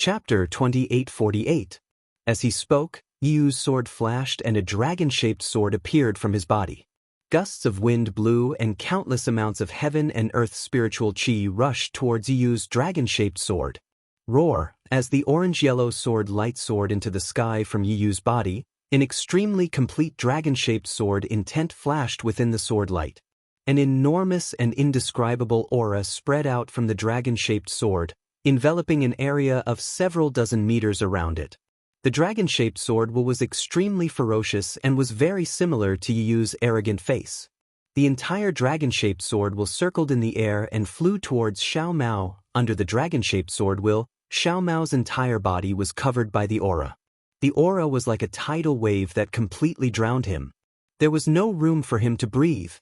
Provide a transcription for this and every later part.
Chapter 2848. As he spoke, Yu's sword flashed and a dragon-shaped sword appeared from his body. Gusts of wind blew and countless amounts of heaven and earth spiritual chi rushed towards Yu's dragon-shaped sword. Roar, as the orange-yellow sword light soared into the sky from Yu's body, an extremely complete dragon-shaped sword intent flashed within the sword light. An enormous and indescribable aura spread out from the dragon-shaped sword, enveloping an area of several dozen meters around it. The dragon-shaped sword was extremely ferocious and was very similar to Yu's arrogant face. The entire dragon-shaped sword circled in the air and flew towards Xiao Mao. Under the dragon-shaped sword Xiao Mao's entire body was covered by the aura. The aura was like a tidal wave that completely drowned him. There was no room for him to breathe.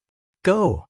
Go!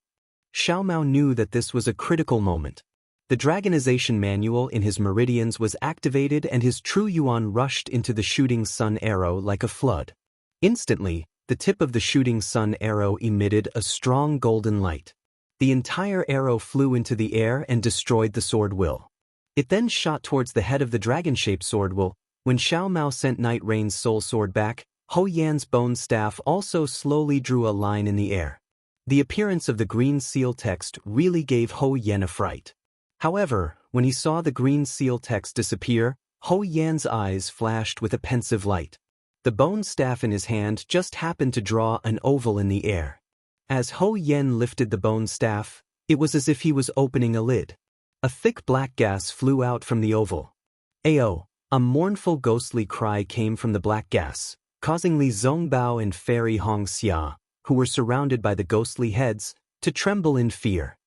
Xiao Mao knew that this was a critical moment. The dragonization manual in his meridians was activated and his true yuan rushed into the shooting sun arrow like a flood. Instantly, the tip of the shooting sun arrow emitted a strong golden light. The entire arrow flew into the air and destroyed the sword will. It then shot towards the head of the dragon-shaped sword will. When Xiao Mao sent Night Rain's soul sword back, Hou Yan's bone staff also slowly drew a line in the air. The appearance of the green seal text really gave Hou Yan a fright. However, when he saw the green seal text disappear, Hou Yan's eyes flashed with a pensive light. The bone staff in his hand just happened to draw an oval in the air. As Hou Yan lifted the bone staff, it was as if he was opening a lid. A thick black gas flew out from the oval. Ayo! A mournful ghostly cry came from the black gas, causing Li Zongbao and Fairy Xianxia, who were surrounded by the ghostly heads, to tremble in fear.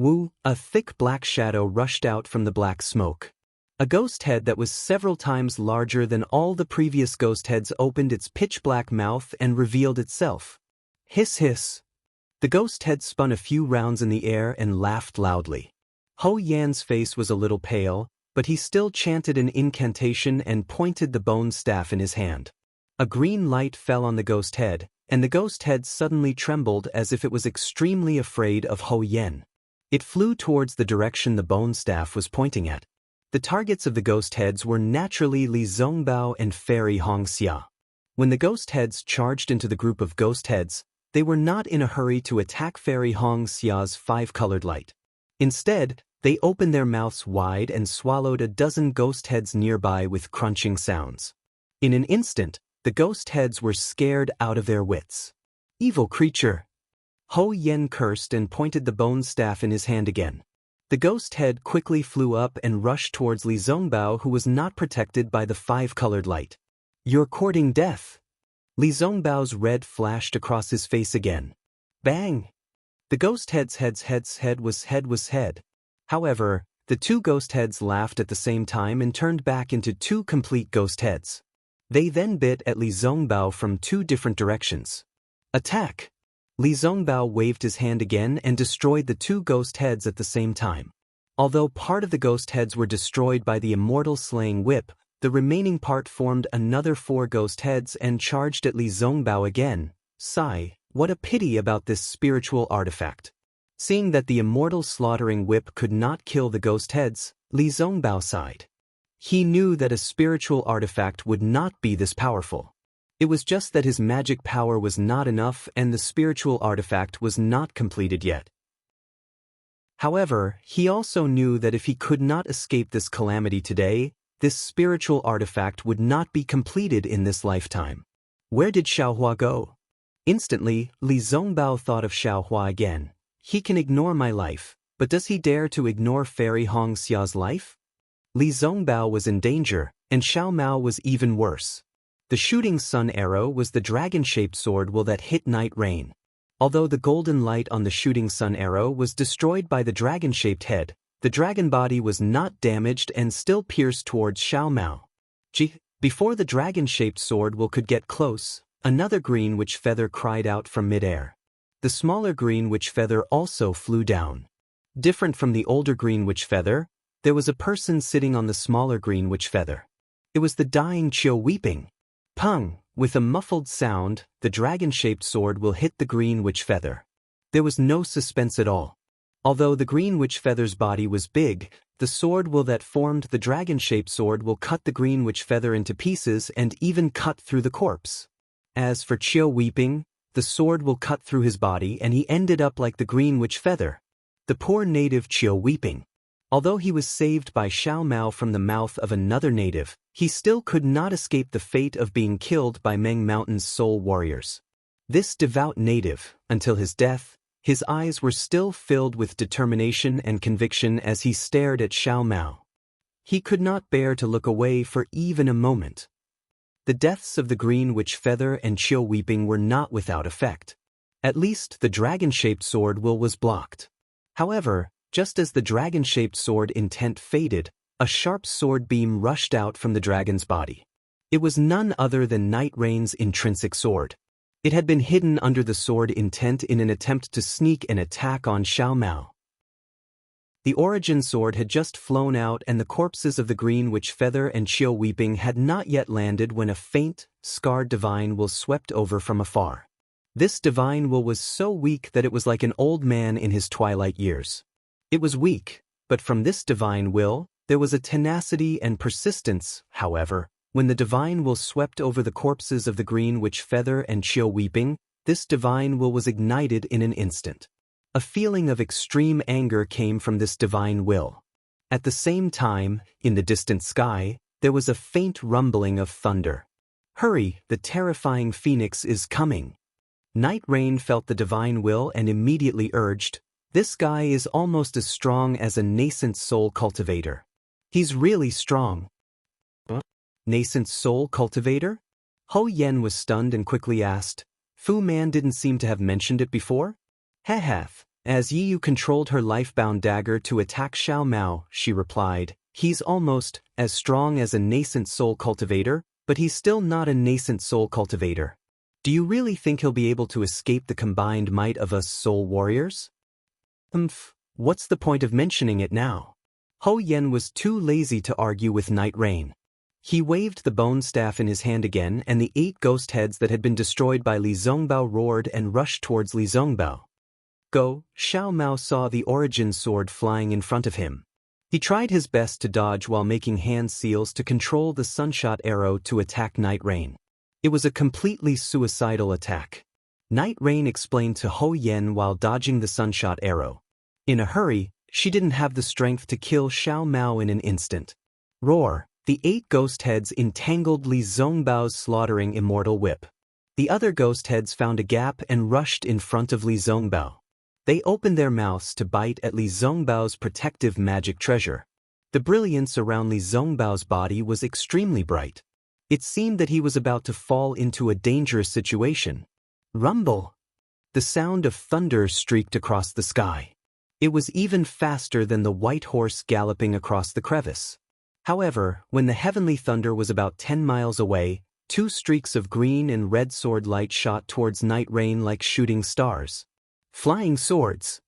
Wu, a thick black shadow rushed out from the black smoke. A ghost head that was several times larger than all the previous ghost heads opened its pitch-black mouth and revealed itself. Hiss hiss. The ghost head spun a few rounds in the air and laughed loudly. Hou Yan's face was a little pale, but he still chanted an incantation and pointed the bone staff in his hand. A green light fell on the ghost head, and the ghost head suddenly trembled as if it was extremely afraid of Hou Yan. It flew towards the direction the bone staff was pointing at. The targets of the ghost heads were naturally Li Zongbao and Fairy Xianxia. When the ghost heads charged into the group of ghost heads, they were not in a hurry to attack Fairy Xianxia's five-colored light. Instead, they opened their mouths wide and swallowed a dozen ghost heads nearby with crunching sounds. In an instant, the ghost heads were scared out of their wits. Evil creature! Hou Yan cursed and pointed the bone staff in his hand again. The ghost head quickly flew up and rushed towards Li Zongbao, who was not protected by the five-colored light. You're courting death! Li Zongbao's red flashed across his face again. Bang! The ghost head's head was head. However, the two ghost heads laughed at the same time and turned back into two complete ghost heads. They then bit at Li Zongbao from two different directions. Attack! Li Zongbao waved his hand again and destroyed the two ghost heads at the same time. Although part of the ghost heads were destroyed by the Immortal slaying whip, the remaining part formed another four ghost heads and charged at Li Zongbao again. Sigh, what a pity about this spiritual artifact. Seeing that the Immortal slaughtering whip could not kill the ghost heads, Li Zongbao sighed. He knew that a spiritual artifact would not be this powerful. It was just that his magic power was not enough and the spiritual artifact was not completed yet. However, he also knew that if he could not escape this calamity today, this spiritual artifact would not be completed in this lifetime. Where did Xiaohua go? Instantly, Li Zongbao thought of Xiaohua again. He can ignore my life, but does he dare to ignore Fairy Xia's life? Li Zongbao was in danger, and Xiao Mao was even worse. The shooting sun arrow was the dragon-shaped sword that hit Night Rain. Although the golden light on the shooting sun arrow was destroyed by the dragon-shaped head, the dragon body was not damaged and still pierced towards Xiao Mao. Before the dragon-shaped sword could get close, another green witch feather cried out from midair. The smaller green witch feather also flew down. Different from the older green witch feather, there was a person sitting on the smaller green witch feather. It was the dying Qiu weeping. Pung! With a muffled sound, the dragon-shaped sword hit the green witch feather. There was no suspense at all. Although the green witch feather's body was big, the sword will that formed the dragon-shaped sword will cut the green witch feather into pieces and even cut through the corpse. As for Chiu weeping, the sword will cut through his body and he ended up like the green witch feather. The poor native Chiu weeping. Although he was saved by Xiao Mao from the mouth of another native, he still could not escape the fate of being killed by Meng Mountain's soul warriors. This devout native, until his death, his eyes were still filled with determination and conviction as he stared at Xiao Mao. He could not bear to look away for even a moment. The deaths of the green witch feather and Chiu weeping were not without effect. At least the dragon-shaped sword will was blocked. However, just as the dragon-shaped sword intent faded, a sharp sword beam rushed out from the dragon's body. It was none other than Night Rain's intrinsic sword. It had been hidden under the sword intent in an attempt to sneak an attack on Xiao Mao. The origin sword had just flown out and the corpses of the green witch feather and Chiu weeping had not yet landed when a faint, scarred divine will swept over from afar. This divine will was so weak that it was like an old man in his twilight years. It was weak, but from this divine will, there was a tenacity and persistence. However, when the divine will swept over the corpses of the green witch feather and Chiu weeping, this divine will was ignited in an instant. A feeling of extreme anger came from this divine will. At the same time, in the distant sky, there was a faint rumbling of thunder. "Hurry, the terrifying phoenix is coming." Night Rain felt the divine will and immediately urged, "This guy is almost as strong as a nascent soul cultivator. He's really strong." "What? Nascent soul cultivator?" Ho Yen was stunned and quickly asked, "Fu Man didn't seem to have mentioned it before?" "Heh. As Yi Yu controlled her life-bound dagger to attack Xiao Mao," she replied, "he's almost as strong as a nascent soul cultivator, but he's still not a nascent soul cultivator. Do you really think he'll be able to escape the combined might of us soul warriors?" What's the point of mentioning it now?" Ho Yen was too lazy to argue with Night Rain. He waved the bone staff in his hand again and the 8 ghost heads that had been destroyed by Li Zongbao roared and rushed towards Li Zongbao. Go! Xiao Mao saw the origin sword flying in front of him. He tried his best to dodge while making hand seals to control the sunshot arrow to attack Night Rain. It was a completely suicidal attack. Night Rain explained to Ho Yen while dodging the sunshot arrow. In a hurry, she didn't have the strength to kill Xiao Mao in an instant. Roar! The 8 ghost heads entangled Li Zongbao's slaughtering immortal whip. The other ghost heads found a gap and rushed in front of Li Zongbao. They opened their mouths to bite at Li Zongbao's protective magic treasure. The brilliance around Li Zongbao's body was extremely bright. It seemed that he was about to fall into a dangerous situation. Rumble! The sound of thunder streaked across the sky. It was even faster than the white horse galloping across the crevice. However, when the heavenly thunder was about 10 miles away, 2 streaks of green and red sword light shot towards Night Rain like shooting stars. Flying swords!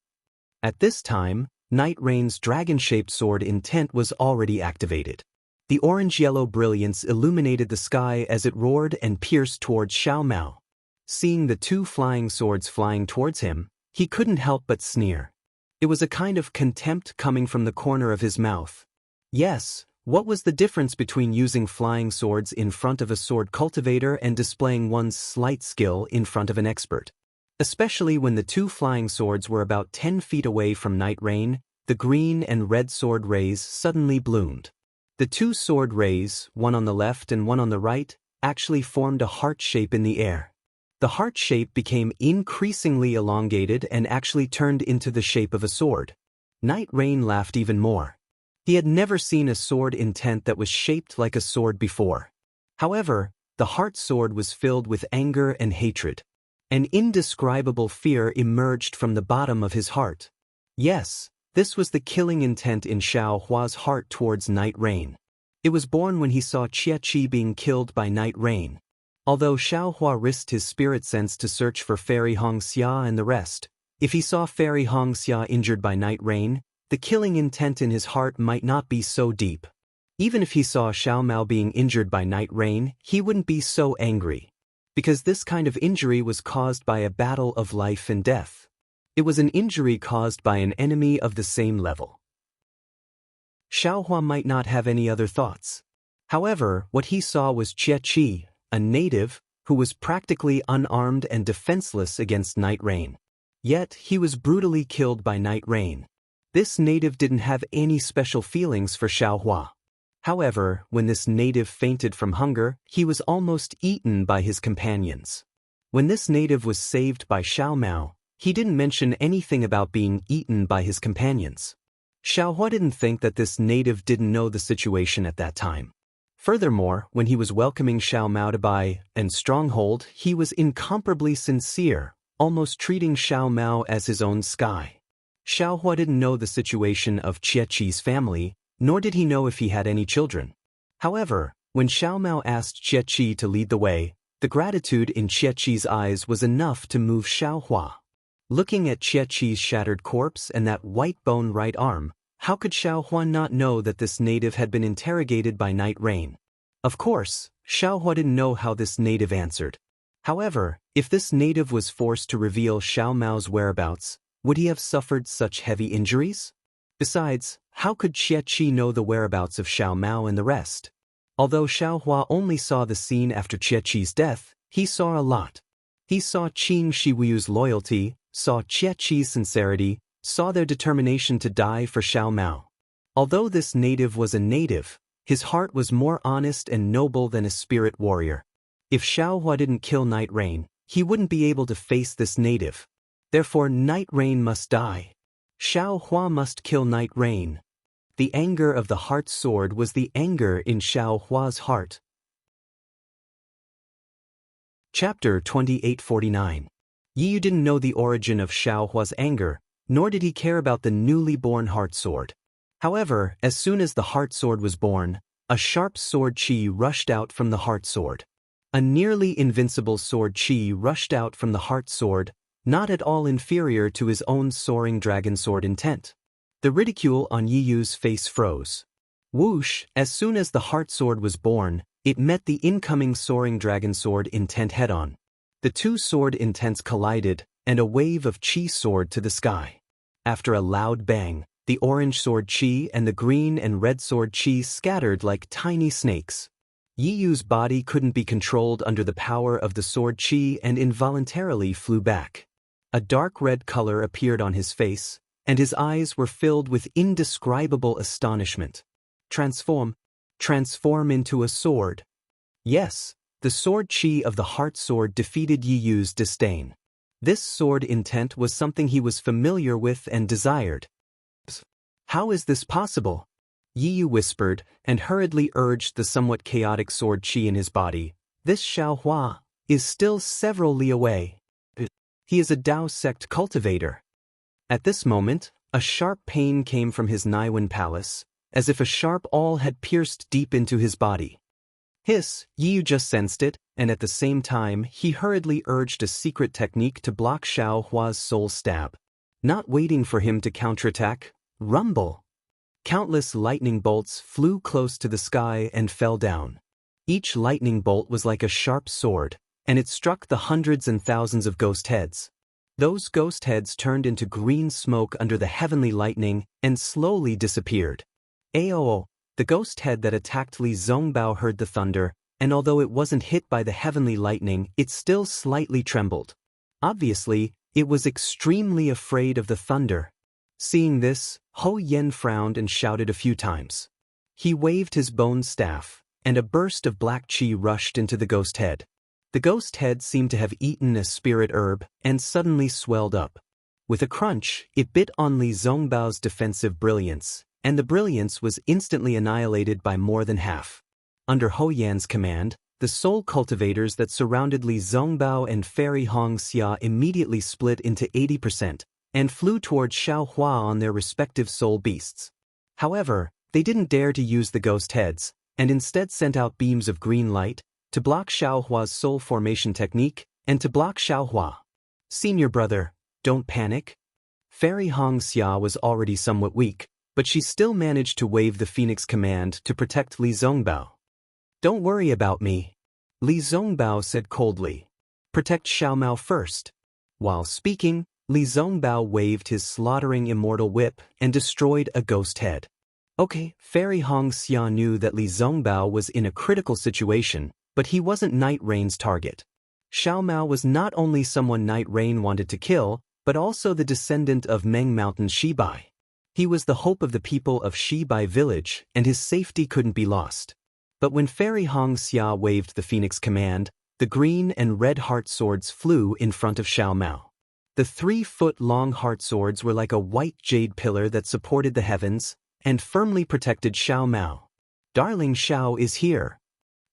At this time, Night Rain's dragon-shaped sword intent was already activated. The orange-yellow brilliance illuminated the sky as it roared and pierced towards Xiao Mao. Seeing the 2 flying swords flying towards him, he couldn't help but sneer. It was a kind of contempt coming from the corner of his mouth. Yes, what was the difference between using flying swords in front of a sword cultivator and displaying one's slight skill in front of an expert? Especially when the 2 flying swords were about 10 feet away from Night Rain, the green and red sword rays suddenly bloomed. The 2 sword rays, one on the left and one on the right, actually formed a heart shape in the air. The heart shape became increasingly elongated and actually turned into the shape of a sword. Night Rain laughed even more. He had never seen a sword intent that was shaped like a sword before. However, the heart sword was filled with anger and hatred. An indescribable fear emerged from the bottom of his heart. Yes, this was the killing intent in Xiao Hua's heart towards Night Rain. It was born when he saw Chia Qi being killed by Night Rain. Although Xiao Hua risked his spirit sense to search for Fairy Xianxia and the rest, if he saw Fairy Xianxia injured by Night Rain, the killing intent in his heart might not be so deep. Even if he saw Xiao Mao being injured by Night Rain, he wouldn't be so angry. Because this kind of injury was caused by a battle of life and death. It was an injury caused by an enemy of the same level. Xiaohua might not have any other thoughts. However, what he saw was Qi, a native, who was practically unarmed and defenseless against Night Rain. Yet, he was brutally killed by Night Rain. This native didn't have any special feelings for Xiaohua. However, when this native fainted from hunger, he was almost eaten by his companions. When this native was saved by Xiao Mao, he didn't mention anything about being eaten by his companions. Xiaohua didn't think that this native didn't know the situation at that time. Furthermore, when he was welcoming Xiao Mao to buy and stronghold, he was incomparably sincere, almost treating Xiao Mao as his own sky. Xiaohua didn't know the situation of Qi's family, nor did he know if he had any children. However, when Xiao Mao asked Qi to lead the way, the gratitude in Qi's eyes was enough to move Xiaohua. Looking at Qi's shattered corpse and that white bone right arm, how could Xiaohua not know that this native had been interrogated by Night Rain? Of course, Xiaohua didn't know how this native answered. However, if this native was forced to reveal Xiao Mao's whereabouts, would he have suffered such heavy injuries? Besides, how could Qi know the whereabouts of Xiao Mao and the rest? Although Xiaohua only saw the scene after Qi's death, he saw a lot. He saw Qing Shiwu's loyalty, saw Qi's sincerity, saw their determination to die for Xiao Mao. Although this native was a native, his heart was more honest and noble than a spirit warrior. If Xiaohua didn't kill Night Rain, he wouldn't be able to face this native. Therefore Night Rain must die. Xiaohua must kill Night Rain. The anger of the heart sword was the anger in Xiaohua's heart. Chapter 2849. Yiyu didn't know the origin of Xiaohua's anger, nor did he care about the newly born heart sword. However, as soon as the heart sword was born, a sharp sword qi rushed out from the heart sword. A nearly invincible sword qi rushed out from the heart sword, not at all inferior to his own soaring dragon sword intent. The ridicule on Yiyu's face froze. Whoosh, as soon as the heart sword was born, it met the incoming soaring dragon sword intent head-on. The two sword intents collided, and a wave of qi soared to the sky. After a loud bang, the orange sword qi and the green and red sword qi scattered like tiny snakes. Yiyu's body couldn't be controlled under the power of the sword qi and involuntarily flew back. A dark red color appeared on his face, and his eyes were filled with indescribable astonishment. Transform into a sword. Yes, the sword qi of the heart sword defeated Yiyu's disdain. This sword intent was something he was familiar with and desired. How is this possible? Yiyu whispered, and hurriedly urged the somewhat chaotic sword qi in his body. This Xiaohua is still several li away. He is a Dao sect cultivator. At this moment, a sharp pain came from his Naiwen palace, as if a sharp awl had pierced deep into his body. Hiss, Yiyu just sensed it, and at the same time he hurriedly urged a secret technique to block Xiaohua's soul stab. Not waiting for him to counterattack, rumble! Countless lightning bolts flew close to the sky and fell down. Each lightning bolt was like a sharp sword, and it struck the hundreds and thousands of ghost heads. Those ghost heads turned into green smoke under the heavenly lightning and slowly disappeared. Aoo! The ghost head that attacked Li Zongbao heard the thunder, and although it wasn't hit by the heavenly lightning, it still slightly trembled. Obviously, it was extremely afraid of the thunder. Seeing this, Ho Yen frowned and shouted a few times. He waved his bone staff, and a burst of black qi rushed into the ghost head. The ghost head seemed to have eaten a spirit herb and suddenly swelled up. With a crunch, it bit on Li Zongbao's defensive brilliance, and the brilliance was instantly annihilated by more than half. Under Ho Yan's command, the soul cultivators that surrounded Li Zongbao and Fairy Xianxia immediately split into 80%, and flew towards Xiaohua on their respective soul beasts. However, they didn't dare to use the ghost heads, and instead sent out beams of green light, to block Xiaohua's soul formation technique, and to block Xiaohua. Senior brother, don't panic. Fairy Xianxia was already somewhat weak, but she still managed to wave the Phoenix command to protect Li Zongbao. Don't worry about me, Li Zongbao said coldly. Protect Xiao Mao first. While speaking, Li Zongbao waved his slaughtering immortal whip and destroyed a ghost head. Okay, Fairy Xianxia knew that Li Zongbao was in a critical situation, but he wasn't Night Rain's target. Xiao Mao was not only someone Night Rain wanted to kill, but also the descendant of Meng Mountain Shibai. He was the hope of the people of Shibai village, and his safety couldn't be lost. But when Fairy Xianxia waved the Phoenix command, the green and red heart swords flew in front of Xiao Mao. The 3-foot-long heart swords were like a white jade pillar that supported the heavens and firmly protected Xiao Mao. Darling Xiao is here.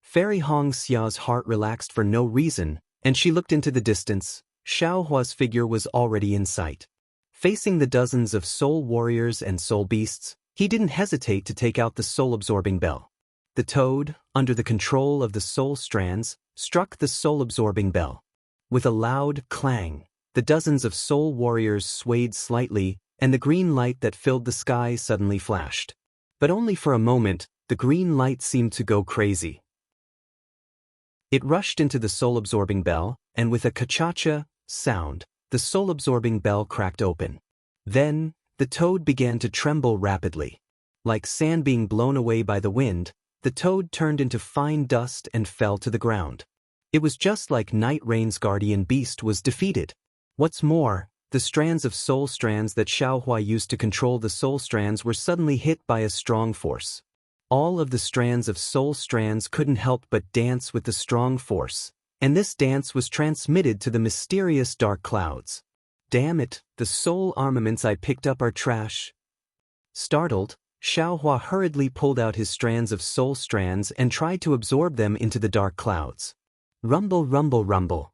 Fairy Xia's heart relaxed for no reason, and she looked into the distance. Xiao Hua's figure was already in sight. Facing the dozens of soul warriors and soul beasts, he didn't hesitate to take out the soul-absorbing bell. The toad, under the control of the soul strands, struck the soul-absorbing bell. With a loud clang, the dozens of soul warriors swayed slightly, and the green light that filled the sky suddenly flashed. But only for a moment, the green light seemed to go crazy. It rushed into the soul-absorbing bell, and with a ka-cha-cha sound, the soul-absorbing bell cracked open. Then, the toad began to tremble rapidly. Like sand being blown away by the wind, the toad turned into fine dust and fell to the ground. It was just like Night Rain's guardian beast was defeated. What's more, the strands of soul strands that Xiao Hua used to control the soul strands were suddenly hit by a strong force. All of the strands of soul strands couldn't help but dance with the strong force, and this dance was transmitted to the mysterious dark clouds. Damn it, the soul armaments I picked up are trash. Startled, Xiao Hua hurriedly pulled out his strands of soul strands and tried to absorb them into the dark clouds. Rumble, rumble, rumble.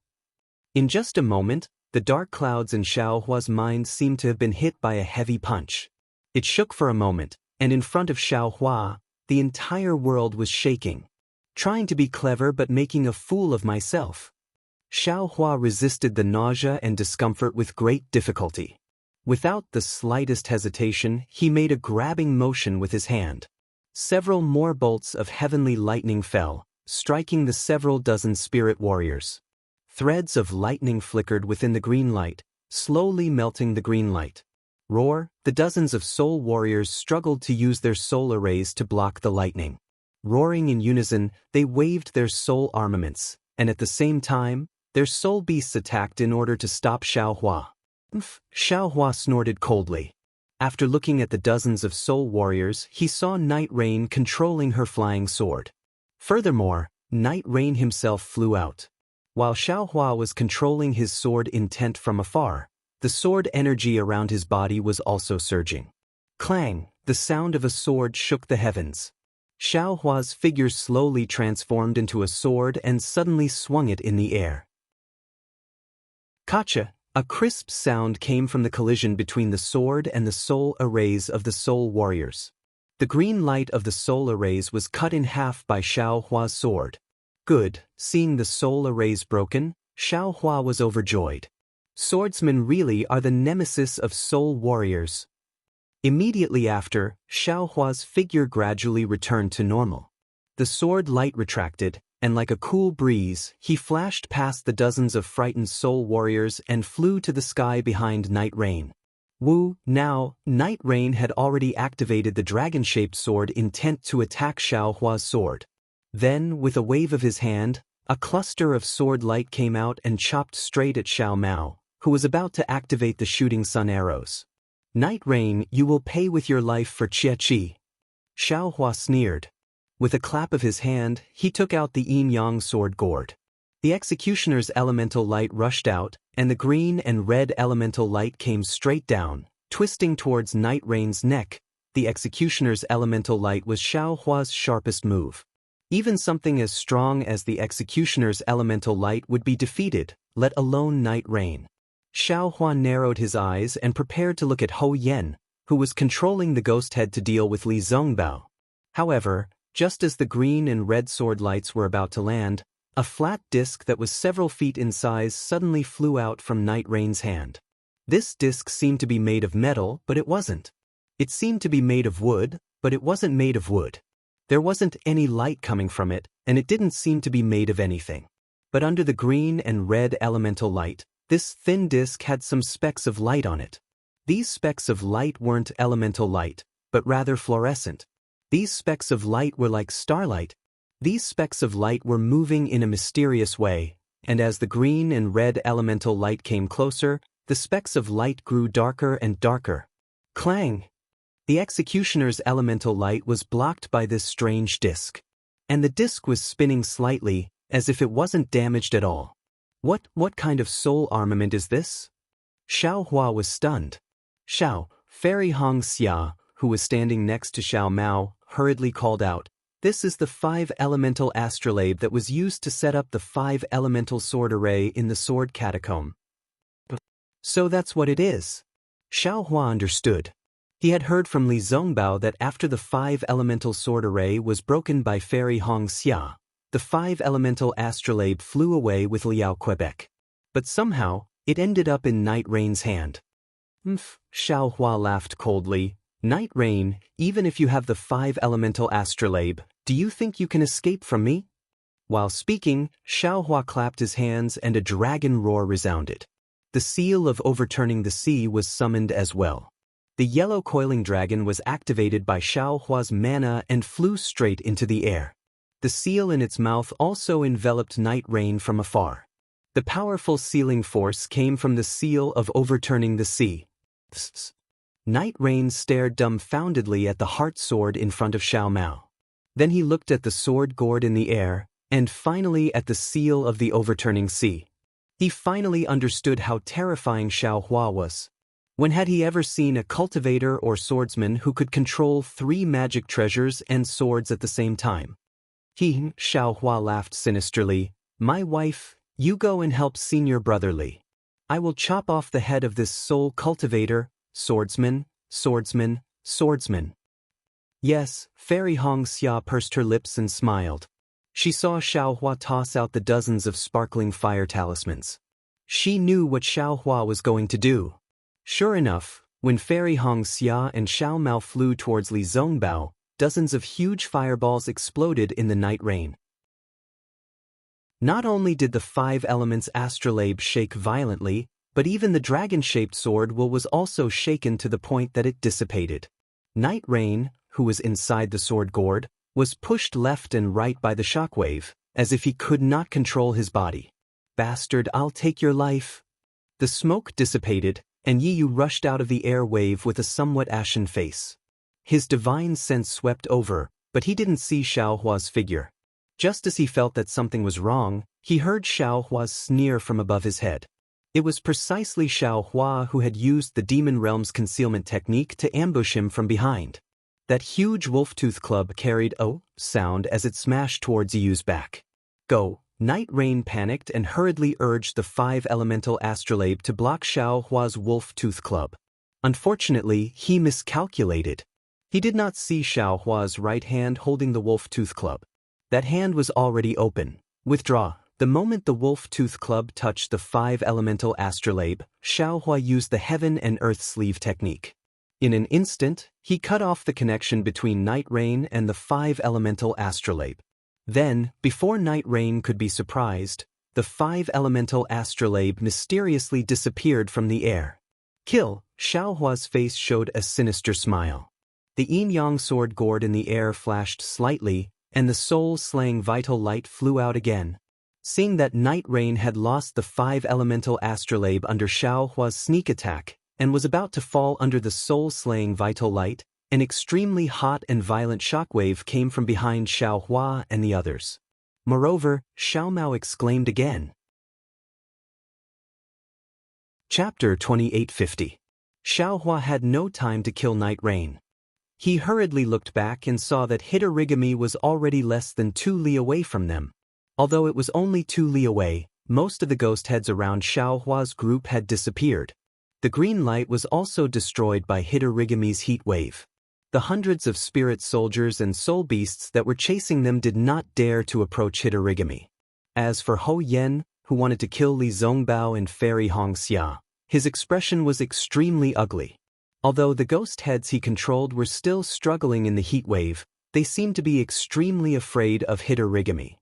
In just a moment, the dark clouds in Xiao Hua's mind seemed to have been hit by a heavy punch. It shook for a moment, and in front of Xiao Hua, the entire world was shaking. Trying to be clever but making a fool of myself. Xiao Hua resisted the nausea and discomfort with great difficulty. Without the slightest hesitation, he made a grabbing motion with his hand. Several more bolts of heavenly lightning fell, striking the several dozen spirit warriors. Threads of lightning flickered within the green light, slowly melting the green light. Roar, the dozens of soul warriors struggled to use their soul arrays to block the lightning. Roaring in unison, they waved their soul armaments, and at the same time, their soul beasts attacked in order to stop Xiao Hua. Xiao Hua snorted coldly. After looking at the dozens of soul warriors, he saw Night Rain controlling her flying sword. Furthermore, Night Rain himself flew out. While Xiao Hua was controlling his sword intent from afar, the sword energy around his body was also surging. Clang, the sound of a sword shook the heavens. Xiao Hua's figure slowly transformed into a sword and suddenly swung it in the air. Kacha, a crisp sound came from the collision between the sword and the soul arrays of the soul warriors. The green light of the soul arrays was cut in half by Xiao Hua's sword. Good, seeing the soul arrays broken, Xiao Hua was overjoyed. Swordsmen really are the nemesis of soul warriors. Immediately after, Xiao Hua's figure gradually returned to normal. The sword light retracted, and like a cool breeze, he flashed past the dozens of frightened soul warriors and flew to the sky behind Night Rain. Now, Night Rain had already activated the dragon-shaped sword intent to attack Xiao Hua's sword. Then, with a wave of his hand, a cluster of sword light came out and chopped straight at Xiao Mao, who was about to activate the shooting sun arrows. Night Rain, you will pay with your life for Qi. Xiao Hua sneered. With a clap of his hand, he took out the yin-yang sword gourd. The executioner's elemental light rushed out, and the green and red elemental light came straight down, twisting towards Night Rain's neck. The executioner's elemental light was Xiao Hua's sharpest move. Even something as strong as the executioner's elemental light would be defeated, let alone Night Rain. Xiao Hua narrowed his eyes and prepared to look at Hou Yen, who was controlling the ghost head to deal with Li Zongbao. However, just as the green and red sword lights were about to land, a flat disc that was several feet in size suddenly flew out from Night Rain's hand. This disc seemed to be made of metal, but it wasn't. It seemed to be made of wood, but it wasn't made of wood. There wasn't any light coming from it, and it didn't seem to be made of anything. But under the green and red elemental light, this thin disc had some specks of light on it. These specks of light weren't elemental light, but rather fluorescent. These specks of light were like starlight. These specks of light were moving in a mysterious way, and as the green and red elemental light came closer, the specks of light grew darker and darker. Clang! The executioner's elemental light was blocked by this strange disc. And the disc was spinning slightly, as if it wasn't damaged at all. What kind of soul armament is this? Xiao Hua was stunned. Xiao, Fairy Xianxia, who was standing next to Xiao Mao, hurriedly called out, "This is the 5-elemental astrolabe that was used to set up the 5-elemental sword array in the sword catacomb." So that's what it is. Xiao Hua understood. He had heard from Li Zongbao that after the 5-elemental sword array was broken by Fairy Xianxia, the 5-elemental astrolabe flew away with Liao Quebec. But somehow, it ended up in Night Rain's hand. Xiao Hua laughed coldly. "Night Rain, even if you have the 5-elemental astrolabe, do you think you can escape from me?" While speaking, Xiao Hua clapped his hands and a dragon roar resounded. The seal of overturning the sea was summoned as well. The yellow coiling dragon was activated by Xiao Hua's mana and flew straight into the air. The seal in its mouth also enveloped Night Rain from afar. The powerful sealing force came from the seal of overturning the sea. Night Rain stared dumbfoundedly at the heart sword in front of Xiao Mao. Then he looked at the sword gourd in the air, and finally at the seal of the overturning sea. He finally understood how terrifying Xiao Hua was. When had he ever seen a cultivator or swordsman who could control 3 magic treasures and swords at the same time? Xiao Hua laughed sinisterly. "My wife, you go and help senior brother Li. I will chop off the head of this soul cultivator, swordsman. Yes, Fairy Xianxia pursed her lips and smiled. She saw Xiao Hua toss out the dozens of sparkling fire talismans. She knew what Xiao Hua was going to do. Sure enough, when Fairy Xianxia and Xiao Mao flew towards Li Zongbao, dozens of huge fireballs exploded in the Night Rain. Not only did the 5 elements astrolabe shake violently, but even the dragon-shaped sword was also shaken to the point that it dissipated. Night Rain, who was inside the sword gourd, was pushed left and right by the shockwave, as if he could not control his body. "Bastard, I'll take your life." The smoke dissipated, and Yi Yu rushed out of the air wave with a somewhat ashen face. His divine sense swept over, but he didn't see Xiao Hua's figure. Just as he felt that something was wrong, he heard Xiao Hua's sneer from above his head. It was precisely Xiao Hua who had used the Demon Realm's concealment technique to ambush him from behind. That huge wolf-tooth club carried a sound as it smashed towards Yi Yu's back. "Go!" Night Rain panicked and hurriedly urged the 5-elemental astrolabe to block Xiao Hua's wolf-tooth club. Unfortunately, he miscalculated. He did not see Xiao Hua's right hand holding the wolf-tooth club. That hand was already open. Withdraw. The moment the wolf-tooth club touched the 5-elemental astrolabe, Xiao Hua used the heaven and earth sleeve technique. In an instant, he cut off the connection between Night Rain and the 5-elemental astrolabe. Then, before Night Rain could be surprised, the 5-elemental astrolabe mysteriously disappeared from the air. "Kill!" Xiao Hua's face showed a sinister smile. The yin-yang sword gourd in the air flashed slightly, and the soul-slaying vital light flew out again. Seeing that Night Rain had lost the 5-elemental astrolabe under Xiao Hua's sneak attack, and was about to fall under the soul-slaying vital light, an extremely hot and violent shockwave came from behind Xiao Hua and the others. Moreover, Xiao Mao exclaimed again. Chapter 2850. Xiao Hua had no time to kill Night Rain. He hurriedly looked back and saw that Hitorigami was already less than 2 li away from them. Although it was only 2 li away, most of the ghost heads around Xiao Hua's group had disappeared. The green light was also destroyed by Hitorigami's heat wave. The hundreds of spirit soldiers and soul beasts that were chasing them did not dare to approach Hitorigami. As for Hou Yen, who wanted to kill Li Zongbao and Fairy Xianxia, his expression was extremely ugly. Although the ghost heads he controlled were still struggling in the heat wave, they seemed to be extremely afraid of Hitorigami.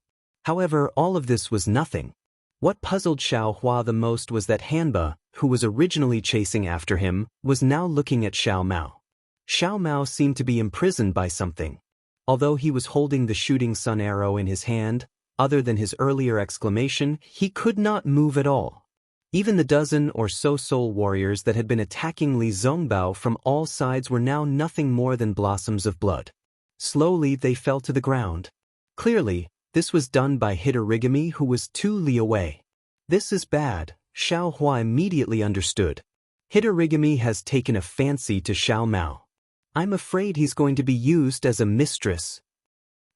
However, all of this was nothing. What puzzled Xiao Hua the most was that Hanba, who was originally chasing after him, was now looking at Xiao Mao. Xiao Mao seemed to be imprisoned by something. Although he was holding the shooting sun arrow in his hand, other than his earlier exclamation, he could not move at all. Even the dozen or so soul warriors that had been attacking Li Zongbao from all sides were now nothing more than blossoms of blood. Slowly they fell to the ground. Clearly, this was done by Hitorigami, who was 2 li away. This is bad, Xiao Hua immediately understood. Hitorigami has taken a fancy to Xiao Mao. I'm afraid he's going to be used as a mistress.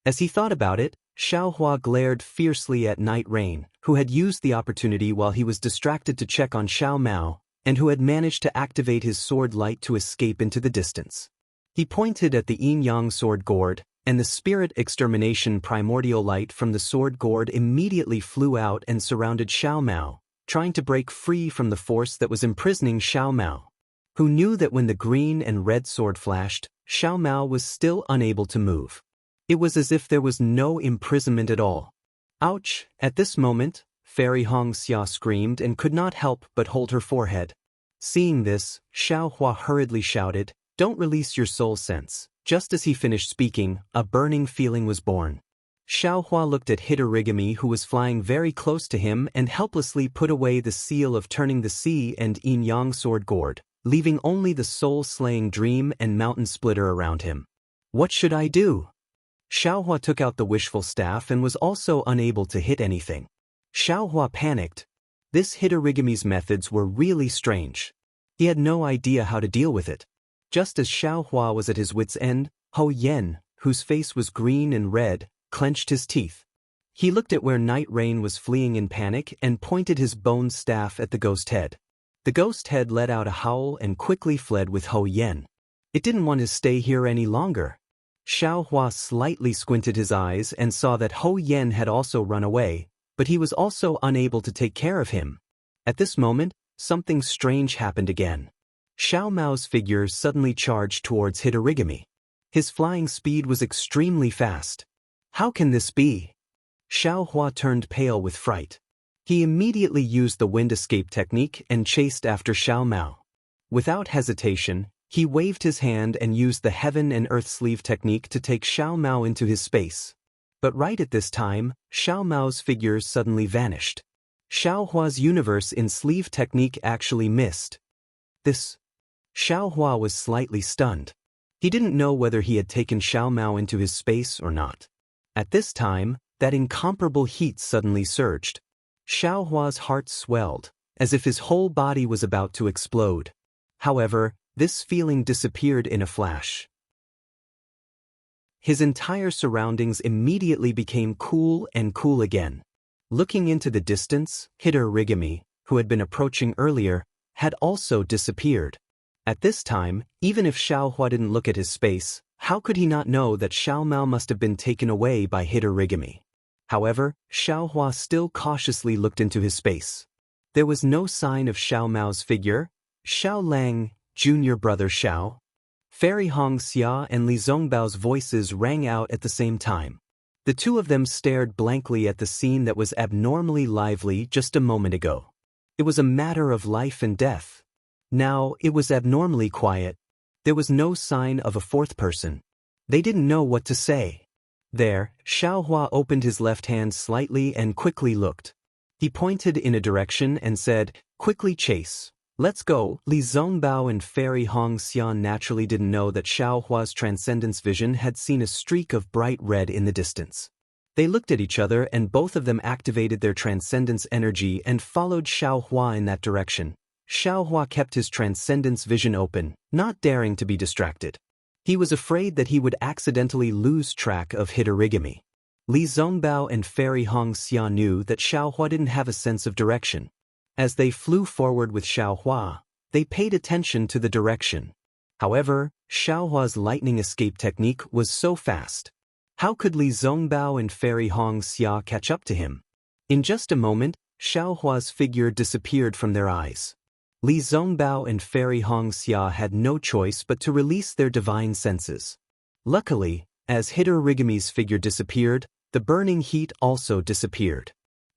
As he thought about it, Xiao Hua glared fiercely at Night Rain, who had used the opportunity while he was distracted to check on Xiao Mao, and who had managed to activate his sword light to escape into the distance. He pointed at the yin-yang sword gourd, and the spirit extermination primordial light from the sword gourd immediately flew out and surrounded Xiao Mao, trying to break free from the force that was imprisoning Xiao Mao, who knew that when the green and red sword flashed, Xiao Mao was still unable to move. It was as if there was no imprisonment at all. Ouch! At this moment, Fairy Xianxia screamed and could not help but hold her forehead. Seeing this, Xiao Hua hurriedly shouted, "Don't release your soul sense." Just as he finished speaking, a burning feeling was born. Xiao Hua looked at Hitorigami, who was flying very close to him, and helplessly put away the seal of turning the sea and yin-yang sword gourd, leaving only the soul-slaying dream and mountain splitter around him. What should I do? Xiao Hua took out the wishful staff and was also unable to hit anything. Xiao Hua panicked. This Hitorigami's methods were really strange. He had no idea how to deal with it. Just as Xiao Hua was at his wit's end, Hou Yen, whose face was green and red, clenched his teeth. He looked at where Night Rain was fleeing in panic and pointed his bone staff at the ghost head. The ghost head let out a howl and quickly fled with Hou Yen. It didn't want to stay here any longer. Xiao Hua slightly squinted his eyes and saw that Hou Yen had also run away, but he was also unable to take care of him. At this moment, something strange happened again. Xiao Mao's figure suddenly charged towards Hitorigami. His flying speed was extremely fast. How can this be? Xiao Hua turned pale with fright. He immediately used the wind escape technique and chased after Xiao Mao. Without hesitation, he waved his hand and used the heaven and earth sleeve technique to take Xiao Mao into his space. But right at this time, Xiao Mao's figure suddenly vanished. Xiao Hua's universe in sleeve technique actually missed. Xiao Hua was slightly stunned. He didn't know whether he had taken Xiao Mao into his space or not. At this time, that incomparable heat suddenly surged. Xiao Hua's heart swelled, as if his whole body was about to explode. However, this feeling disappeared in a flash. His entire surroundings immediately became cool and cool again. Looking into the distance, Hitorigami, who had been approaching earlier, had also disappeared. At this time, even if Xiao Hua didn't look at his space, how could he not know that Xiao Mao must have been taken away by Hitorigami? However, Xiao Hua still cautiously looked into his space. There was no sign of Xiao Mao's figure. Xiao Lang, junior brother Xiao. Fairy Xianxia and Li Zongbao's voices rang out at the same time. The two of them stared blankly at the scene that was abnormally lively just a moment ago. It was a matter of life and death. Now, it was abnormally quiet. There was no sign of a fourth person. They didn't know what to say. There, Xiao Hua opened his left hand slightly and quickly looked. He pointed in a direction and said, "Quickly chase. Let's go." Li Zongbao and Fairy Xian naturally didn't know that Xiao Hua's transcendence vision had seen a streak of bright red in the distance. They looked at each other and both of them activated their transcendence energy and followed Xiao Hua in that direction. Xiao Hua kept his transcendence vision open, not daring to be distracted. He was afraid that he would accidentally lose track of Hitorigami. Li Zongbao and Fairy Xian knew that Xiao Hua didn't have a sense of direction. As they flew forward with Xiao Hua, they paid attention to the direction. However, Xiao Hua's lightning escape technique was so fast. How could Li Zongbao and Fairy Xianxia catch up to him? In just a moment, Xiao Hua's figure disappeared from their eyes. Li Zongbao and Fairy Xianxia had no choice but to release their divine senses. Luckily, as Hitorigami's figure disappeared, the burning heat also disappeared.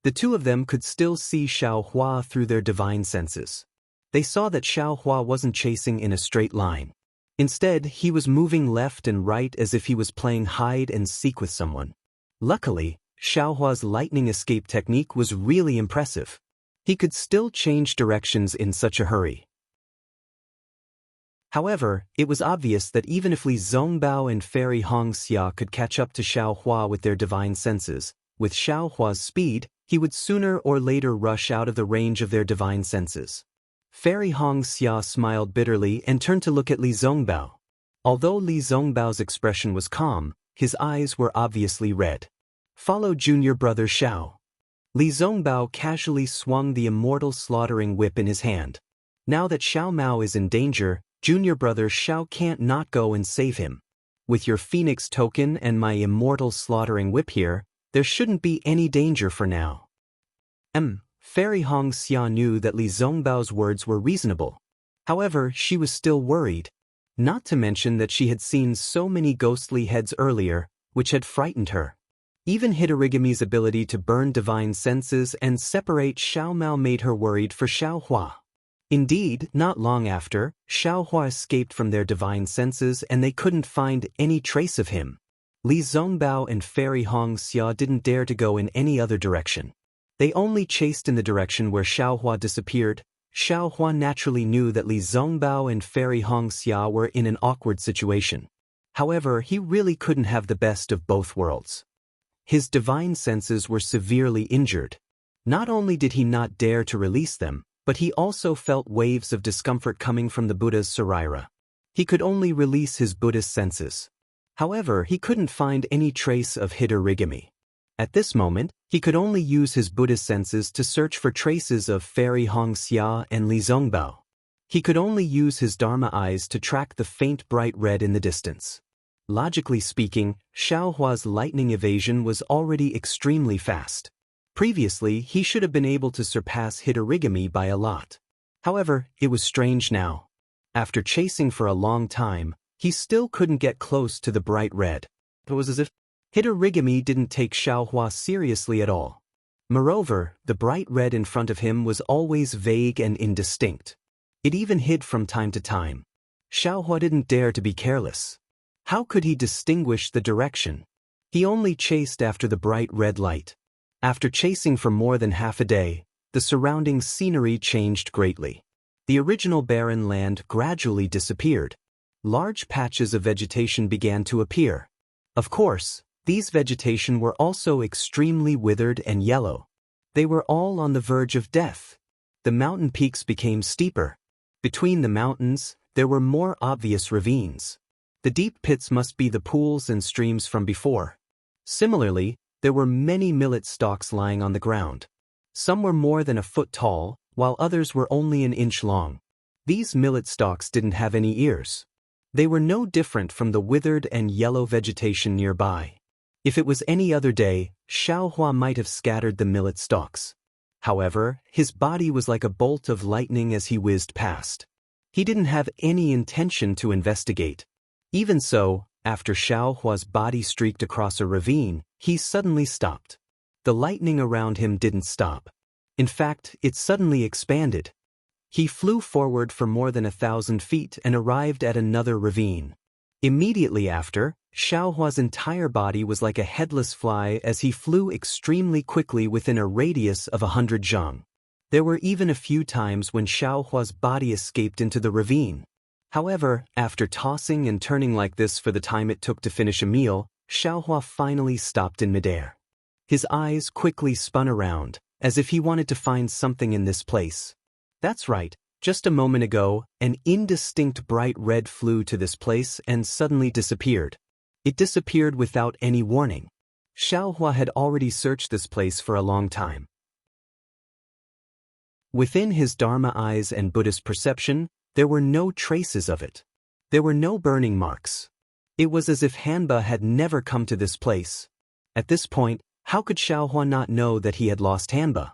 The two of them could still see Xiao Hua through their divine senses. They saw that Xiao Hua wasn't chasing in a straight line. Instead, he was moving left and right as if he was playing hide and seek with someone. Luckily, Xiaohua's lightning escape technique was really impressive. He could still change directions in such a hurry. However, it was obvious that even if Li Zongbao and Fairy Xianxia could catch up to Xiaohua with their divine senses, with Xiaohua's speed, he would sooner or later rush out of the range of their divine senses. Fairy Xianxia smiled bitterly and turned to look at Li Zongbao. Although Li Zongbao's expression was calm, his eyes were obviously red. Follow junior brother Xiao. Li Zongbao casually swung the immortal slaughtering whip in his hand. Now that Xiao Mao is in danger, junior brother Xiao can't not go and save him. With your phoenix token and my immortal slaughtering whip here, there shouldn't be any danger for now. Fairy Xianxia knew that Li Zongbao's words were reasonable. However, she was still worried. Not to mention that she had seen so many ghostly heads earlier, which had frightened her. Even Hitorigami's ability to burn divine senses and separate Xiao Mao made her worried for Xiaohua. Indeed, not long after, Xiaohua escaped from their divine senses and they couldn't find any trace of him. Li Zongbao and Fairy Xianxia didn't dare to go in any other direction. They only chased in the direction where Xiaohua disappeared. Xiaohua naturally knew that Li Zongbao and Fairy Xianxia were in an awkward situation. However, he really couldn't have the best of both worlds. His divine senses were severely injured. Not only did he not dare to release them, but he also felt waves of discomfort coming from the Buddha's saraira. He could only release his Buddhist senses. However, he couldn't find any trace of Hitorigami. At this moment, he could only use his Buddhist senses to search for traces of Fairy Xianxia and Li Zongbao. He could only use his Dharma eyes to track the faint bright red in the distance. Logically speaking, Xiaohua's lightning evasion was already extremely fast. Previously, he should have been able to surpass Hitorigami by a lot. However, it was strange now. After chasing for a long time, he still couldn't get close to the bright red. It was as if Hitorigami didn't take Xiaohua seriously at all. Moreover, the bright red in front of him was always vague and indistinct. It even hid from time to time. Xiaohua didn't dare to be careless. How could he distinguish the direction? He only chased after the bright red light. After chasing for more than half a day, the surrounding scenery changed greatly. The original barren land gradually disappeared. Large patches of vegetation began to appear. Of course, these vegetation were also extremely withered and yellow. They were all on the verge of death. The mountain peaks became steeper. Between the mountains, there were more obvious ravines. The deep pits must be the pools and streams from before. Similarly, there were many millet stalks lying on the ground. Some were more than a foot tall, while others were only an inch long. These millet stalks didn't have any ears. They were no different from the withered and yellow vegetation nearby. If it was any other day, Xiaohua might have scattered the millet stalks. However, his body was like a bolt of lightning as he whizzed past. He didn't have any intention to investigate. Even so, after Xiaohua's body streaked across a ravine, he suddenly stopped. The lightning around him didn't stop. In fact, it suddenly expanded. He flew forward for more than 1,000 feet and arrived at another ravine. Immediately after, Xiaohua's entire body was like a headless fly as he flew extremely quickly within a radius of 100 zhang. There were even a few times when Xiaohua's body escaped into the ravine. However, after tossing and turning like this for the time it took to finish a meal, Xiaohua finally stopped in midair. His eyes quickly spun around, as if he wanted to find something in this place. That's right. Just a moment ago, an indistinct bright red flew to this place and suddenly disappeared. It disappeared without any warning. Xiaohua had already searched this place for a long time. Within his Dharma eyes and Buddhist perception, there were no traces of it. There were no burning marks. It was as if Hanba had never come to this place. At this point, how could Xiaohua not know that he had lost Hanba?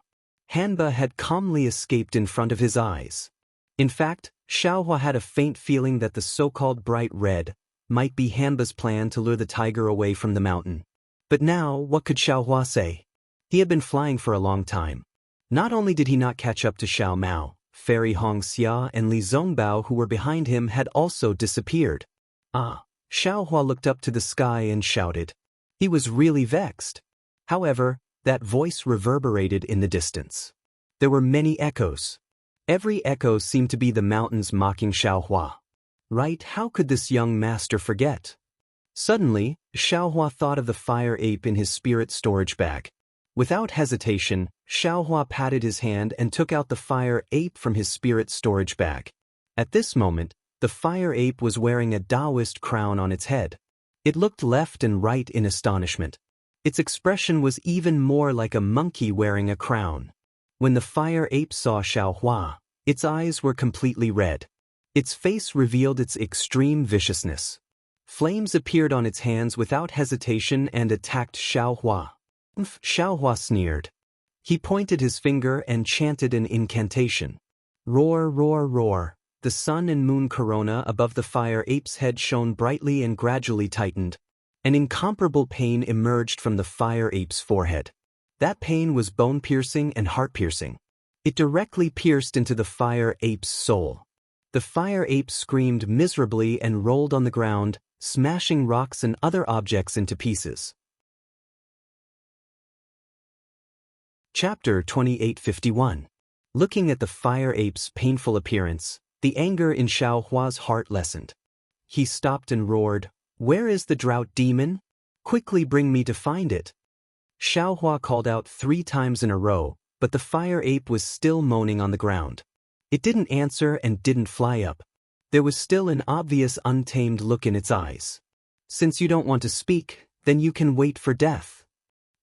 Hanba had calmly escaped in front of his eyes. In fact, Xiaohua had a faint feeling that the so-called bright red might be Hanba's plan to lure the tiger away from the mountain. But now, what could Xiaohua say? He had been flying for a long time. Not only did he not catch up to Xiao Mao, Fairy Xianxia and Li Zongbao who were behind him had also disappeared. Ah! Xiaohua looked up to the sky and shouted. He was really vexed. However, that voice reverberated in the distance. There were many echoes. Every echo seemed to be the mountains mocking Xiaohua. Right, how could this young master forget? Suddenly, Xiaohua thought of the fire ape in his spirit storage bag. Without hesitation, Xiaohua patted his hand and took out the fire ape from his spirit storage bag. At this moment, the fire ape was wearing a Daoist crown on its head. It looked left and right in astonishment. Its expression was even more like a monkey wearing a crown. When the fire ape saw Xiaohua, its eyes were completely red. Its face revealed its extreme viciousness. Flames appeared on its hands without hesitation and attacked Xiaohua. Xiaohua sneered. He pointed his finger and chanted an incantation. Roar, roar, roar. The sun and moon corona above the fire ape's head shone brightly and gradually tightened. An incomparable pain emerged from the fire ape's forehead. That pain was bone-piercing and heart-piercing. It directly pierced into the fire ape's soul. The fire ape screamed miserably and rolled on the ground, smashing rocks and other objects into pieces. Chapter 2851. Looking at the fire ape's painful appearance, the anger in Xiaohua's heart lessened. He stopped and roared, "Where is the drought demon? Quickly bring me to find it." Xiaohua called out 3 times in a row, but the fire ape was still moaning on the ground. It didn't answer and didn't fly up. There was still an obvious untamed look in its eyes. "Since you don't want to speak, then you can wait for death."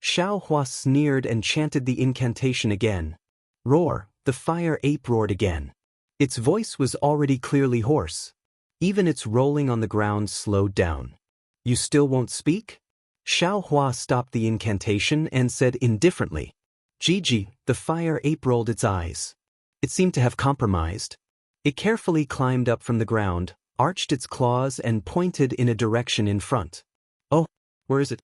Xiaohua sneered and chanted the incantation again. Roar! The fire ape roared again. Its voice was already clearly hoarse. Even its rolling on the ground slowed down. "You still won't speak?" Xiaohua stopped the incantation and said indifferently. "Gigi." The fire ape rolled its eyes. It seemed to have compromised. It carefully climbed up from the ground, arched its claws and pointed in a direction in front. "Oh, where is it?"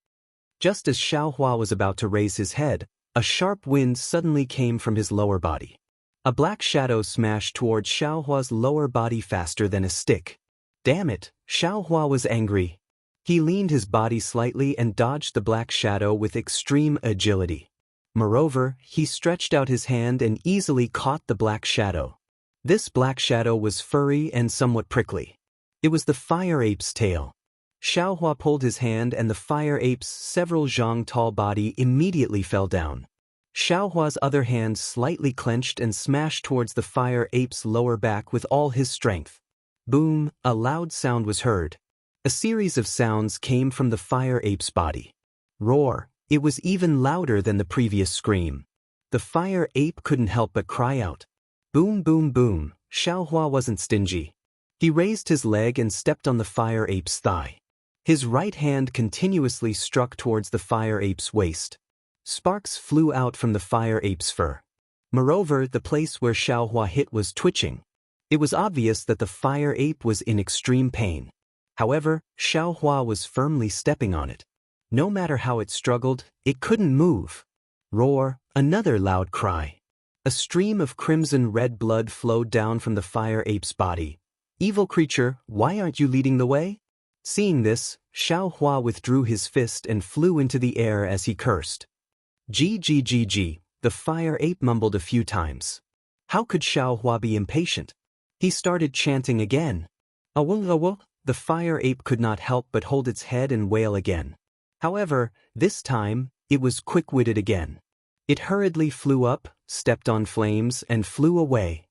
Just as Xiaohua was about to raise his head, a sharp wind suddenly came from his lower body. A black shadow smashed towards Xiaohua's lower body faster than a stick. Damn it, Xiaohua was angry. He leaned his body slightly and dodged the black shadow with extreme agility. Moreover, he stretched out his hand and easily caught the black shadow. This black shadow was furry and somewhat prickly. It was the fire ape's tail. Xiaohua pulled his hand and the fire ape's several zhang tall body immediately fell down. Xiaohua's other hand slightly clenched and smashed towards the fire ape's lower back with all his strength. Boom! A loud sound was heard. A series of sounds came from the fire ape's body. Roar! It was even louder than the previous scream. The fire ape couldn't help but cry out. Boom, boom, boom! Xiaohua wasn't stingy. He raised his leg and stepped on the fire ape's thigh. His right hand continuously struck towards the fire ape's waist. Sparks flew out from the fire ape's fur. Moreover, the place where Xiaohua hit was twitching. It was obvious that the fire ape was in extreme pain. However, Xiaohua was firmly stepping on it. No matter how it struggled, it couldn't move. Roar! Another loud cry. A stream of crimson-red blood flowed down from the fire ape's body. "Evil creature, why aren't you leading the way?" Seeing this, Xiaohua withdrew his fist and flew into the air as he cursed. Gg. The fire ape mumbled a few times. How could Xiaohua be impatient? He started chanting again. Awul. The fire ape could not help but hold its head and wail again. However, this time, it was quick-witted again. It hurriedly flew up, stepped on flames, and flew away.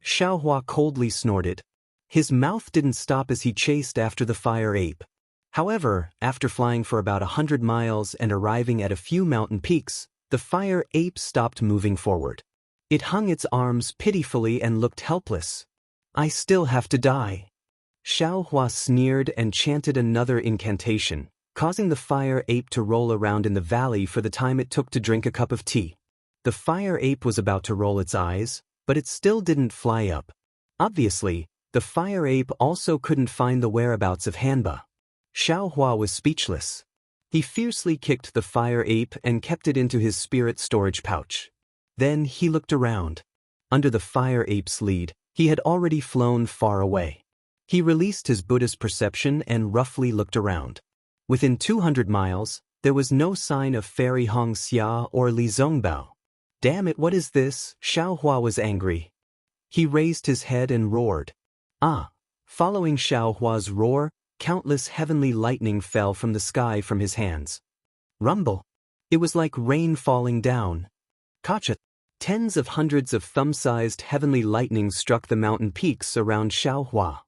Xiaohua coldly snorted. His mouth didn't stop as he chased after the fire ape. However, after flying for about 100 miles and arriving at a few mountain peaks, the fire ape stopped moving forward. It hung its arms pitifully and looked helpless. "I still have to die." Xiaohua sneered and chanted another incantation, causing the fire ape to roll around in the valley for the time it took to drink a cup of tea. The fire ape was about to roll its eyes, but it still didn't fly up. Obviously, the fire ape also couldn't find the whereabouts of Hanba. Xiaohua was speechless. He fiercely kicked the fire ape and kept it into his spirit storage pouch. Then he looked around. Under the fire ape's lead, he had already flown far away. He released his Buddhist perception and roughly looked around. Within 200 miles, there was no sign of Fairy Xianxia or Li Zongbao. Damn it, what is this? Xiaohua was angry. He raised his head and roared. Ah! Following Xiaohua's roar, countless heavenly lightning fell from the sky from his hands. Rumble! It was like rain falling down. Kacha! Tens of hundreds of thumb-sized heavenly lightnings struck the mountain peaks around Xiaohua.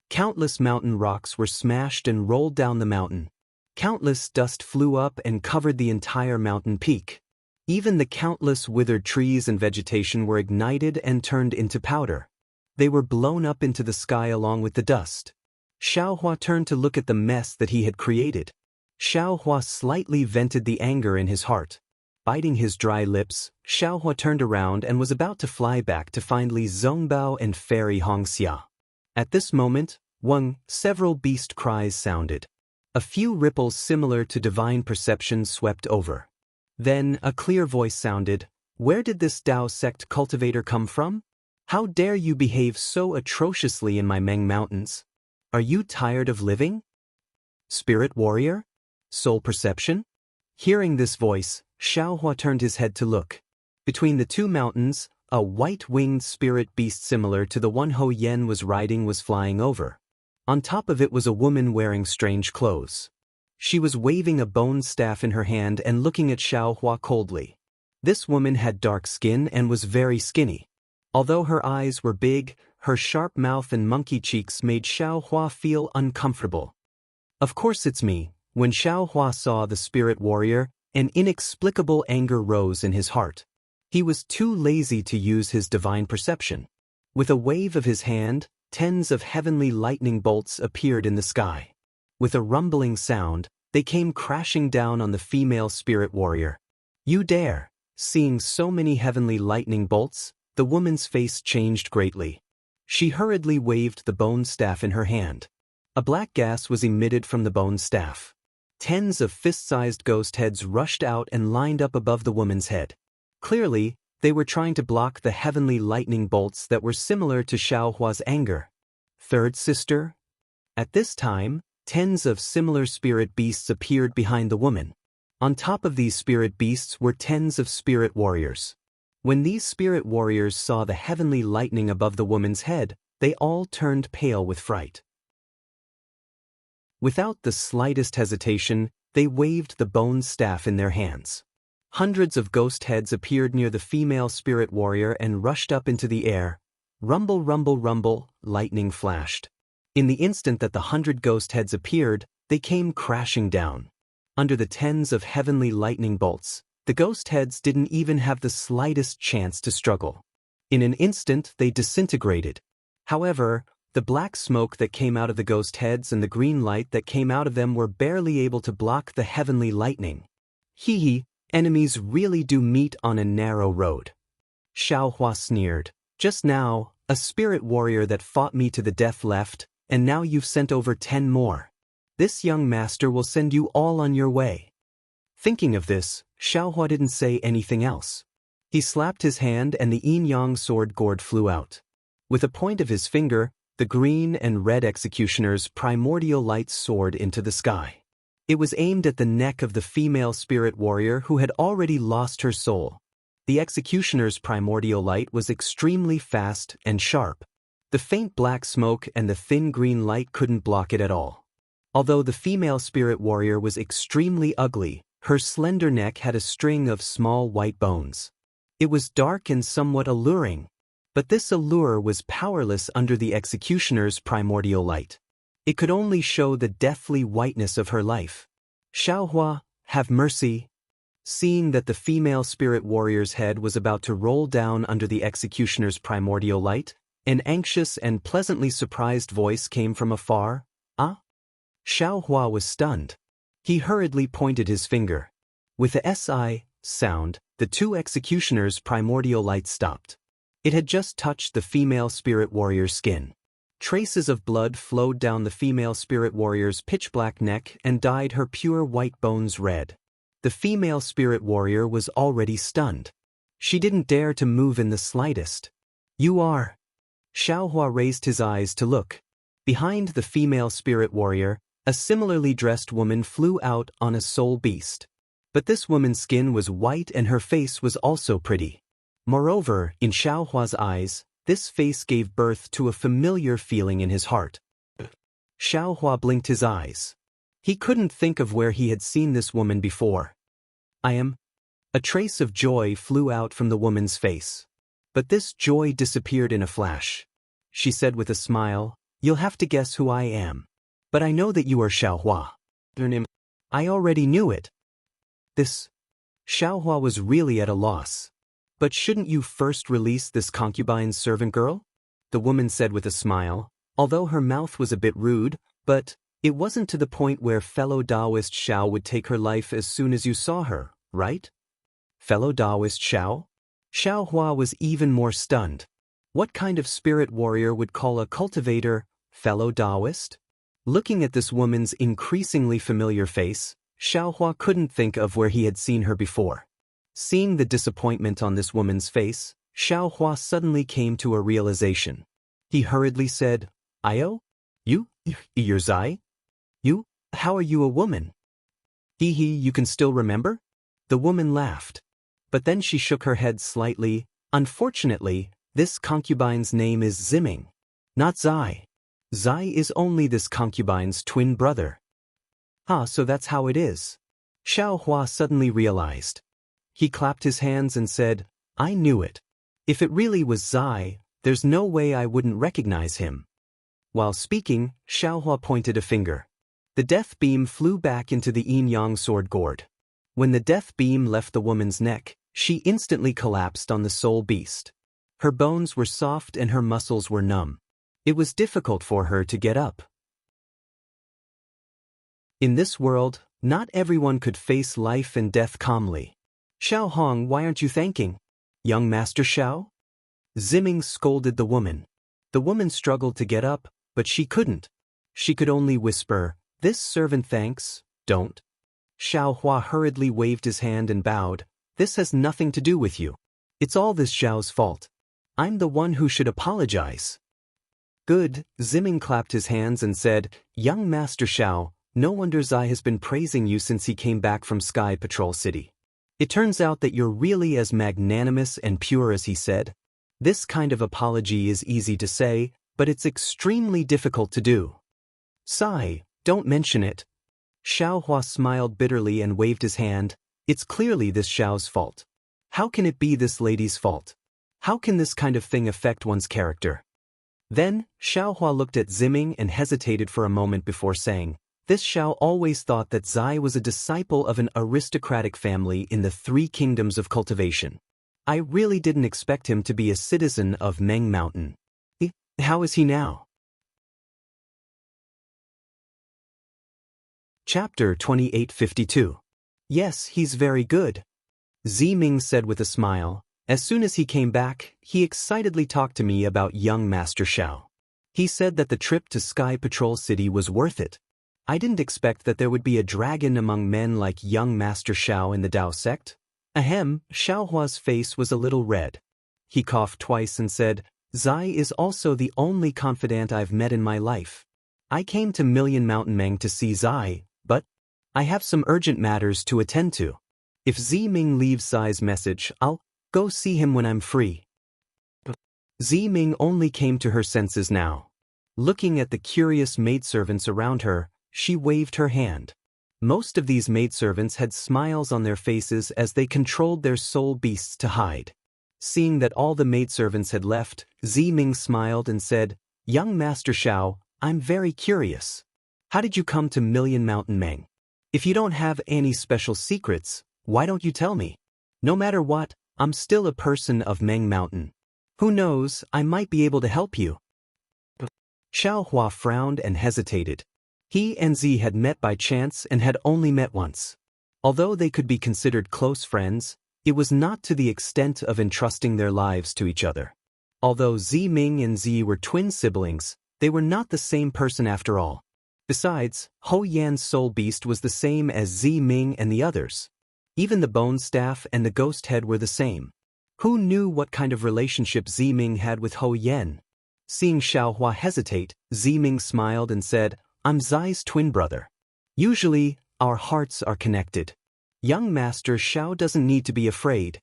Countless mountain rocks were smashed and rolled down the mountain. Countless dust flew up and covered the entire mountain peak. Even the countless withered trees and vegetation were ignited and turned into powder. They were blown up into the sky along with the dust. Xiaohua turned to look at the mess that he had created. Xiaohua slightly vented the anger in his heart. Biting his dry lips, Xiaohua turned around and was about to fly back to find Li Zongbao and Fairy Xianxia. At this moment, several beast cries sounded. A few ripples similar to divine perception swept over. Then a clear voice sounded. Where did this Dao sect cultivator come from? How dare you behave so atrociously in my Meng Mountains? Are you tired of living? Spirit warrior? Soul perception? Hearing this voice, Xiaohua turned his head to look. Between the two mountains, a white-winged spirit beast similar to the one Ho Yen was riding was flying over. On top of it was a woman wearing strange clothes. She was waving a bone staff in her hand and looking at Xiaohua coldly. This woman had dark skin and was very skinny. Although her eyes were big, her sharp mouth and monkey cheeks made Xiaohua feel uncomfortable. Of course it's me. When Xiaohua saw the spirit warrior, an inexplicable anger rose in his heart. He was too lazy to use his divine perception. With a wave of his hand, tens of heavenly lightning bolts appeared in the sky. With a rumbling sound, they came crashing down on the female spirit warrior. You dare! Seeing so many heavenly lightning bolts, the woman's face changed greatly. She hurriedly waved the bone staff in her hand. A black gas was emitted from the bone staff. Tens of fist-sized ghost heads rushed out and lined up above the woman's head. Clearly, they were trying to block the heavenly lightning bolts that were similar to Xiaohua's anger. Third sister? At this time, tens of similar spirit beasts appeared behind the woman. On top of these spirit beasts were tens of spirit warriors. When these spirit warriors saw the heavenly lightning above the woman's head, they all turned pale with fright. Without the slightest hesitation, they waved the bone staff in their hands. Hundreds of ghost heads appeared near the female spirit warrior and rushed up into the air. Rumble, rumble, rumble, lightning flashed. In the instant that the 100 ghost heads appeared, they came crashing down. Under the tens of heavenly lightning bolts, the ghost heads didn't even have the slightest chance to struggle. In an instant, they disintegrated. However, the black smoke that came out of the ghost heads and the green light that came out of them were barely able to block the heavenly lightning. Hee, enemies really do meet on a narrow road. Xiaohua sneered. Just now, a spirit warrior that fought me to the death left, and now you've sent over 10 more. This young master will send you all on your way. Thinking of this, Xiaohua didn't say anything else. He slapped his hand and the yin-yang sword gourd flew out. With a point of his finger, the green and red executioner's primordial light soared into the sky. It was aimed at the neck of the female spirit warrior who had already lost her soul. The executioner's primordial light was extremely fast and sharp. The faint black smoke and the thin green light couldn't block it at all. Although the female spirit warrior was extremely ugly, her slender neck had a string of small white bones. It was dark and somewhat alluring. But this allure was powerless under the executioner's primordial light. It could only show the deathly whiteness of her life. Xiaohua, have mercy. Seeing that the female spirit warrior's head was about to roll down under the executioner's primordial light, an anxious and pleasantly surprised voice came from afar. Ah? Xiaohua was stunned. He hurriedly pointed his finger. With the SI sound, the two executioners' primordial light stopped. It had just touched the female spirit warrior's skin. Traces of blood flowed down the female spirit warrior's pitch-black neck and dyed her pure white bones red. The female spirit warrior was already stunned. She didn't dare to move in the slightest. You are. Xiaohua raised his eyes to look. Behind the female spirit warrior, a similarly dressed woman flew out on a soul beast. But this woman's skin was white and her face was also pretty. Moreover, in Xiaohua's eyes, this face gave birth to a familiar feeling in his heart. Xiaohua blinked his eyes. He couldn't think of where he had seen this woman before. I am. A trace of joy flew out from the woman's face. But this joy disappeared in a flash. She said with a smile, "You'll have to guess who I am. But I know that you are Xiaohua." I already knew it. This. Xiaohua was really at a loss. But shouldn't you first release this concubine's servant girl? The woman said with a smile, although her mouth was a bit rude, but it wasn't to the point where fellow Daoist Xiao would take her life as soon as you saw her, right? Fellow Daoist Xiao? Xiaohua was even more stunned. What kind of spirit warrior would call a cultivator fellow Daoist? Looking at this woman's increasingly familiar face, Xiaohua couldn't think of where he had seen her before. Seeing the disappointment on this woman's face, Xiaohua suddenly came to a realization. He hurriedly said, "Io? You're Zai? You? How are you a woman?" You can still remember?" The woman laughed. But then she shook her head slightly. "Unfortunately, this concubine's name is Ziming, not Zai. Zai is only this concubine's twin brother." So that's how it is. Xiaohua suddenly realized. He clapped his hands and said, "I knew it. If it really was Zai, there's no way I wouldn't recognize him." While speaking, Xiaohua pointed a finger. The death beam flew back into the yin-yang sword gourd. When the death beam left the woman's neck, she instantly collapsed on the soul beast. Her bones were soft and her muscles were numb. It was difficult for her to get up. In this world, not everyone could face life and death calmly. "Xiao Hong, why aren't you thanking young Master Xiao?" Ziming scolded the woman. The woman struggled to get up, but she couldn't. She could only whisper, "This servant thanks, don't." Xiaohua hurriedly waved his hand and bowed. "This has nothing to do with you. It's all this Xiao's fault. I'm the one who should apologize." "Good," Ziming clapped his hands and said, "Young Master Xiao, no wonder Zai has been praising you since he came back from Sky Patrol City. It turns out that you're really as magnanimous and pure as he said. This kind of apology is easy to say, but it's extremely difficult to do." "Sai, don't mention it." Xiaohua smiled bitterly and waved his hand. "It's clearly this Xiao's fault. How can it be this lady's fault? How can this kind of thing affect one's character?" Then, Xiaohua looked at Ziming and hesitated for a moment before saying, "This Xiao always thought that Zai was a disciple of an aristocratic family in the 3 kingdoms of cultivation. I really didn't expect him to be a citizen of Meng Mountain. How is he now?" Chapter 2852. Yes, he's very good. Ziming said with a smile. As soon as he came back, he excitedly talked to me about young Master Xiao. He said that the trip to Sky Patrol City was worth it. I didn't expect that there would be a dragon among men like young Master Xiao in the Dao sect. Ahem, Xiaohua's face was a little red. He coughed twice and said, "Zai is also the only confidant I've met in my life. I came to Million Mountain Meng to see Zai, but I have some urgent matters to attend to. If Ziming leaves Zai's message, I'll go see him when I'm free." Ziming only came to her senses now. Looking at the curious maidservants around her, she waved her hand. Most of these maidservants had smiles on their faces as they controlled their soul beasts to hide. Seeing that all the maidservants had left, Ziming smiled and said, "Young Master Xiao, I'm very curious. How did you come to Million Mountain Meng? If you don't have any special secrets, why don't you tell me? No matter what, I'm still a person of Meng Mountain. Who knows, I might be able to help you." Xiaohua frowned and hesitated. He and Z had met by chance and had only met once. Although they could be considered close friends, it was not to the extent of entrusting their lives to each other. Although Ziming and Z were twin siblings, they were not the same person after all. Besides, Ho Yan's soul beast was the same as Ziming and the others. Even the bone staff and the ghost head were the same. Who knew what kind of relationship Ziming had with Hou Yen? Seeing Xiaohua hesitate, Ziming smiled and said, I'm Zai's twin brother. Usually, our hearts are connected. Young Master Xiao doesn't need to be afraid.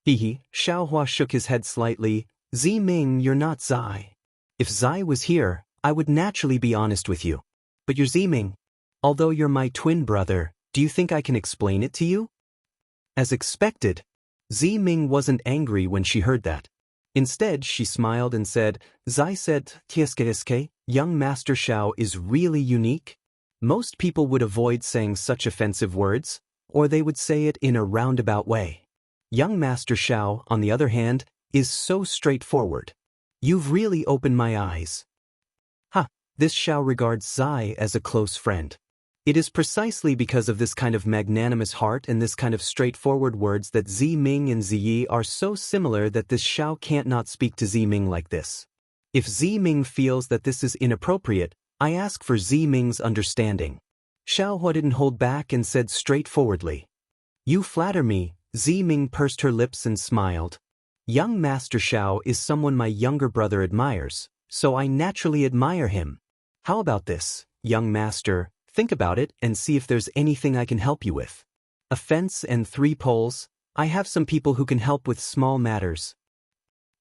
Hehe, Xiaohua shook his head slightly. Ziming, you're not Zai. If Zai was here, I would naturally be honest with you. But you're Ziming. Although you're my twin brother, do you think I can explain it to you? As expected, Ziming wasn't angry when she heard that. Instead, she smiled and said, Zai said, Tieske, young Master Xiao is really unique. Most people would avoid saying such offensive words, or they would say it in a roundabout way. Young Master Xiao, on the other hand, is so straightforward. You've really opened my eyes. This Xiao regards Zai as a close friend. It is precisely because of this kind of magnanimous heart and this kind of straightforward words that Ziming and Ziyi are so similar that this Xiao can't not speak to Ziming like this. If Ziming feels that this is inappropriate, I ask for Ziming's understanding. Xiaohua didn't hold back and said straightforwardly. You flatter me. Ziming pursed her lips and smiled. Young Master Xiao is someone my younger brother admires, so I naturally admire him. How about this, young master? Think about it and see if there's anything I can help you with. A fence and 3 poles. I have some people who can help with small matters.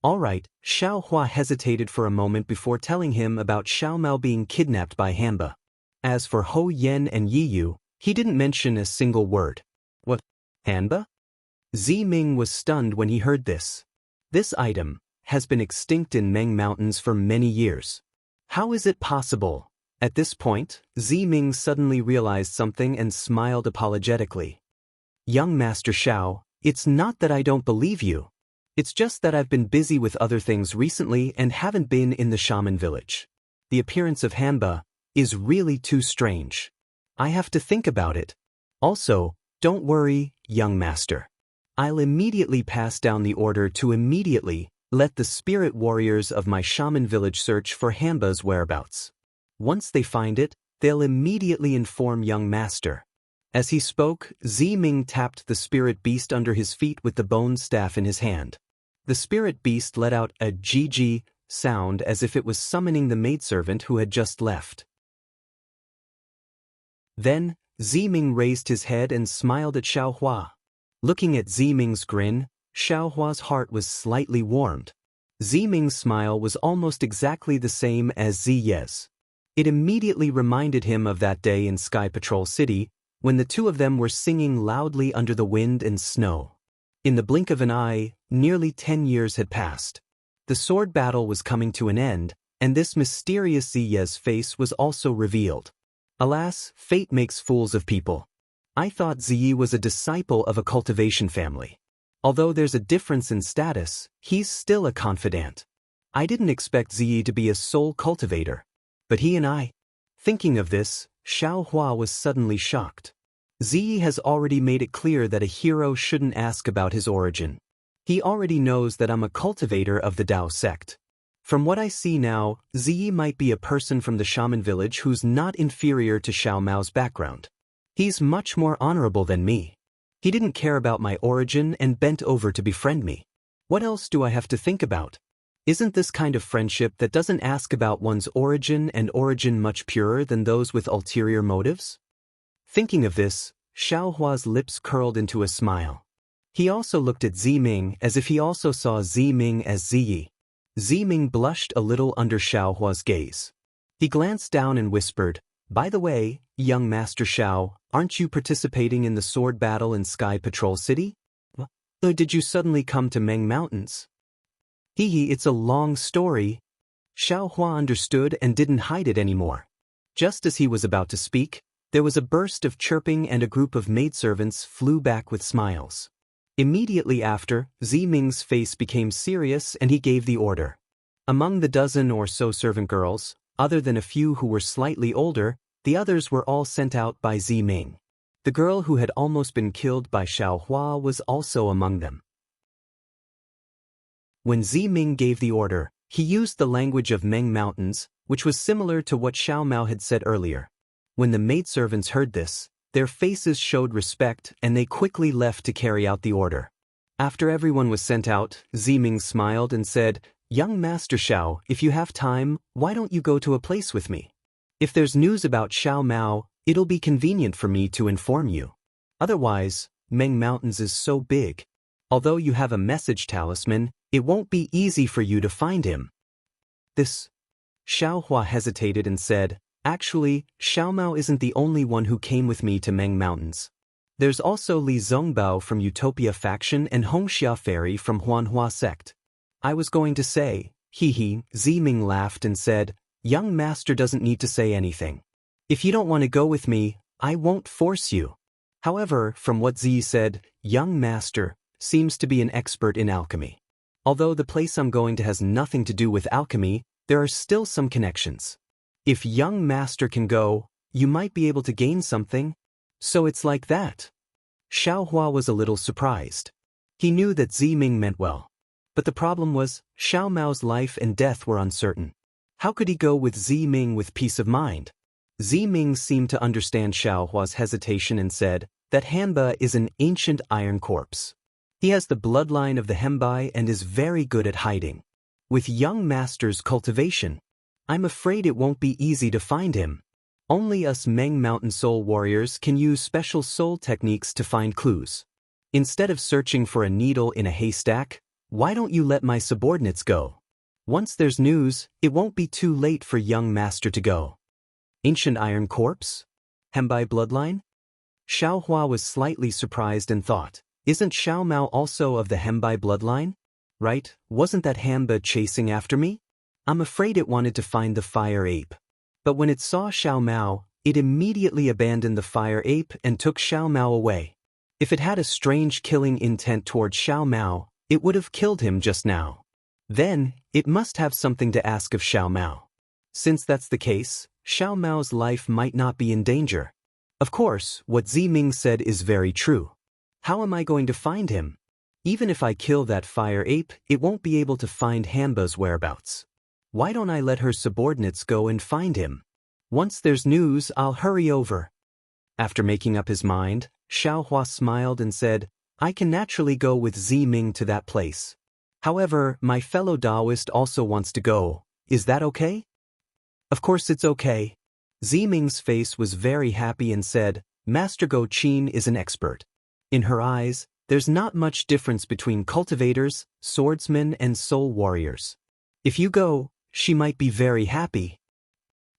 All right, Xiaohua hesitated for a moment before telling him about Xiaomao being kidnapped by Hanba. As for Hou Yen and Yiyu, he didn't mention a single word. What? Hanba? Ziming was stunned when he heard this. This item has been extinct in Meng Mountains for many years. How is it possible? At this point, Ziming suddenly realized something and smiled apologetically. Young Master Xiao, it's not that I don't believe you. It's just that I've been busy with other things recently and haven't been in the shaman village. The appearance of Hanba is really too strange. I have to think about it. Also, don't worry, young master. I'll immediately pass down the order to immediately let the spirit warriors of my shaman village search for Hanba's whereabouts. Once they find it, they'll immediately inform young master. As he spoke, Ziming tapped the spirit beast under his feet with the bone staff in his hand. The spirit beast let out a GG sound as if it was summoning the maidservant who had just left. Then, Ziming raised his head and smiled at Xiaohua. Looking at Ziming's grin, Xiaohua's heart was slightly warmed. Ziming's smile was almost exactly the same as Ziye's. It immediately reminded him of that day in Sky Patrol City, when the two of them were singing loudly under the wind and snow. In the blink of an eye, nearly 10 years had passed. The sword battle was coming to an end, and this mysterious Ziye's face was also revealed. Alas, fate makes fools of people. I thought Ziyi was a disciple of a cultivation family. Although there's a difference in status, he's still a confidant. I didn't expect Ziyi to be a soul cultivator. But he and I. Thinking of this, Xiaohua was suddenly shocked. Ziyi has already made it clear that a hero shouldn't ask about his origin. He already knows that I'm a cultivator of the Dao sect. From what I see now, Ziyi might be a person from the shaman village who's not inferior to Xiaomao's background. He's much more honorable than me. He didn't care about my origin and bent over to befriend me. What else do I have to think about? Isn't this kind of friendship that doesn't ask about one's origin and origin much purer than those with ulterior motives? Thinking of this, Xiaohua's lips curled into a smile. He also looked at Ziming as if he also saw Ziming as Ziyi. Ziming blushed a little under Xiaohua's gaze. He glanced down and whispered, By the way, young Master Xiao, aren't you participating in the sword battle in Sky Patrol City? Or did you suddenly come to Meng Mountains? It's a long story. Xiaohua understood and didn't hide it anymore. Just as he was about to speak, there was a burst of chirping and a group of maidservants flew back with smiles. Immediately after, Ziming's face became serious and he gave the order. Among the dozen or so servant girls, other than a few who were slightly older, the others were all sent out by Ziming. The girl who had almost been killed by Xiaohua was also among them. When Ziming gave the order, he used the language of Meng Mountains, which was similar to what Xiaomao had said earlier. When the maidservants heard this, their faces showed respect and they quickly left to carry out the order. After everyone was sent out, Ziming smiled and said, "Young Master Xiao, if you have time, why don't you go to a place with me? If there's news about Xiao Mao, it'll be convenient for me to inform you. Otherwise, Meng Mountains is so big. Although you have a message talisman, it won't be easy for you to find him." This. Xiao Hua hesitated and said, "Actually, Xiao Mao isn't the only one who came with me to Meng Mountains. There's also Li Zongbao from Utopia faction and Hongxia Fairy from Huanhua sect." I was going to say, Ziming laughed and said, "Young Master doesn't need to say anything. If you don't want to go with me, I won't force you." However, from what Zi said, Young Master seems to be an expert in alchemy. Although the place I'm going to has nothing to do with alchemy, there are still some connections. If Young Master can go, you might be able to gain something. So it's like that. Xiao Hua was a little surprised. He knew that Ziming meant well. But the problem was, Xiao Mao's life and death were uncertain. How could he go with Ziming with peace of mind? Ziming seemed to understand Xiao Hua's hesitation and said that Hanba is an ancient iron corpse. He has the bloodline of the Hembai and is very good at hiding. With Young Master's cultivation, I'm afraid it won't be easy to find him. Only us Meng Mountain Soul Warriors can use special soul techniques to find clues. Instead of searching for a needle in a haystack, why don't you let my subordinates go? Once there's news, it won't be too late for Young Master to go. Ancient Iron Corpse? Hembai bloodline? Xiao Hua was slightly surprised and thought, isn't Xiao Mao also of the Hembai bloodline? Right, wasn't that Hanba chasing after me? I'm afraid it wanted to find the fire ape. But when it saw Xiao Mao, it immediately abandoned the fire ape and took Xiao Mao away. If it had a strange killing intent toward Xiao Mao, it would have killed him just now. Then, it must have something to ask of Xiao Mao. Since that's the case, Xiao Mao's life might not be in danger. Of course, what Ziming said is very true. How am I going to find him? Even if I kill that fire ape, it won't be able to find Hanba's whereabouts. Why don't I let her subordinates go and find him? Once there's news, I'll hurry over. After making up his mind, Xiao Hua smiled and said, I can naturally go with Ziming to that place. However, my fellow Daoist also wants to go. Is that okay? Of course it's okay. Ziming's face was very happy and said, Master Go Qin is an expert. In her eyes, there's not much difference between cultivators, swordsmen, and soul warriors. If you go, she might be very happy.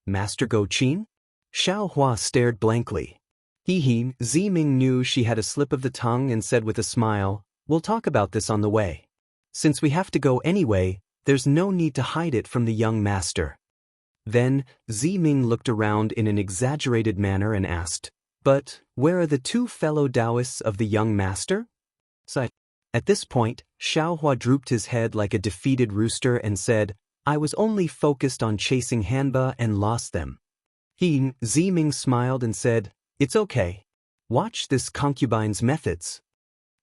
Master Go Qin? Xiao Hua stared blankly. Ziming knew she had a slip of the tongue and said with a smile, We'll talk about this on the way. Since we have to go anyway, there's no need to hide it from the young master. Then, Ziming looked around in an exaggerated manner and asked, But, where are the two fellow Daoists of the young master? At this point, Xiao Hua drooped his head like a defeated rooster and said, I was only focused on chasing Hanba and lost them. Ziming smiled and said, It's okay. Watch this concubine's methods.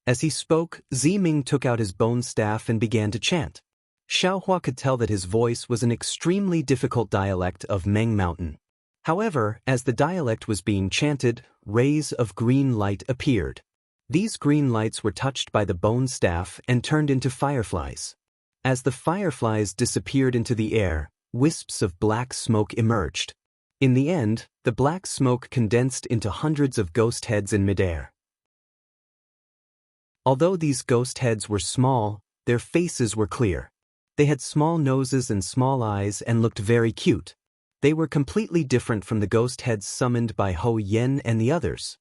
As he spoke, Ziming took out his bone staff and began to chant. Xiao Hua could tell that his voice was an extremely difficult dialect of Meng Mountain. However, as the dialect was being chanted, rays of green light appeared. These green lights were touched by the bone staff and turned into fireflies. As the fireflies disappeared into the air, wisps of black smoke emerged. In the end, the black smoke condensed into hundreds of ghost heads in midair. Although these ghost heads were small, their faces were clear. They had small noses and small eyes and looked very cute. They were completely different from the ghost heads summoned by Ho Yen and the others.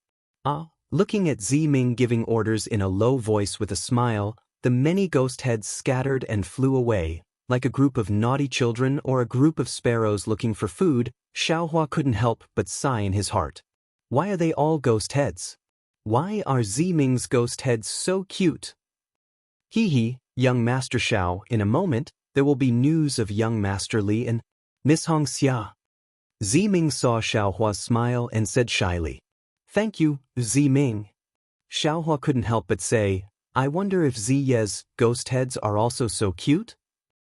Looking at Ziming giving orders in a low voice with a smile, the many ghost heads scattered and flew away, like a group of naughty children or a group of sparrows looking for food. Xiao Hua couldn't help but sigh in his heart. Why are they all ghost heads? Why are Ziming's ghost heads so cute? Young Master Xiao, in a moment, there will be news of young Master Li and Miss Xianxia. Ziming saw Xiao Hua smile and said shyly, Thank you, Ziming. Xiao Hua couldn't help but say, I wonder if Ziye's ghost heads are also so cute?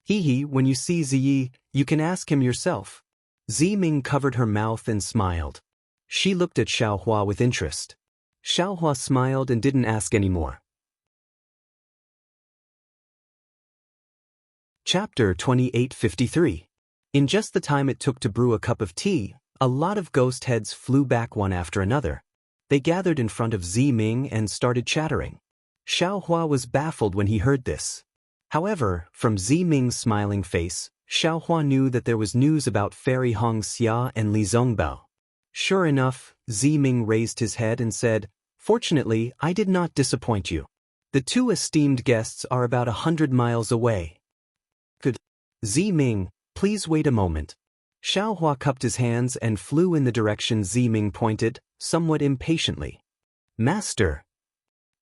When you see Ziyi, you can ask him yourself. Ziming covered her mouth and smiled. She looked at Xiao Hua with interest. Xiao Hua smiled and didn't ask any more. Chapter 2853. In just the time it took to brew a cup of tea, a lot of ghost heads flew back one after another. They gathered in front of Ziming and started chattering. Xiaohua was baffled when he heard this. However, from Ziming's smiling face, Xiaohua knew that there was news about Fairy Xianxia and Li Zongbao. Sure enough, Ziming raised his head and said, "Fortunately, I did not disappoint you. The two esteemed guests are about 100 miles away." "Good. Ziming, please wait a moment." Xiaohua cupped his hands and flew in the direction Ziming pointed, somewhat impatiently. "Master."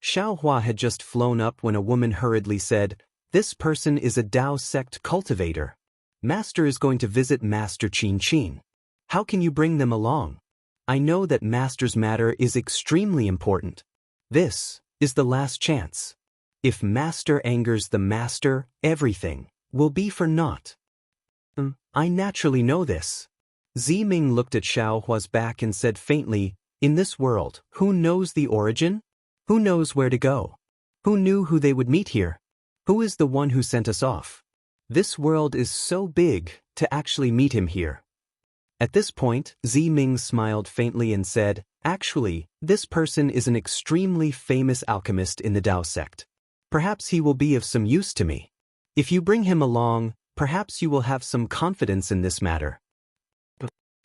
Xiaohua had just flown up when a woman hurriedly said, "This person is a Dao sect cultivator. Master is going to visit Master Qin. How can you bring them along? I know that Master's matter is extremely important. This is the last chance. If Master angers the Master, everything will be for naught." "I naturally know this." Ziming looked at Xiaohua's back and said faintly, "In this world, who knows the origin? Who knows where to go? Who knew who they would meet here? Who is the one who sent us off? This world is so big to actually meet him here." At this point, Ziming smiled faintly and said, "Actually, this person is an extremely famous alchemist in the Dao sect. Perhaps he will be of some use to me. If you bring him along, perhaps you will have some confidence in this matter."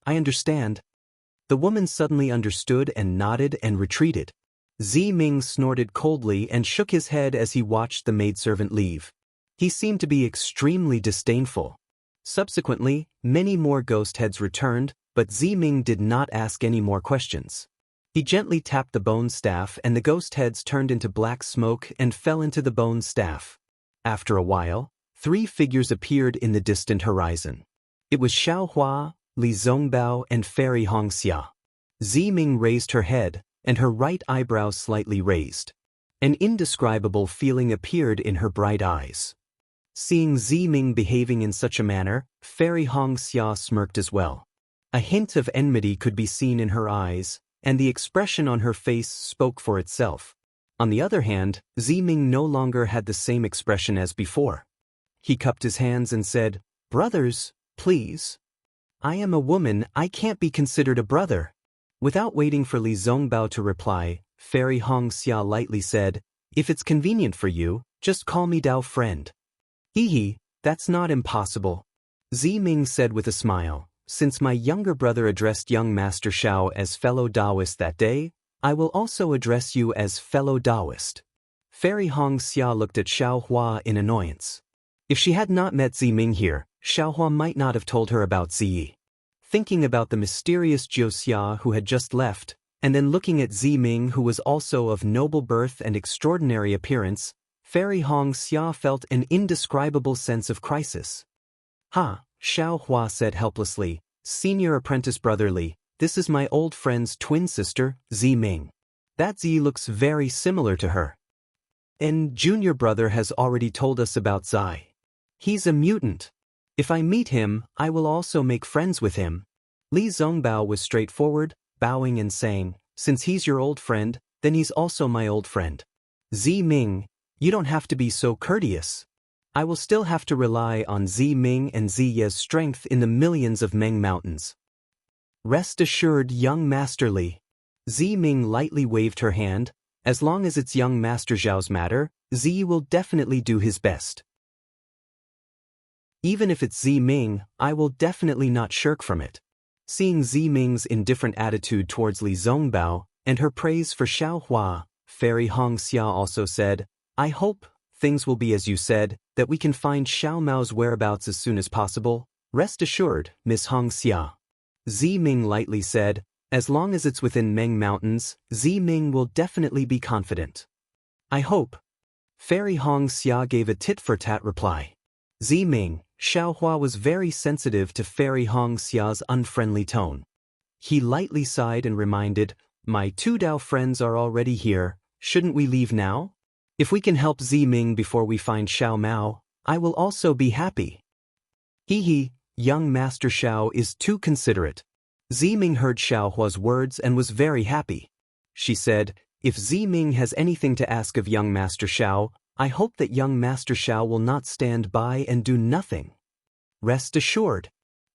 "I understand." The woman suddenly understood and nodded and retreated. Ziming snorted coldly and shook his head as he watched the maidservant leave. He seemed to be extremely disdainful. Subsequently, many more ghost heads returned, but Ziming did not ask any more questions. He gently tapped the bone staff and the ghost heads turned into black smoke and fell into the bone staff. After a while, 3 figures appeared in the distant horizon. It was Xiaohua, Li Zongbao, and Fairy Xianxia. Ziming raised her head, and her right eyebrow slightly raised. An indescribable feeling appeared in her bright eyes. Seeing Ziming behaving in such a manner, Fairy Xianxia smirked as well. A hint of enmity could be seen in her eyes, and the expression on her face spoke for itself. On the other hand, Ziming no longer had the same expression as before. He cupped his hands and said, "Brothers, please. I am a woman, I can't be considered a brother." Without waiting for Li Zongbao to reply, Fairy Xianxia lightly said, "If it's convenient for you, just call me Dao friend." "Hee, that's not impossible," Ziming said with a smile. "Since my younger brother addressed young Master Xiao as fellow Daoist that day, I will also address you as fellow Daoist." Fairy Xianxia looked at Xiaohua in annoyance. If she had not met Ziming here, Xiaohua might not have told her about Ziyi. Thinking about the mysterious Jiuxia who had just left, and then looking at Ziming who was also of noble birth and extraordinary appearance, Fairy Xianxia felt an indescribable sense of crisis. "Ha," Xiaohua said helplessly, "Senior apprentice brother Li, this is my old friend's twin sister, Ziming. That Zi looks very similar to her. And junior brother has already told us about Zai. He's a mutant. If I meet him, I will also make friends with him." Li Zongbao was straightforward, bowing and saying, "Since he's your old friend, then he's also my old friend. Ziming, you don't have to be so courteous. I will still have to rely on Ziming and Ziye's strength in the millions of Meng Mountains." "Rest assured, young Master Li." Ziming lightly waved her hand. "As long as it's young Master Zhao's matter, Zi will definitely do his best. Even if it's Ziming, I will definitely not shirk from it." Seeing Ziming's indifferent attitude towards Li Zongbao and her praise for Xiaohua, Fairy Xianxia also said, "I hope things will be as you said, that we can find Xiao Mao's whereabouts as soon as possible. Rest assured, Miss Xianxia." Ziming lightly said, "As long as it's within Meng Mountains, Ziming will definitely be confident." "I hope." Fairy Xianxia gave a tit-for-tat reply. Ziming, Xiaohua was very sensitive to Fairy Xia's unfriendly tone. He lightly sighed and reminded, "My 2 Dao friends are already here, shouldn't we leave now? If we can help Ziming before we find Xiao Mao, I will also be happy." "Hee, young Master Xiao is too considerate." Ziming heard Xiaohua's words and was very happy. She said, "If Ziming has anything to ask of young Master Xiao, I hope that young Master Xiao will not stand by and do nothing. Rest assured.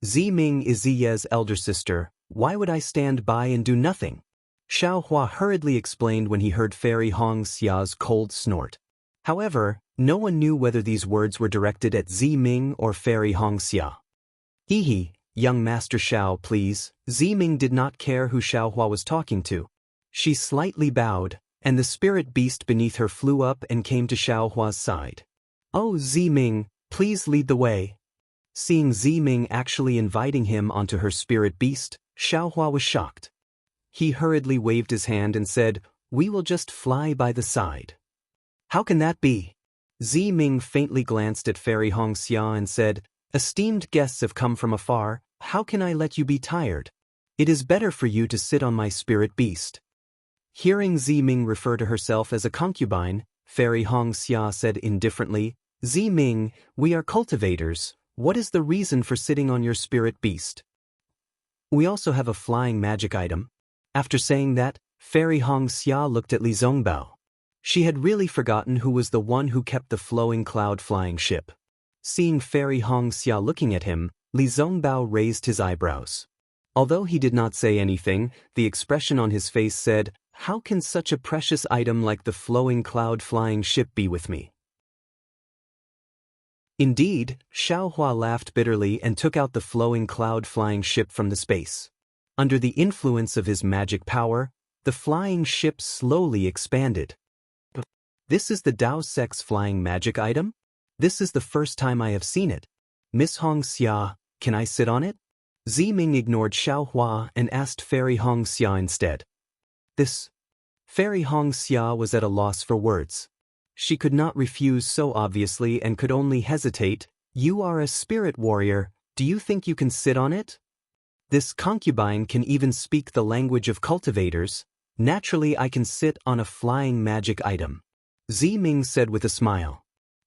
Ziming is Ziye's elder sister. Why would I stand by and do nothing? Xiao Hua hurriedly explained when he heard Fairy Hong Xia's cold snort. However, no one knew whether these words were directed at Ziming or Fairy Hong Xia. Hee, young Master Xiao, please. Ziming did not care who Xiao Hua was talking to. She slightly bowed, and the spirit beast beneath her flew up and came to Xiao Hua's side. Oh, Ziming, please lead the way. Seeing Ziming actually inviting him onto her spirit beast, Xiao Hua was shocked. He hurriedly waved his hand and said, "We will just fly by the side." How can that be? Ziming faintly glanced at Fairy Hong Xia and said, "Esteemed guests have come from afar, how can I let you be tired? It is better for you to sit on my spirit beast." Hearing Ziming refer to herself as a concubine, Fairy Hong Xia said indifferently, "Ziming, we are cultivators. What is the reason for sitting on your spirit beast? We also have a flying magic item." After saying that, Fairy Hong Xia looked at Li Zongbao. She had really forgotten who was the one who kept the flowing cloud flying ship. Seeing Fairy Hong Xia looking at him, Li Zongbao raised his eyebrows. Although he did not say anything, the expression on his face said, "How can such a precious item like the flowing cloud flying ship be with me?" Indeed, Xiao Hua laughed bitterly and took out the flowing cloud flying ship from the space. Under the influence of his magic power, the flying ship slowly expanded. This is the Daoist flying magic item? This is the first time I have seen it. Miss Hong Xia, can I sit on it? Ziming ignored Xiao Hua and asked Fairy Hong Xia instead. This. Fairy Hong Xia was at a loss for words. She could not refuse so obviously and could only hesitate. "You are a spirit warrior, do you think you can sit on it? This concubine can even speak the language of cultivators. Naturally I can sit on a flying magic item," Ziming said with a smile.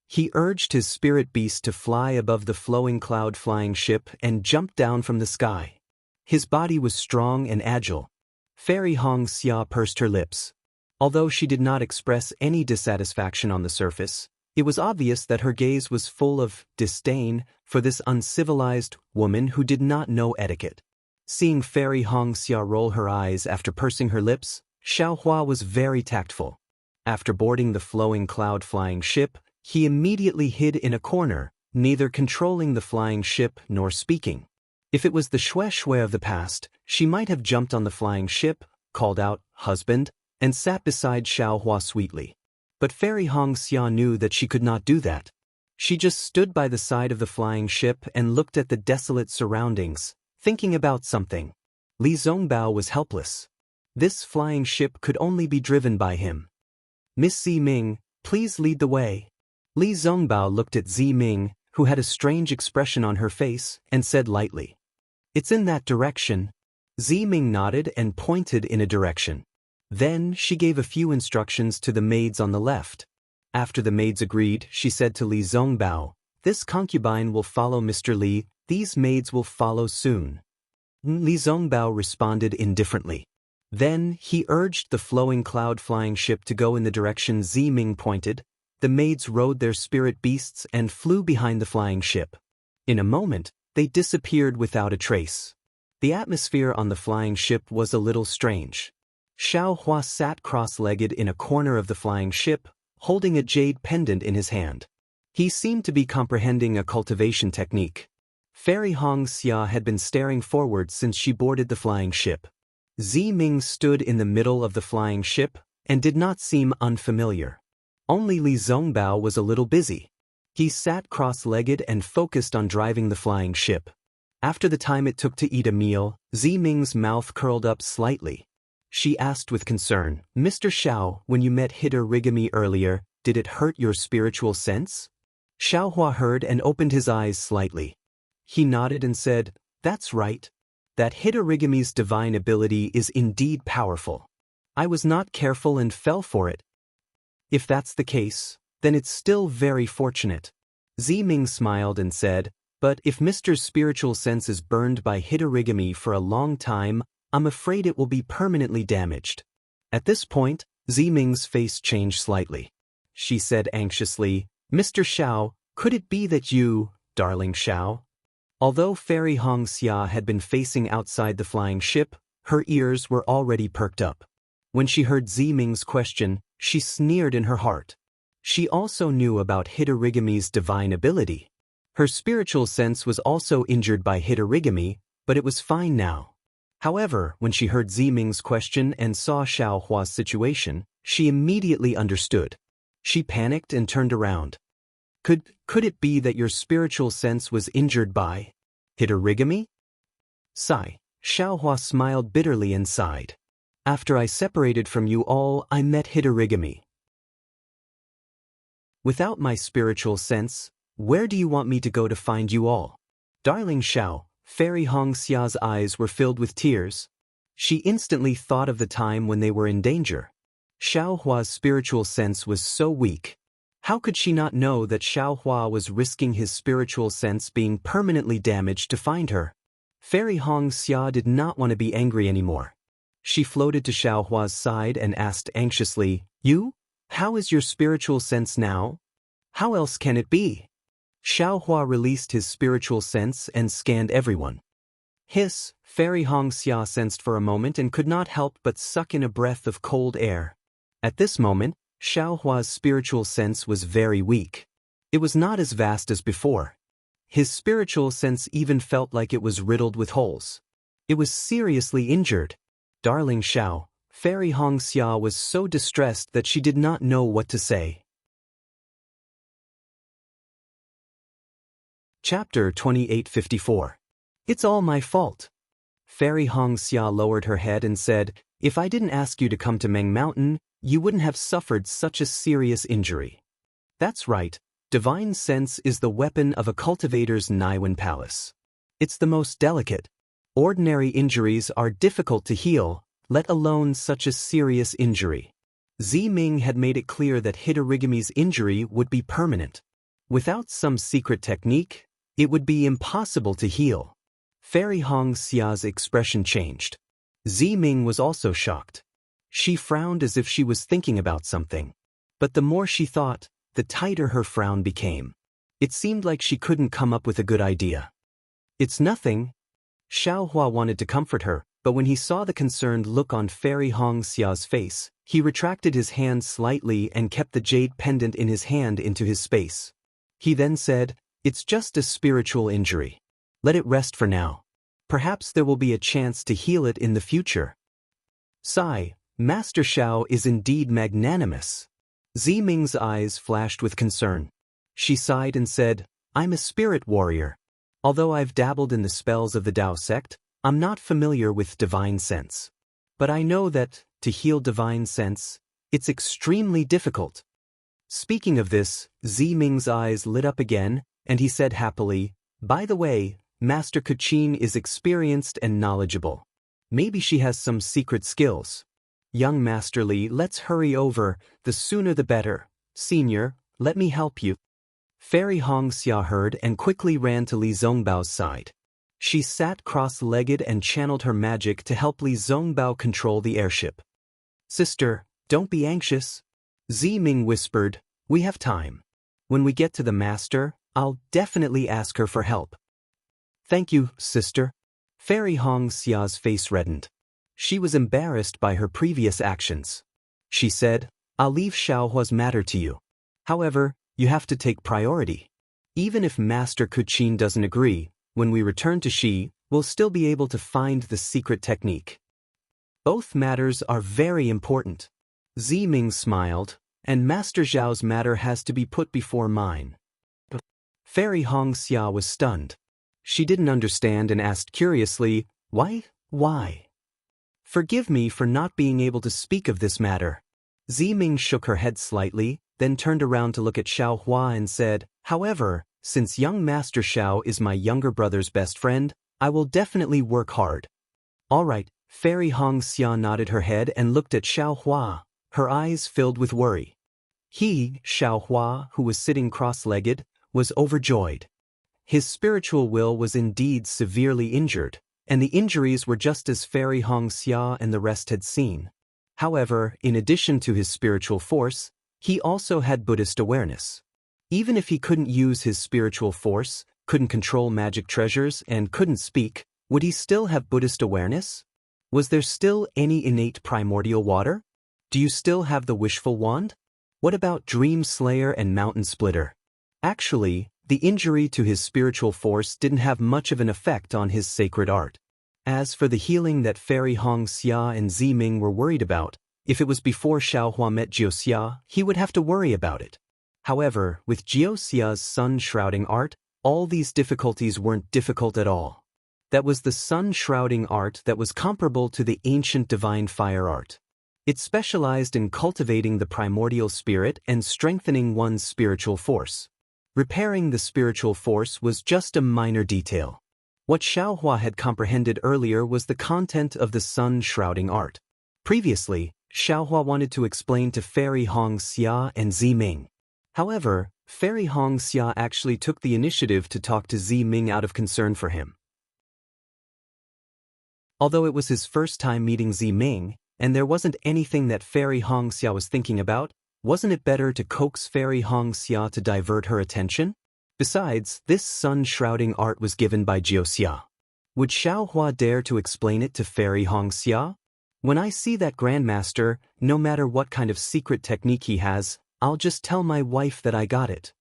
He urged his spirit beast to fly above the flowing cloud flying ship and jumped down from the sky. His body was strong and agile. Fairy Hong Xia pursed her lips. Although she did not express any dissatisfaction on the surface, it was obvious that her gaze was full of disdain for this uncivilized woman who did not know etiquette. Seeing Fairy Hong Xia roll her eyes after pursing her lips, Xiao Hua was very tactful. After boarding the flowing cloud flying ship, he immediately hid in a corner, neither controlling the flying ship nor speaking. If it was the Shui of the past, she might have jumped on the flying ship, called out, "Husband," and sat beside Xiao Hua sweetly. But Fairy Hong Xia knew that she could not do that. She just stood by the side of the flying ship and looked at the desolate surroundings, thinking about something. Li Zongbao was helpless. This flying ship could only be driven by him. "Miss Ziming, please lead the way." Li Zongbao looked at Ziming, who had a strange expression on her face, and said lightly, "It's in that direction." Ziming nodded and pointed in a direction. Then she gave a few instructions to the maids on the left. After the maids agreed, she said to Li Zongbao, "This concubine will follow Mr. Li, these maids will follow soon." Li Zongbao responded indifferently. Then he urged the flowing cloud flying ship to go in the direction Ziming pointed. The maids rode their spirit beasts and flew behind the flying ship. In a moment, they disappeared without a trace. The atmosphere on the flying ship was a little strange. Xiao Hua sat cross-legged in a corner of the flying ship, holding a jade pendant in his hand. He seemed to be comprehending a cultivation technique. Fairy Hong Xia had been staring forward since she boarded the flying ship. Ziming stood in the middle of the flying ship and did not seem unfamiliar. Only Li Zongbao was a little busy. He sat cross-legged and focused on driving the flying ship. After the time it took to eat a meal, Ziming's mouth curled up slightly. She asked with concern, "Mr. Xiao, when you met Hitorigami earlier, did it hurt your spiritual sense?" Xiao Hua heard and opened his eyes slightly. He nodded and said, "That's right. That Hitorigami's divine ability is indeed powerful. I was not careful and fell for it." "If that's the case, then it's still very fortunate." Ziming smiled and said, "But if Mr. Spiritual Sense is burned by Hitorigami for a long time, I'm afraid it will be permanently damaged." At this point, Ziming's face changed slightly. she said anxiously. Mr. Xiao, could it be that you, darling Xiao? Although Fairy Xianxia had been facing outside the flying ship, her ears were already perked up. When she heard Ziming's question, she sneered in her heart. She also knew about Hitorigami's divine ability. Her spiritual sense was also injured by Hitorigami, but it was fine now. However, when she heard Ziming's question and saw Xiao Hua's situation, she immediately understood. She panicked and turned around. Could it be that your spiritual sense was injured by Hitorigami? Sigh. Xiao Hua smiled bitterly and sighed. After I separated from you all, I met Hitorigami. Without my spiritual sense, where do you want me to go to find you all? Darling Xiao, Fairy Xia's eyes were filled with tears. She instantly thought of the time when they were in danger. Xiao Hua's spiritual sense was so weak. How could she not know that Xiao Hua was risking his spiritual sense being permanently damaged to find her? Fairy Xia did not want to be angry anymore. She floated to Xiao Hua's side and asked anxiously, You? How is your spiritual sense now? How else can it be? Xiao Hua released his spiritual sense and scanned everyone. Hiss, Fairy Xia sensed for a moment and could not help but suck in a breath of cold air. At this moment, Xiao Hua's spiritual sense was very weak. It was not as vast as before. His spiritual sense even felt like it was riddled with holes. It was seriously injured. Darling Xiao, Fairy Xia was so distressed that she did not know what to say. Chapter 2854. It's all my fault. Fairy Xia lowered her head and said, If I didn't ask you to come to Meng Mountain, you wouldn't have suffered such a serious injury. That's right, divine sense is the weapon of a cultivator's Naiwan palace. It's the most delicate. Ordinary injuries are difficult to heal, let alone such a serious injury. Ziming had made it clear that Hitorigami's injury would be permanent. Without some secret technique, it would be impossible to heal. Fairy Xia's expression changed. Ziming was also shocked. She frowned as if she was thinking about something. But the more she thought, the tighter her frown became. It seemed like she couldn't come up with a good idea. It's nothing. Xiao Hua wanted to comfort her, but when he saw the concerned look on Fairy Xia's face, he retracted his hand slightly and kept the jade pendant in his hand into his space. He then said, It's just a spiritual injury. Let it rest for now. Perhaps there will be a chance to heal it in the future. Sigh. Master Xiao is indeed magnanimous. Ziming's eyes flashed with concern. She sighed and said, I'm a spirit warrior. Although I've dabbled in the spells of the Dao sect, I'm not familiar with divine sense. But I know that, to heal divine sense, it's extremely difficult. Speaking of this, Ziming's eyes lit up again, and he said happily, By the way, Master Kuchin is experienced and knowledgeable. Maybe she has some secret skills. Young Master Li, let's hurry over, the sooner the better. Senior, let me help you. Fairy Xia heard and quickly ran to Li Zongbao's side. She sat cross-legged and channeled her magic to help Li Zongbao control the airship. Sister, don't be anxious. Ziming whispered, We have time. When we get to the master, I'll definitely ask her for help. Thank you, sister. Fairy Xia's face reddened. She was embarrassed by her previous actions. She said, I'll leave Xiao Hua's matter to you. However, you have to take priority. Even if Master Kuchin doesn't agree, when we return to Xi, we'll still be able to find the secret technique. Both matters are very important. Ziming smiled, and Master Zhao's matter has to be put before mine. Fairy Xia was stunned. She didn't understand and asked curiously, Why? Forgive me for not being able to speak of this matter. Ziming shook her head slightly, then turned around to look at Xiao Hua and said, However, since young Master Xiao is my younger brother's best friend, I will definitely work hard. All right, Fairy Xia nodded her head and looked at Xiao Hua, her eyes filled with worry. He, Xiao Hua, who was sitting cross-legged, was overjoyed. His spiritual will was indeed severely injured, and the injuries were just as Fairy Xia and the rest had seen. However, in addition to his spiritual force, He also had Buddhist awareness. Even if he couldn't use his spiritual force, couldn't control magic treasures, and couldn't speak, would he still have Buddhist awareness? Was there still any innate primordial water? Do you still have the wishful wand? What about Dream Slayer and Mountain Splitter? Actually, the injury to his spiritual force didn't have much of an effect on his sacred art. As for the healing that Fairy Xianxia and Ziming were worried about, if it was before Xiaohua met Jiuxia, he would have to worry about it. However, with Jiuxia's sun-shrouding art, all these difficulties weren't difficult at all. That was the sun-shrouding art that was comparable to the ancient divine fire art. It specialized in cultivating the primordial spirit and strengthening one's spiritual force. Repairing the spiritual force was just a minor detail. What Xiaohua had comprehended earlier was the content of the sun-shrouding art. Previously, Xiaohua wanted to explain to Fairy Xianxia and Ziming. However, Fairy Xianxia actually took the initiative to talk to Ziming out of concern for him. Although it was his first time meeting Ziming, and there wasn't anything that Fairy Xianxia was thinking about, wasn't it better to coax Fairy Xianxia to divert her attention? Besides, this sun-shrouding art was given by Jiuxia. Would Xiaohua dare to explain it to Fairy Xianxia? When I see that Grandmaster, no matter what kind of secret technique he has, I'll just tell my wife that I got it.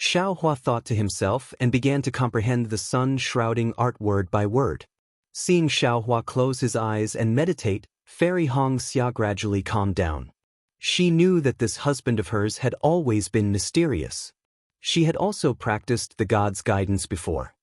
Xiaohua thought to himself and began to comprehend the sun-shrouding art word by word. Seeing Xiaohua close his eyes and meditate, Fairy Xianxia gradually calmed down. She knew that this husband of hers had always been mysterious. She had also practiced the god's guidance before.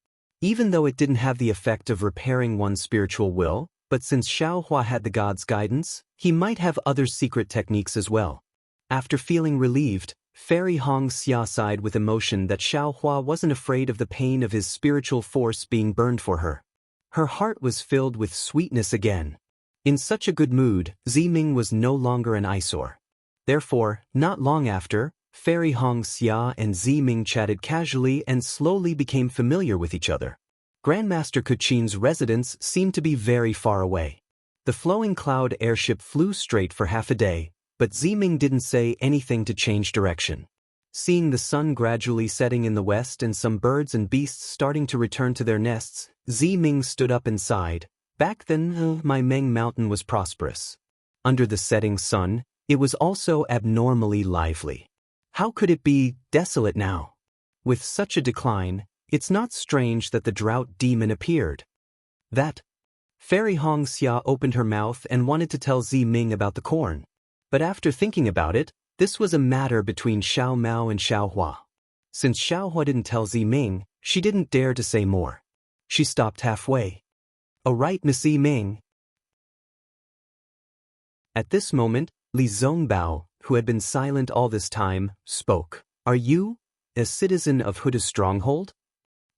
Even though it didn't have the effect of repairing one's spiritual will, but since Xiaohua had the god's guidance, he might have other secret techniques as well. After feeling relieved, Fairy Xianxia sighed with emotion that Xiaohua wasn't afraid of the pain of his spiritual force being burned for her. Her heart was filled with sweetness again. In such a good mood, Ziming was no longer an eyesore. Therefore, not long after, Fairy Xianxia and Ziming chatted casually and slowly became familiar with each other. Grandmaster Kuchin's residence seemed to be very far away. The flowing cloud airship flew straight for half a day, but Ziming didn't say anything to change direction. Seeing the sun gradually setting in the west and some birds and beasts starting to return to their nests, Ziming stood up and sighed. Back then, my Meng Mountain was prosperous. Under the setting sun, it was also abnormally lively. How could it be desolate now? With such a decline, it's not strange that the drought demon appeared. That Fairy Xianxia opened her mouth and wanted to tell Ziming about the corn. But after thinking about it, this was a matter between Xiao Mao and Xiaohua. Since Xiaohua didn't tell Ziming, she didn't dare to say more. She stopped halfway. "Oh right, Miss Ziming." At this moment, Li Zongbao, who had been silent all this time, spoke. "Are you a citizen of Huda's stronghold?"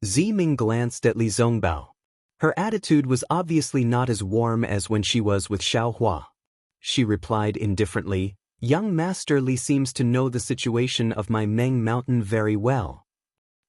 Ziming glanced at Li Zongbao. Her attitude was obviously not as warm as when she was with Xiaohua. She replied indifferently, "Young Master Li seems to know the situation of my Meng Mountain very well."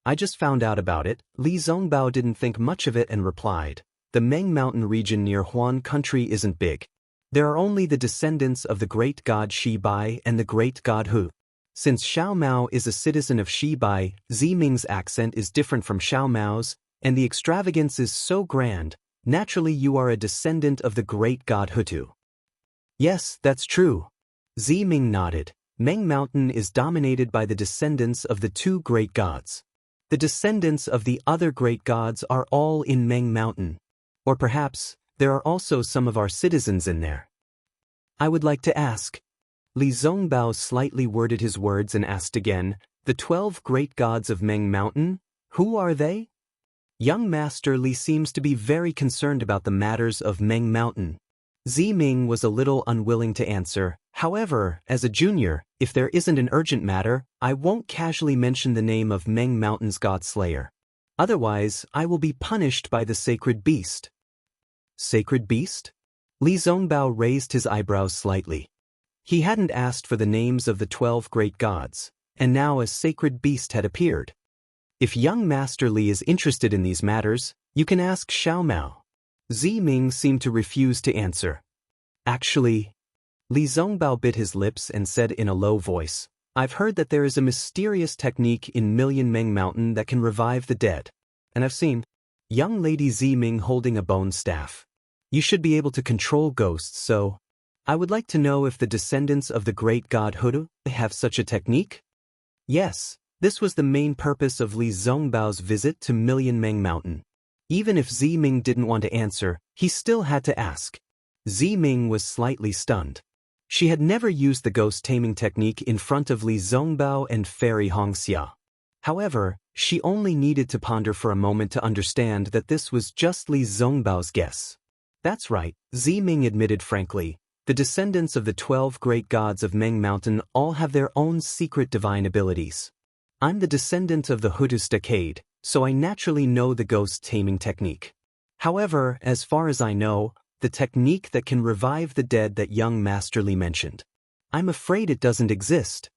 "I just found out about it." Li Zongbao didn't think much of it and replied, "The Meng Mountain region near Huan country isn't big. There are only the descendants of the great god Shibai and the great god Hu. Since Xiao Mao is a citizen of Shibai, Ziming's accent is different from Xiao Mao's, and the extravagance is so grand, naturally you are a descendant of the great god Hutu." "Yes, that's true." Ziming nodded. Meng Mountain is dominated by the descendants of the two great gods. The descendants of the other great gods are all in Meng Mountain. Or perhaps, there are also some of our citizens in there. "I would like to ask." Li Zongbao slightly worded his words and asked again, "The 12 great gods of Meng Mountain, who are they?" Young Master Li seems to be very concerned about the matters of Meng Mountain. Ziming was a little unwilling to answer. "However, as a junior, if there isn't an urgent matter, I won't casually mention the name of Meng Mountain's god slayer. Otherwise, I will be punished by the sacred beast." "Sacred beast?" Li Zongbao raised his eyebrows slightly. He hadn't asked for the names of the 12 great gods, and now a sacred beast had appeared. "If young Master Li is interested in these matters, you can ask Xiao Mao." Ziming seemed to refuse to answer. "Actually," Li Zongbao bit his lips and said in a low voice, I've heard that there is a mysterious technique in Million Meng Mountain that can revive the dead. And I've seen young lady Ziming holding a bone staff. You should be able to control ghosts, so I would like to know if the descendants of the great god Hudu have such a technique? Yes, this was the main purpose of Li Zongbao's visit to Million Meng Mountain. Even if Ziming didn't want to answer, he still had to ask. Ziming was slightly stunned. She had never used the ghost taming technique in front of Li Zongbao and Fairy Hongxia. However, she only needed to ponder for a moment to understand that this was just Li Zongbao's guess. That's right, Ziming admitted frankly. The descendants of the 12 great gods of Meng Mountain all have their own secret divine abilities. I'm the descendant of the Hudu Stockade, so I naturally know the ghost taming technique. However, as far as I know, the technique that can revive the dead that young Master Li mentioned, I'm afraid it doesn't exist.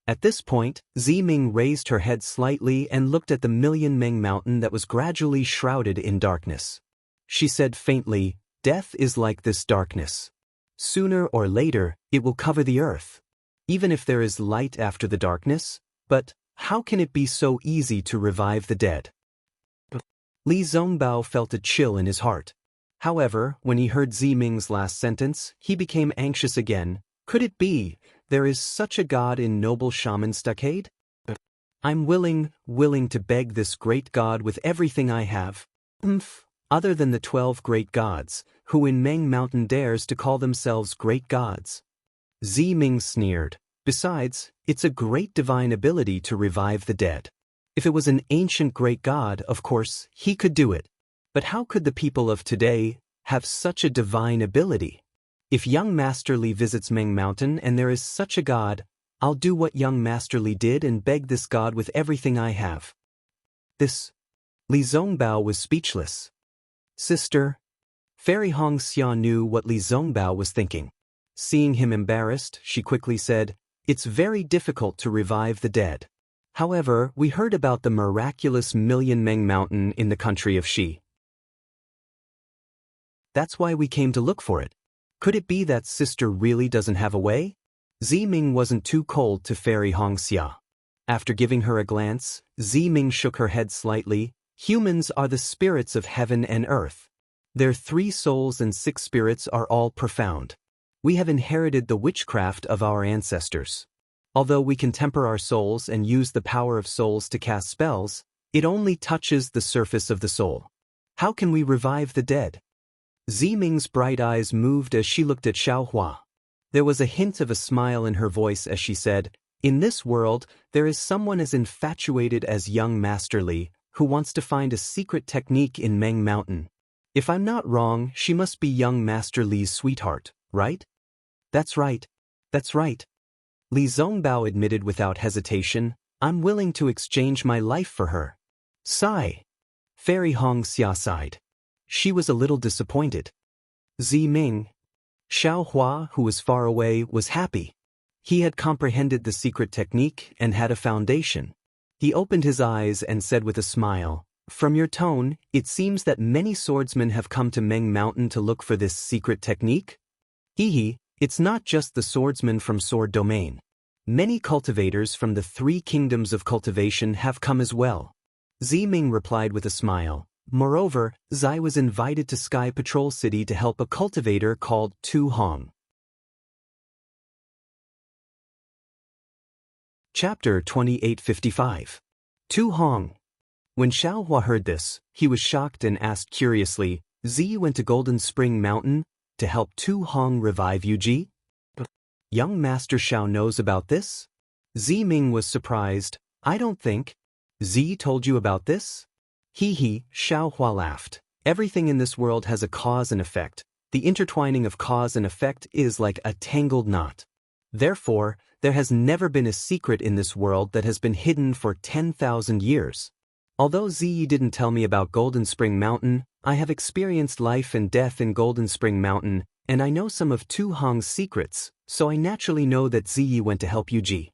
At this point, Ziming raised her head slightly and looked at the Million Meng Mountain that was gradually shrouded in darkness. She said faintly, "Death is like this darkness. Sooner or later, it will cover the earth. Even if there is light after the darkness, but how can it be so easy to revive the dead?" Li Zongbao felt a chill in his heart. However, when he heard Ziming's last sentence, he became anxious again. Could it be, there is such a god in noble shaman stockade? I'm willing to beg this great god with everything I have. Other than the 12 great gods, who in Meng Mountain dares to call themselves great gods? Ziming sneered. Besides, it's a great divine ability to revive the dead. If it was an ancient great god, of course, he could do it. But how could the people of today have such a divine ability? If young Master Li visits Meng Mountain and there is such a god, I'll do what young Master Li did and beg this god with everything I have. Li Zongbao was speechless. Sister. Fairy Hongxia knew what Li Zongbao was thinking. Seeing him embarrassed, she quickly said, "It's very difficult to revive the dead. However, we heard about the miraculous Million Meng Mountain in the country of Shi. That's why we came to look for it. Could it be that sister really doesn't have a way?" Ziming wasn't too cold to Fairy Hongxia. After giving her a glance, Ziming shook her head slightly. Humans are the spirits of heaven and earth. Their 3 souls and 6 spirits are all profound. We have inherited the witchcraft of our ancestors. Although we can temper our souls and use the power of souls to cast spells, it only touches the surface of the soul. How can we revive the dead? Ziming's bright eyes moved as she looked at Xiaohua. There was a hint of a smile in her voice as she said, "In this world, there is someone as infatuated as young Master Li, who wants to find a secret technique in Meng Mountain. If I'm not wrong, she must be young Master Li's sweetheart, right?" That's right. Li Zongbao admitted without hesitation, "I'm willing to exchange my life for her." Sigh. Fairy Hongxia sighed. She was a little disappointed. Ziming. Xiaohua, who was far away, was happy. He had comprehended the secret technique and had a foundation. He opened his eyes and said with a smile, "From your tone, it seems that many swordsmen have come to Meng Mountain to look for this secret technique?" It's not just the swordsmen from Sword Domain. Many cultivators from the 3 kingdoms of cultivation have come as well." Ziming replied with a smile. Moreover, Zai was invited to Sky Patrol City to help a cultivator called Tu Hong. Chapter 2855. Tu Hong. When Xiaohua heard this, he was shocked and asked curiously, "Zi went to Golden Spring Mountain to help Tu Hong revive Yuji? Young Master Xiao knows about this?" Ziming was surprised. "I don't think. Zi told you about this?" Xiaohua laughed. "Everything in this world has a cause and effect. The intertwining of cause and effect is like a tangled knot. Therefore, there has never been a secret in this world that has been hidden for 10,000 years. Although Zi didn't tell me about Golden Spring Mountain, I have experienced life and death in Golden Spring Mountain, and I know some of Tu Hong's secrets, so I naturally know that Zi went to help Yuji."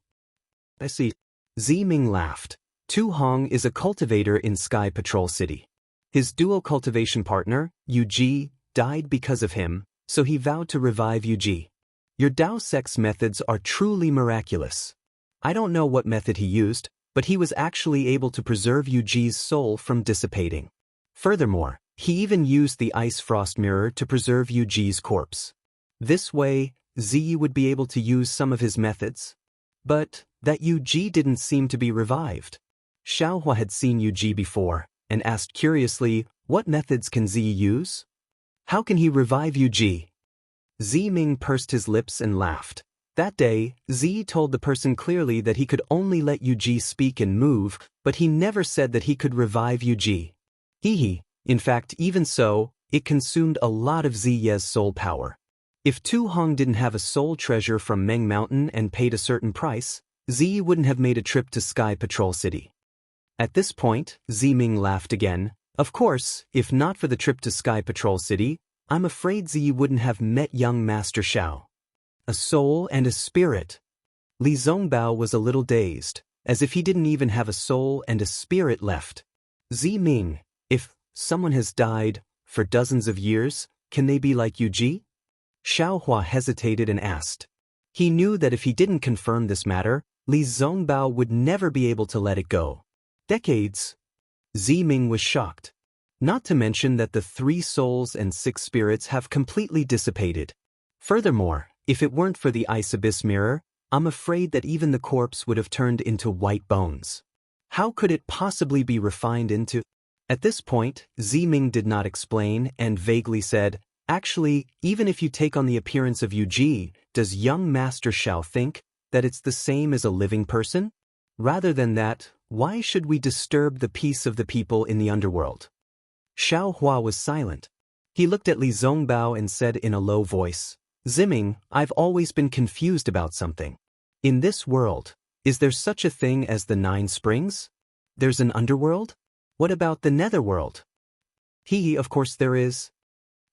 I see. Ziming laughed. Tu Hong is a cultivator in Sky Patrol City. His dual cultivation partner, Yuji, died because of him, so he vowed to revive Yuji. Your Dao sex methods are truly miraculous. I don't know what method he used, but he was actually able to preserve Yuji's soul from dissipating. Furthermore, he even used the ice frost mirror to preserve Yuji's corpse. This way, Ziyi would be able to use some of his methods. But that Yuji didn't seem to be revived. Xiaohua had seen Yuji before, and asked curiously, what methods can Ziyi use? How can he revive Yuji? Ziming pursed his lips and laughed. That day, Ziyi told the person clearly that he could only let Yuji speak and move, but he never said that he could revive Yuji. In fact, even so, it consumed a lot of Ziye's soul power. If Tu Hong didn't have a soul treasure from Meng Mountain and paid a certain price, Ziyi wouldn't have made a trip to Sky Patrol City. At this point, Ziming laughed again. Of course, if not for the trip to Sky Patrol City, I'm afraid Ziyi wouldn't have met young Master Xiao. A soul and a spirit. Li Zongbao was a little dazed, as if he didn't even have a soul and a spirit left. Ziming, if someone has died for dozens of years, can they be like Yuji? Xiaohua hesitated and asked. He knew that if he didn't confirm this matter, Li Zongbao would never be able to let it go. Decades. Ziming was shocked. Not to mention that the 3 souls and 6 spirits have completely dissipated. Furthermore, if it weren't for the ice abyss mirror, I'm afraid that even the corpse would have turned into white bones. How could it possibly be refined into? At this point, Ziming did not explain and vaguely said, actually, even if you take on the appearance of Yuji, does young Master Xiao think that it's the same as a living person? Rather than that, why should we disturb the peace of the people in the underworld? Xiaohua was silent. He looked at Li Zongbao and said in a low voice, Ziming, I've always been confused about something. In this world, is there such a thing as the 9 springs? There's an underworld? What about the netherworld? Of course there is.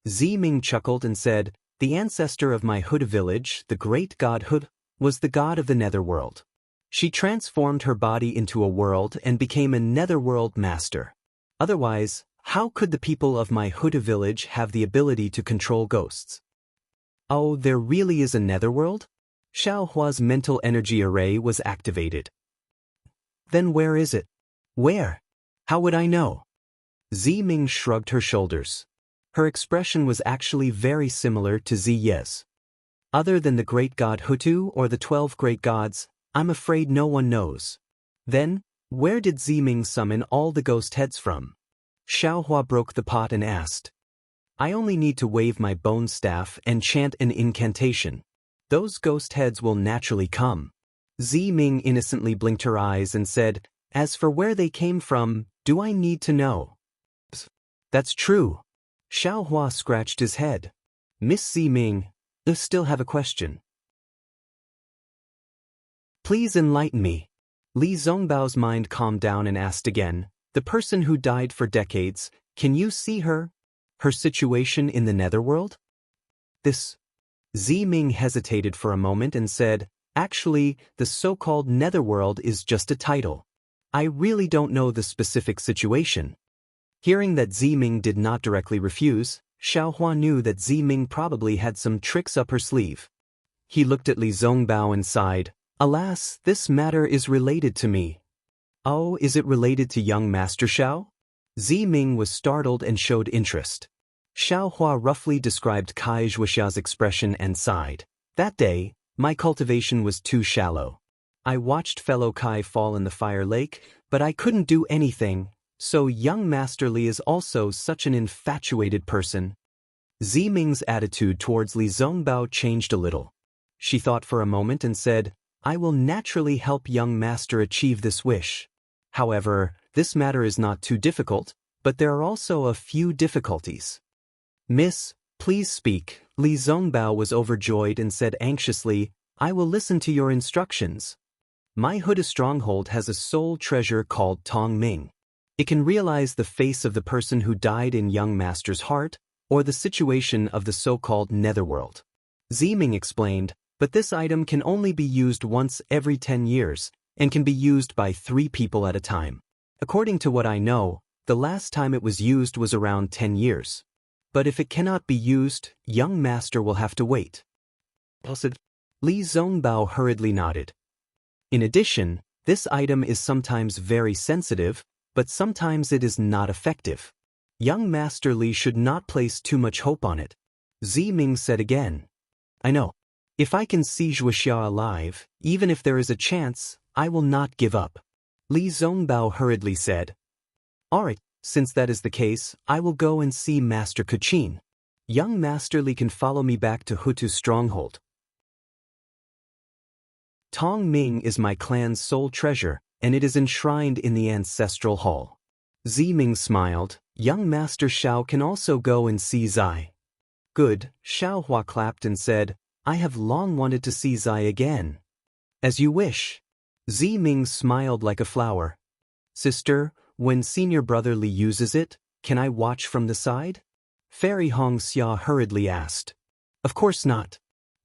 Ziming chuckled and said, the ancestor of my Huda village, the great god Hud, was the god of the netherworld. She transformed her body into a world and became a netherworld master. Otherwise, how could the people of my Huda village have the ability to control ghosts? Oh, there really is a netherworld? Xiaohua's mental energy array was activated. Then where is it? Where? How would I know? Ziming shrugged her shoulders. Her expression was actually very similar to Ziye's. Other than the great god Hutu or the 12 great gods, I'm afraid no one knows. Then, where did Ziming summon all the ghost heads from? Xiaohua broke the pot and asked. I only need to wave my bone staff and chant an incantation. Those ghost heads will naturally come. Ziming innocently blinked her eyes and said, as for where they came from, do I need to know? That's true. Xiaohua scratched his head. Miss Ziming, I still have a question. Please enlighten me. Li Zongbao's mind calmed down and asked again, the person who died for decades, can you see her? Her situation in the netherworld? This. Ziming hesitated for a moment and said, actually, the so-called netherworld is just a title. I really don't know the specific situation. Hearing that Ziming did not directly refuse, Xiaohua knew that Ziming probably had some tricks up her sleeve. He looked at Li Zongbao and sighed, alas, this matter is related to me. Oh, is it related to young Master Xiao? Ziming was startled and showed interest. Xiaohua roughly described Kai Zhuoxia's expression and sighed. That day, my cultivation was too shallow. I watched fellow Kai fall in the fire lake, but I couldn't do anything. So young Master Li is also such an infatuated person. Ziming's attitude towards Li Zongbao changed a little. She thought for a moment and said, I will naturally help young Master achieve this wish. However, this matter is not too difficult, but there are also a few difficulties. Miss, please speak. Li Zongbao was overjoyed and said anxiously, I will listen to your instructions. My Huda stronghold has a soul treasure called Tong Ming. It can realize the face of the person who died in young Master's heart, or the situation of the so-called netherworld. Ziming explained, but this item can only be used once every 10 years, and can be used by 3 people at a time. According to what I know, the last time it was used was around 10 years. But if it cannot be used, young Master will have to wait. Li Zongbao hurriedly nodded. In addition, this item is sometimes very sensitive, but sometimes it is not effective. Young Master Li should not place too much hope on it. Ziming said again. I know. If I can see Wuxia alive, even if there is a chance, I will not give up. Li Zongbao hurriedly said. Alright, since that is the case, I will go and see Master Kuqin. Young Master Li can follow me back to Hutu's stronghold. Tong Ming is my clan's sole treasure, and it is enshrined in the ancestral hall. Ziming smiled. Young Master Xiao can also go and see Zai. Good, Xiaohua clapped and said, I have long wanted to see Zai again. As you wish. Ziming smiled like a flower. Sister, when senior brother Li uses it, can I watch from the side? Fairy Hongxia hurriedly asked. Of course not.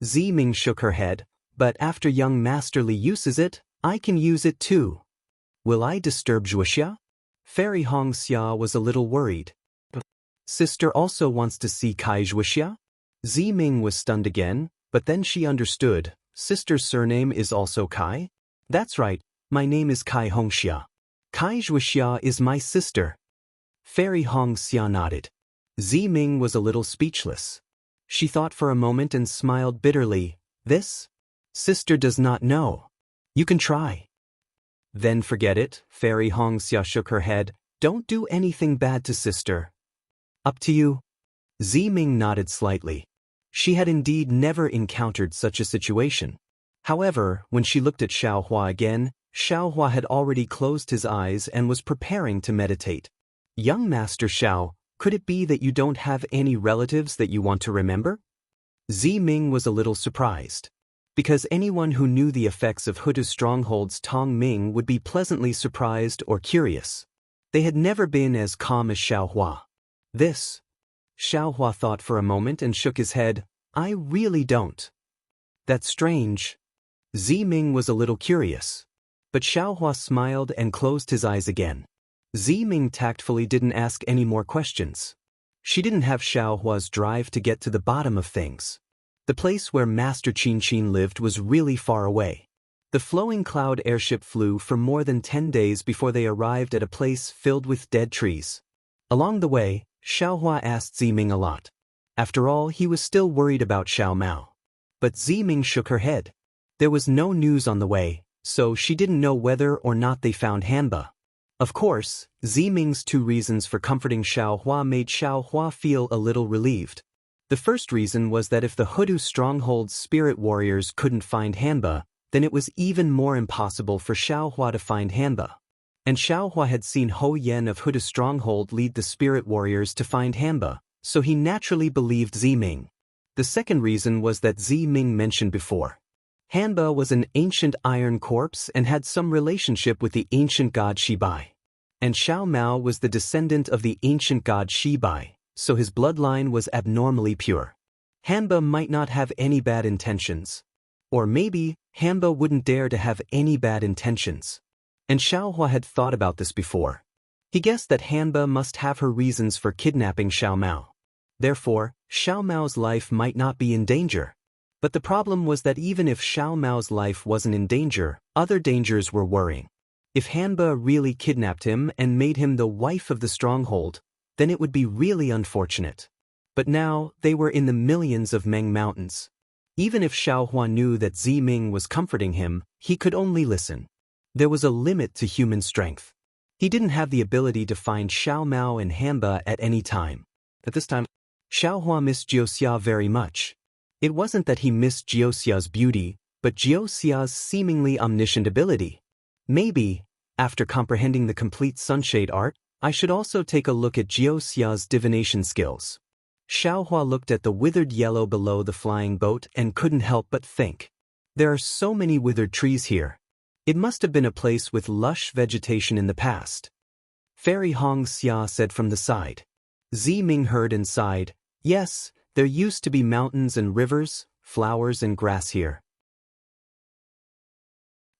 Ziming shook her head, but after young Master Li uses it, I can use it too. Will I disturb Wuxia? Fairy Hongxia was a little worried. Sister also wants to see Kai Wuxia? Ziming was stunned again, but then she understood. Sister's surname is also Kai? That's right, my name is Kai Hongxia. Kai Wuxia is my sister. Fairy Hongxia nodded. Ziming was a little speechless. She thought for a moment and smiled bitterly. This? Sister does not know. You can try. Then forget it, Fairy Hongxia shook her head. Don't do anything bad to sister. Up to you. Ziming nodded slightly. She had indeed never encountered such a situation. However, when she looked at Xiaohua again, Xiaohua had already closed his eyes and was preparing to meditate. Young Master Xiao, could it be that you don't have any relatives that you want to remember? Ziming was a little surprised. Because anyone who knew the effects of Hutu's stronghold's Tong Ming would be pleasantly surprised or curious. They had never been as calm as Xiaohua. This? Xiaohua thought for a moment and shook his head. I really don't. That's strange. Ziming was a little curious. But Xiaohua smiled and closed his eyes again. Ziming tactfully didn't ask any more questions. She didn't have Xiaohua's drive to get to the bottom of things. The place where Master Qianxin lived was really far away. The flowing cloud airship flew for more than 10 days before they arrived at a place filled with dead trees. Along the way, Xiaohua asked Ziming a lot. After all, he was still worried about Xiao Mao. But Ziming shook her head. There was no news on the way, so she didn't know whether or not they found Hanba. Of course, Ziming's 2 reasons for comforting Xiaohua made Xiaohua feel a little relieved. The first reason was that if the Hutu stronghold's spirit warriors couldn't find Hanba, then it was even more impossible for Xiaohua to find Hanba. And Xiaohua had seen Ho Yen of Hutu stronghold lead the spirit warriors to find Hanba, so he naturally believed Ziming. The second reason was that Ziming mentioned before. Hanba was an ancient iron corpse and had some relationship with the ancient god Shibai. And Xiao Mao was the descendant of the ancient god Shibai, so his bloodline was abnormally pure. Hanba might not have any bad intentions. Or maybe, Hanba wouldn't dare to have any bad intentions. And Xiaohua had thought about this before. He guessed that Hanba must have her reasons for kidnapping Xiao Mao. Therefore, Xiao Mao's life might not be in danger. But the problem was that even if Xiao Mao's life wasn't in danger, other dangers were worrying. If Hanba really kidnapped him and made him the wife of the stronghold, then it would be really unfortunate. But now, they were in the millions of Meng Mountains. Even if Xiaohua knew that Ziming was comforting him, he could only listen. There was a limit to human strength. He didn't have the ability to find Xiao Mao and Hanba at any time. At this time, Xiaohua missed Jiuxia very much. It wasn't that he missed Jiuxia's beauty, but Jiuxia's seemingly omniscient ability. Maybe, after comprehending the complete sunshade art, I should also take a look at Jiuxia's divination skills. Xiaohua looked at the withered yellow below the flying boat and couldn't help but think. There are so many withered trees here. It must have been a place with lush vegetation in the past. Fairy Hongxia said from the side. Ziming heard and sighed. Yes, there used to be mountains and rivers, flowers and grass here.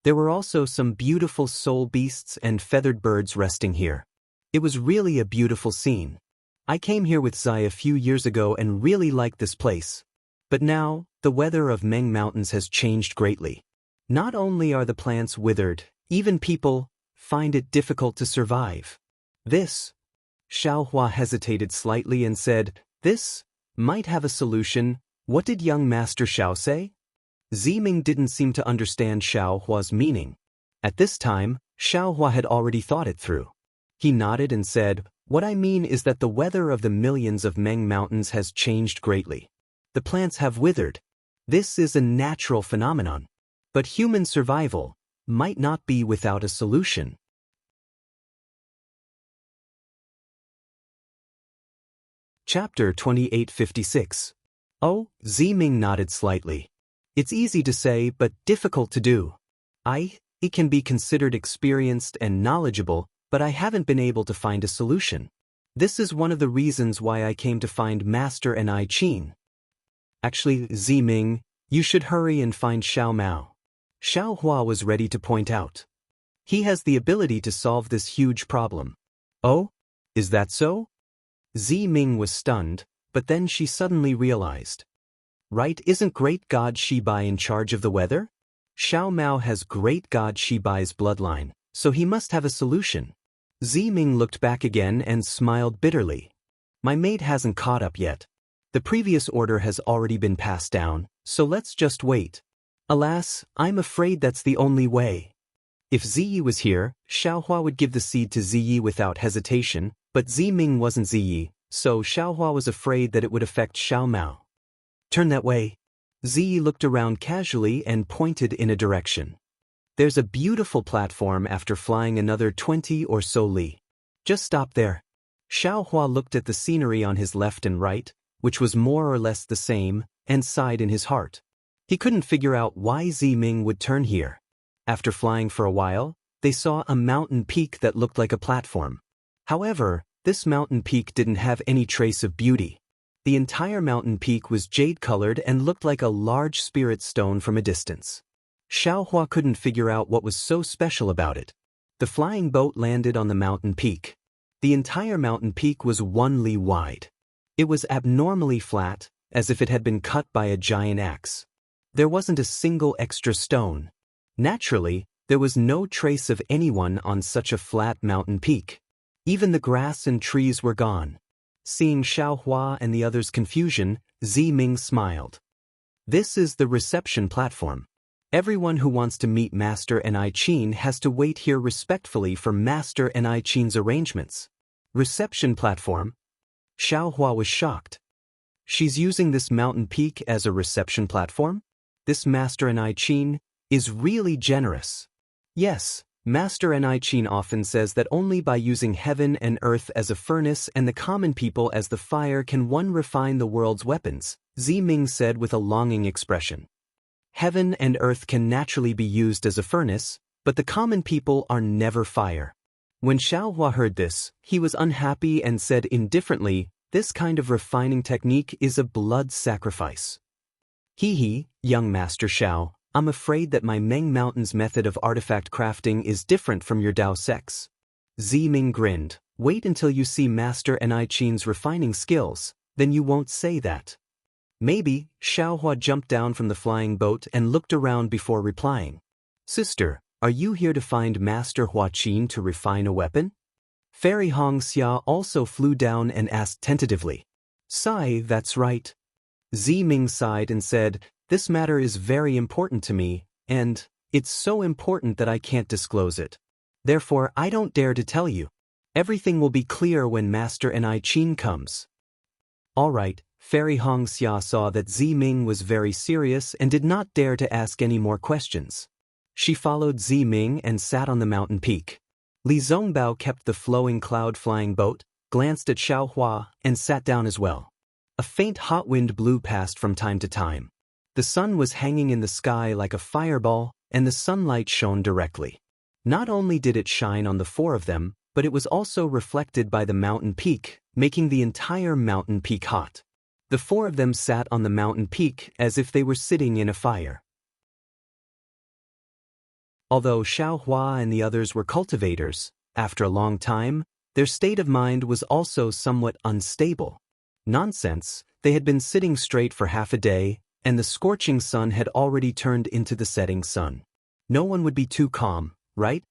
There were also some beautiful soul beasts and feathered birds resting here. It was really a beautiful scene. I came here with Zai a few years ago and really liked this place. But now, the weather of Meng Mountains has changed greatly. Not only are the plants withered, even people find it difficult to survive. This, Xiaohua hesitated slightly and said, this might have a solution. What did young Master Xiao say? Ziming didn't seem to understand Xiaohua's meaning. At this time, Xiaohua had already thought it through. He nodded and said, what I mean is that the weather of the millions of Meng mountains has changed greatly. The plants have withered. This is a natural phenomenon. But human survival might not be without a solution. Chapter 2856. Oh, Ziming nodded slightly. It's easy to say but difficult to do. It can be considered experienced and knowledgeable, but I haven't been able to find a solution. This is one of the reasons why I came to find Master and I Qin. Actually, Ziming, you should hurry and find Xiao Mao. Xiaohua was ready to point out. He has the ability to solve this huge problem. Oh? Is that so? Ziming was stunned, but then she suddenly realized. Right, isn't great god Shibai in charge of the weather? Xiao Mao has great god Shibai's bloodline, so he must have a solution. Ziming looked back again and smiled bitterly. My mate hasn't caught up yet. The previous order has already been passed down, so let's just wait. Alas, I'm afraid that's the only way. If Ziyi was here, Xiaohua would give the seed to Ziyi without hesitation, but Ziming wasn't Ziyi, so Xiaohua was afraid that it would affect Xiao Mao. Turn that way. Ziyi looked around casually and pointed in a direction. There's a beautiful platform after flying another 20 or so li. Just stop there. Xiaohua looked at the scenery on his left and right, which was more or less the same, and sighed in his heart. He couldn't figure out why Ziming would turn here. After flying for a while, they saw a mountain peak that looked like a platform. However, this mountain peak didn't have any trace of beauty. The entire mountain peak was jade-colored and looked like a large spirit stone from a distance. Xiaohua couldn't figure out what was so special about it. The flying boat landed on the mountain peak. The entire mountain peak was 1 li wide. It was abnormally flat, as if it had been cut by a giant axe. There wasn't a single extra stone. Naturally, there was no trace of anyone on such a flat mountain peak. Even the grass and trees were gone. Seeing Xiaohua and the others' confusion, Ziming smiled. This is the reception platform. Everyone who wants to meet Master and I Qin has to wait here respectfully for Master and I Qin's arrangements. Reception platform? Xiaohua was shocked. She's using this mountain peak as a reception platform? This Master and I Qin is really generous. Yes, Master and I Qin often says that only by using heaven and earth as a furnace and the common people as the fire can one refine the world's weapons, Ziming said with a longing expression. Heaven and earth can naturally be used as a furnace, but the common people are never fire. When Xiaohua heard this, he was unhappy and said indifferently, this kind of refining technique is a blood sacrifice. Hee, young Master Xiao, I'm afraid that my Meng Mountain's method of artifact crafting is different from your Daoist. Ziming grinned. Wait until you see Master and I Qin's refining skills, then you won't say that. Maybe. Xiaohua jumped down from the flying boat and looked around before replying. Sister, are you here to find Master Hua Qin to refine a weapon? Fairy Xianxia also flew down and asked tentatively. Sigh, that's right. Ziming sighed and said, this matter is very important to me, and it's so important that I can't disclose it. Therefore, I don't dare to tell you. Everything will be clear when Master and I Qin comes. All right, Fairy Xianxia saw that Ziming was very serious and did not dare to ask any more questions. She followed Ziming and sat on the mountain peak. Li Zongbao kept the flowing cloud-flying boat, glanced at Xiaohua, and sat down as well. A faint hot wind blew past from time to time. The sun was hanging in the sky like a fireball, and the sunlight shone directly. Not only did it shine on the four of them, but it was also reflected by the mountain peak, making the entire mountain peak hot. The four of them sat on the mountain peak as if they were sitting in a fire. Although Xiaohua and the others were cultivators, after a long time, their state of mind was also somewhat unstable. Nonsense, they had been sitting straight for half a day, and the scorching sun had already turned into the setting sun. No one would be too calm, right?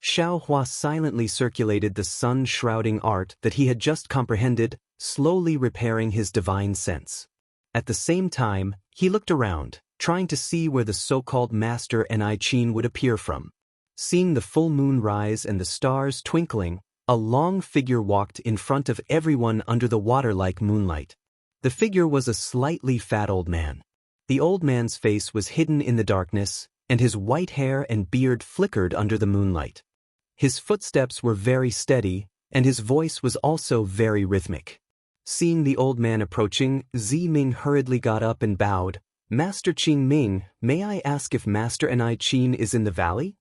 Xiaohua silently circulated the sun-shrouding art that he had just comprehended, slowly repairing his divine sense. At the same time, he looked around, trying to see where the so-called master and I Ching would appear from. Seeing the full moon rise and the stars twinkling, a long figure walked in front of everyone under the water-like moonlight. The figure was a slightly fat old man. The old man's face was hidden in the darkness, and his white hair and beard flickered under the moonlight. His footsteps were very steady, and his voice was also very rhythmic. Seeing the old man approaching, Ziming hurriedly got up and bowed. "Master Qing Ming, may I ask if Master and I Qing is in the valley?"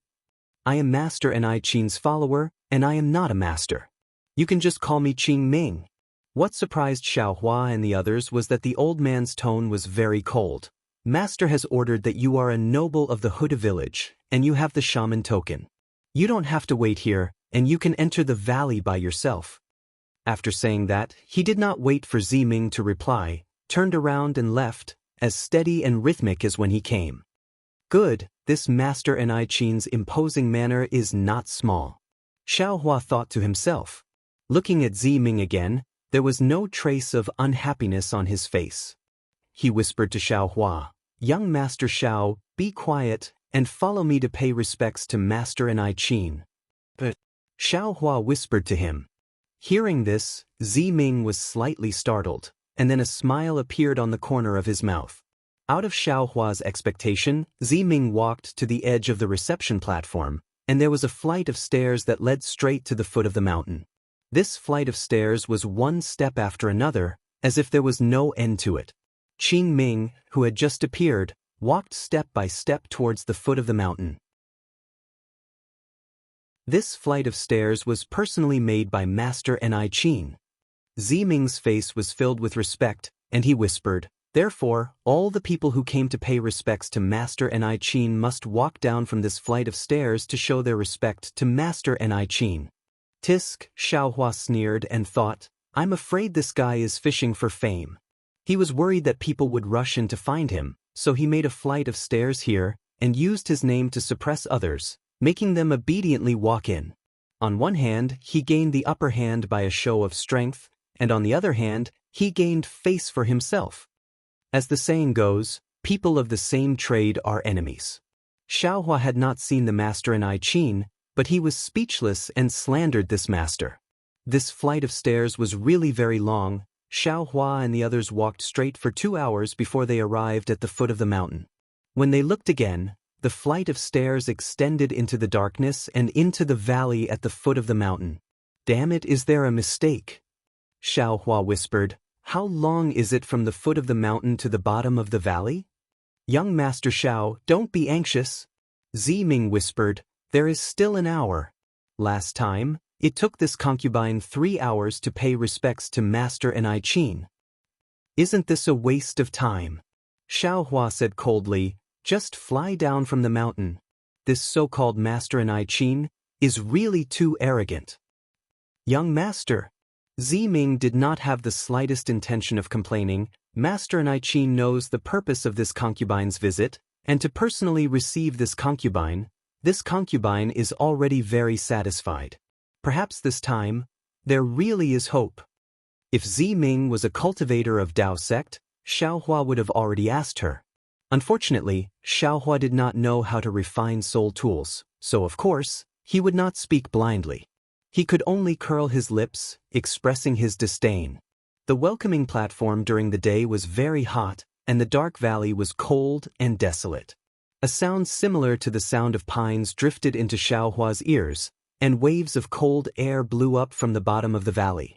"I am Master and I Qing's follower, and I am not a master. You can just call me Qing Ming." What surprised Xiaohua and the others was that the old man's tone was very cold. "Master has ordered that you are a noble of the Huda village, and you have the shaman token. You don't have to wait here, and you can enter the valley by yourself." After saying that, he did not wait for Ziming to reply, turned around and left, as steady and rhythmic as when he came. Good, this Master and I Qing's imposing manner is not small. Xiaohua thought to himself. Looking at Ziming again, there was no trace of unhappiness on his face. He whispered to Xiaohua, "Young Master Xiao, be quiet, and follow me to pay respects to Master and I Qing." But Xiaohua whispered to him. Hearing this, Ziming was slightly startled, and then a smile appeared on the corner of his mouth. Out of Xiaohua's expectation, Ziming walked to the edge of the reception platform, and there was a flight of stairs that led straight to the foot of the mountain. This flight of stairs was one step after another, as if there was no end to it. Qing Ming, who had just appeared, walked step by step towards the foot of the mountain. This flight of stairs was personally made by Master and I Qing. Ziming's face was filled with respect, and he whispered, "Therefore, all the people who came to pay respects to Master and I Qing must walk down from this flight of stairs to show their respect to Master and I Qing." Tisk, Xiaohua sneered and thought, "I'm afraid this guy is fishing for fame." He was worried that people would rush in to find him, so he made a flight of stairs here, and used his name to suppress others, making them obediently walk in. On one hand, he gained the upper hand by a show of strength, and on the other hand, he gained face for himself. As the saying goes, people of the same trade are enemies. Xiaohua had not seen the Master and I Qing, but he was speechless and slandered this master. This flight of stairs was really very long. Xiaohua and the others walked straight for 2 hours before they arrived at the foot of the mountain. When they looked again, the flight of stairs extended into the darkness and into the valley at the foot of the mountain. "Damn it, is there a mistake?" Xiaohua whispered, "How long is it from the foot of the mountain to the bottom of the valley?" "Young Master Xiao, don't be anxious." Ziming whispered, "There is still an hour. Last time, it took this concubine 3 hours to pay respects to Master and I Qing. Isn't this a waste of time?" Xiaohua said coldly, "Just fly down from the mountain. This so-called Master and I Qing is really too arrogant." "Young Master." Ziming did not have the slightest intention of complaining. Master and I Qing knows the purpose of this concubine's visit, and to personally receive this concubine is already very satisfied. Perhaps this time, there really is hope. If Ziming was a cultivator of Dao sect, Xiaohua would have already asked her. Unfortunately, Xiaohua did not know how to refine soul tools, so of course, he would not speak blindly. He could only curl his lips, expressing his disdain. The welcoming platform during the day was very hot, and the dark valley was cold and desolate. A sound similar to the sound of pines drifted into Xiaohua's ears, and waves of cold air blew up from the bottom of the valley.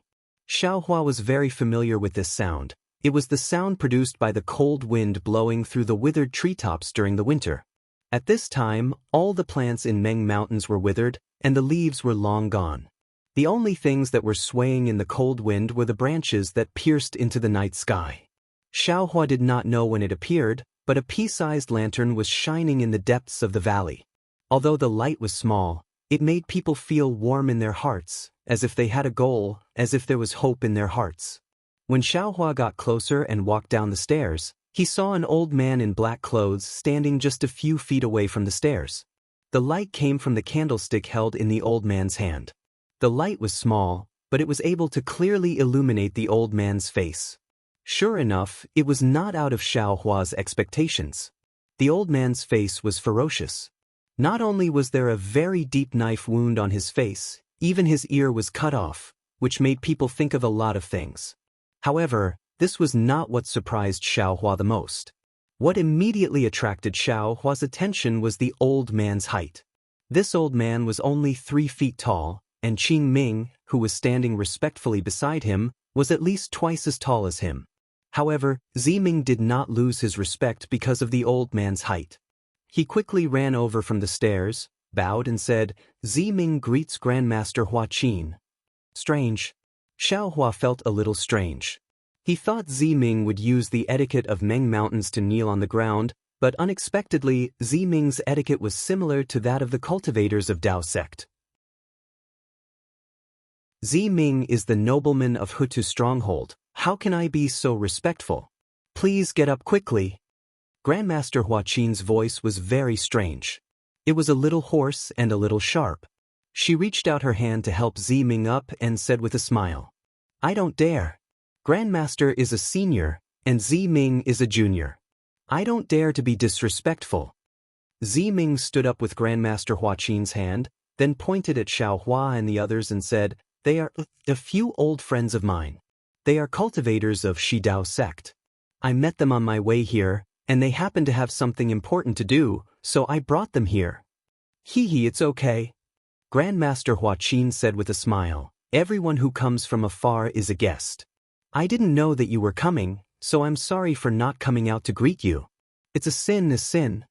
Xiaohua was very familiar with this sound. It was the sound produced by the cold wind blowing through the withered treetops during the winter. At this time, all the plants in Meng Mountains were withered, and the leaves were long gone. The only things that were swaying in the cold wind were the branches that pierced into the night sky. Xiaohua did not know when it appeared, but a pea-sized lantern was shining in the depths of the valley. Although the light was small, it made people feel warm in their hearts, as if they had a goal, as if there was hope in their hearts. When Xiaohua got closer and walked down the stairs, he saw an old man in black clothes standing just a few feet away from the stairs. The light came from the candlestick held in the old man's hand. The light was small, but it was able to clearly illuminate the old man's face. Sure enough, it was not out of Xiao Hua's expectations. The old man's face was ferocious. Not only was there a very deep knife wound on his face, even his ear was cut off, which made people think of a lot of things. However, this was not what surprised Xiao Hua the most. What immediately attracted Xiao Hua's attention was the old man's height. This old man was only 3 feet tall, and Qing Ming, who was standing respectfully beside him, was at least twice as tall as him. However, Ziming did not lose his respect because of the old man's height. He quickly ran over from the stairs, bowed and said, "Ziming greets Grandmaster Hua Qin." Strange. Xiao Hua felt a little strange. He thought Ziming would use the etiquette of Meng Mountains to kneel on the ground, but unexpectedly, Ziming's etiquette was similar to that of the cultivators of Dao sect. Ziming is the nobleman of Hutu stronghold. How can I be so respectful? Please get up quickly. Grandmaster Hua Qin's voice was very strange. It was a little hoarse and a little sharp. She reached out her hand to help Ziming up and said with a smile, "I don't dare. Grandmaster is a senior, and Ziming is a junior. I don't dare to be disrespectful." Ziming stood up with Grandmaster Hua Qin's hand, then pointed at Xiao Hua and the others and said, "They are a few old friends of mine. They are cultivators of Shi Dao sect. I met them on my way here, and they happen to have something important to do, so I brought them here." "Hee, it's okay." Grandmaster Hua Qin said with a smile, "Everyone who comes from afar is a guest. I didn't know that you were coming, so I'm sorry for not coming out to greet you. It's a sin.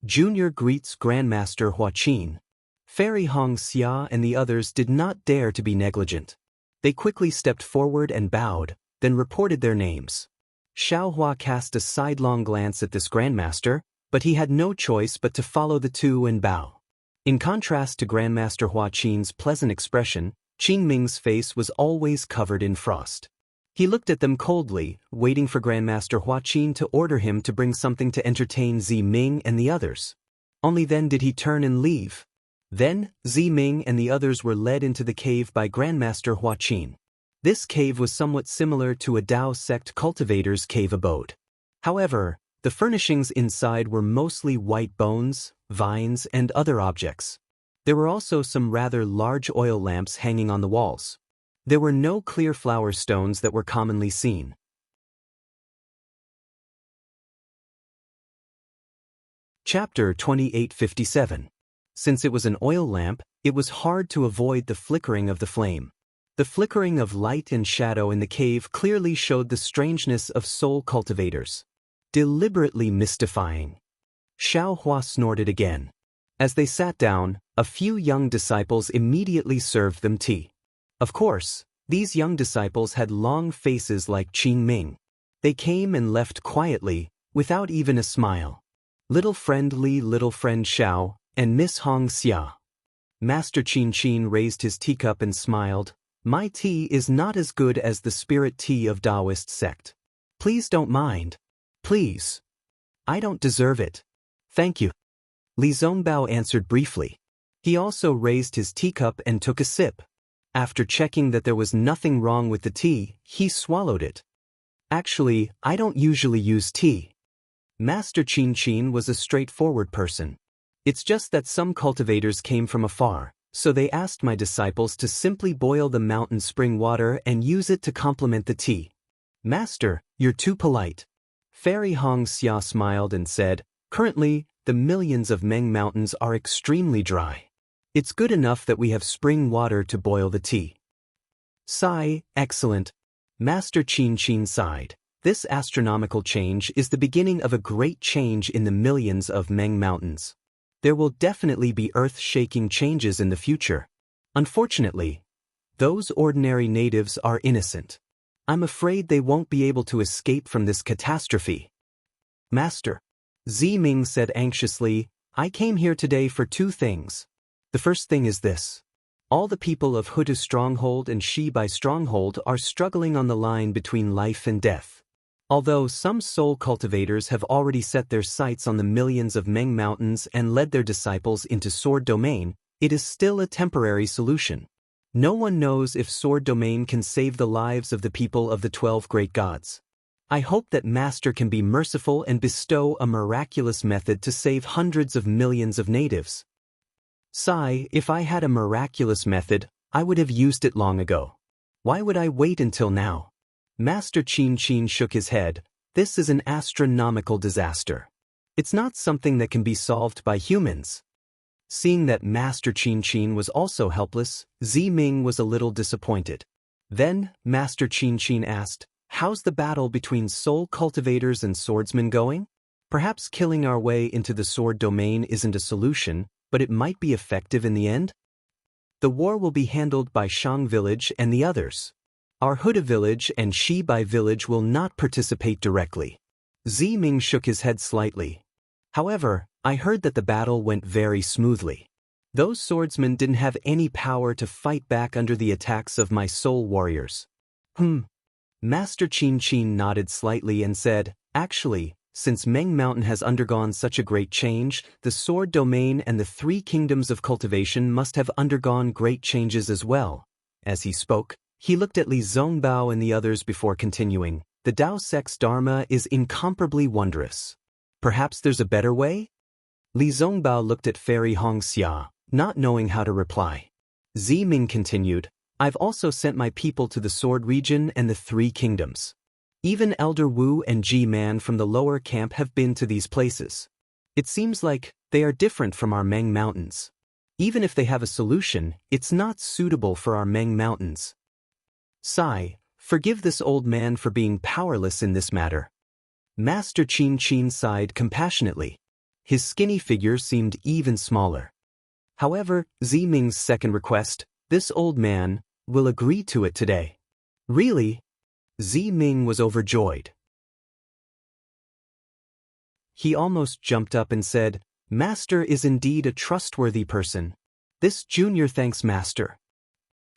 Junior greets Grandmaster Hua Qin. Fairy Hong Xia and the others did not dare to be negligent. They quickly stepped forward and bowed, then reported their names. Xiao Hua cast a sidelong glance at this Grandmaster, but he had no choice but to follow the two and bow. In contrast to Grandmaster Hua Qin's pleasant expression, Qing Ming's face was always covered in frost. He looked at them coldly, waiting for Grandmaster Hua Qin to order him to bring something to entertain Ziming and the others. Only then did he turn and leave. Then, Ziming and the others were led into the cave by Grandmaster Hua Qin. This cave was somewhat similar to a Dao sect cultivator's cave abode. However, the furnishings inside were mostly white bones, vines, and other objects. There were also some rather large oil lamps hanging on the walls. There were no clear flower stones that were commonly seen. Chapter 2857. Since it was an oil lamp, it was hard to avoid the flickering of the flame. The flickering of light and shadow in the cave clearly showed the strangeness of soul cultivators. Deliberately mystifying. Xiao Hua snorted again. As they sat down, a few young disciples immediately served them tea. Of course, these young disciples had long faces like Qing Ming. They came and left quietly, without even a smile. Little friend Li, little friend Xiao, and Miss Hong Xia. Master Qin raised his teacup and smiled. "My tea is not as good as the spirit tea of Daoist sect. Please don't mind. Please. I don't deserve it. Thank you." Li Zongbao answered briefly. He also raised his teacup and took a sip. After checking that there was nothing wrong with the tea, he swallowed it. "Actually, I don't usually use tea." Master Qin was a straightforward person. "It's just that some cultivators came from afar, so they asked my disciples to simply boil the mountain spring water and use it to complement the tea." "Master, you're too polite." Fairy Hong Xia smiled and said, "Currently, the millions of Meng Mountains are extremely dry. It's good enough that we have spring water to boil the tea." "Sigh, excellent." Master Qin sighed. "This astronomical change is the beginning of a great change in the millions of Meng Mountains. There will definitely be earth-shaking changes in the future. Unfortunately, those ordinary natives are innocent. I'm afraid they won't be able to escape from this catastrophe." "Master," Ziming said anxiously, "I came here today for 2 things. The first thing is this. All the people of Hutu Stronghold and Shi Bai Stronghold are struggling on the line between life and death. Although some soul cultivators have already set their sights on the millions of Meng mountains and led their disciples into sword domain, it is still a temporary solution. No one knows if sword domain can save the lives of the people of the 12 great gods. I hope that Master can be merciful and bestow a miraculous method to save hundreds of millions of natives. Sigh, if I had a miraculous method, I would have used it long ago. Why would I wait until now? Master Qin shook his head. This is an astronomical disaster. It's not something that can be solved by humans. Seeing that Master Qin was also helpless, Ziming was a little disappointed. Then, Master Qin asked, "How's the battle between soul cultivators and swordsmen going? Perhaps killing our way into the sword domain isn't a solution, but it might be effective in the end? The war will be handled by Shang village and the others. Our Huda village and Shibai village will not participate directly." Ziming shook his head slightly. "However, I heard that the battle went very smoothly. Those swordsmen didn't have any power to fight back under the attacks of my soul warriors." Master Qin nodded slightly and said, "Actually, since Meng Mountain has undergone such a great change, the sword domain and the 3 kingdoms of cultivation must have undergone great changes as well." As he spoke, he looked at Li Zongbao and the others before continuing, "The Dao sect's dharma is incomparably wondrous. Perhaps there's a better way?" Li Zongbao looked at Fairy Hongxia, not knowing how to reply. Ziming continued, "I've also sent my people to the Sword region and the 3 kingdoms. Even Elder Wu and Ji-Man from the lower camp have been to these places. It seems like they are different from our Meng mountains. Even if they have a solution, it's not suitable for our Meng mountains. Sigh, forgive this old man for being powerless in this matter." Master Qin sighed compassionately. His skinny figure seemed even smaller. However, Ziming's second request, "This old man, will agree to it today." "Really?" Ziming was overjoyed. He almost jumped up and said, "Master is indeed a trustworthy person. This junior thanks Master."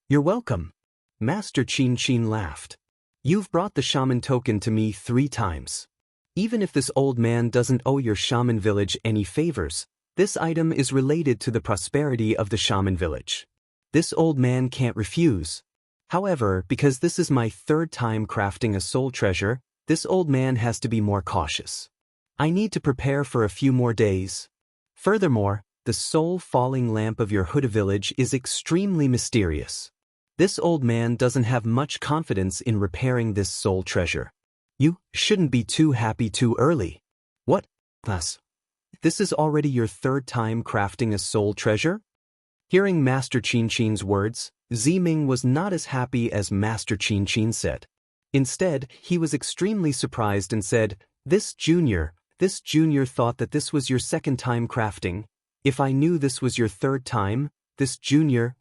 "You're welcome." Master Qin laughed. "You've brought the shaman token to me 3 times. Even if this old man doesn't owe your shaman village any favors, this item is related to the prosperity of the shaman village. This old man can't refuse. However, because this is my 3rd time crafting a soul treasure, this old man has to be more cautious. I need to prepare for a few more days. Furthermore, the soul falling lamp of your Huda village is extremely mysterious. This old man doesn't have much confidence in repairing this soul treasure. You shouldn't be too happy too early." "What? Thus, this is already your 3rd time crafting a soul treasure?" Hearing Master Qin's words, Ziming was not as happy as Master Qin said. Instead, he was extremely surprised and said, This junior thought that this was your 2nd time crafting. If I knew this was your 3rd time, this junior,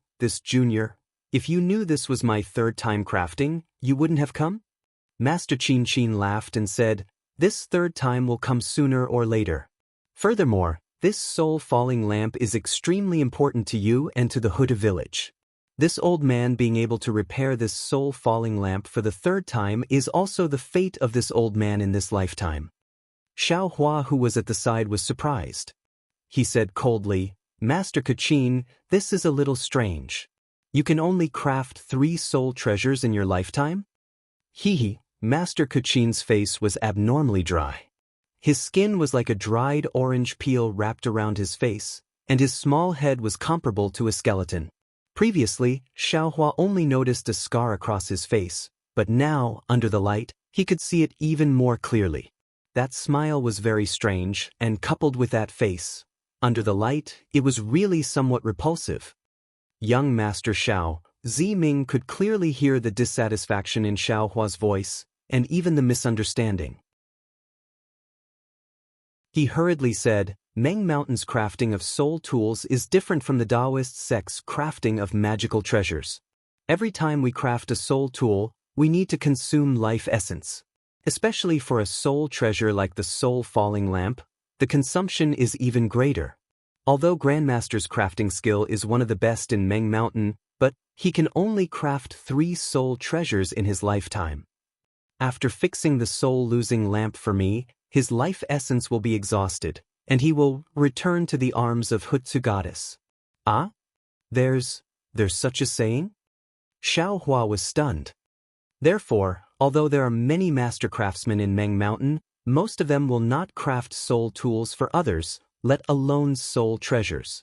if you knew this was my 3rd time crafting, you wouldn't have come?" Master Qin laughed and said, "This 3rd time will come sooner or later. Furthermore, this soul-falling lamp is extremely important to you and to the Huda village. This old man being able to repair this soul-falling lamp for the 3rd time is also the fate of this old man in this lifetime." Xiao Hua, who was at the side, was surprised. He said coldly, "Master Kachin, this is a little strange. You can only craft 3 soul treasures in your lifetime?" Master Kachin's face was abnormally dry. His skin was like a dried orange peel wrapped around his face, and his small head was comparable to a skeleton. Previously, Xiaohua only noticed a scar across his face, but now, under the light, he could see it even more clearly. That smile was very strange, and coupled with that face, under the light, it was really somewhat repulsive. Young Master Xiao, Ziming could clearly hear the dissatisfaction in Xiaohua's voice, and even the misunderstanding. He hurriedly said, "Meng Mountain's crafting of soul tools is different from the Daoist sect's crafting of magical treasures. Every time we craft a soul tool, we need to consume life essence. Especially for a soul treasure like the soul falling lamp, the consumption is even greater. Although Grandmaster's crafting skill is one of the best in Meng Mountain, but he can only craft 3 soul treasures in his lifetime. After fixing the soul-losing lamp for me, his life essence will be exhausted, and he will return to the arms of Hutsu goddess. Ah? There's such a saying? Xiao Hua was stunned. Therefore, although there are many master craftsmen in Meng Mountain, most of them will not craft soul tools for others, let alone soul treasures.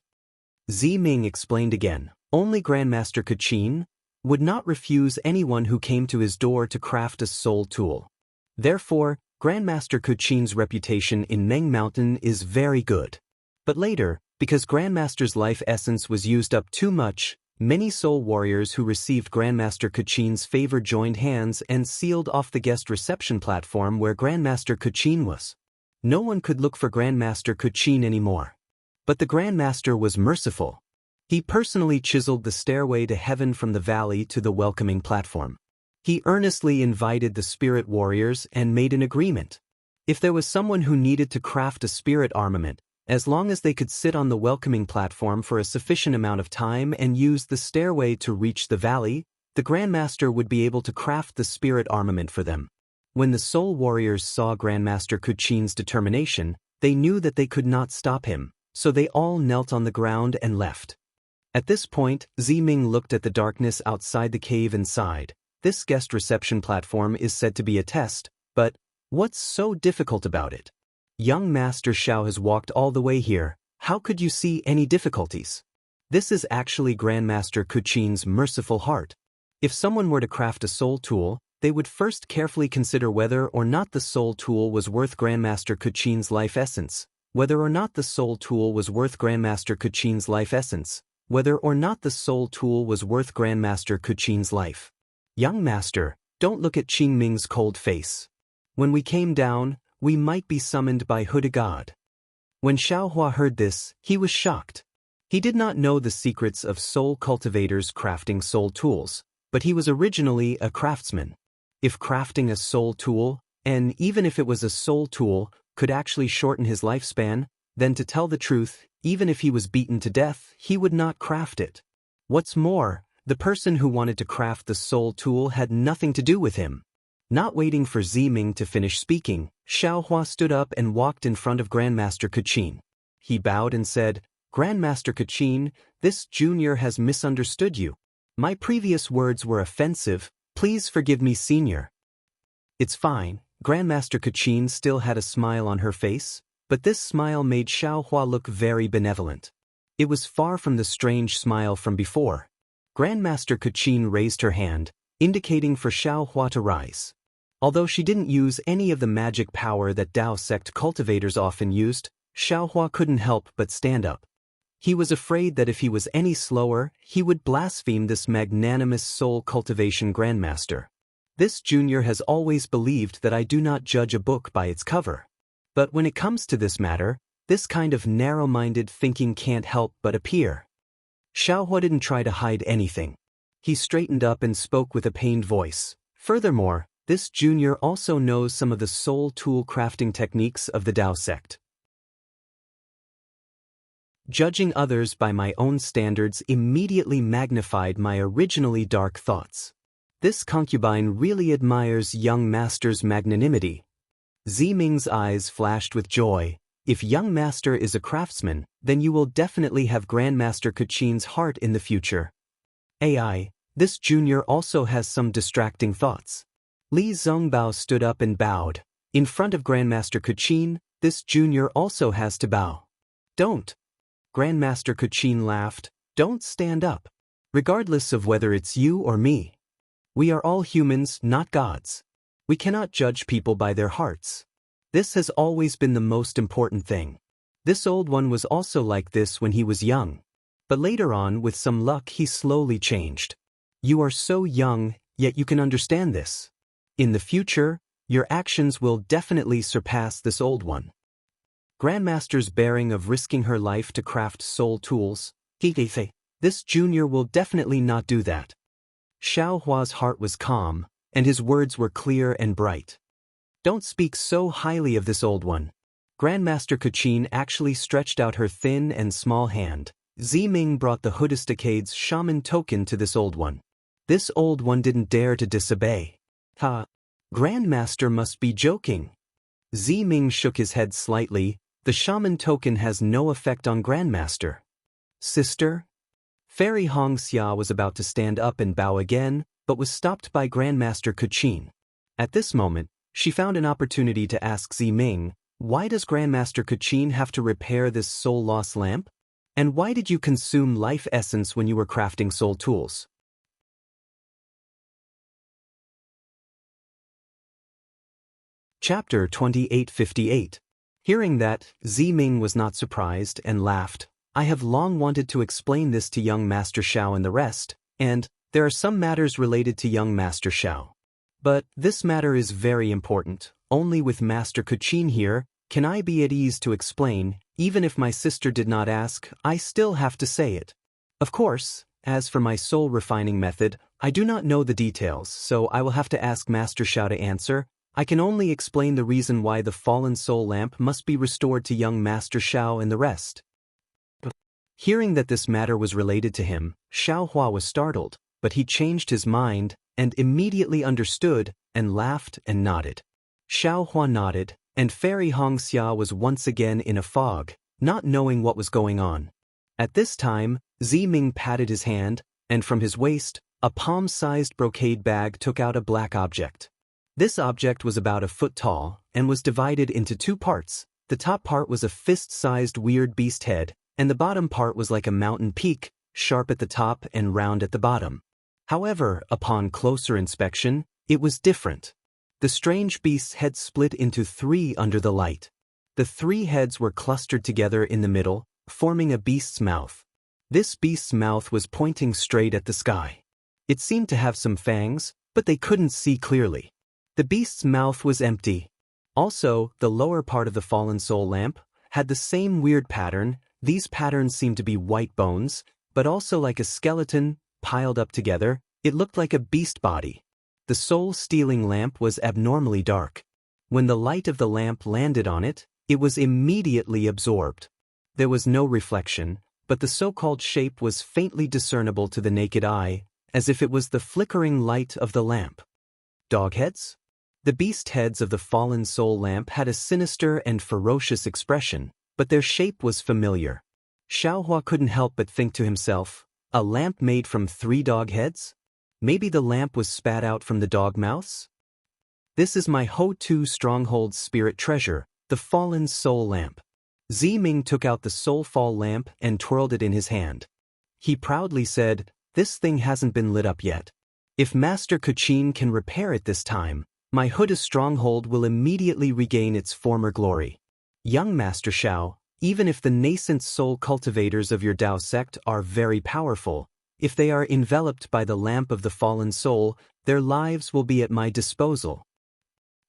Ziming explained again, only Grandmaster Kachin would not refuse anyone who came to his door to craft a soul tool. Therefore, Grandmaster Kachin's reputation in Meng Mountain is very good. But later, because Grandmaster's life essence was used up too much, many soul warriors who received Grandmaster Kachin's favor joined hands and sealed off the guest reception platform where Grandmaster Kachin was. No one could look for Grandmaster Kachin anymore. But the Grandmaster was merciful. He personally chiseled the stairway to heaven from the valley to the welcoming platform. He earnestly invited the spirit warriors and made an agreement. If there was someone who needed to craft a spirit armament, as long as they could sit on the welcoming platform for a sufficient amount of time and use the stairway to reach the valley, the Grandmaster would be able to craft the spirit armament for them. When the soul warriors saw Grandmaster Kachin's determination, they knew that they could not stop him, so they all knelt on the ground and left. At this point, Ziming looked at the darkness outside the cave and sighed. This guest reception platform is said to be a test, but what's so difficult about it? Young Master Xiao has walked all the way here. How could you see any difficulties? This is actually Grandmaster Kachin's merciful heart. If someone were to craft a soul tool, they would first carefully consider whether or not the soul tool was worth Grandmaster Kachin's life essence. Whether or not the soul tool was worth Grandmaster Kachin's life essence. Whether or not the soul tool was worth Grandmaster Kachin's life. Young Master, don't look at Qing Ming's cold face. When we came down, we might be summoned by Huda God. When Xiao Hua heard this, he was shocked. He did not know the secrets of soul cultivators crafting soul tools, but he was originally a craftsman. If crafting a soul tool, and even if it was a soul tool, could actually shorten his lifespan, then to tell the truth, even if he was beaten to death, he would not craft it. What's more, the person who wanted to craft the soul tool had nothing to do with him. Not waiting for Ziming to finish speaking, Xiao Hua stood up and walked in front of Grandmaster Kachin. He bowed and said, "Grandmaster Kachin, this junior has misunderstood you. My previous words were offensive. Please forgive me, senior." It's fine. Grandmaster Kachin still had a smile on her face, but this smile made Xiao Hua look very benevolent. It was far from the strange smile from before. Grandmaster Kachin raised her hand, indicating for Xiao Hua to rise. Although she didn't use any of the magic power that Dao sect cultivators often used, Xiao Hua couldn't help but stand up. He was afraid that if he was any slower, he would blaspheme this magnanimous soul cultivation grandmaster. This junior has always believed that I do not judge a book by its cover. But when it comes to this matter, this kind of narrow-minded thinking can't help but appear. Xiao Hua didn't try to hide anything. He straightened up and spoke with a pained voice. Furthermore, this junior also knows some of the soul tool crafting techniques of the Dao sect. Judging others by my own standards immediately magnified my originally dark thoughts. This concubine really admires young master's magnanimity. Ziming's eyes flashed with joy. If young master is a craftsman, then you will definitely have Grandmaster Kachin's heart in the future. AI, this junior also has some distracting thoughts. Li Zongbao stood up and bowed. In front of Grandmaster Kachin, this junior also has to bow. Don't. Grandmaster Kachin laughed. Don't stand up. Regardless of whether it's you or me. We are all humans, not gods. We cannot judge people by their hearts. This has always been the most important thing. This old one was also like this when he was young. But later on, with some luck, he slowly changed. You are so young, yet you can understand this. In the future, your actions will definitely surpass this old one. Grandmaster's bearing of risking her life to craft soul tools. This junior will definitely not do that. Xiao Hua's heart was calm, and his words were clear and bright. Don't speak so highly of this old one. Grandmaster Kachin actually stretched out her thin and small hand. Ziming brought the Hudastacade's shaman token to this old one. This old one didn't dare to disobey. Ha! Grandmaster must be joking. Ziming shook his head slightly. The shaman token has no effect on Grandmaster. Sister? Fairy Xianxia was about to stand up and bow again, but was stopped by Grandmaster Kachin. At this moment, she found an opportunity to ask Ziming, why does Grandmaster Kachin have to repair this soul loss lamp? And why did you consume life essence when you were crafting soul tools? Chapter 2858. Hearing that, Ziming was not surprised and laughed. I have long wanted to explain this to young Master Xiao and the rest, and there are some matters related to young Master Xiao. But this matter is very important. Only with Master Kachin here can I be at ease to explain. Even if my sister did not ask, I still have to say it. Of course, as for my soul refining method, I do not know the details, so I will have to ask Master Xiao to answer. I can only explain the reason why the fallen soul lamp must be restored to young Master Xiao and the rest. Hearing that this matter was related to him, Xiao Hua was startled, but he changed his mind and immediately understood and laughed and nodded. Xiao Hua nodded, and Fairy Xianxia was once again in a fog, not knowing what was going on. At this time, Ziming patted his hand, and from his waist, a palm-sized brocade bag took out a black object. This object was about a foot tall and was divided into two parts. The top part was a fist-sized weird beast head, and the bottom part was like a mountain peak, sharp at the top and round at the bottom. However, upon closer inspection, it was different. The strange beast's head split into three under the light. The three heads were clustered together in the middle, forming a beast's mouth. This beast's mouth was pointing straight at the sky. It seemed to have some fangs, but they couldn't see clearly. The beast's mouth was empty. Also, the lower part of the fallen soul lamp had the same weird pattern. These patterns seemed to be white bones, but also like a skeleton, piled up together. It looked like a beast body. The soul-stealing lamp was abnormally dark. When the light of the lamp landed on it, it was immediately absorbed. There was no reflection, but the so-called shape was faintly discernible to the naked eye, as if it was the flickering light of the lamp. Dog heads? The beast heads of the fallen soul lamp had a sinister and ferocious expression, but their shape was familiar. Xiao Hua couldn't help but think to himself, a lamp made from 3 dog heads? Maybe the lamp was spat out from the dog mouths? This is my Ho-Tu Stronghold's spirit treasure, the fallen soul lamp. Ziming took out the soul fall lamp and twirled it in his hand. He proudly said, this thing hasn't been lit up yet. If Master Kachin can repair it this time, my Ho-Tu stronghold will immediately regain its former glory. Young Master Xiao, even if the nascent soul cultivators of your Dao sect are very powerful, if they are enveloped by the lamp of the fallen soul, their lives will be at my disposal.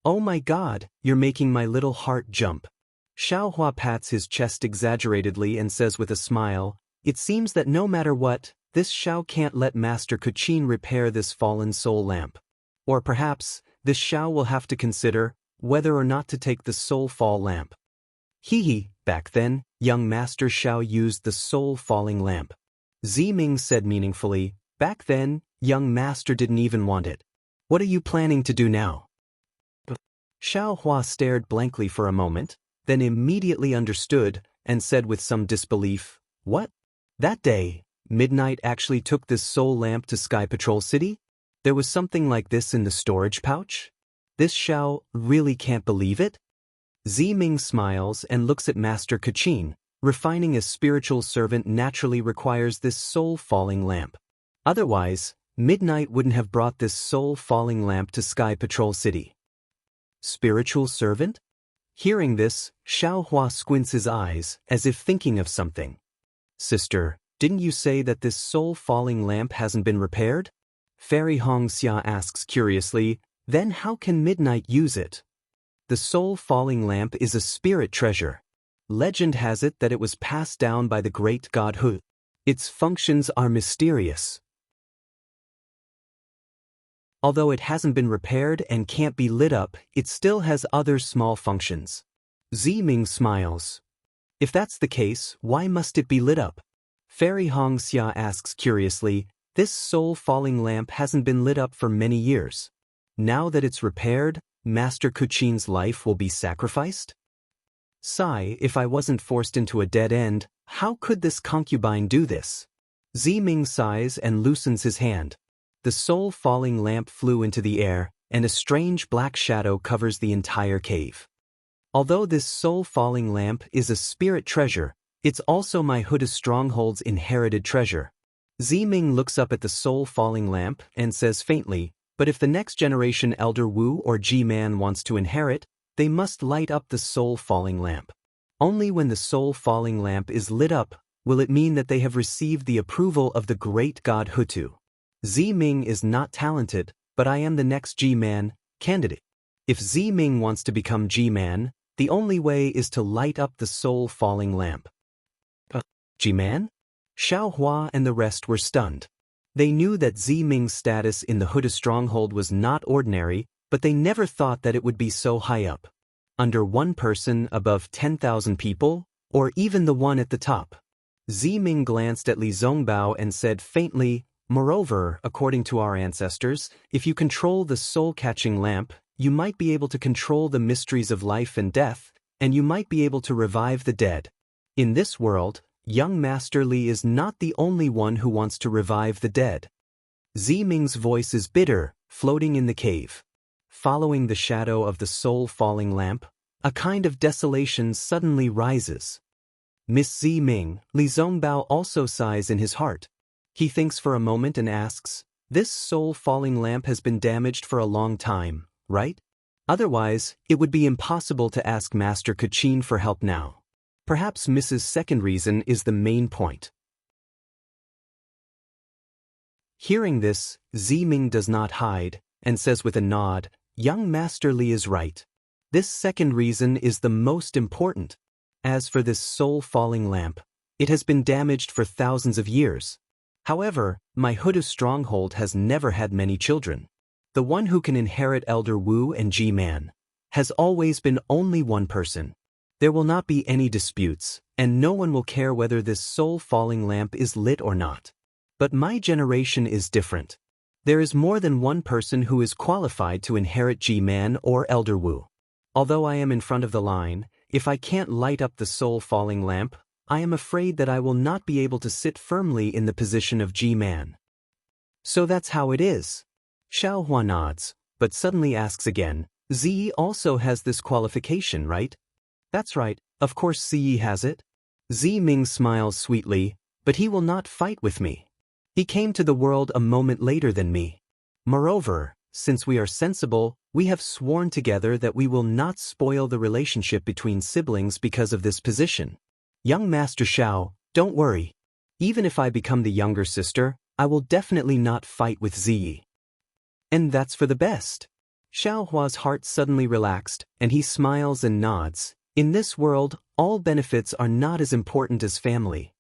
Oh my God, you're making my little heart jump. Xiao Hua pats his chest exaggeratedly and says with a smile, it seems that no matter what, this Xiao can't let Master Kachin repair this fallen soul lamp. Or perhaps, this Xiao will have to consider whether or not to take the soul fall lamp. Hee, back then, young Master Xiao used the soul falling lamp. Ziming said meaningfully, back then, young Master didn't even want it. What are you planning to do now? Xiao Hua stared blankly for a moment, then immediately understood and said with some disbelief, what? That day, Midnight actually took this soul lamp to Sky Patrol City? There was something like this in the storage pouch? This Xiao really can't believe it? Ziming smiles and looks at Master Kachin. Refining a spiritual servant naturally requires this soul-falling lamp. Otherwise, Midnight wouldn't have brought this soul-falling lamp to Sky Patrol City. Spiritual servant? Hearing this, Xiao Hua squints his eyes, as if thinking of something. Sister, didn't you say that this soul-falling lamp hasn't been repaired? Fairy Xianxia asks curiously, then how can Midnight use it? The soul-falling lamp is a spirit treasure. Legend has it that it was passed down by the great god Hu. Its functions are mysterious. Although it hasn't been repaired and can't be lit up, it still has other small functions. Ziming smiles. If that's the case, why must it be lit up? Fairy Xianxia asks curiously, this soul-falling lamp hasn't been lit up for many years. Now that it's repaired, Master Kuchin's life will be sacrificed? Sigh, if I wasn't forced into a dead end, how could this concubine do this? Ziming sighs and loosens his hand. The soul-falling lamp flew into the air, and a strange black shadow covers the entire cave. Although this soul-falling lamp is a spirit treasure, it's also my Huda stronghold's inherited treasure. Ziming looks up at the soul-falling lamp and says faintly, but if the next generation Elder Wu or G-Man wants to inherit, they must light up the soul-falling lamp. Only when the soul-falling lamp is lit up will it mean that they have received the approval of the great god Hutu. Ziming is not talented, but I am the next G-Man candidate. If Ziming wants to become G-Man, the only way is to light up the soul-falling lamp. G-Man? Xiao Hua and the rest were stunned. They knew that Ziming's status in the Huda stronghold was not ordinary, but they never thought that it would be so high up. Under one person above 10,000 people, or even the one at the top. Ziming glanced at Li Zongbao and said faintly, moreover, according to our ancestors, if you control the soul-catching lamp, you might be able to control the mysteries of life and death, and you might be able to revive the dead. In this world, young Master Li is not the only one who wants to revive the dead. Ziming's voice is bitter, floating in the cave. Following the shadow of the soul-falling lamp, a kind of desolation suddenly rises. Miss Ziming, Li Zongbao also sighs in his heart. He thinks for a moment and asks, this soul-falling lamp has been damaged for a long time, right? Otherwise, it would be impossible to ask Master Kuchin for help now. Perhaps Mrs. Second reason is the main point. Hearing this, Ziming does not hide, and says with a nod, young Master Li is right. This second reason is the most important. As for this soul-falling lamp, it has been damaged for thousands of years. However, my Huda stronghold has never had many children. The one who can inherit Elder Wu and G-Man has always been only one person. There will not be any disputes, and no one will care whether this soul-falling lamp is lit or not. But my generation is different. There is more than one person who is qualified to inherit G-Man or Elder Wu. Although I am in front of the line, if I can't light up the soul-falling lamp, I am afraid that I will not be able to sit firmly in the position of G-Man. So that's how it is. Xiao Hua nods, but suddenly asks again, Ziyi also has this qualification, right? That's right, of course Ziyi has it. Ziming smiles sweetly, but he will not fight with me. He came to the world a moment later than me. Moreover, since we are sensible, we have sworn together that we will not spoil the relationship between siblings because of this position. Young Master Xiao, don't worry. Even if I become the younger sister, I will definitely not fight with Ziyi. And that's for the best. Xiao Hua's heart suddenly relaxed, and he smiles and nods. In this world, all benefits are not as important as family.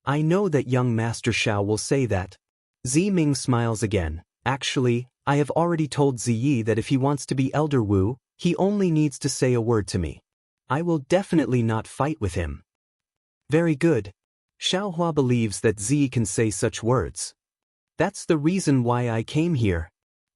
I know that young Master Xiao will say that. Ziming smiles again. Actually, I have already told Ziyi that if he wants to be Elder Wu, he only needs to say a word to me. I will definitely not fight with him. Very good. Xiao Hua believes that Ziyi can say such words. That's the reason why I came here.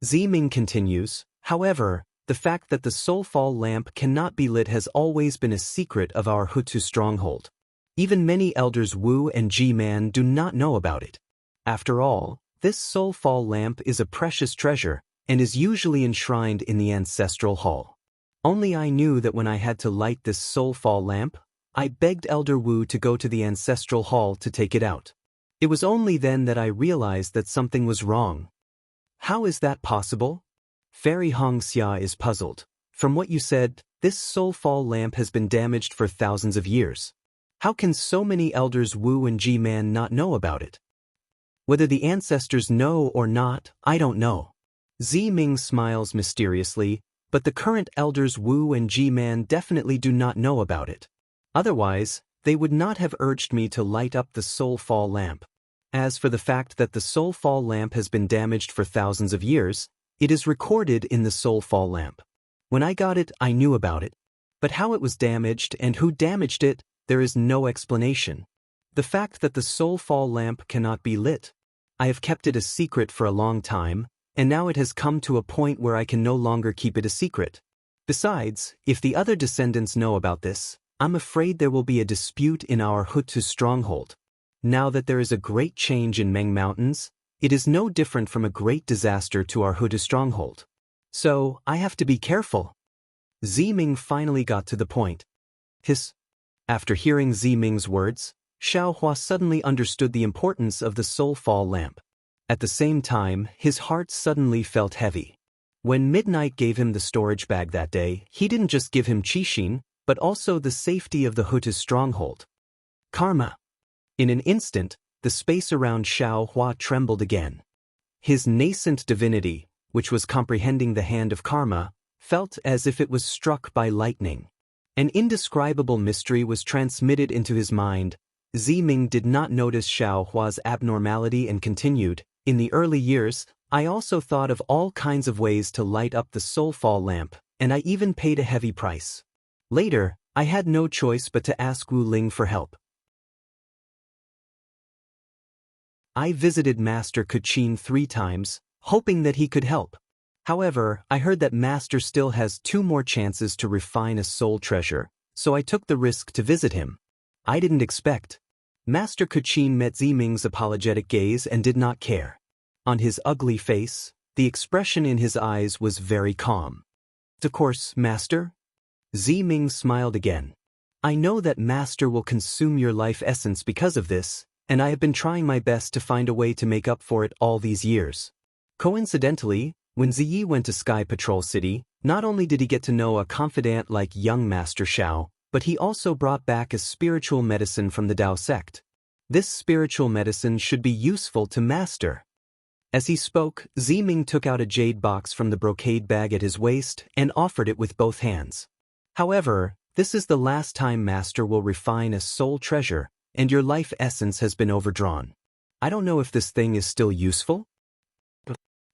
Ziming continues, however, the fact that the soulfall lamp cannot be lit has always been a secret of our Hutu stronghold. Even many elders Wu and G-Man do not know about it. After all, this soulfall lamp is a precious treasure, and is usually enshrined in the ancestral hall. Only I knew that when I had to light this soulfall lamp, I begged Elder Wu to go to the ancestral hall to take it out. It was only then that I realized that something was wrong. How is that possible? Fairy Hongxia is puzzled. From what you said, this soulfall lamp has been damaged for thousands of years. How can so many elders Wu and G-Man not know about it? Whether the ancestors know or not, I don't know. Ziming smiles mysteriously, but the current elders Wu and G-Man definitely do not know about it. Otherwise, they would not have urged me to light up the soulfall lamp. As for the fact that the soulfall lamp has been damaged for thousands of years, it is recorded in the soulfall lamp. When I got it, I knew about it. But how it was damaged and who damaged it, there is no explanation. The fact that the soulfall lamp cannot be lit, I have kept it a secret for a long time, and now it has come to a point where I can no longer keep it a secret. Besides, if the other descendants know about this, I'm afraid there will be a dispute in our Hutu stronghold. Now that there is a great change in Meng Mountains, it is no different from a great disaster to our Hutu stronghold. So, I have to be careful. Ziming finally got to the point. After hearing Ziming's words, Xiaohua suddenly understood the importance of the soul fall lamp. At the same time, his heart suddenly felt heavy. When Midnight gave him the storage bag that day, he didn't just give him Qixin, but also the safety of the Hutu stronghold. Karma. In an instant, the space around Xiaohua trembled again. His nascent divinity, which was comprehending the hand of karma, felt as if it was struck by lightning. An indescribable mystery was transmitted into his mind. Ziming did not notice Xiaohua's abnormality and continued, "In the early years, I also thought of all kinds of ways to light up the soulfall lamp, and I even paid a heavy price. Later, I had no choice but to ask Wu Ling for help. I visited Master Kachin 3 times, hoping that he could help. However, I heard that Master still has 2 more chances to refine a soul treasure, so I took the risk to visit him. I didn't expect. Master Kachin met Ziming's apologetic gaze and did not care. On his ugly face, the expression in his eyes was very calm. Of course, Master? Ziming smiled again. I know that Master will consume your life essence because of this, and I have been trying my best to find a way to make up for it all these years. Coincidentally, when Ziyi went to Sky Patrol City, not only did he get to know a confidant like young Master Xiao, but he also brought back a spiritual medicine from the Dao sect. This spiritual medicine should be useful to Master. As he spoke, Ziming took out a jade box from the brocade bag at his waist and offered it with both hands. However, this is the last time Master will refine a soul treasure, and your life essence has been overdrawn. I don't know if this thing is still useful?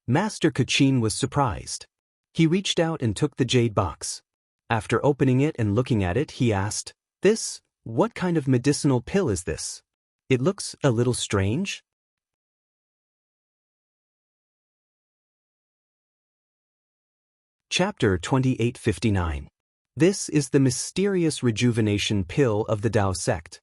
Master Kachin was surprised. He reached out and took the jade box. After opening it and looking at it, he asked, what kind of medicinal pill is this? It looks a little strange. Chapter 2859. This is the mysterious rejuvenation pill of the Dao sect.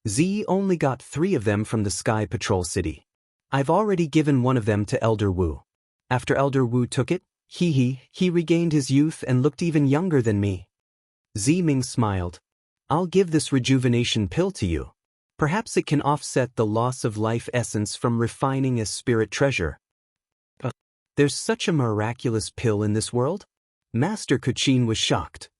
Z only got 3 of them from the Sky Patrol City. I've already given one of them to Elder Wu. After Elder Wu took it, he regained his youth and looked even younger than me. Ziming smiled. I'll give this rejuvenation pill to you. Perhaps it can offset the loss of life essence from refining a spirit treasure. There's such a miraculous pill in this world? Master Kachin was shocked.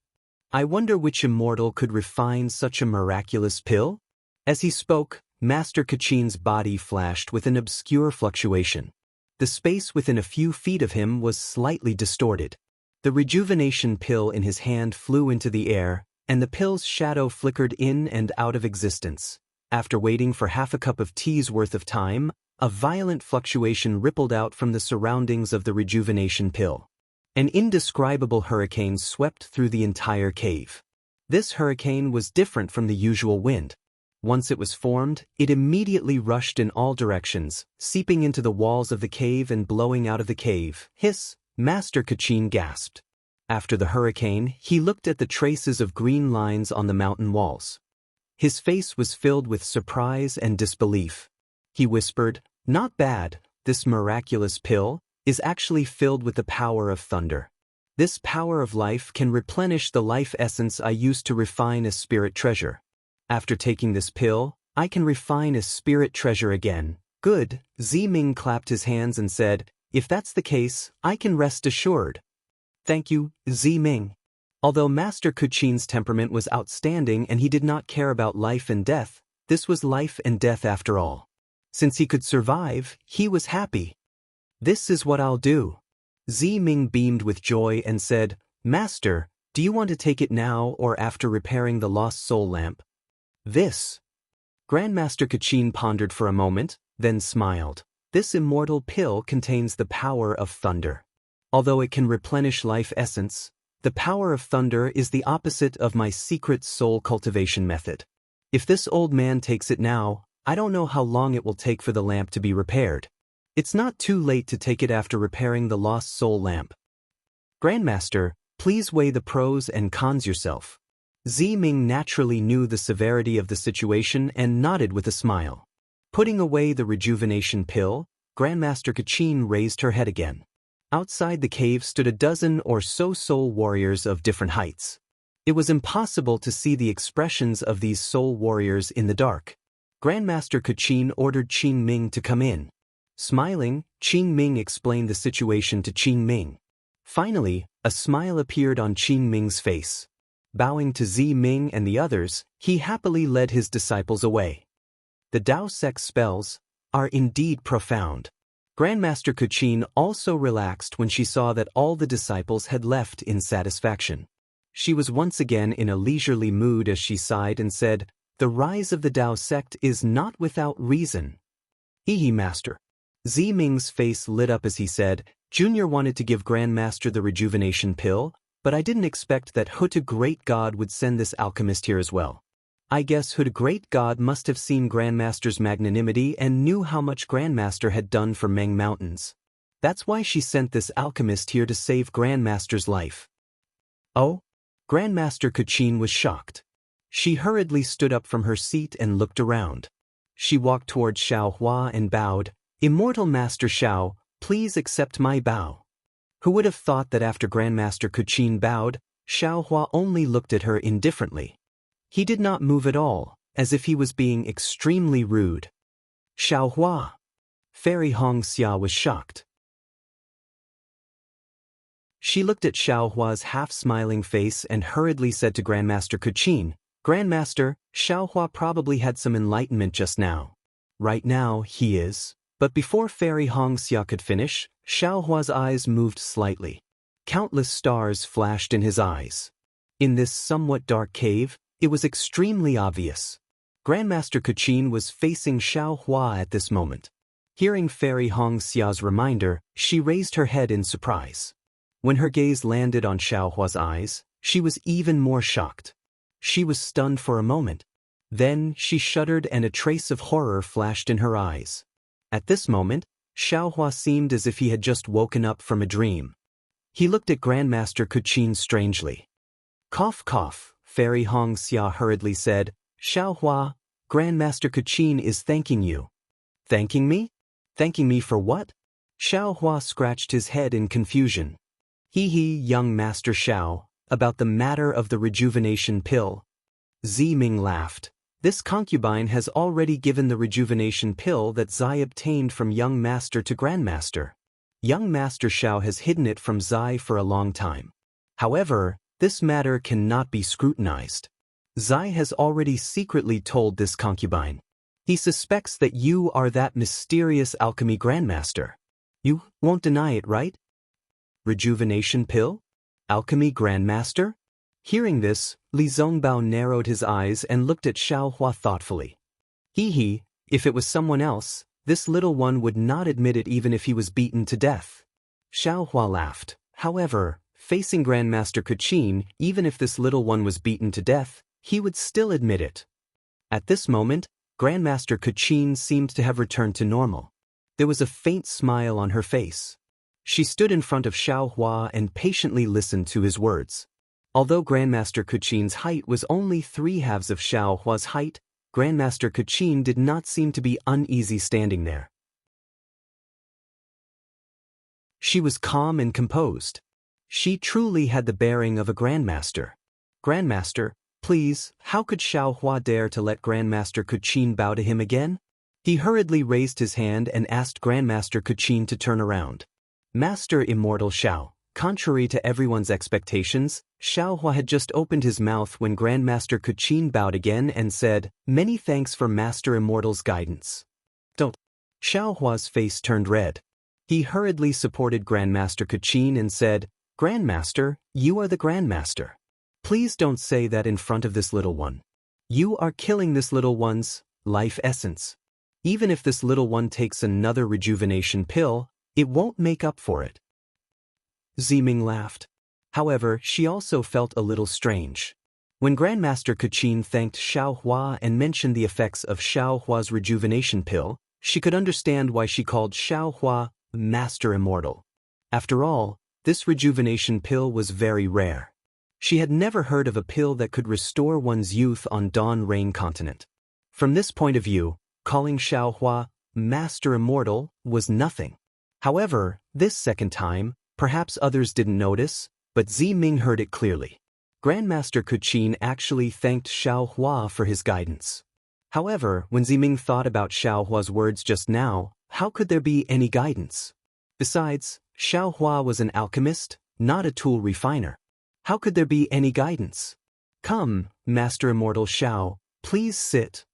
I wonder which immortal could refine such a miraculous pill? As he spoke, Master Kachin's body flashed with an obscure fluctuation. The space within a few feet of him was slightly distorted. The rejuvenation pill in his hand flew into the air, and the pill's shadow flickered in and out of existence. After waiting for half a cup of tea's worth of time, a violent fluctuation rippled out from the surroundings of the rejuvenation pill. An indescribable hurricane swept through the entire cave. This hurricane was different from the usual wind. Once it was formed, it immediately rushed in all directions, seeping into the walls of the cave and blowing out of the cave. Master Kachin gasped. After the hurricane, he looked at the traces of green lines on the mountain walls. His face was filled with surprise and disbelief. He whispered, "Not bad, this miraculous pill is actually filled with the power of thunder. This power of life can replenish the life essence I used to refine a spirit treasure. After taking this pill, I can refine a spirit treasure again." Good, Ziming clapped his hands and said, "If that's the case, I can rest assured." Thank you, Ziming. Although Master Kachin's temperament was outstanding and he did not care about life and death, this was life and death after all. Since he could survive, he was happy. This is what I'll do. Ziming beamed with joy and said, "Master, do you want to take it now or after repairing the lost soul lamp?" This. Grandmaster Kachin pondered for a moment, then smiled. This immortal pill contains the power of thunder. Although it can replenish life essence, the power of thunder is the opposite of my secret soul cultivation method. If this old man takes it now, I don't know how long it will take for the lamp to be repaired. It's not too late to take it after repairing the lost soul lamp. Grandmaster, please weigh the pros and cons yourself. Ming naturally knew the severity of the situation and nodded with a smile. Putting away the rejuvenation pill, Grandmaster Kachin raised her head again. Outside the cave stood a dozen or so soul warriors of different heights. It was impossible to see the expressions of these soul warriors in the dark. Grandmaster Kachin ordered Qin Ming to come in. Smiling, Qin Ming explained the situation to Qin Ming. Finally, a smile appeared on Qin Ming's face. Bowing to Ming and the others, he happily led his disciples away. The Daoist spells are indeed profound. Grandmaster Kachin also relaxed when she saw that all the disciples had left in satisfaction. She was once again in a leisurely mood as she sighed and said, "The rise of the Dao sect is not without reason." Master. Ming's face lit up as he said, "Junior wanted to give Grandmaster the rejuvenation pill, but I didn't expect that Huta Great God would send this alchemist here as well. I guess Huta Great God must have seen Grandmaster's magnanimity and knew how much Grandmaster had done for Meng Mountains. That's why she sent this alchemist here to save Grandmaster's life." Oh? Grandmaster Kachin was shocked. She hurriedly stood up from her seat and looked around. She walked toward Xiao Hua and bowed, "Immortal Master Xiao, please accept my bow." Who would have thought that after Grandmaster Kachin bowed, Xiao Hua only looked at her indifferently. He did not move at all, as if he was being extremely rude. "Xiao Hua." Fairy Xianxia was shocked. She looked at Xiao Hua's half-smiling face and hurriedly said to Grandmaster Kachin, "Grandmaster, Xiao Hua probably had some enlightenment just now." "Right now, he is." But before Fairy Xianxia could finish, Xiao Hua's eyes moved slightly. Countless stars flashed in his eyes. In this somewhat dark cave, it was extremely obvious. Grandmaster Kachin was facing Xiao Hua at this moment. Hearing Fairy Xia's reminder, she raised her head in surprise. When her gaze landed on Xiao Hua's eyes, she was even more shocked. She was stunned for a moment. Then she shuddered and a trace of horror flashed in her eyes. At this moment, Xiao Hua seemed as if he had just woken up from a dream. He looked at Grandmaster Kachin strangely. "Cough cough," Fairy Xianxia hurriedly said, "Xiao Hua, Grandmaster Kachin is thanking you." "Thanking me? Thanking me for what?" Xiao Hua scratched his head in confusion. Young Master Xiao, about the matter of the rejuvenation pill." Ming laughed. "This concubine has already given the rejuvenation pill that Zai obtained from young master to Grandmaster. Young Master Xiao has hidden it from Zai for a long time. However, this matter cannot be scrutinized. Zai has already secretly told this concubine. He suspects that you are that mysterious alchemy Grandmaster. You won't deny it, right?" "Rejuvenation pill? Alchemy Grandmaster?" Hearing this, Li Zongbao narrowed his eyes and looked at Xiao Hua thoughtfully. If it was someone else, this little one would not admit it even if he was beaten to death. Xiao Hua laughed. However, facing Grandmaster Kachin, even if this little one was beaten to death, he would still admit it. At this moment, Grandmaster Kachin seemed to have returned to normal. There was a faint smile on her face. She stood in front of Xiao Hua and patiently listened to his words. Although Grandmaster Kachin's height was only 3/2 of Xiao Hua's height, Grandmaster Kachin did not seem to be uneasy standing there. She was calm and composed. She truly had the bearing of a Grandmaster. "Grandmaster, please, how could Xiao Hua dare to let Grandmaster Kachin bow to him again?" He hurriedly raised his hand and asked Grandmaster Kachin to turn around. "Master Immortal Xiao." Contrary to everyone's expectations, Xiao Hua had just opened his mouth when Grandmaster Kachin bowed again and said, "Many thanks for Master Immortal's guidance." "Don't." Xiao Hua's face turned red. He hurriedly supported Grandmaster Kachin and said, "Grandmaster, you are the Grandmaster. Please don't say that in front of this little one. You are killing this little one's life essence. Even if this little one takes another rejuvenation pill, it won't make up for it." Ming laughed. However, she also felt a little strange. When Grandmaster Kachin thanked Xiao Hua and mentioned the effects of Xiao Hua's rejuvenation pill, She could understand why she called Xiaohua Master Immortal. After all, this rejuvenation pill was very rare. She had never heard of a pill that could restore one's youth on Dawn Rain continent. From this point of view, calling Xiaohua Master Immortal was nothing. However, this second time, perhaps others didn't notice, but Ziming heard it clearly. Grandmaster Kuqin actually thanked Xiaohua for his guidance. However, when Ziming thought about Xiaohua's words just now, how could there be any guidance? Besides, Xiaohua was an alchemist, not a tool refiner. How could there be any guidance? Come, Master Immortal Xiao, please sit.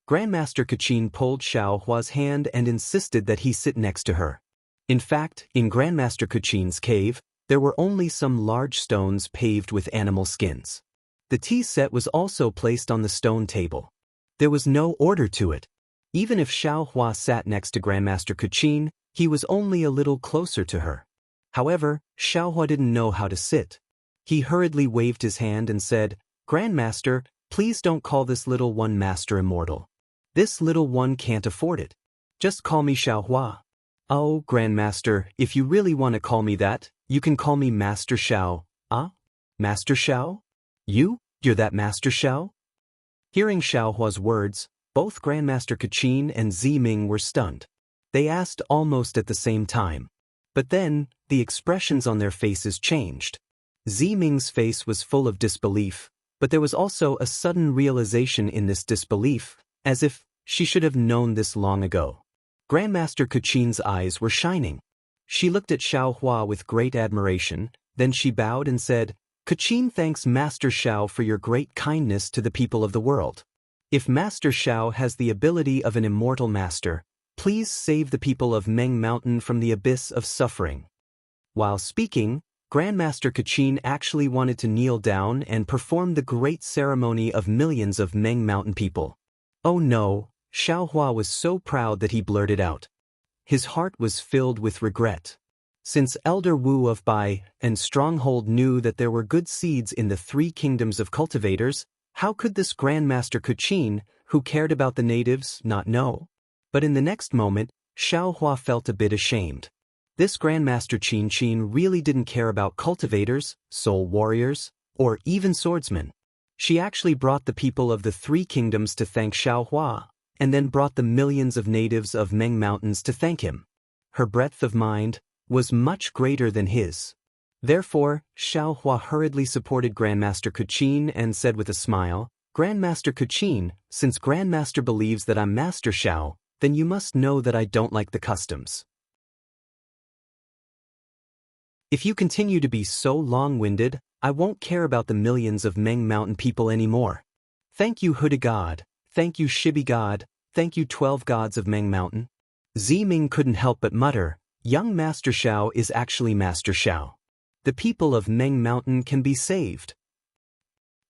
Grandmaster Kuqin pulled Xiaohua's hand and insisted that he sit next to her. In fact, in Grandmaster Kuqin's cave, there were only some large stones paved with animal skins. The tea set was also placed on the stone table. There was no order to it. Even if Xiaohua sat next to Grandmaster Kuqin, he was only a little closer to her. However, Xiaohua didn't know how to sit. He hurriedly waved his hand and said, "Grandmaster, please don't call this little one Master Immortal. This little one can't afford it. Just call me Xiaohua." "Oh, Grandmaster, if you really want to call me that, you can call me Master Xiao." "Ah? Master Xiao? You're that Master Xiao?" Hearing Xiaohua's words, both Grandmaster Kuqin and Ziming were stunned. They asked almost at the same time. But then, the expressions on their faces changed. Ziming's face was full of disbelief, but there was also a sudden realization in this disbelief, as if she should have known this long ago. Grandmaster Kuqin's eyes were shining. She looked at Xiaohua with great admiration, then she bowed and said, "Kuqin thanks Master Xiao for your great kindness to the people of the world. If Master Xiao has the ability of an immortal master, please save the people of Meng Mountain from the abyss of suffering." While speaking, Grandmaster Kuqin actually wanted to kneel down and perform the great ceremony of millions of Meng Mountain people. Oh no, Xiaohua was so proud that he blurted out. His heart was filled with regret. Since Elder Wu of Bai and Stronghold knew that there were good seeds in the three kingdoms of cultivators, how could this Grandmaster Kuqin, who cared about the natives, not know? But in the next moment, Xiaohua felt a bit ashamed. This Grandmaster Qin really didn't care about cultivators, soul warriors, or even swordsmen. She actually brought the people of the three kingdoms to thank Xiaohua, and then brought the millions of natives of Meng Mountains to thank him. Her breadth of mind was much greater than his. Therefore, Xiaohua hurriedly supported Grandmaster Kuqin and said with a smile, "Grandmaster Kuqin, since Grandmaster believes that I'm Master Xiao, then you must know that I don't like the customs. If you continue to be so long-winded, I won't care about the millions of Meng Mountain people anymore. Thank you Huda God, thank you Shibi God, thank you 12 gods of Meng Mountain." Ziming couldn't help but mutter, "Young Master Xiao is actually Master Xiao. The people of Meng Mountain can be saved."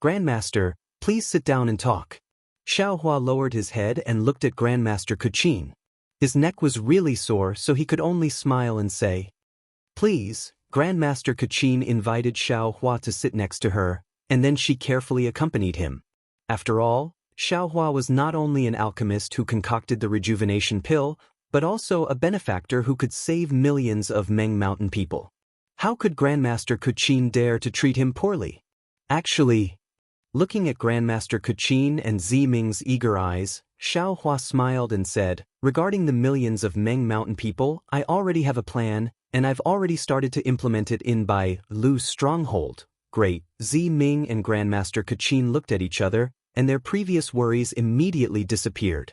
"Grandmaster, please sit down and talk." Xiaohua lowered his head and looked at Grandmaster Kuqin. His neck was really sore, so he could only smile and say, "Please." Grandmaster Kuqin invited Xiaohua to sit next to her, and then she carefully accompanied him. After all, Xiaohua was not only an alchemist who concocted the rejuvenation pill, but also a benefactor who could save millions of Meng Mountain people. How could Grandmaster Kuqin dare to treat him poorly? Actually, looking at Grandmaster Kuqin and Ziming's eager eyes, Xiaohua smiled and said, "Regarding the millions of Meng Mountain people, I already have a plan, and I've already started to implement it in Bai Lu's stronghold." Great. Ziming and Grandmaster Kuqin looked at each other, and their previous worries immediately disappeared.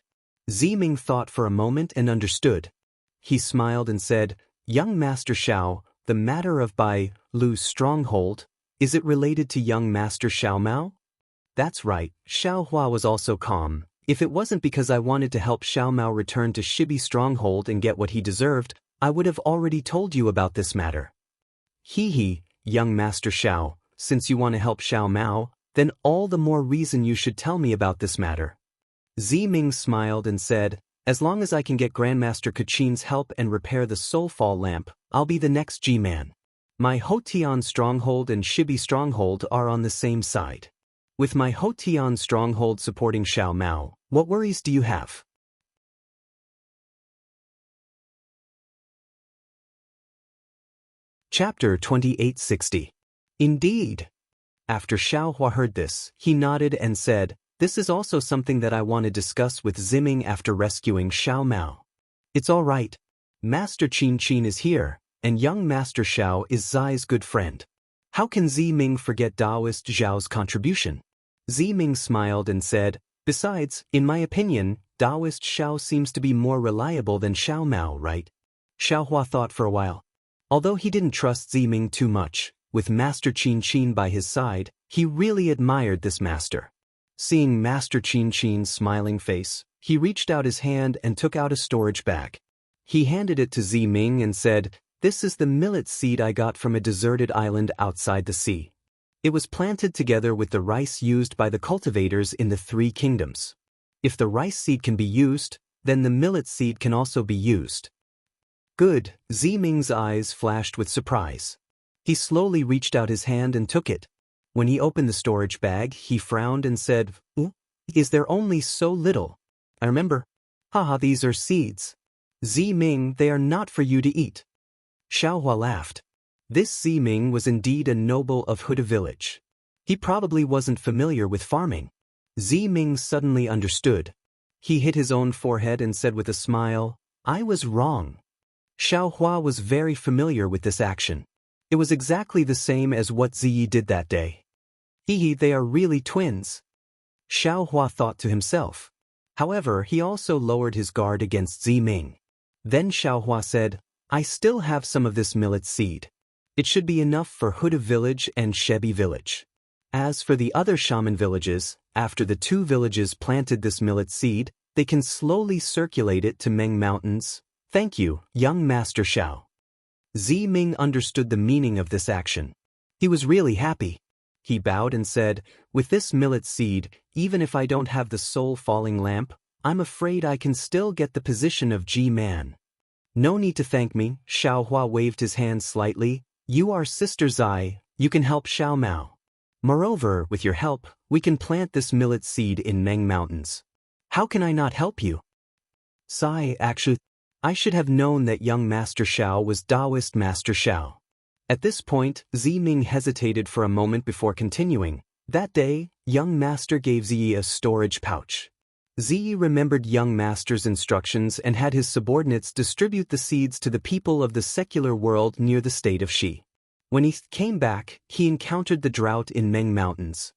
Ziming thought for a moment and understood. He smiled and said, "Young Master Xiao, the matter of Bai Lu's stronghold, is it related to young Master Xiao Mao?" "That's right." Xiaohua was also calm. "If it wasn't because I wanted to help Xiao Mao return to Shibi stronghold and get what he deserved, I would have already told you about this matter." "Hee, young Master Xiao, since you want to help Xiao Mao, then all the more reason you should tell me about this matter." Ziming smiled and said, "As long as I can get Grandmaster Kuqin's help and repair the Soulfall lamp, I'll be the next G-Man. My Hotian stronghold and Shibi stronghold are on the same side. With my Hotian stronghold supporting Xiao Mao, what worries do you have?" Chapter 2860. Indeed. After Xiaohua heard this, he nodded and said, "This is also something that I want to discuss with Ziming after rescuing Xiao Mao." "It's all right. Master Qin is here, and young Master Xiao is Zai's good friend. How can Ziming forget Daoist Zhao's contribution?" Ziming smiled and said, "Besides, in my opinion, Daoist Xiao seems to be more reliable than Xiao Mao, right?" Xiaohua thought for a while. Although he didn't trust Ziming too much, with Master Qin by his side, he really admired this master. Seeing Master Qin's smiling face, he reached out his hand and took out a storage bag. He handed it to Ziming and said, "This is the millet seed I got from a deserted island outside the sea. It was planted together with the rice used by the cultivators in the Three Kingdoms. If the rice seed can be used, then the millet seed can also be used." "Good," Ziming's eyes flashed with surprise. He slowly reached out his hand and took it. When he opened the storage bag, he frowned and said, "Is there only so little? I remember. Haha, these are seeds. Ziming, they are not for you to eat." Xiaohua laughed. This Ziming was indeed a noble of Huda village. He probably wasn't familiar with farming. Ziming suddenly understood. He hit his own forehead and said with a smile, "I was wrong." Xiaohua was very familiar with this action. It was exactly the same as what Ziyi did that day. They are really twins. Xiaohua thought to himself. However, he also lowered his guard against Ziming. Then Xiaohua said, "I still have some of this millet seed. It should be enough for Huda village and Shebi village. As for the other shaman villages, after the two villages planted this millet seed, they can slowly circulate it to Meng Mountains. Thank you, young Master Xiao." Ziming understood the meaning of this action. He was really happy. He bowed and said, "With this millet seed, even if I don't have the soul falling lamp, I'm afraid I can still get the position of G-Man." "No need to thank me," Xiaohua waved his hand slightly. "You are Sister Zai, you can help Xiao Mao. Moreover, with your help, we can plant this millet seed in Meng Mountains. How can I not help you?" "Zai, actually, I should have known that young Master Xiao was Daoist Master Xiao." At this point, Ziming hesitated for a moment before continuing. That day, young Master gave Ziyi a storage pouch. Ziyi remembered young Master's instructions and had his subordinates distribute the seeds to the people of the secular world near the state of Shi. When he came back, he encountered the drought in Meng Mountains.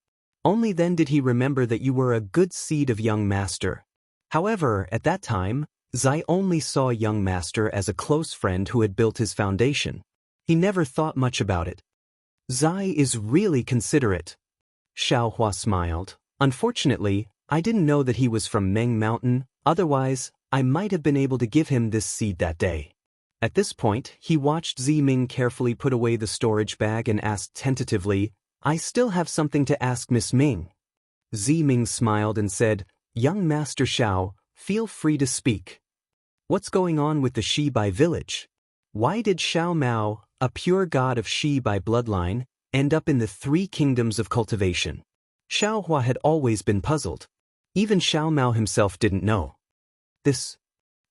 Only then did he remember that you were a good seed of young Master. However, at that time, Zai only saw young Master as a close friend who had built his foundation. He never thought much about it. "Zai is really considerate." Xiaohua smiled. "Unfortunately, I didn't know that he was from Meng Mountain, otherwise, I might have been able to give him this seed that day." At this point, he watched Ziming carefully put away the storage bag and asked tentatively, "I still have something to ask Miss Ming." Ziming smiled and said, "Young Master Xiao, feel free to speak. What's going on with the Shibai village? Why did Xiao Mao, a pure god of Shibai bloodline, end up in the Three Kingdoms of Cultivation?" Xiaohua had always been puzzled. Even Xiao Mao himself didn't know. This.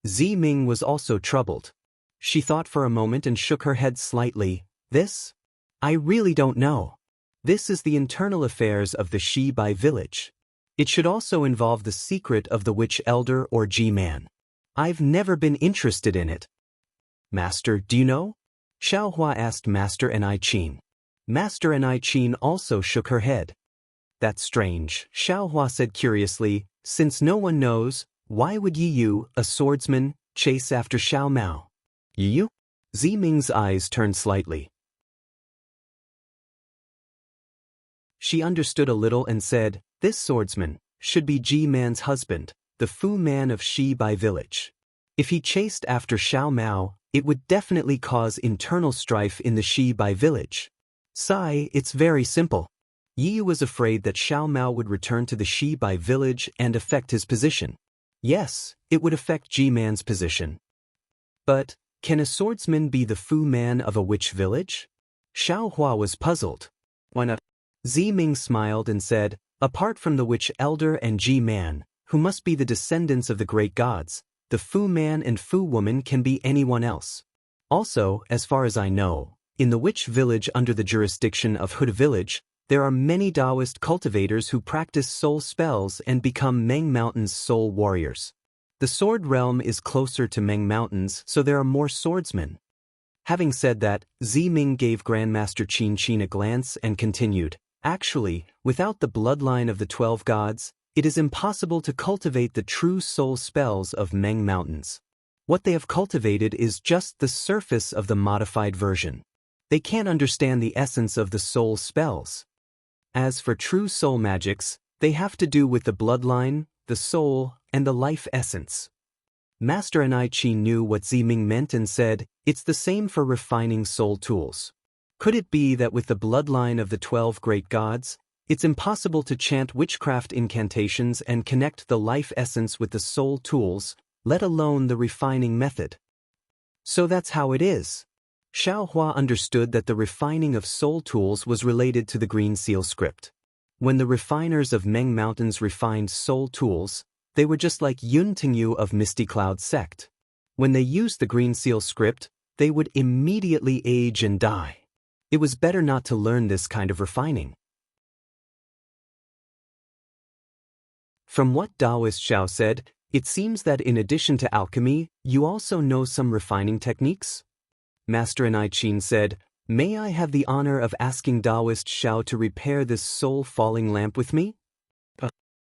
Ziming was also troubled. She thought for a moment and shook her head slightly. "This? I really don't know. This is the internal affairs of the Shibai village. It should also involve the secret of the witch elder or G-Man. I've never been interested in it." "Master, do you know?" Xiaohua asked Master Ni Qin. Master Ni Qin also shook her head. "That's strange," Xiaohua said curiously. "Since no one knows, why would Yiyu, a swordsman, chase after Xiao Mao?" "Yiyu?" Ziming's eyes turned slightly. She understood a little and said, "This swordsman should be G-Man's husband, the Fu Man of Shibai village. If he chased after Xiao Mao, it would definitely cause internal strife in the Shibai village. Sai, it's very simple. Yiyu was afraid that Xiao Mao would return to the Shibai village and affect his position. Yes, it would affect G-Man's position. But, can a swordsman be the Fu Man of a witch village?" Xiaohua was puzzled. "Why not?" Ziming smiled and said, "Apart from the witch elder and G-Man, who must be the descendants of the great gods, the Fu Man and Fu Woman can be anyone else. Also, as far as I know, In the Witch Village under the jurisdiction of Huda Village, there are many Daoist cultivators who practice soul spells and become Meng Mountain's soul warriors. The Sword Realm is closer to Meng Mountains, so there are more swordsmen. Having said that, Ziming gave Grandmaster Qin a glance and continued, actually, without the bloodline of the 12 gods, it is impossible to cultivate the true soul spells of Meng Mountains. What they have cultivated is just the surface of the modified version. They can't understand the essence of the soul spells. As for true soul magics, they have to do with the bloodline, the soul, and the life essence. Master Qin knew what Ziming meant and said, it's the same for refining soul tools. Could it be that with the bloodline of the 12 great gods, it's impossible to chant witchcraft incantations and connect the life essence with the soul tools, let alone the refining method? So that's how it is. Xiaohua understood that the refining of soul tools was related to the Green Seal script. When the refiners of Meng Mountains refined soul tools, they were just like Yun Tingyu of Misty Cloud sect. When they used the Green Seal script, they would immediately age and die. It was better not to learn this kind of refining. From what Daoist Xiao said, it seems that in addition to alchemy, you also know some refining techniques? Master Qin said, may I have the honor of asking Daoist Xiao to repair this soul-falling lamp with me?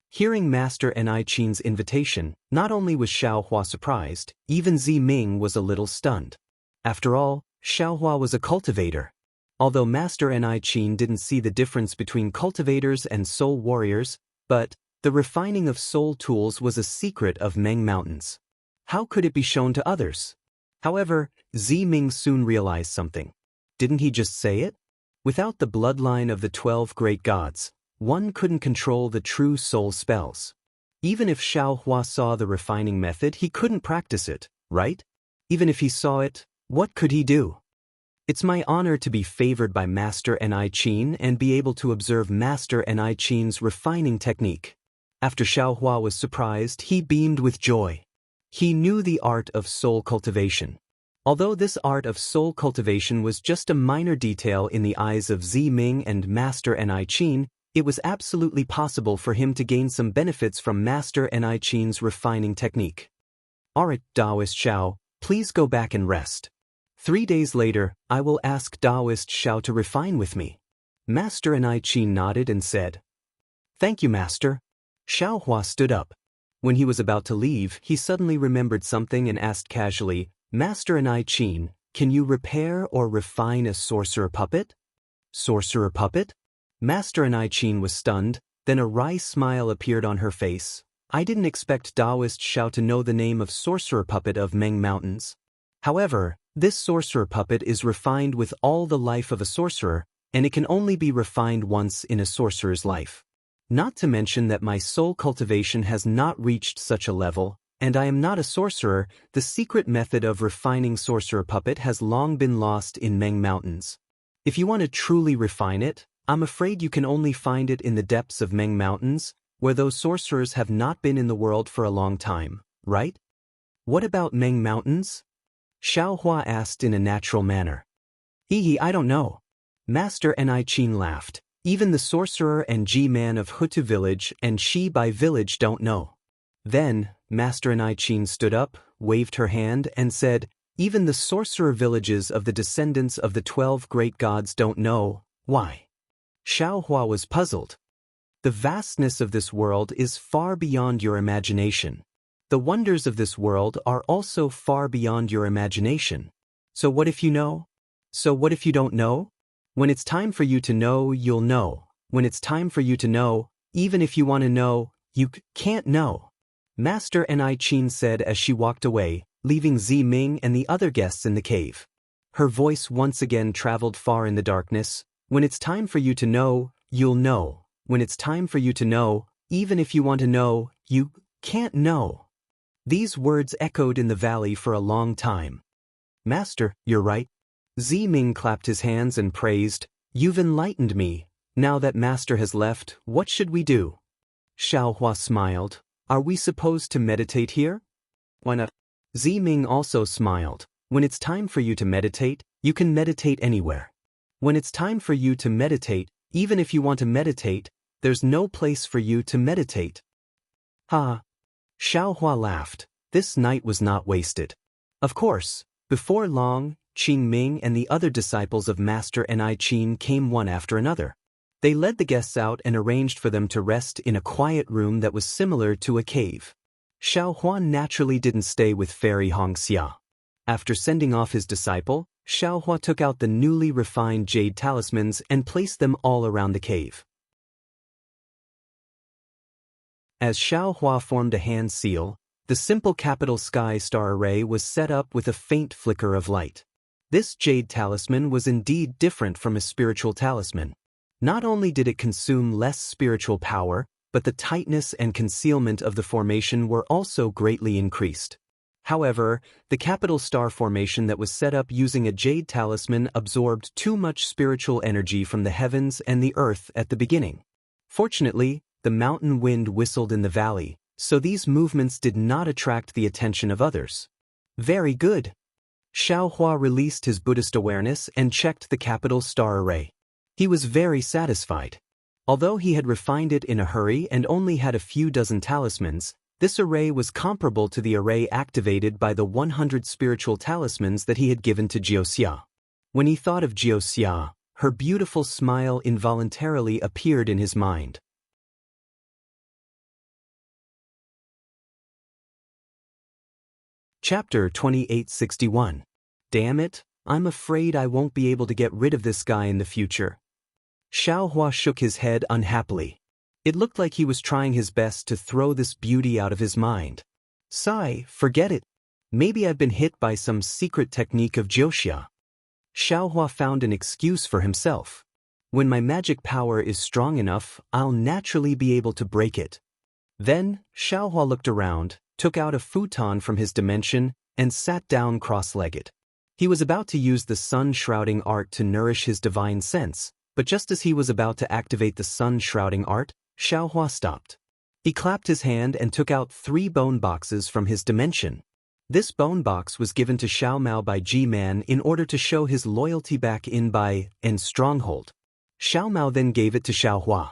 Hearing Master Qin's invitation, not only was Xiaohua surprised, even Ziming was a little stunned. After all, Xiaohua was a cultivator. Although Master Qin didn't see the difference between cultivators and soul warriors, but the refining of soul tools was a secret of Meng Mountains. How could it be shown to others? However, Ziming soon realized something. Didn't he just say it? Without the bloodline of the 12 great gods, one couldn't control the true soul spells. Even if Xiaohua saw the refining method, he couldn't practice it, right? Even if he saw it, what could he do? It's my honor to be favored by Master Qin and be able to observe Master Qin's refining technique. After Xiaohua was surprised, he beamed with joy. He knew the art of soul cultivation. Although this art of soul cultivation was just a minor detail in the eyes of Ziming and Master Qin, it was absolutely possible for him to gain some benefits from Master Qin's refining technique. Alright, Daoist Xiao, please go back and rest. 3 days later, I will ask Daoist Xiao to refine with me. Master Qin nodded and said, thank you, Master. Xiaohua stood up. When he was about to leave, he suddenly remembered something and asked casually, Master Qin, can you repair or refine a sorcerer puppet? Sorcerer puppet? Master Qin was stunned, then a wry smile appeared on her face. I didn't expect Daoist Xiao to know the name of sorcerer puppet of Meng Mountains. However, this sorcerer puppet is refined with all the life of a sorcerer, and it can only be refined once in a sorcerer's life. Not to mention that my soul cultivation has not reached such a level, and I am not a sorcerer. The secret method of refining sorcerer puppet has long been lost in Meng Mountains. If you want to truly refine it, I'm afraid you can only find it in the depths of Meng Mountains, where those sorcerers have not been in the world for a long time, right? What about Meng Mountains? Xiaohua asked in a natural manner. I don't know. Master Qin laughed. Even the sorcerer and G-man of Hutu village and Shi-Bai village don't know. Then, Master Qin stood up, waved her hand, and said, even the sorcerer villages of the descendants of the 12 great gods don't know. Why? Xiaohua was puzzled. The vastness of this world is far beyond your imagination. The wonders of this world are also far beyond your imagination. So what if you know? So what if you don't know? When it's time for you to know, you'll know. When it's time for you to know, even if you want to know, you can't know. Master Qin said as she walked away, leaving Ziming and the other guests in the cave. Her voice once again traveled far in the darkness. When it's time for you to know, you'll know. When it's time for you to know, even if you want to know, you can't know. These words echoed in the valley for a long time. Master, you're right. Ziming clapped his hands and praised, you've enlightened me. Now that Master has left, what should we do? Xiaohua smiled. Are we supposed to meditate here? Why not? Ziming also smiled. When it's time for you to meditate, You can meditate anywhere. When it's time for you to meditate, even if you want to meditate, there's no place for you to meditate. Ha! Xiaohua laughed. This night was not wasted. Of course, before long, Qing Ming and the other disciples of Master Ni Qin came one after another. They led the guests out and arranged for them to rest in a quiet room that was similar to a cave. Xiaohua naturally didn't stay with Fairy Hongxia. After sending off his disciple, Xiaohua took out the newly refined jade talismans and placed them all around the cave. As Xiaohua formed a hand seal, the simple capital sky star array was set up with a faint flicker of light. This jade talisman was indeed different from a spiritual talisman. Not only did it consume less spiritual power, but the tightness and concealment of the formation were also greatly increased. However, the capital star formation that was set up using a jade talisman absorbed too much spiritual energy from the heavens and the earth at the beginning. Fortunately, the mountain wind whistled in the valley, so these movements did not attract the attention of others. Very good. Xiaohua released his Buddhist awareness and checked the capital star array. He was very satisfied. Although he had refined it in a hurry and only had a few dozen talismans, this array was comparable to the array activated by the 100 spiritual talismans that he had given to Jiuxia. When he thought of Jiuxia, her beautiful smile involuntarily appeared in his mind. Chapter 2861. Damn it, I'm afraid I won't be able to get rid of this guy in the future. Xiaohua shook his head unhappily. It looked like he was trying his best to throw this beauty out of his mind. Sigh, forget it. Maybe I've been hit by some secret technique of Jiuxia. Xiaohua found an excuse for himself. When my magic power is strong enough, I'll naturally be able to break it. Then, Xiaohua looked around, took out a futon from his dimension, and sat down cross-legged. He was about to use the sun-shrouding art to nourish his divine sense, but just as he was about to activate the sun-shrouding art, Xiaohua stopped. He clapped his hand and took out 3 bone boxes from his dimension. This bone box was given to Xiao Mao by Ji-Man in order to show his loyalty back in by and stronghold. Xiao Mao then gave it to Xiaohua.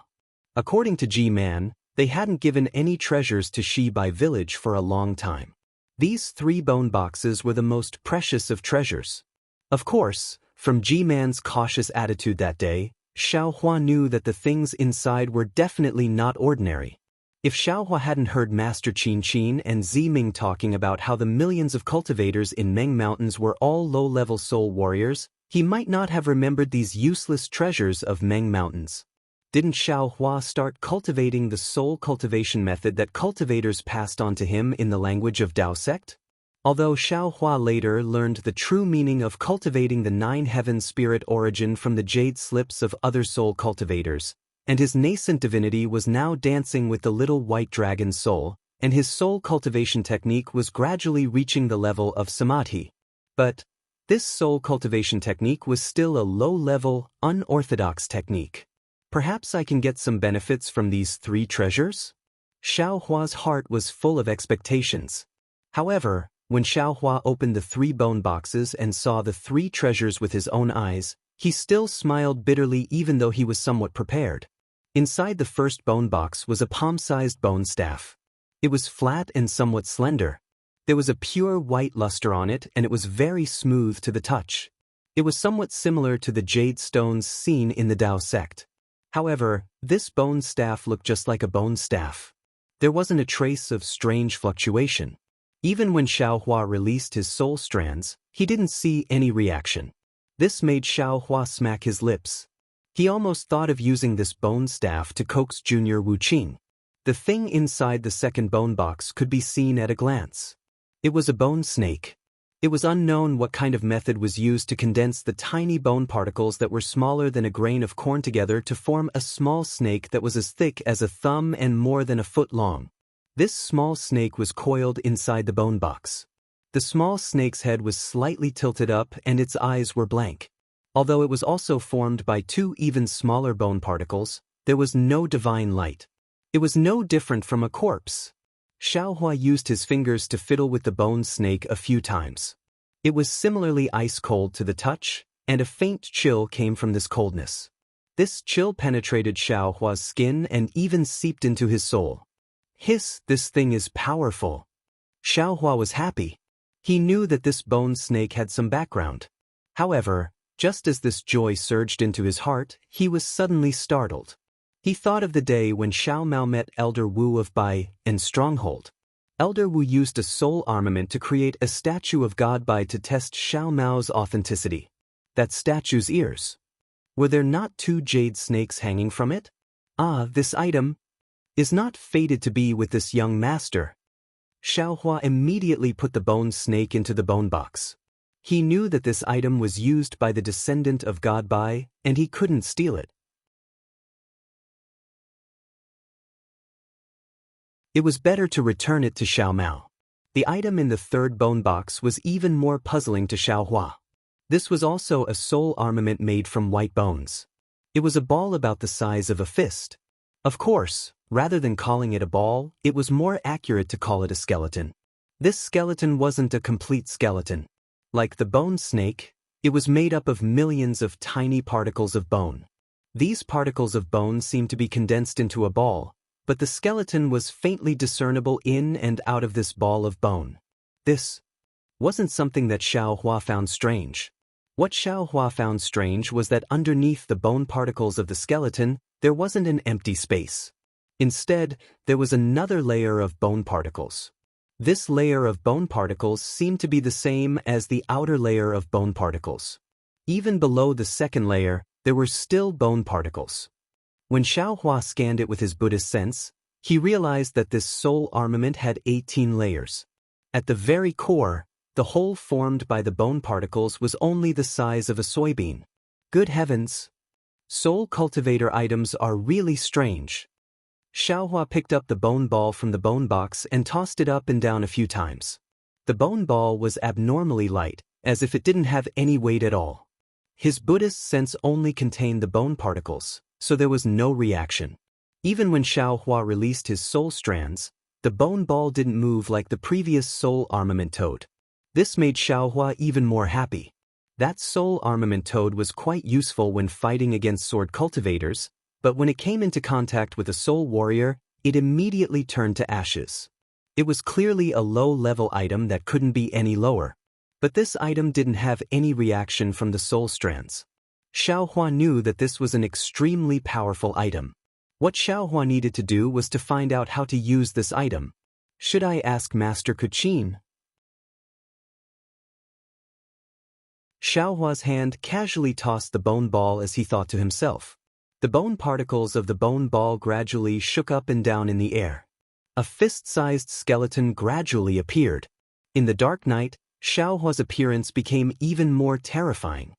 According to Ji-Man, they hadn't given any treasures to Shibai village for a long time. These 3 bone boxes were the most precious of treasures. Of course, from Ji-Man's cautious attitude that day, Xiaohua knew that the things inside were definitely not ordinary. If Xiaohua hadn't heard Master Qin and Ziming talking about how the millions of cultivators in Meng Mountains were all low-level soul warriors, he might not have remembered these useless treasures of Meng Mountains. Didn't Xiaohua start cultivating the soul cultivation method that cultivators passed on to him in the language of Daoist? Although Xiaohua later learned the true meaning of cultivating the 9 heaven spirit origin from the jade slips of other soul cultivators, and his nascent divinity was now dancing with the little white dragon soul, and his soul cultivation technique was gradually reaching the level of samadhi. But this soul cultivation technique was still a low-level, unorthodox technique. Perhaps I can get some benefits from these 3 treasures? Xiaohua's heart was full of expectations. However, when Xiaohua opened the 3 bone boxes and saw the 3 treasures with his own eyes, he still smiled bitterly even though he was somewhat prepared. Inside the first bone box was a palm-sized bone staff. It was flat and somewhat slender. There was a pure white luster on it and it was very smooth to the touch. It was somewhat similar to the jade stones seen in the Dao sect. However, this bone staff looked just like a bone staff. There wasn't a trace of strange fluctuation. Even when Xiaohua released his soul strands, he didn't see any reaction. This made Xiaohua smack his lips. He almost thought of using this bone staff to coax Junior Wuqing. The thing inside the second bone box could be seen at a glance. It was a bone snake. It was unknown what kind of method was used to condense the tiny bone particles that were smaller than a grain of corn together to form a small snake that was as thick as a thumb and more than a foot long. This small snake was coiled inside the bone box. The small snake's head was slightly tilted up and its eyes were blank. Although it was also formed by 2 even smaller bone particles, there was no divine light. It was no different from a corpse. Xiaohua used his fingers to fiddle with the bone snake a few times. It was similarly ice-cold to the touch, and a faint chill came from this coldness. This chill penetrated Xiaohua's skin and even seeped into his soul. Hiss, this thing is powerful. Xiaohua was happy. He knew that this bone snake had some background. However, just as this joy surged into his heart, he was suddenly startled. He thought of the day when Xiao Mao met Elder Wu of Bai and Stronghold. Elder Wu used a soul armament to create a statue of God Bai to test Xiao Mao's authenticity. That statue's ears. Were there not 2 jade snakes hanging from it? Ah, this item is not fated to be with this young master. Xiaohua immediately put the bone snake into the bone box. He knew that this item was used by the descendant of God Bai, and he couldn't steal it. It was better to return it to Xiao Mao. The item in the 3rd bone box was even more puzzling to Xiaohua. This was also a soul armament made from white bones. It was a ball about the size of a fist. Of course, rather than calling it a ball, it was more accurate to call it a skeleton. This skeleton wasn't a complete skeleton. Like the bone snake, it was made up of millions of tiny particles of bone. These particles of bone seemed to be condensed into a ball, but the skeleton was faintly discernible in and out of this ball of bone. This wasn't something that Xiaohua found strange. What Xiaohua found strange was that underneath the bone particles of the skeleton, there wasn't an empty space. Instead, there was another layer of bone particles. This layer of bone particles seemed to be the same as the outer layer of bone particles. Even below the second layer, there were still bone particles. When Xiaohua scanned it with his Buddhist sense, he realized that this soul armament had 18 layers. At the very core, the hole formed by the bone particles was only the size of a soybean. Good heavens! Soul cultivator items are really strange. Xiaohua picked up the bone ball from the bone box and tossed it up and down a few times. The bone ball was abnormally light, as if it didn't have any weight at all. His Buddhist sense only contained the bone particles, so there was no reaction. Even when Xiaohua released his soul strands, the bone ball didn't move like the previous soul armament toad. This made Xiaohua even more happy. That soul armament toad was quite useful when fighting against sword cultivators, but when it came into contact with a soul warrior, it immediately turned to ashes. It was clearly a low-level item that couldn't be any lower. But this item didn't have any reaction from the soul strands. Xiaohua knew that this was an extremely powerful item. What Xiaohua needed to do was to find out how to use this item. Should I ask Master Kuchin? Xiaohua's hand casually tossed the bone ball as he thought to himself. The bone particles of the bone ball gradually shook up and down in the air. A fist-sized skeleton gradually appeared. In the dark night, Xiaohua's appearance became even more terrifying.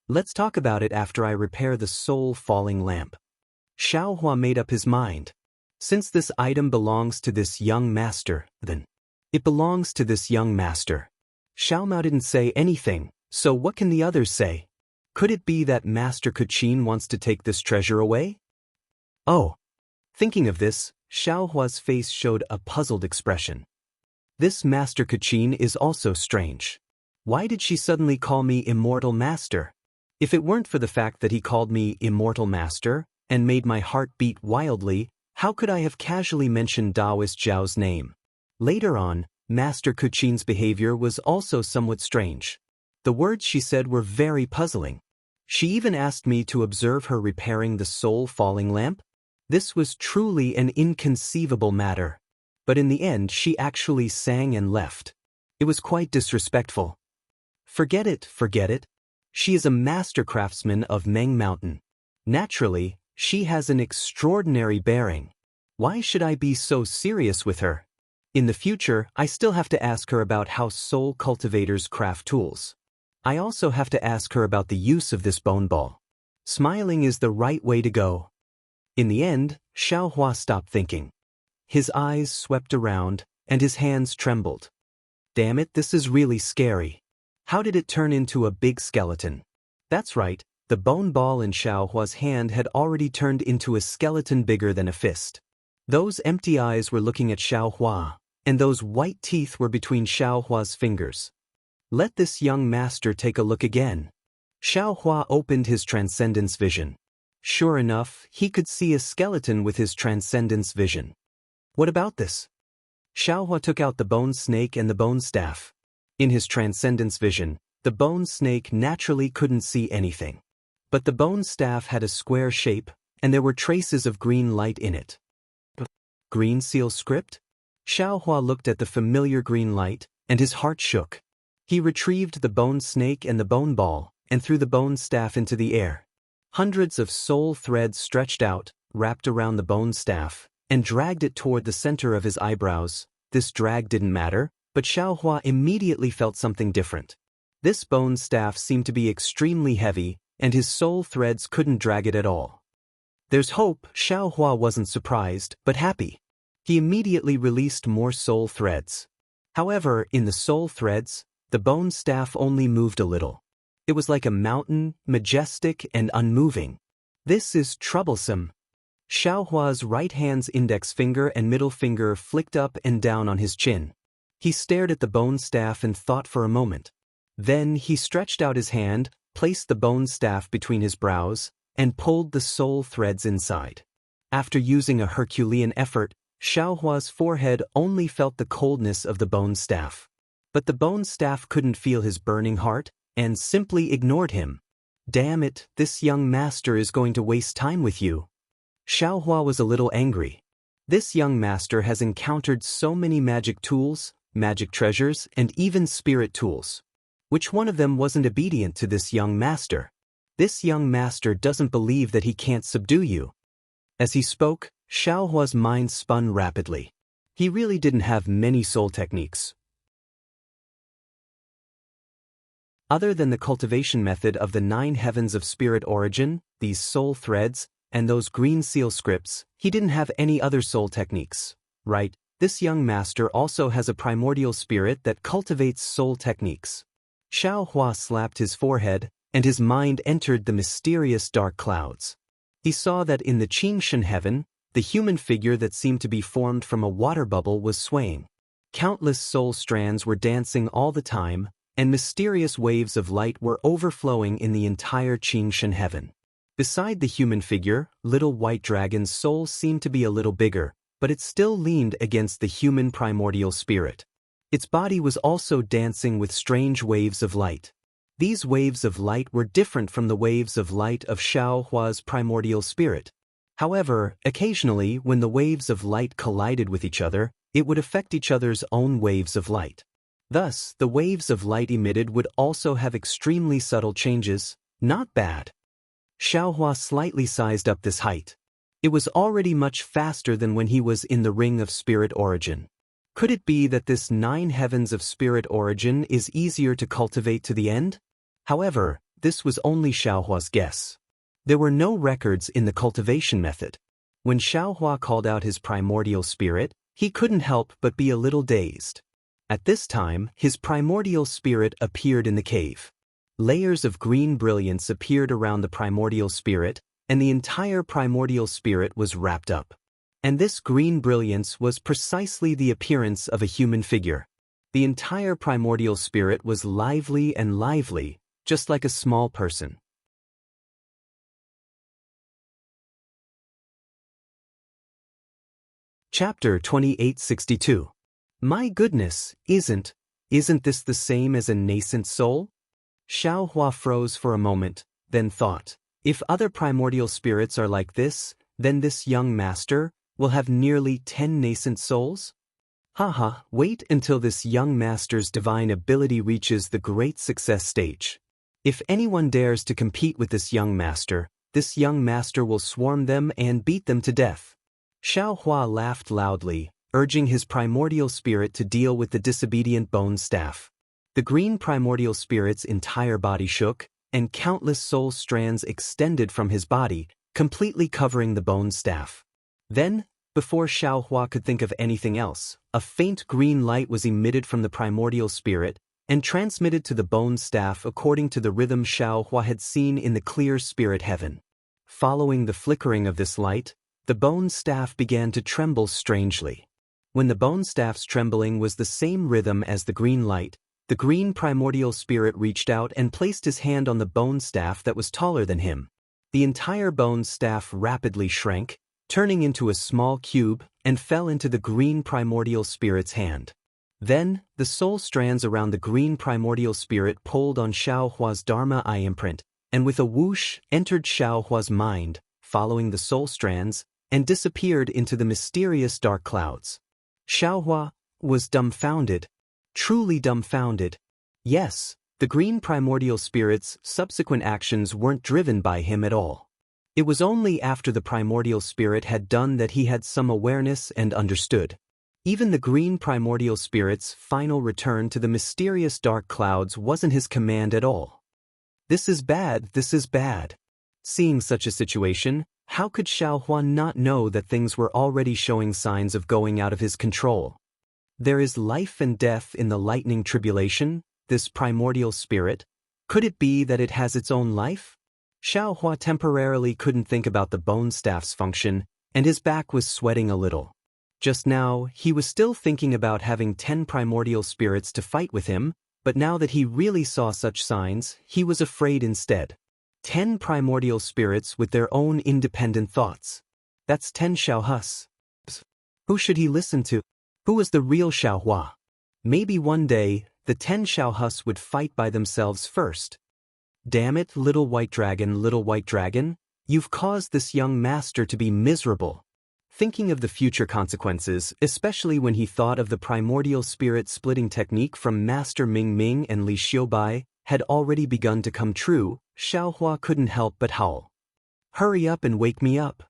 Let's talk about it after I repair the soul-falling lamp. Xiaohua made up his mind. Since this item belongs to this young master, then it belongs to this young master. Xiao Mao didn't say anything, so what can the others say? Could it be that Master Kuchin wants to take this treasure away? Oh. Thinking of this, Xiaohua's face showed a puzzled expression. This Master Kuchin is also strange. Why did she suddenly call me Immortal Master? If it weren't for the fact that he called me Immortal Master, and made my heart beat wildly, how could I have casually mentioned Daoist Zhao's name? Later on, Master Kuchin's behavior was also somewhat strange. The words she said were very puzzling. She even asked me to observe her repairing the soul-falling lamp. This was truly an inconceivable matter. But in the end she actually sang and left. It was quite disrespectful. Forget it, forget it. She is a master craftsman of Meng Mountain. Naturally, she has an extraordinary bearing. Why should I be so serious with her? In the future, I still have to ask her about how soul cultivators craft tools. I also have to ask her about the use of this bone ball. Smiling is the right way to go. In the end, Xiaohua stopped thinking. His eyes swept around, and his hands trembled. Damn it, this is really scary. How did it turn into a big skeleton? That's right, the bone ball in Xiaohua's hand had already turned into a skeleton bigger than a fist. Those empty eyes were looking at Xiaohua, and those white teeth were between Xiaohua's fingers. Let this young master take a look again. Xiaohua opened his transcendence vision. Sure enough, he could see a skeleton with his transcendence vision. What about this? Xiaohua took out the bone snake and the bone staff. In his transcendence vision, the bone snake naturally couldn't see anything. But the bone staff had a square shape, and there were traces of green light in it. Green seal script? Xiaohua looked at the familiar green light, and his heart shook. He retrieved the bone snake and the bone ball, and threw the bone staff into the air. Hundreds of soul threads stretched out, wrapped around the bone staff, and dragged it toward the center of his eyebrows. This drag didn't matter, but Xiaohua immediately felt something different. This bone staff seemed to be extremely heavy, and his soul threads couldn't drag it at all. There's hope. Xiaohua wasn't surprised, but happy. He immediately released more soul threads. However, in the soul threads, the bone staff only moved a little. It was like a mountain, majestic and unmoving. This is troublesome. Xiaohua's right hand's index finger and middle finger flicked up and down on his chin. He stared at the bone staff and thought for a moment. Then he stretched out his hand, placed the bone staff between his brows, and pulled the soul threads inside. After using a Herculean effort, Xiaohua's forehead only felt the coldness of the bone staff. But the bone staff couldn't feel his burning heart, and simply ignored him. Damn it, this young master is going to waste time with you. Xiaohua was a little angry. This young master has encountered so many magic tools, magic treasures, and even spirit tools. Which one of them wasn't obedient to this young master? This young master doesn't believe that he can't subdue you. As he spoke, Xiaohua's mind spun rapidly. He really didn't have many soul techniques. Other than the cultivation method of the 9 heavens of spirit origin, these soul threads, and those green seal scripts, he didn't have any other soul techniques. Right, this young master also has a primordial spirit that cultivates soul techniques. Xiaohua slapped his forehead, and his mind entered the mysterious dark clouds. He saw that in the Qingshan heaven, the human figure that seemed to be formed from a water bubble was swaying. Countless soul strands were dancing all the time, and mysterious waves of light were overflowing in the entire Qingshan heaven. Beside the human figure, little white dragon's soul seemed to be a little bigger, but it still leaned against the human primordial spirit. Its body was also dancing with strange waves of light. These waves of light were different from the waves of light of Xiaohua's primordial spirit. However, occasionally when the waves of light collided with each other, it would affect each other's own waves of light. Thus, the waves of light emitted would also have extremely subtle changes. Not bad. Xiaohua slightly sized up this height. It was already much faster than when he was in the Ring of Spirit Origin. Could it be that this 9 heavens of spirit origin is easier to cultivate to the end? However, this was only Xiaohua's guess. There were no records in the cultivation method. When Xiaohua called out his primordial spirit, he couldn't help but be a little dazed. At this time, his primordial spirit appeared in the cave. Layers of green brilliance appeared around the primordial spirit, and the entire primordial spirit was wrapped up. And this green brilliance was precisely the appearance of a human figure. The entire primordial spirit was lively and lively, just like a small person. Chapter 2862. My goodness, isn't this the same as a nascent soul? Xiaohua froze for a moment, then thought, if other primordial spirits are like this, then this young master will have nearly 10 nascent souls? Haha, wait until this young master's divine ability reaches the great success stage. If anyone dares to compete with this young master will swarm them and beat them to death. Xiaohua laughed loudly, urging his primordial spirit to deal with the disobedient bone staff. The green primordial spirit's entire body shook, and countless soul strands extended from his body, completely covering the bone staff. Then, before Xiaohua could think of anything else, a faint green light was emitted from the primordial spirit and transmitted to the bone staff according to the rhythm Xiaohua had seen in the clear spirit heaven. Following the flickering of this light, the bone staff began to tremble strangely. When the bone staff's trembling was the same rhythm as the green light, The green primordial spirit reached out and placed his hand on the bone staff that was taller than him. The entire bone staff rapidly shrank, turning into a small cube, and fell into the green primordial spirit's hand. Then, the soul strands around the green primordial spirit pulled on Xiao Hua's Dharma eye imprint, and with a whoosh, entered Xiao Hua's mind, following the soul strands, and disappeared into the mysterious dark clouds. Xiao Hua was dumbfounded. Truly dumbfounded. Yes, the green primordial spirit's subsequent actions weren't driven by him at all. It was only after the primordial spirit had done that he had some awareness and understood. Even the green primordial spirit's final return to the mysterious dark clouds wasn't his command at all. This is bad, this is bad. Seeing such a situation, how could Xiao Hua not know that things were already showing signs of going out of his control? There is life and death in the lightning tribulation, this primordial spirit. Could it be that it has its own life? Xiao Hua temporarily couldn't think about the bone staff's function, and his back was sweating a little. Just now, he was still thinking about having 10 primordial spirits to fight with him, but now that he really saw such signs, he was afraid instead. 10 primordial spirits with their own independent thoughts. That's 10 Xiao Huas. Who should he listen to? Who was the real Xiao Hua? Maybe one day, the 10 Xiao Huas would fight by themselves first. Damn it, little white dragon, you've caused this young master to be miserable. Thinking of the future consequences, especially when he thought of the primordial spirit splitting technique from Master Ming Ming and Li Xiubai, had already begun to come true, Xiao Hua couldn't help but howl. Hurry up and wake me up.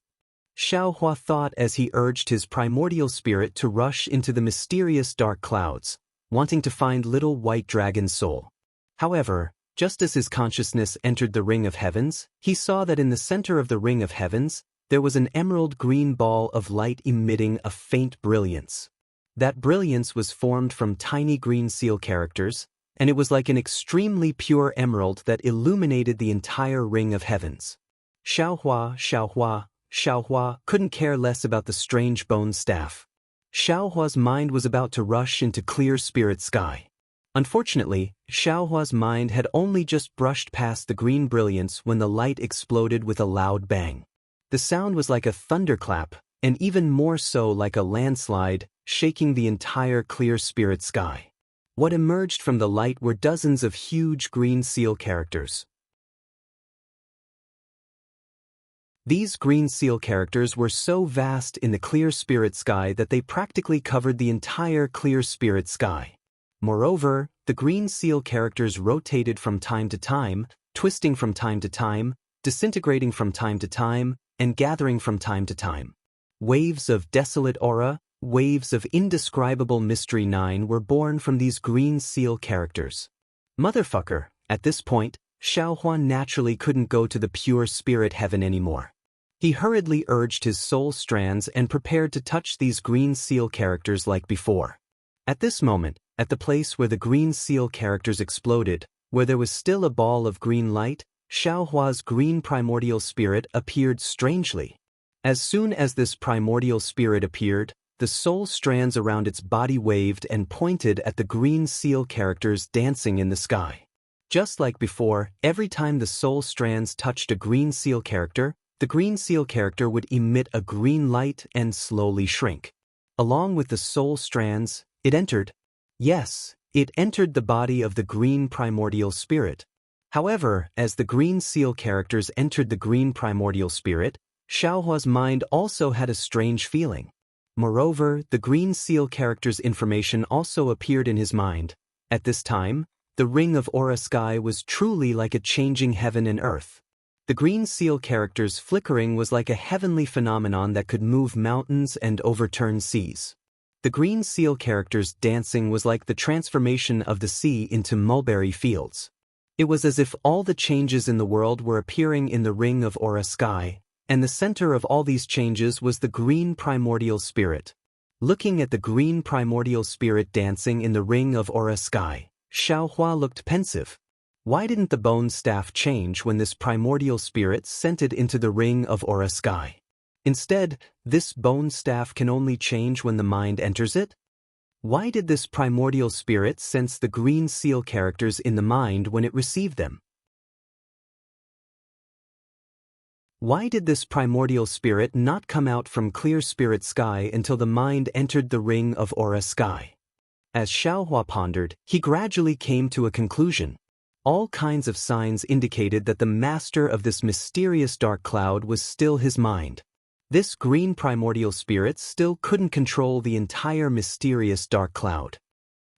Xiao Hua thought as he urged his primordial spirit to rush into the mysterious dark clouds, wanting to find little white dragon's soul. However, just as his consciousness entered the Ring of Heavens, he saw that in the center of the Ring of Heavens, there was an emerald green ball of light emitting a faint brilliance. That brilliance was formed from tiny green seal characters, and it was like an extremely pure emerald that illuminated the entire Ring of Heavens. Xiao Hua couldn't care less about the strange bone staff. Xiao Hua's mind was about to rush into clear spirit sky. Unfortunately, Xiao Hua's mind had only just brushed past the green brilliance when the light exploded with a loud bang. The sound was like a thunderclap, and even more so like a landslide, shaking the entire clear spirit sky. What emerged from the light were dozens of huge green seal characters. These green seal characters were so vast in the clear spirit sky that they practically covered the entire clear spirit sky. Moreover, the green seal characters rotated from time to time, twisting from time to time, disintegrating from time to time, and gathering from time to time. Waves of desolate aura, waves of indescribable mystery 9 were born from these green seal characters. Motherfucker, at this point, Xiao Hua naturally couldn't go to the pure spirit heaven anymore. He hurriedly urged his soul strands and prepared to touch these green seal characters like before. At this moment, at the place where the green seal characters exploded, where there was still a ball of green light, Xiao Hua's green primordial spirit appeared strangely. As soon as this primordial spirit appeared, the soul strands around its body waved and pointed at the green seal characters dancing in the sky. Just like before, every time the soul strands touched a green seal character, the green seal character would emit a green light and slowly shrink. Along with the soul strands, it entered. Yes, it entered the body of the green primordial spirit. However, as the green seal characters entered the green primordial spirit, Xiao Hua's mind also had a strange feeling. Moreover, the green seal character's information also appeared in his mind. At this time, the ring of aura sky was truly like a changing heaven and earth. The green seal character's flickering was like a heavenly phenomenon that could move mountains and overturn seas. The green seal character's dancing was like the transformation of the sea into mulberry fields. It was as if all the changes in the world were appearing in the ring of aura sky, and the center of all these changes was the green primordial spirit. Looking at the green primordial spirit dancing in the ring of aura sky, Xiao Hua looked pensive. Why didn't the bone staff change when this primordial spirit sent it into the ring of aura sky? Instead, this bone staff can only change when the mind enters it? Why did this primordial spirit sense the green seal characters in the mind when it received them? Why did this primordial spirit not come out from clear spirit sky until the mind entered the ring of aura sky? As Xiaohua pondered, he gradually came to a conclusion. All kinds of signs indicated that the master of this mysterious dark cloud was still his mind. This green primordial spirit still couldn't control the entire mysterious dark cloud.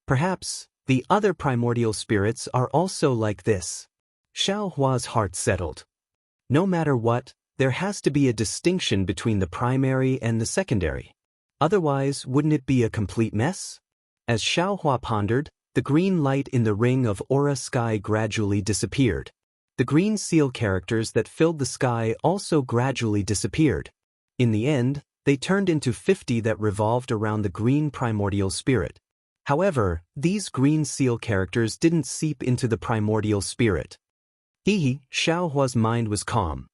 Perhaps the other primordial spirits are also like this. Xiaohua's heart settled. No matter what, there has to be a distinction between the primary and the secondary. Otherwise, wouldn't it be a complete mess? As Xiaohua pondered, the green light in the ring of aura sky gradually disappeared. The green seal characters that filled the sky also gradually disappeared. In the end, they turned into 50 that revolved around the green primordial spirit. However, these green seal characters didn't seep into the primordial spirit. Xiaohua's mind was calm.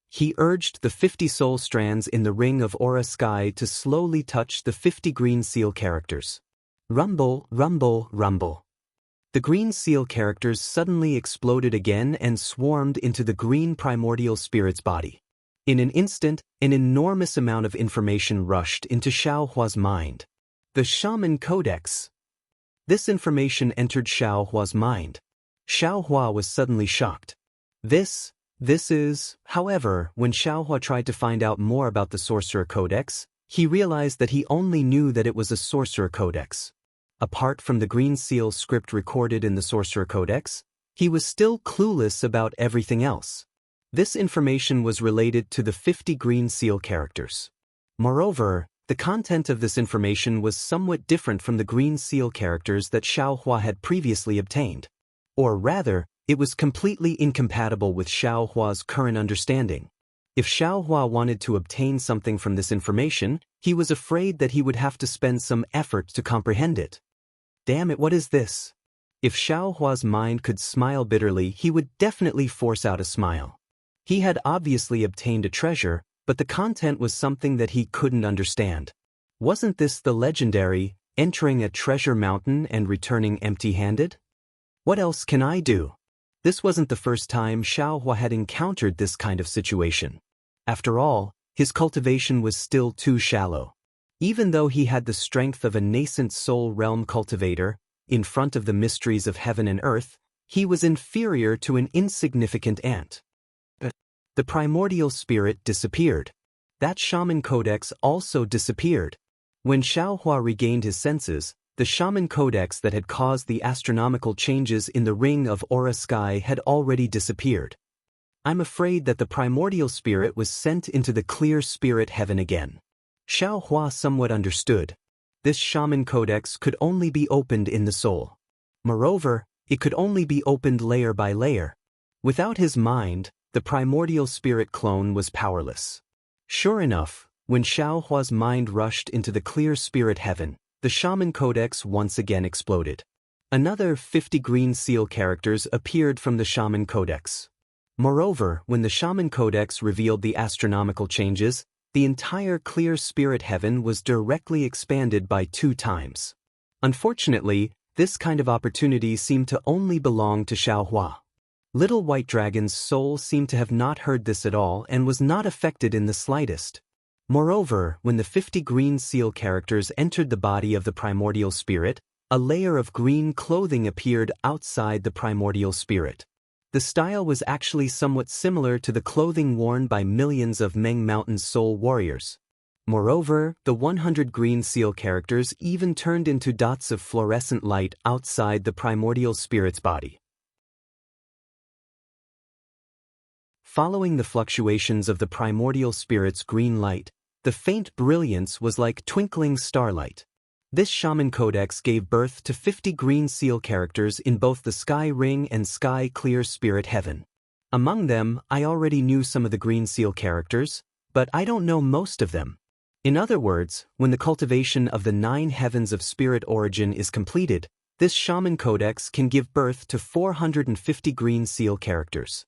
He urged the 50 soul strands in the ring of aura sky to slowly touch the 50 green seal characters. Rumble, rumble, rumble. The green seal characters suddenly exploded again and swarmed into the green primordial spirit's body. In an instant, an enormous amount of information rushed into Xiaohua's mind. The Shaman Codex. This information entered Xiaohua's mind. Xiaohua was suddenly shocked. This is, however, when Xiaohua tried to find out more about the Sorcerer Codex, he realized that he only knew that it was a Sorcerer Codex. Apart from the green seal script recorded in the Sorcerer Codex, he was still clueless about everything else. This information was related to the 50 green seal characters. Moreover, the content of this information was somewhat different from the green seal characters that Xiaohua had previously obtained. Or rather, it was completely incompatible with Xiaohua's current understanding. If Xiaohua wanted to obtain something from this information, he was afraid that he would have to spend some effort to comprehend it. Damn it, what is this? If Xiaohua's mind could smile bitterly, he would definitely force out a smile. He had obviously obtained a treasure, but the content was something that he couldn't understand. Wasn't this the legendary, entering a treasure mountain and returning empty-handed? What else can I do? This wasn't the first time Xiaohua had encountered this kind of situation. After all, his cultivation was still too shallow. Even though he had the strength of a nascent soul realm cultivator, in front of the mysteries of heaven and earth, he was inferior to an insignificant ant. The primordial spirit disappeared. That Shaman Codex also disappeared. When Xiaohua regained his senses, the Shaman Codex that had caused the astronomical changes in the ring of aura sky had already disappeared. I'm afraid that the primordial spirit was sent into the clear spirit heaven again. Xiaohua somewhat understood. This Shaman Codex could only be opened in the soul. Moreover, it could only be opened layer by layer. Without his mind, the primordial spirit clone was powerless. Sure enough, when Xiaohua's mind rushed into the clear spirit heaven, the Shaman Codex once again exploded. Another 50 green seal characters appeared from the Shaman Codex. Moreover, when the Shaman Codex revealed the astronomical changes, the entire clear spirit heaven was directly expanded by 2 times. Unfortunately, this kind of opportunity seemed to only belong to Xiaohua. Little White Dragon's soul seemed to have not heard this at all and was not affected in the slightest. Moreover, when the 50 green seal characters entered the body of the primordial spirit, a layer of green clothing appeared outside the primordial spirit. The style was actually somewhat similar to the clothing worn by millions of Meng Mountain's soul warriors. Moreover, the 100 green seal characters even turned into dots of fluorescent light outside the primordial spirit's body. Following the fluctuations of the primordial spirit's green light, the faint brilliance was like twinkling starlight. This Shaman Codex gave birth to 50 green seal characters in both the Sky Ring and Sky Clear Spirit Heaven. Among them, I already knew some of the green seal characters, but I don't know most of them. In other words, when the cultivation of the 9 heavens of spirit origin is completed, this Shaman Codex can give birth to 450 green seal characters.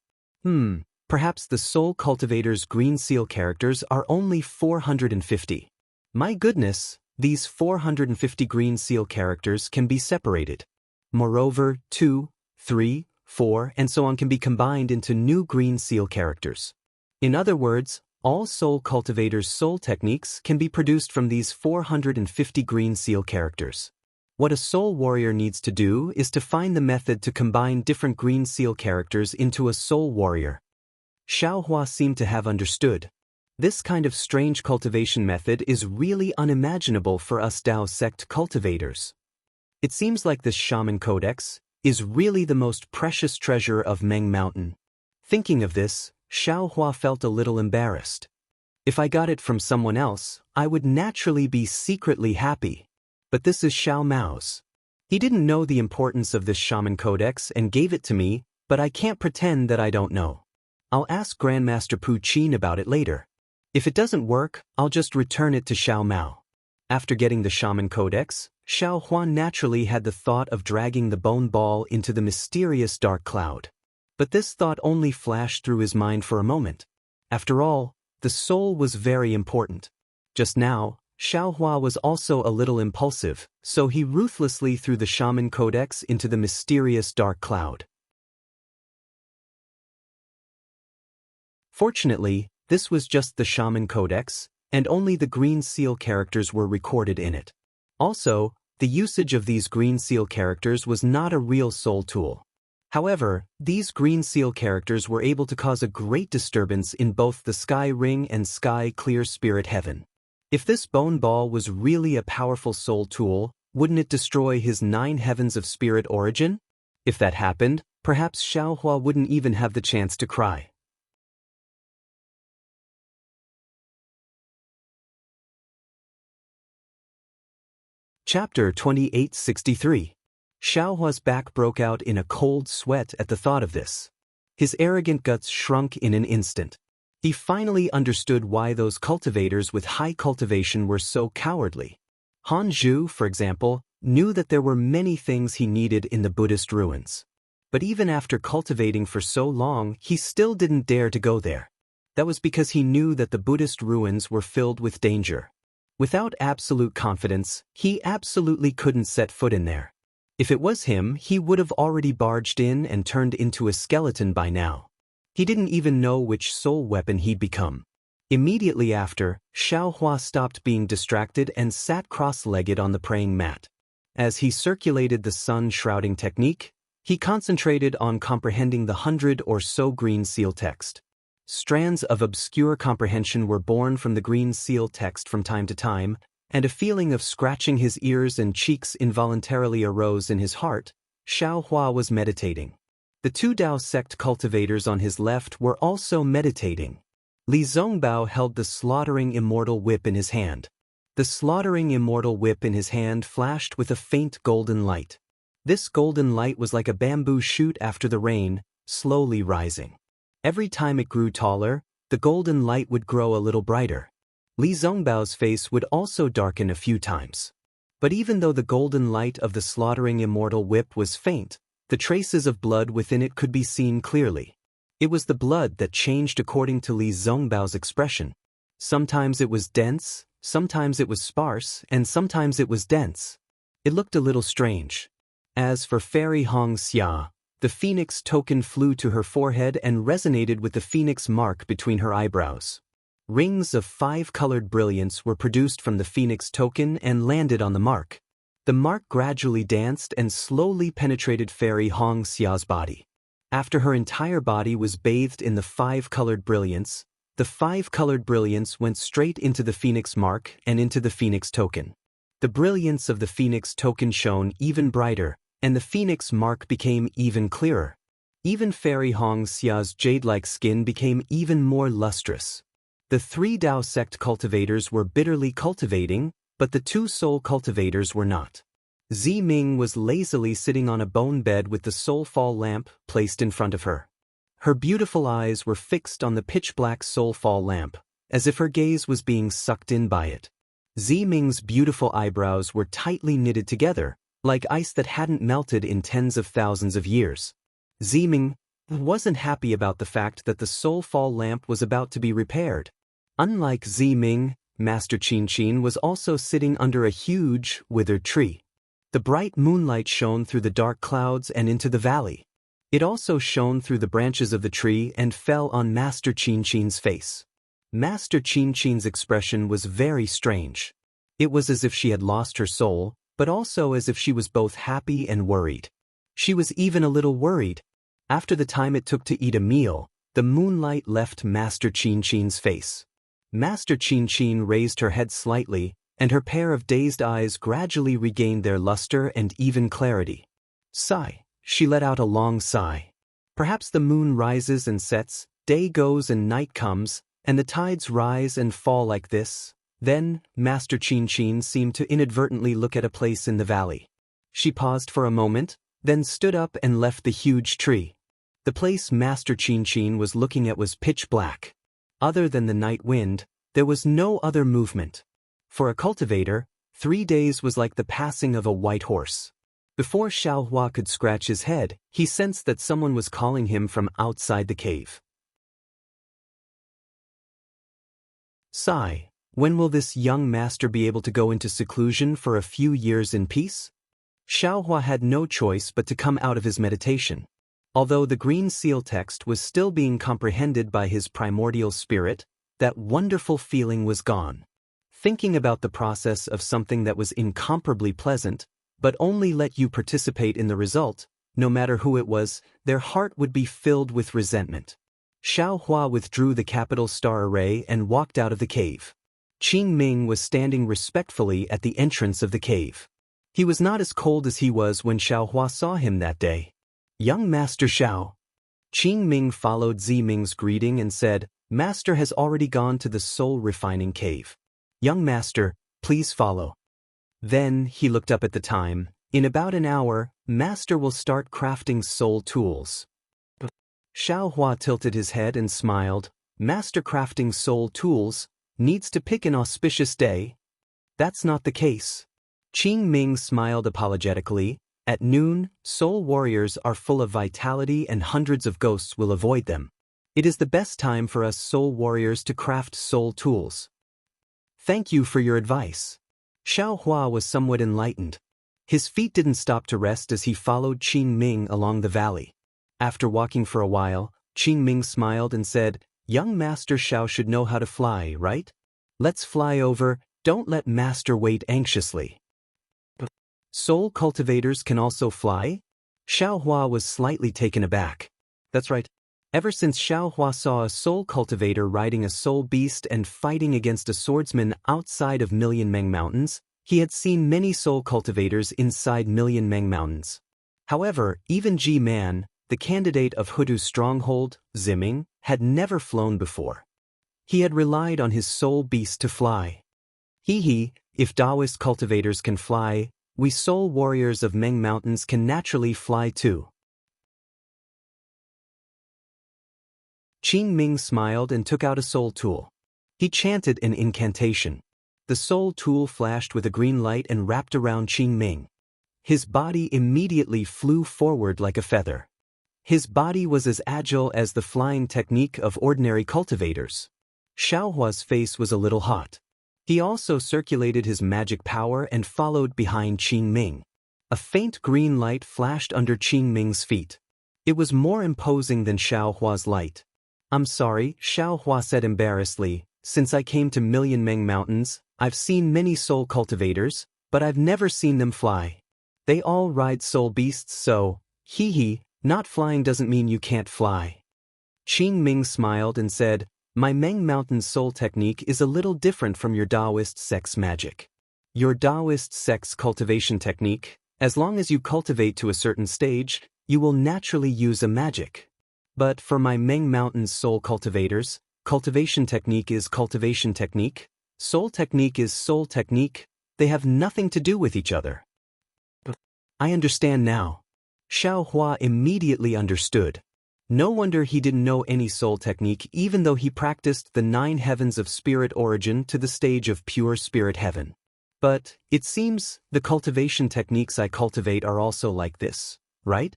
Perhaps the Soul Cultivator's green seal characters are only 450. My goodness, these 450 green seal characters can be separated. Moreover, 2, 3, 4, and so on can be combined into new green seal characters. In other words, all soul cultivators' soul techniques can be produced from these 450 green seal characters. What a soul warrior needs to do is to find the method to combine different green seal characters into a soul warrior. Xiaohua seemed to have understood. This kind of strange cultivation method is really unimaginable for us Dao sect cultivators. It seems like this shaman codex is really the most precious treasure of Meng Mountain. Thinking of this, Xiaohua felt a little embarrassed. If I got it from someone else, I would naturally be secretly happy. But this is Xiao Mao's. He didn't know the importance of this shaman codex and gave it to me, but I can't pretend that I don't know. I'll ask Grandmaster Pu Qin about it later. If it doesn't work, I'll just return it to Xiao Mao. After getting the shaman codex, Xiao Huan naturally had the thought of dragging the bone ball into the mysterious dark cloud. But this thought only flashed through his mind for a moment. After all, the soul was very important. Just now, Xiao Hua was also a little impulsive, so he ruthlessly threw the shaman codex into the mysterious dark cloud. Fortunately, this was just the shaman codex, and only the green seal characters were recorded in it. Also, the usage of these green seal characters was not a real soul tool. However, these green seal characters were able to cause a great disturbance in both the Sky Ring and Sky Clear Spirit Heaven. If this bone ball was really a powerful soul tool, wouldn't it destroy his 9 heavens of spirit origin? If that happened, perhaps Xiaohua wouldn't even have the chance to cry. Chapter 2863. Xiaohua's back broke out in a cold sweat at the thought of this. His arrogant guts shrunk in an instant. He finally understood why those cultivators with high cultivation were so cowardly. Han Zhu, for example, knew that there were many things he needed in the Buddhist ruins. But even after cultivating for so long, he still didn't dare to go there. That was because he knew that the Buddhist ruins were filled with danger. Without absolute confidence, he absolutely couldn't set foot in there. If it was him, he would have already barged in and turned into a skeleton by now. He didn't even know which soul weapon he'd become. Immediately after, Xiaohua stopped being distracted and sat cross-legged on the praying mat. As he circulated the sun-shrouding technique, he concentrated on comprehending the 100 or so green seal text. Strands of obscure comprehension were born from the green seal text from time to time, and a feeling of scratching his ears and cheeks involuntarily arose in his heart. Xiaohua was meditating. The 2 Dao sect cultivators on his left were also meditating. Li Zongbao held the slaughtering immortal whip in his hand. The slaughtering immortal whip in his hand flashed with a faint golden light. This golden light was like a bamboo shoot after the rain, slowly rising. Every time it grew taller, the golden light would grow a little brighter. Li Zongbao's face would also darken a few times. But even though the golden light of the slaughtering immortal whip was faint, the traces of blood within it could be seen clearly. It was the blood that changed according to Li Zongbao's expression. Sometimes it was dense, sometimes it was sparse, and sometimes it was dense. It looked a little strange. As for Fairy Hong Xia, the phoenix token flew to her forehead and resonated with the phoenix mark between her eyebrows. Rings of 5-colored brilliance were produced from the phoenix token and landed on the mark. The mark gradually danced and slowly penetrated Fairy Hong Xia's body. After her entire body was bathed in the 5-colored brilliance, the 5-colored brilliance went straight into the phoenix mark and into the phoenix token. The brilliance of the phoenix token shone even brighter, and the phoenix mark became even clearer. Even Fairy Hong Xia's jade-like skin became even more lustrous. The 3 Dao sect cultivators were bitterly cultivating, but the 2 soul cultivators were not. Zi Ming was lazily sitting on a bone bed with the soulfall lamp placed in front of her. Her beautiful eyes were fixed on the pitch-black soulfall lamp, as if her gaze was being sucked in by it. Zi Ming's beautiful eyebrows were tightly knitted together, like ice that hadn't melted in tens of thousands of years. Zi Ming wasn't happy about the fact that the soulfall lamp was about to be repaired. Unlike Zi Ming, Master Xianxia was also sitting under a huge, withered tree. The bright moonlight shone through the dark clouds and into the valley. It also shone through the branches of the tree and fell on Master Xianxia's face. Master Xianxia's expression was very strange. It was as if she had lost her soul, but also as if she was both happy and worried. She was even a little worried. After the time it took to eat a meal, the moonlight left Master Xianxia's face. Master Xianxia raised her head slightly, and her pair of dazed eyes gradually regained their luster and even clarity. Sigh. She let out a long sigh. Perhaps the moon rises and sets, day goes and night comes, and the tides rise and fall like this. Then, Master Xianxia seemed to inadvertently look at a place in the valley. She paused for a moment, then stood up and left the huge tree. The place Master Xianxia was looking at was pitch black. Other than the night wind, there was no other movement. For a cultivator, 3 days was like the passing of a white horse. Before Xiaohua could scratch his head, he sensed that someone was calling him from outside the cave. Sigh. When will this young master be able to go into seclusion for a few years in peace? Xiaohua had no choice but to come out of his meditation. Although the green seal text was still being comprehended by his primordial spirit, that wonderful feeling was gone. Thinking about the process of something that was incomparably pleasant, but only let you participate in the result, no matter who it was, their heart would be filled with resentment. Xiaohua withdrew the capital star array and walked out of the cave. Qing Ming was standing respectfully at the entrance of the cave. He was not as cold as he was when Xiaohua saw him that day. Young Master Xiao. Qing Ming followed Zi Ming's greeting and said, Master has already gone to the soul-refining cave. Young Master, please follow. Then he looked up at the time. In about an hour, Master will start crafting soul tools. Xiaohua tilted his head and smiled. Master crafting soul tools needs to pick an auspicious day. That's not the case. Qing Ming smiled apologetically. At noon, soul warriors are full of vitality and hundreds of ghosts will avoid them. It is the best time for us soul warriors to craft soul tools. Thank you for your advice. Xiaohua was somewhat enlightened. His feet didn't stop to rest as he followed Qing Ming along the valley. After walking for a while, Qing Ming smiled and said, Young Master Xiao should know how to fly, right? Let's fly over, don't let Master wait anxiously. Soul cultivators can also fly? Xiaohua was slightly taken aback. That's right. Ever since Xiaohua saw a soul cultivator riding a soul beast and fighting against a swordsman outside of Million Meng Mountains, he had seen many soul cultivators inside Million Meng Mountains. However, even Ji Man, the candidate of Hudu's stronghold, Ziming, had never flown before. He had relied on his soul beast to fly. If Daoist cultivators can fly, we soul warriors of Meng Mountains can naturally fly too. Qing Ming smiled and took out a soul tool. He chanted an incantation. The soul tool flashed with a green light and wrapped around Qing Ming. His body immediately flew forward like a feather. His body was as agile as the flying technique of ordinary cultivators. Xiaohua's face was a little hot. He also circulated his magic power and followed behind Qing Ming. A faint green light flashed under Qing Ming's feet. It was more imposing than Xiaohua's light. I'm sorry, Xiaohua said embarrassedly, since I came to Million Meng Mountains, I've seen many soul cultivators, but I've never seen them fly. They all ride soul beasts so, not flying doesn't mean you can't fly. Qing Ming smiled and said, My Meng Mountain soul technique is a little different from your Daoist sex magic. Your Daoist sex cultivation technique, as long as you cultivate to a certain stage, you will naturally use a magic. But for my Meng Mountain soul cultivators, cultivation technique is cultivation technique, soul technique is soul technique, they have nothing to do with each other. I understand now. Xiaohua immediately understood. No wonder he didn't know any soul technique even though he practiced the 9 heavens of spirit origin to the stage of pure spirit heaven. But, it seems, the cultivation techniques I cultivate are also like this, right?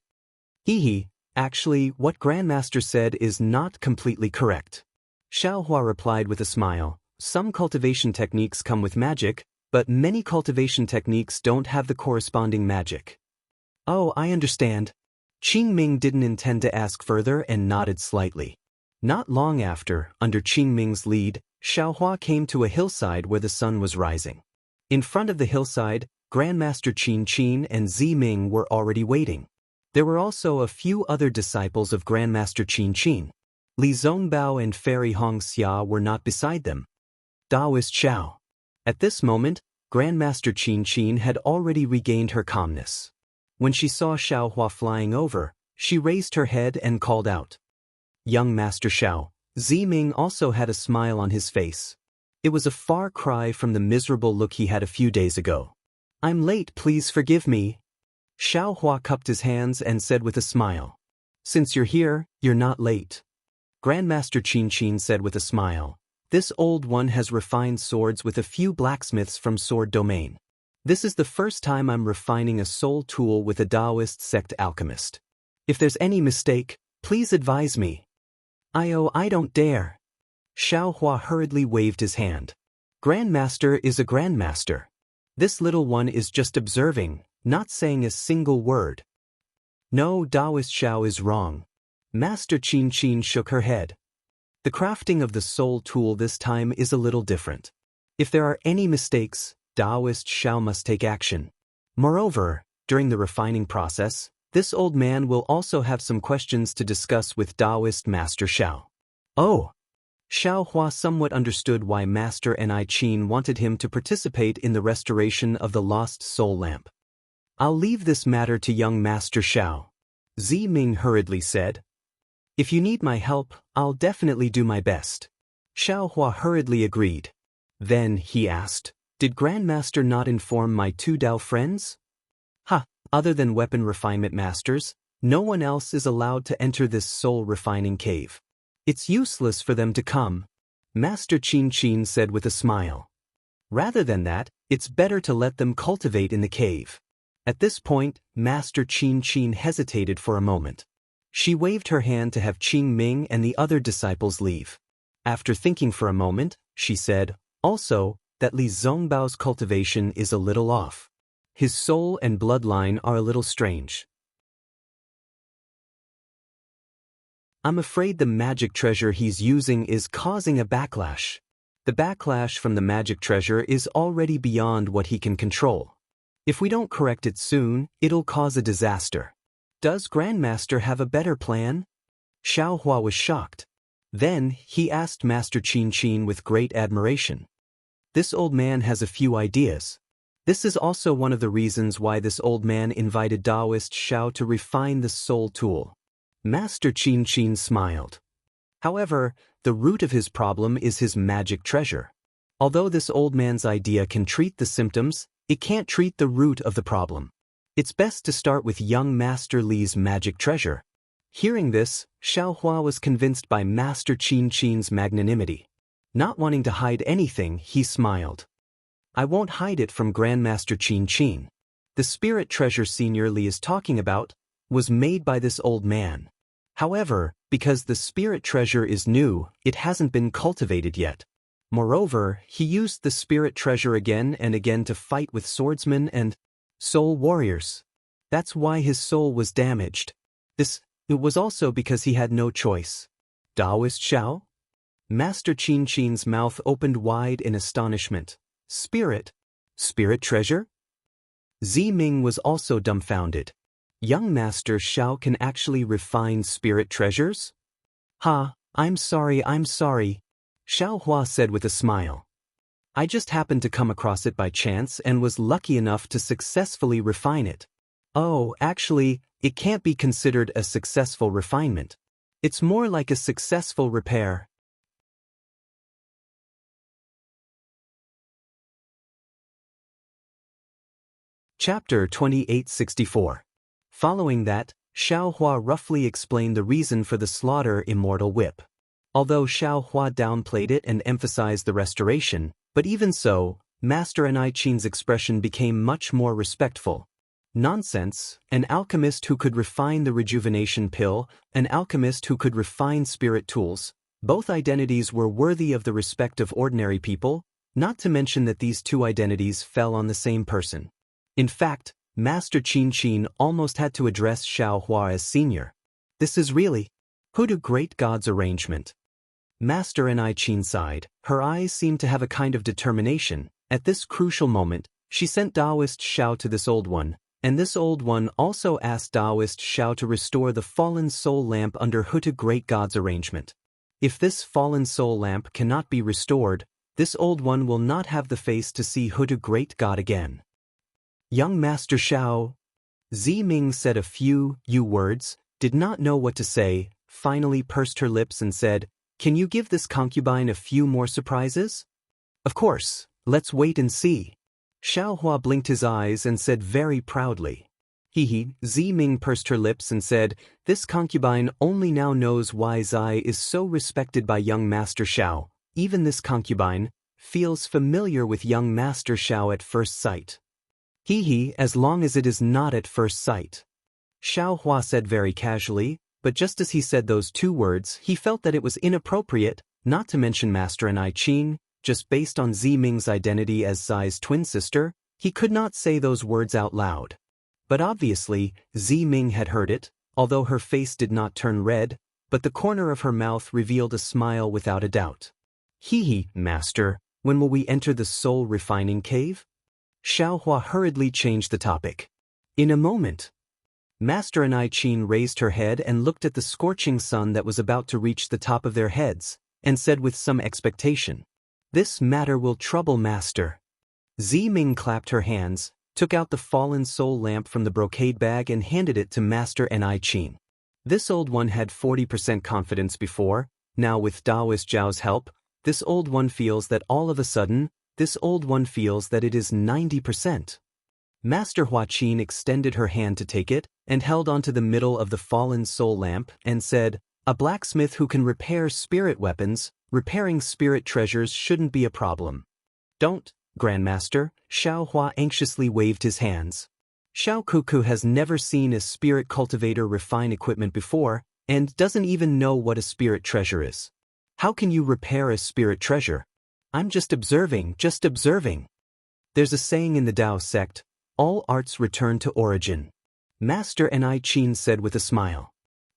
Actually, what Grandmaster said is not completely correct. Xiaohua replied with a smile, some cultivation techniques come with magic, but many cultivation techniques don't have the corresponding magic. Oh, I understand. Qingming didn't intend to ask further and nodded slightly. Not long after, under Qingming's lead, Xiaohua came to a hillside where the sun was rising. In front of the hillside, Grandmaster Qin Qin and Ziming were already waiting. There were also a few other disciples of Grandmaster Qin Qin. Li Zongbao and Fairy Hongxia were not beside them. Daoist Xiao. At this moment, Grandmaster Qin Qin had already regained her calmness. When she saw Xiaohua flying over, she raised her head and called out. Young Master Xiao. Ziming also had a smile on his face. It was a far cry from the miserable look he had a few days ago. I'm late, please forgive me. Xiaohua cupped his hands and said with a smile. Since you're here, you're not late. Grandmaster Qin Qin said with a smile. This old one has refined swords with a few blacksmiths from Sword Domain. This is the first time I'm refining a soul tool with a Daoist sect alchemist. If there's any mistake, please advise me. I don't dare. Xiaohua hurriedly waved his hand. Grandmaster is a grandmaster. This little one is just observing, not saying a single word. No, Daoist Xiao is wrong. Master Qin Qin shook her head. The crafting of the soul tool this time is a little different. If there are any mistakes, Daoist Xiao must take action. Moreover, during the refining process, this old man will also have some questions to discuss with Daoist Master Xiao. Oh! Xiaohua somewhat understood why Master Ni Qin wanted him to participate in the restoration of the lost soul lamp. I'll leave this matter to young Master Xiao. Ziming hurriedly said. If you need my help, I'll definitely do my best. Xiaohua hurriedly agreed. Then, he asked, did Grandmaster not inform my two Dao friends? Other than weapon refinement masters, no one else is allowed to enter this soul refining cave. It's useless for them to come, Master Qin Qin said with a smile. Rather than that, it's better to let them cultivate in the cave. At this point, Master Qin Qin hesitated for a moment. She waved her hand to have Qing Ming and the other disciples leave. After thinking for a moment, she said, also, that Li Zongbao's cultivation is a little off. His soul and bloodline are a little strange. I'm afraid the magic treasure he's using is causing a backlash. The backlash from the magic treasure is already beyond what he can control. If we don't correct it soon, it'll cause a disaster. Does Grandmaster have a better plan? Xiaohua was shocked. Then, he asked Master Qin Qin with great admiration. This old man has a few ideas. This is also one of the reasons why this old man invited Daoist Xiao to refine the soul tool. Master Qin Qin smiled. However, the root of his problem is his magic treasure. Although this old man's idea can treat the symptoms, it can't treat the root of the problem. It's best to start with young Master Li's magic treasure. Hearing this, Xiaohua was convinced by Master Qin Qin's magnanimity. Not wanting to hide anything, he smiled. I won't hide it from Grandmaster Qin Qin. The spirit treasure Senior Li is talking about was made by this old man. However, because the spirit treasure is new, it hasn't been cultivated yet. Moreover, he used the spirit treasure again and again to fight with swordsmen and soul warriors. That's why his soul was damaged. It was also because he had no choice. Daoist Xiao? Master Qin Qin's mouth opened wide in astonishment. Spirit treasure? Ziming was also dumbfounded. Young Master Xiao can actually refine spirit treasures? I'm sorry, Xiaohua said with a smile. I just happened to come across it by chance and was lucky enough to successfully refine it. Oh, actually, it can't be considered a successful refinement. It's more like a successful repair. Chapter 2864. Following that, Xiaohua roughly explained the reason for the slaughter Immortal whip. Although Xiaohua downplayed it and emphasized the restoration, but even so, Master Ni Qin's expression became much more respectful. Nonsense, an alchemist who could refine the rejuvenation pill, an alchemist who could refine spirit tools. Both identities were worthy of the respect of ordinary people, not to mention that these two identities fell on the same person. In fact, Master Qin Qin almost had to address Xiao Hua as senior. This is really who do great gods arrangement. Master and I Qin sighed. Her eyes seemed to have a kind of determination. At this crucial moment, she sent Daoist Xiao to this old one, and this old one also asked Daoist Xiao to restore the fallen soul lamp under Huta Great God's arrangement. If this fallen soul lamp cannot be restored, this old one will not have the face to see Huta Great God again. Young Master Xiao, Ziming said a few words, did not know what to say, finally pursed her lips and said, "Can you give this concubine a few more surprises?" "Of course, let's wait and see." Xiao Hua blinked his eyes and said very proudly. Ziming pursed her lips and said, "This concubine only now knows why Zai is so respected by young Master Xiao. Even this concubine feels familiar with young Master Xiao at first sight." As long as it is not at first sight," Xiao Hua said very casually, but just as he said those two words, he felt that it was inappropriate, not to mention Master and I Qin, just based on Ziming's identity as Zai's twin sister, he could not say those words out loud. But obviously, Ziming had heard it, although her face did not turn red, but the corner of her mouth revealed a smile without a doubt. Master, when will we enter the soul refining cave?" Xiao Hua hurriedly changed the topic. "In a moment." Master and I Qin raised her head and looked at the scorching sun that was about to reach the top of their heads, and said with some expectation, "This matter will trouble Master." Ziming clapped her hands, took out the fallen soul lamp from the brocade bag and handed it to Master and I Qin. This old one had 40% confidence before, now with Daoist Zhao's help, this old one feels that all of a sudden, this old one feels that it is 90%. Master Hua Qin extended her hand to take it, and held onto the middle of the fallen soul lamp, and said, "A blacksmith who can repair spirit weapons, repairing spirit treasures shouldn't be a problem." "Don't, Grandmaster," Xiao Hua anxiously waved his hands. Xiao Kuku has never seen a spirit cultivator refine equipment before, and doesn't even know what a spirit treasure is. How can you repair a spirit treasure? I'm just observing, just observing. There's a saying in the Dao sect, all arts return to origin. Master and I Qin said with a smile.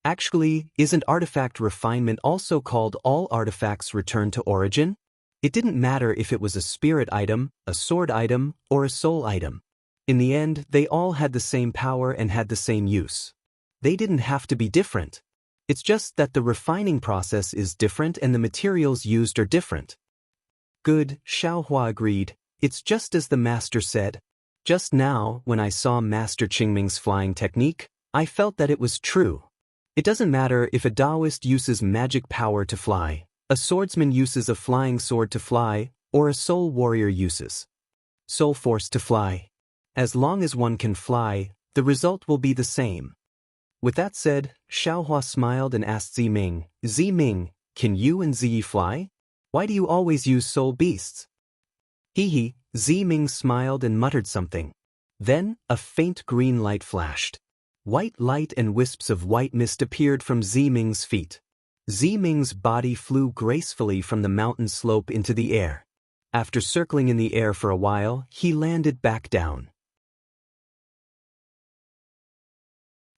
Actually, isn't artifact refinement also called all artifacts return to origin? It didn't matter if it was a spirit item, a sword item, or a soul item. In the end, they all had the same power and had the same use. They didn't have to be different. It's just that the refining process is different and the materials used are different. Good, Xiao Hua agreed. It's just as the master said. Just now, when I saw Master Qingming's flying technique, I felt that it was true. It doesn't matter if a Daoist uses magic power to fly, a swordsman uses a flying sword to fly, or a soul warrior uses soul force to fly. As long as one can fly, the result will be the same. With that said, Xiao Hua smiled and asked Ziming, "Ziming, can you and Ziyi fly? Why do you always use soul beasts?" Ziming smiled and muttered something. Then, a faint green light flashed. White light and wisps of white mist appeared from Ziming's feet. Ziming's body flew gracefully from the mountain slope into the air. After circling in the air for a while, he landed back down.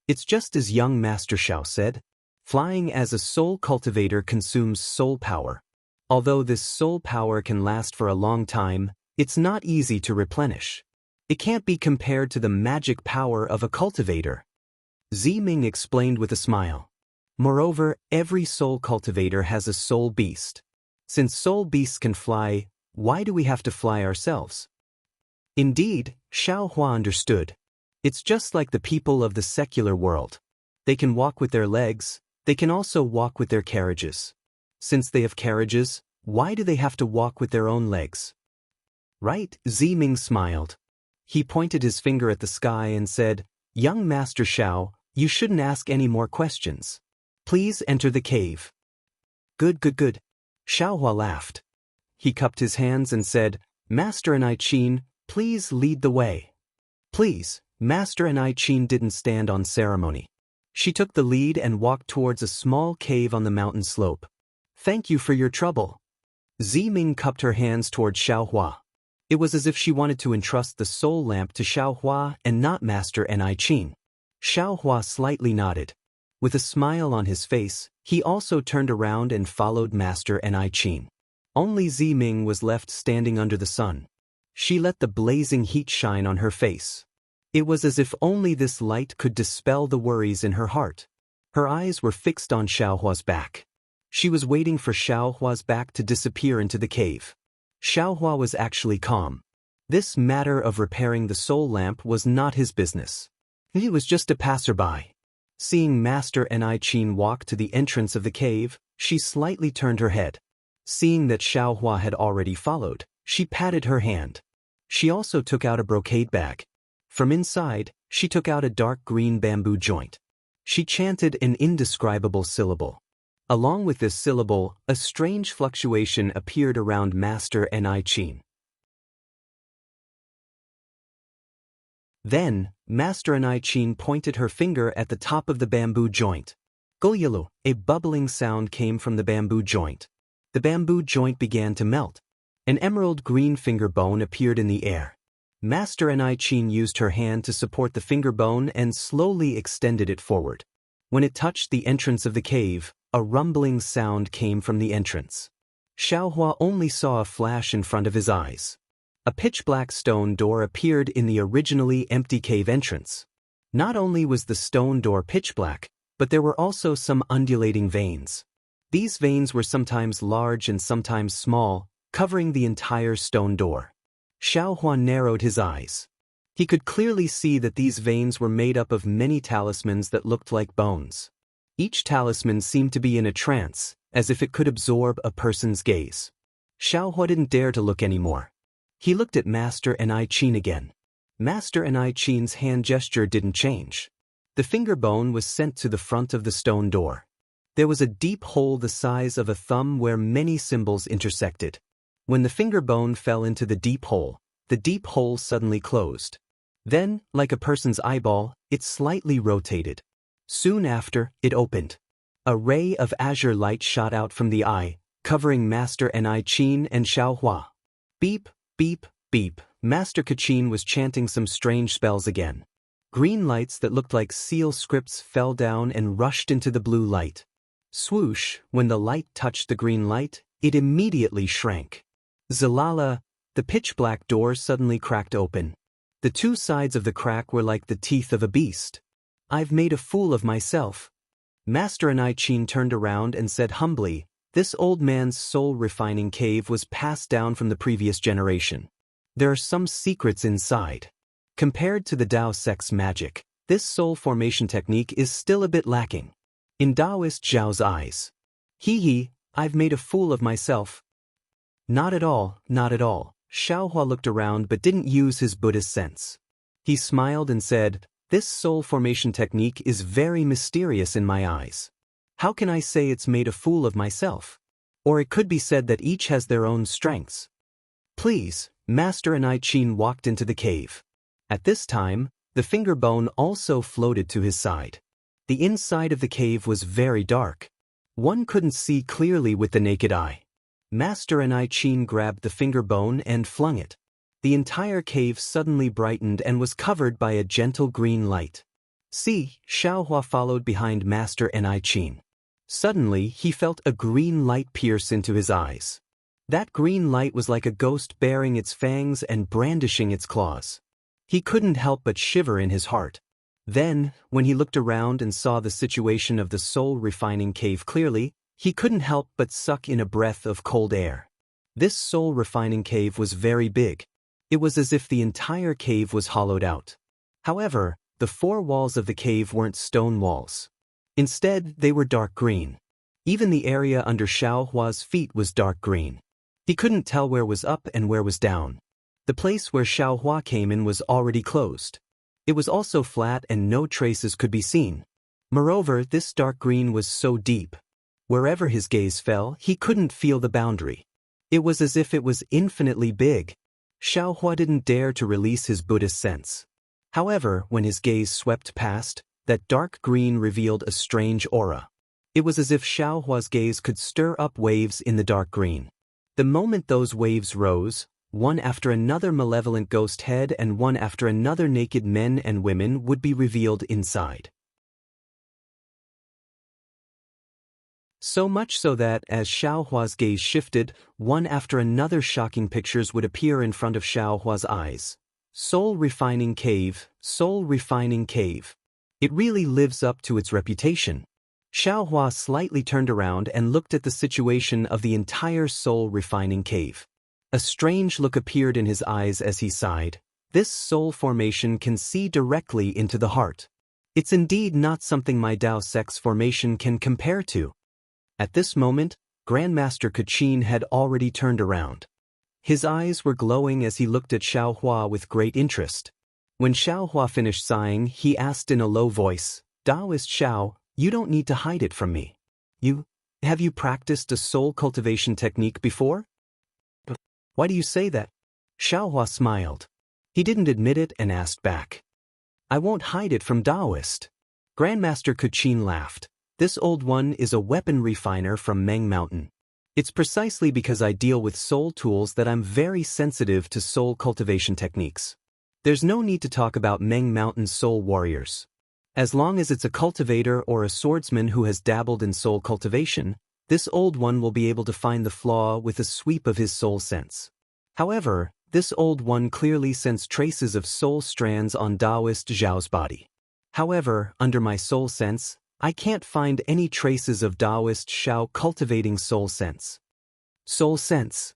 It's just as young Master Xiao said. Flying as a soul cultivator consumes soul power. Although this soul power can last for a long time, it's not easy to replenish. It can't be compared to the magic power of a cultivator. Ziming explained with a smile. Moreover, every soul cultivator has a soul beast. Since soul beasts can fly, why do we have to fly ourselves? Indeed, Xiao Hua understood. It's just like the people of the secular world. They can walk with their legs, they can also walk with their carriages. Since they have carriages, why do they have to walk with their own legs? Right, Ziming smiled. He pointed his finger at the sky and said, "Young Master Xiao, you shouldn't ask any more questions. Please enter the cave." Good. Xiao Hua laughed. He cupped his hands and said, "Master and I Qin, please lead the way." Please, Master and I Qin didn't stand on ceremony. She took the lead and walked towards a small cave on the mountain slope. Thank you for your trouble. Ziming cupped her hands toward Xiaohua. It was as if she wanted to entrust the soul lamp to Xiaohua and not Master Qin. Xiaohua slightly nodded. With a smile on his face, he also turned around and followed Master Qin. Only Ziming was left standing under the sun. She let the blazing heat shine on her face. It was as if only this light could dispel the worries in her heart. Her eyes were fixed on Xiaohua's back. She was waiting for Xiaohua's back to disappear into the cave. Xiaohua was actually calm. This matter of repairing the soul lamp was not his business. He was just a passerby. Seeing Master Qin walk to the entrance of the cave, she slightly turned her head. Seeing that Xiaohua had already followed, she patted her hand. She also took out a brocade bag. From inside, she took out a dark green bamboo joint. She chanted an indescribable syllable. Along with this syllable, a strange fluctuation appeared around Master Qin. Then, Master Qin pointed her finger at the top of the bamboo joint. Gulyalu, a bubbling sound came from the bamboo joint. The bamboo joint began to melt. An emerald green finger bone appeared in the air. Master Qin used her hand to support the finger bone and slowly extended it forward. When it touched the entrance of the cave, a rumbling sound came from the entrance. Xiaohua only saw a flash in front of his eyes. A pitch-black stone door appeared in the originally empty cave entrance. Not only was the stone door pitch-black, but there were also some undulating veins. These veins were sometimes large and sometimes small, covering the entire stone door. Xiaohua narrowed his eyes. He could clearly see that these veins were made up of many talismans that looked like bones. Each talisman seemed to be in a trance, as if it could absorb a person's gaze. Xiaohua didn't dare to look anymore. He looked at Master Qin again. Master Qin's hand gesture didn't change. The finger bone was sent to the front of the stone door. There was a deep hole the size of a thumb where many symbols intersected. When the finger bone fell into the deep hole suddenly closed. Then, like a person's eyeball, it slightly rotated. Soon after, it opened. A ray of azure light shot out from the eye, covering Master Qin and Xiaohua. Beep, beep, beep. Master Qin was chanting some strange spells again. Green lights that looked like seal scripts fell down and rushed into the blue light. Swoosh, when the light touched the green light, it immediately shrank. Zalala, the pitch-black door suddenly cracked open. The two sides of the crack were like the teeth of a beast. I've made a fool of myself. Master Qin turned around and said humbly, this old man's soul-refining cave was passed down from the previous generation. There are some secrets inside. Compared to the Dao sect's magic, this soul formation technique is still a bit lacking. In Daoist Zhao's eyes. I've made a fool of myself. Not at all, not at all. Xiaohua looked around but didn't use his Buddhist sense. He smiled and said, this soul formation technique is very mysterious in my eyes. How can I say it's made a fool of myself? Or it could be said that each has their own strengths. Please, Master Qin walked into the cave. At this time, the finger bone also floated to his side. The inside of the cave was very dark. One couldn't see clearly with the naked eye. Master Qin grabbed the finger bone and flung it. The entire cave suddenly brightened and was covered by a gentle green light. See, Xiaohua followed behind Master Qin. Suddenly, he felt a green light pierce into his eyes. That green light was like a ghost baring its fangs and brandishing its claws. He couldn't help but shiver in his heart. Then, when he looked around and saw the situation of the soul-refining cave clearly, he couldn't help but suck in a breath of cold air. This soul-refining cave was very big. It was as if the entire cave was hollowed out. However, the four walls of the cave weren't stone walls. Instead, they were dark green. Even the area under Xiaohua's feet was dark green. He couldn't tell where was up and where was down. The place where Xiaohua came in was already closed. It was also flat and no traces could be seen. Moreover, this dark green was so deep. Wherever his gaze fell, he couldn't feel the boundary. It was as if it was infinitely big. Xiaohua didn't dare to release his Buddhist sense. However, when his gaze swept past, that dark green revealed a strange aura. It was as if Xiaohua's gaze could stir up waves in the dark green. The moment those waves rose, one after another malevolent ghost head and one after another naked men and women would be revealed inside. So much so that, as Xiaohua's gaze shifted, one after another shocking pictures would appear in front of Xiaohua's eyes. Soul refining cave, soul refining cave. It really lives up to its reputation. Xiaohua slightly turned around and looked at the situation of the entire soul refining cave. A strange look appeared in his eyes as he sighed. This soul formation can see directly into the heart. It's indeed not something my Dao sex formation can compare to. At this moment, Grandmaster Kachin had already turned around. His eyes were glowing as he looked at Xiaohua with great interest. When Xiaohua finished sighing, he asked in a low voice, "Daoist Xiao, you don't need to hide it from me. Have you practiced a soul cultivation technique before?" "Why do you say that?" Xiaohua smiled. He didn't admit it and asked back. "I won't hide it from Daoist." Grandmaster Kachin laughed. "This old one is a weapon refiner from Meng Mountain. It's precisely because I deal with soul tools that I'm very sensitive to soul cultivation techniques. There's no need to talk about Meng Mountain's soul warriors. As long as it's a cultivator or a swordsman who has dabbled in soul cultivation, this old one will be able to find the flaw with a sweep of his soul sense. However, this old one clearly sensed traces of soul strands on Daoist Zhao's body. However, under my soul sense, I can't find any traces of Daoist Xiao cultivating soul sense." "Soul sense?"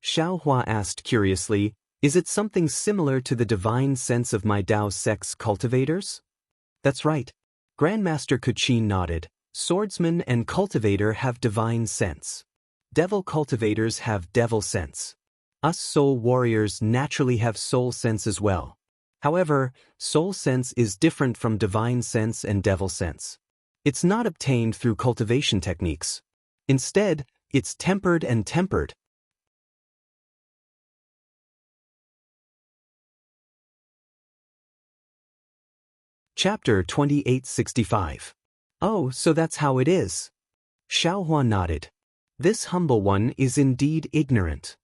Xiaohua asked curiously, "Is it something similar to the divine sense of my Dao sex cultivators?" "That's right." Grandmaster Kachin nodded. "Swordsman and cultivator have divine sense. Devil cultivators have devil sense. Us soul warriors naturally have soul sense as well. However, soul sense is different from divine sense and devil sense. It's not obtained through cultivation techniques. Instead, it's tempered and tempered." Chapter 2865. "Oh, so that's how it is." Xiaohua nodded. "This humble one is indeed ignorant.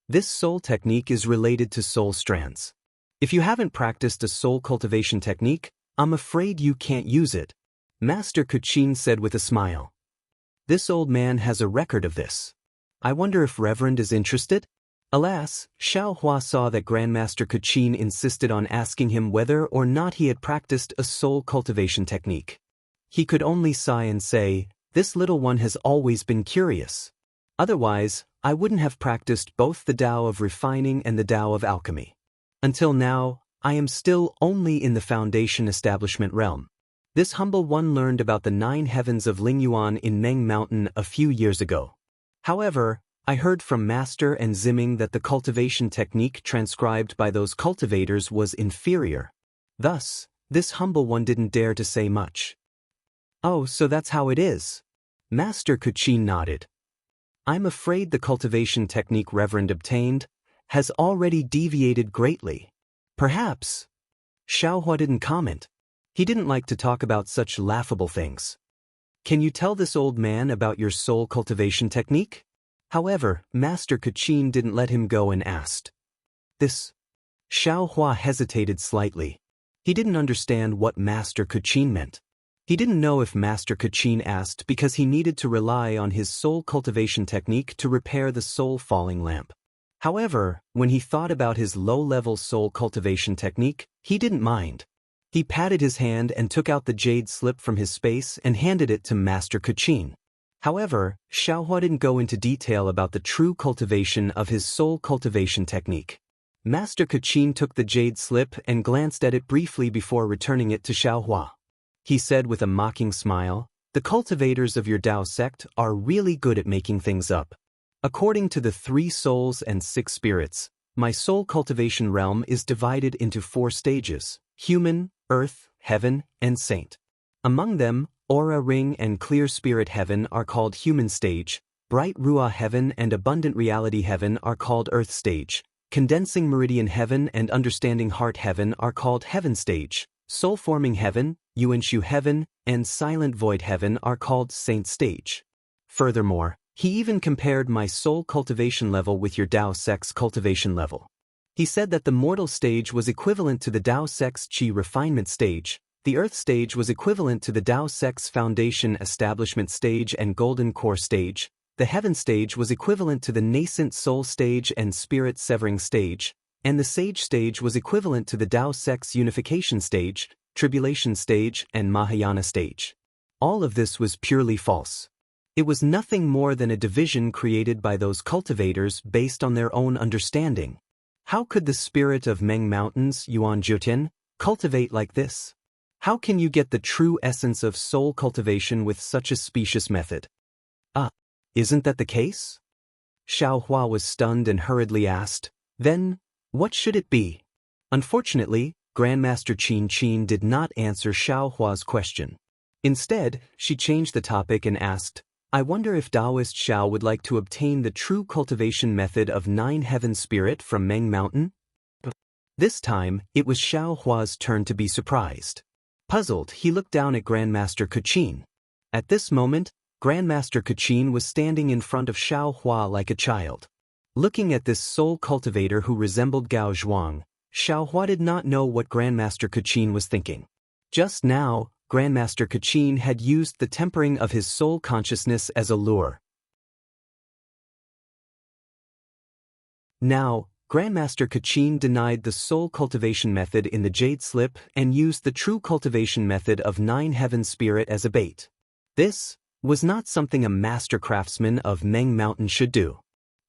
This soul technique is related to soul strands. If you haven't practiced a soul cultivation technique, I'm afraid you can't use it," Master Kachin said with a smile. "This old man has a record of this. I wonder if Reverend is interested?" Alas, Xiaohua saw that Grandmaster Kachin insisted on asking him whether or not he had practiced a soul cultivation technique. He could only sigh and say, "This little one has always been curious. Otherwise, I wouldn't have practiced both the Tao of refining and the Tao of alchemy. Until now, I am still only in the foundation establishment realm. This humble one learned about the 9 heavens of Lingyuan in Meng Mountain a few years ago. However, I heard from Master and Ziming that the cultivation technique transcribed by those cultivators was inferior. Thus, this humble one didn't dare to say much." "Oh, so that's how it is." Master Kachin nodded. "I'm afraid the cultivation technique Reverend obtained has already deviated greatly. Perhaps." Xiaohua didn't comment. He didn't like to talk about such laughable things. "Can you tell this old man about your soul cultivation technique?" However, Master Kachin didn't let him go and asked. "This?" Xiaohua hesitated slightly. He didn't understand what Master Kachin meant. He didn't know if Master Kachin asked because he needed to rely on his soul cultivation technique to repair the soul falling lamp. However, when he thought about his low-level soul cultivation technique, he didn't mind. He patted his hand and took out the jade slip from his space and handed it to Master Kachin. However, Xiaohua didn't go into detail about the true cultivation of his soul cultivation technique. Master Kachin took the jade slip and glanced at it briefly before returning it to Xiaohua. He said with a mocking smile, "The cultivators of your Dao sect are really good at making things up. According to the 3 souls and 6 spirits, my soul cultivation realm is divided into 4 stages: human, earth, heaven, and saint. Among them, aura ring and clear spirit heaven are called human stage, bright ruah heaven and abundant reality heaven are called earth stage, condensing meridian heaven and understanding heart heaven are called heaven stage, soul forming heaven, Yuanshu Heaven, and Silent Void Heaven are called Saint Stage. Furthermore, he even compared my soul cultivation level with your Dao Sex cultivation level. He said that the mortal stage was equivalent to the Dao Sex Qi refinement stage, the earth stage was equivalent to the Dao Sex foundation establishment stage and golden core stage, the heaven stage was equivalent to the nascent soul stage and spirit severing stage, and the sage stage was equivalent to the Dao Sex unification stage, tribulation stage, and Mahayana stage. All of this was purely false. It was nothing more than a division created by those cultivators based on their own understanding. How could the spirit of Meng Mountains, Yuan Jutian, cultivate like this? How can you get the true essence of soul cultivation with such a specious method? Isn't that the case? Xiao Hua was stunned and hurriedly asked, then, what should it be? Unfortunately, Grandmaster Qin Qin did not answer Xiao Hua's question. Instead, she changed the topic and asked, I wonder if Daoist Xiao would like to obtain the true cultivation method of Nine Heaven Spirit from Meng Mountain? This time, it was Xiao Hua's turn to be surprised. Puzzled, he looked down at Grandmaster Kachin. At this moment, Grandmaster Kachin was standing in front of Xiao Hua like a child. Looking at this soul cultivator who resembled Gao Zhuang, Xiao Hua did not know what Grandmaster Kachin was thinking. Just now, Grandmaster Kachin had used the tempering of his soul consciousness as a lure. Now, Grandmaster Kachin denied the soul cultivation method in the Jade Slip and used the true cultivation method of Nine Heaven Spirit as a bait. This was not something a master craftsman of Meng Mountain should do.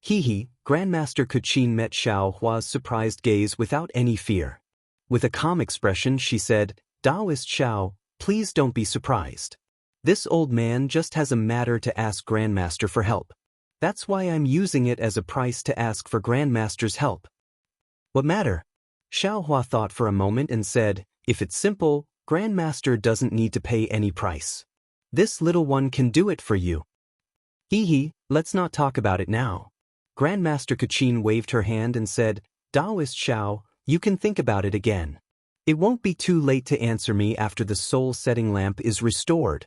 Grandmaster Kachin met Xiao Hua's surprised gaze without any fear. With a calm expression, she said, Daoist Xiao, please don't be surprised. This old man just has a matter to ask Grandmaster for help. That's why I'm using it as a price to ask for Grandmaster's help. What matter? Xiao Hua thought for a moment and said, if it's simple, Grandmaster doesn't need to pay any price. This little one can do it for you. Let's not talk about it now. Grandmaster Kachin waved her hand and said, Daoist Xiao, you can think about it again. It won't be too late to answer me after the soul setting lamp is restored.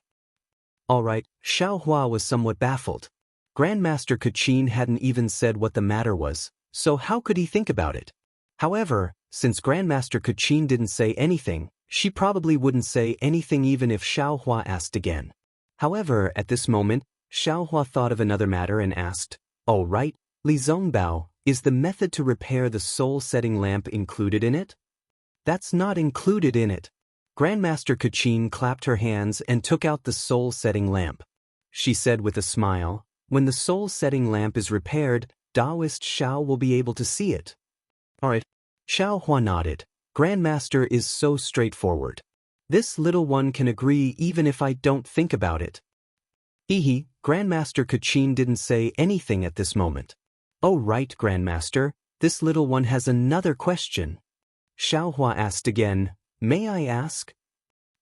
All right, Xiao Hua was somewhat baffled. Grandmaster Kachin hadn't even said what the matter was, so how could he think about it? However, since Grandmaster Kachin didn't say anything, she probably wouldn't say anything even if Xiao Hua asked again. However, at this moment, Xiao Hua thought of another matter and asked, all right, Li Zongbao, is the method to repair the soul-setting lamp included in it? That's not included in it. Grandmaster Kachin clapped her hands and took out the soul-setting lamp. She said with a smile, when the soul-setting lamp is repaired, Daoist Xiao will be able to see it. All right. Xiao Hua nodded. Grandmaster is so straightforward. This little one can agree even if I don't think about it. Grandmaster Kachin didn't say anything at this moment. Oh right, Grandmaster, this little one has another question. Xiao Hua asked again, may I ask?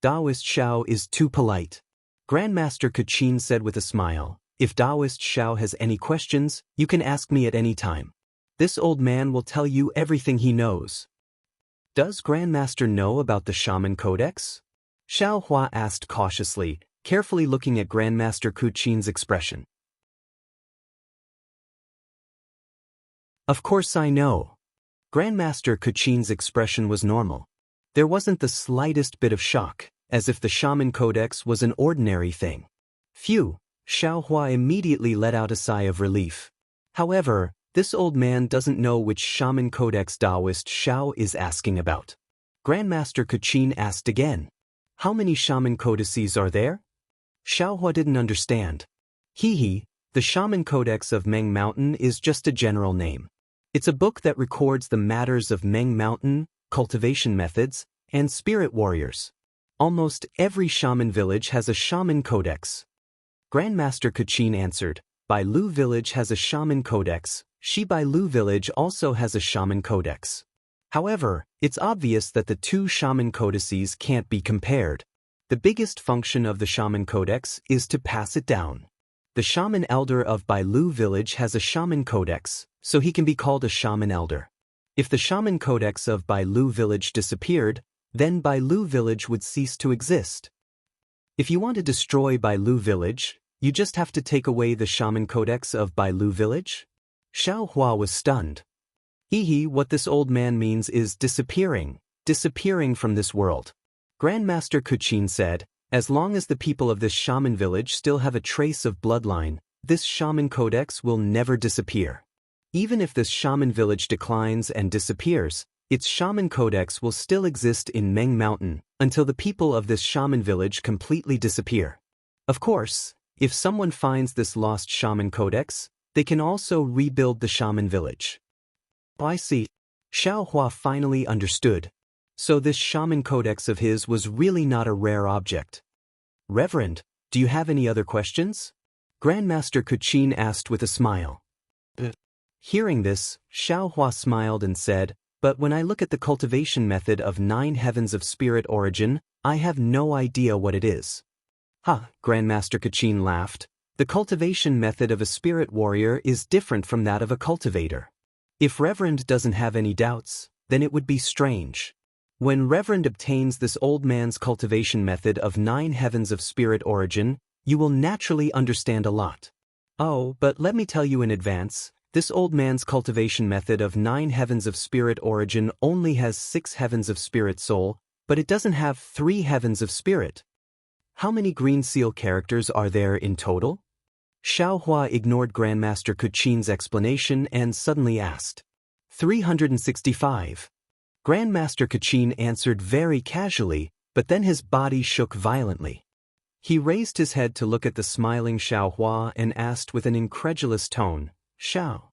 Daoist Xiao is too polite. Grandmaster Kachin said with a smile, if Daoist Xiao has any questions, you can ask me at any time. This old man will tell you everything he knows. Does Grandmaster know about the Shaman Codex? Xiao Hua asked cautiously, carefully looking at Grandmaster Kachin's expression. Of course I know. Grandmaster Kachin's expression was normal. There wasn't the slightest bit of shock, as if the Shaman Codex was an ordinary thing. Phew, Xiao Hua immediately let out a sigh of relief. However, this old man doesn't know which Shaman Codex Daoist Xiao is asking about. Grandmaster Kachin asked again, how many Shaman Codices are there? Xiao Hua didn't understand. The Shaman Codex of Meng Mountain is just a general name. It's a book that records the matters of Meng Mountain, cultivation methods, and spirit warriors. Almost every shaman village has a Shaman Codex. Grandmaster Kachin answered, Bai Lu village has a Shaman Codex, Shi Bai Lu village also has a Shaman Codex. However, it's obvious that the two Shaman Codices can't be compared. The biggest function of the Shaman Codex is to pass it down. The Shaman Elder of Bai Lu village has a Shaman Codex, so he can be called a Shaman Elder. If the Shaman Codex of Bai Lu village disappeared, then Bailu Village would cease to exist. If you want to destroy Bailu Village, you just have to take away the Shaman Codex of Bailu Village? Xiao Hua was stunned. What this old man means is disappearing from this world. Grandmaster Kuchin said, as long as the people of this shaman village still have a trace of bloodline, this shaman codex will never disappear. Even if this shaman village declines and disappears, its shaman codex will still exist in Meng Mountain until the people of this shaman village completely disappear. Of course, if someone finds this lost shaman codex, they can also rebuild the shaman village. I see. Xiao Hua finally understood. So this shaman codex of his was really not a rare object. Reverend, do you have any other questions? Grandmaster Kuchin asked with a smile. Hearing this, Xiao Hua smiled and said, but when I look at the cultivation method of 9 heavens of spirit origin, I have no idea what it is. Grandmaster Kuchin laughed. The cultivation method of a spirit warrior is different from that of a cultivator. If Reverend doesn't have any doubts, then it would be strange. When Reverend obtains this old man's cultivation method of 9 heavens of spirit origin, you will naturally understand a lot. Oh, but let me tell you in advance, this old man's cultivation method of 9 heavens of spirit origin only has 6 heavens of spirit soul, but it doesn't have 3 heavens of spirit. How many green seal characters are there in total? Xiao Hua ignored Grandmaster Kuchin's explanation and suddenly asked. 365. Grandmaster Kuchin answered very casually, but then his body shook violently. He raised his head to look at the smiling Xiao Hua and asked with an incredulous tone, Xiao.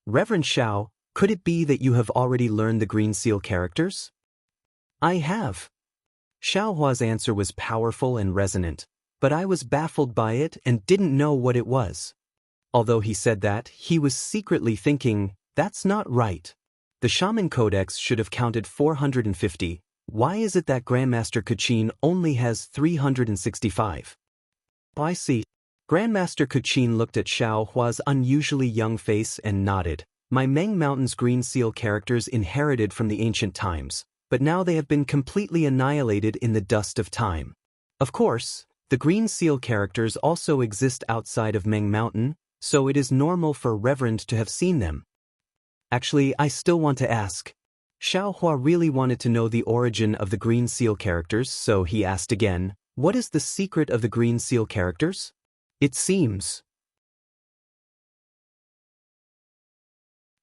Reverend Xiao, could it be that you have already learned the green seal characters? I have. Xiao Hua's answer was powerful and resonant, but I was baffled by it and didn't know what it was. Although he said that, he was secretly thinking, that's not right. The Shaman Codex should have counted 450, why is it that Grandmaster Kuchin only has 365? I see. Grandmaster Kuchin looked at Xiao Hua's unusually young face and nodded. My Meng Mountain's green seal characters inherited from the ancient times, but now they have been completely annihilated in the dust of time. Of course, the green seal characters also exist outside of Meng Mountain, so it is normal for Reverend to have seen them. Actually, I still want to ask. Xiao Hua really wanted to know the origin of the green seal characters, so he asked again, what is the secret of the green seal characters? It seems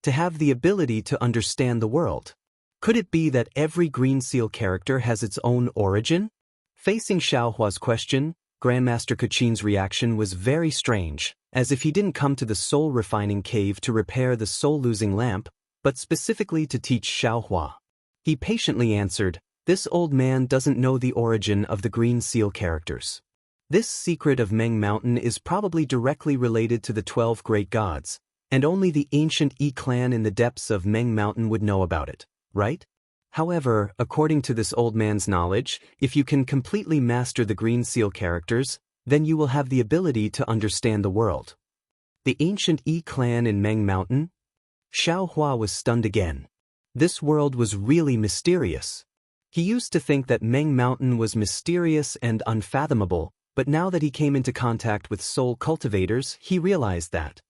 to have the ability to understand the world. Could it be that every green seal character has its own origin? Facing Xiao Hua's question, Grandmaster Kuchin's reaction was very strange, as if he didn't come to the soul-refining cave to repair the soul-losing lamp, but specifically to teach Xiao Hua. He patiently answered, this old man doesn't know the origin of the green seal characters. This secret of Meng Mountain is probably directly related to the 12 great gods, and only the ancient Yi clan in the depths of Meng Mountain would know about it, right? However, according to this old man's knowledge, if you can completely master the green seal characters, then you will have the ability to understand the world. The ancient Yi clan in Meng Mountain? Xiao Hua was stunned again. This world was really mysterious. He used to think that Meng Mountain was mysterious and unfathomable, but now that he came into contact with soul cultivators, he realized that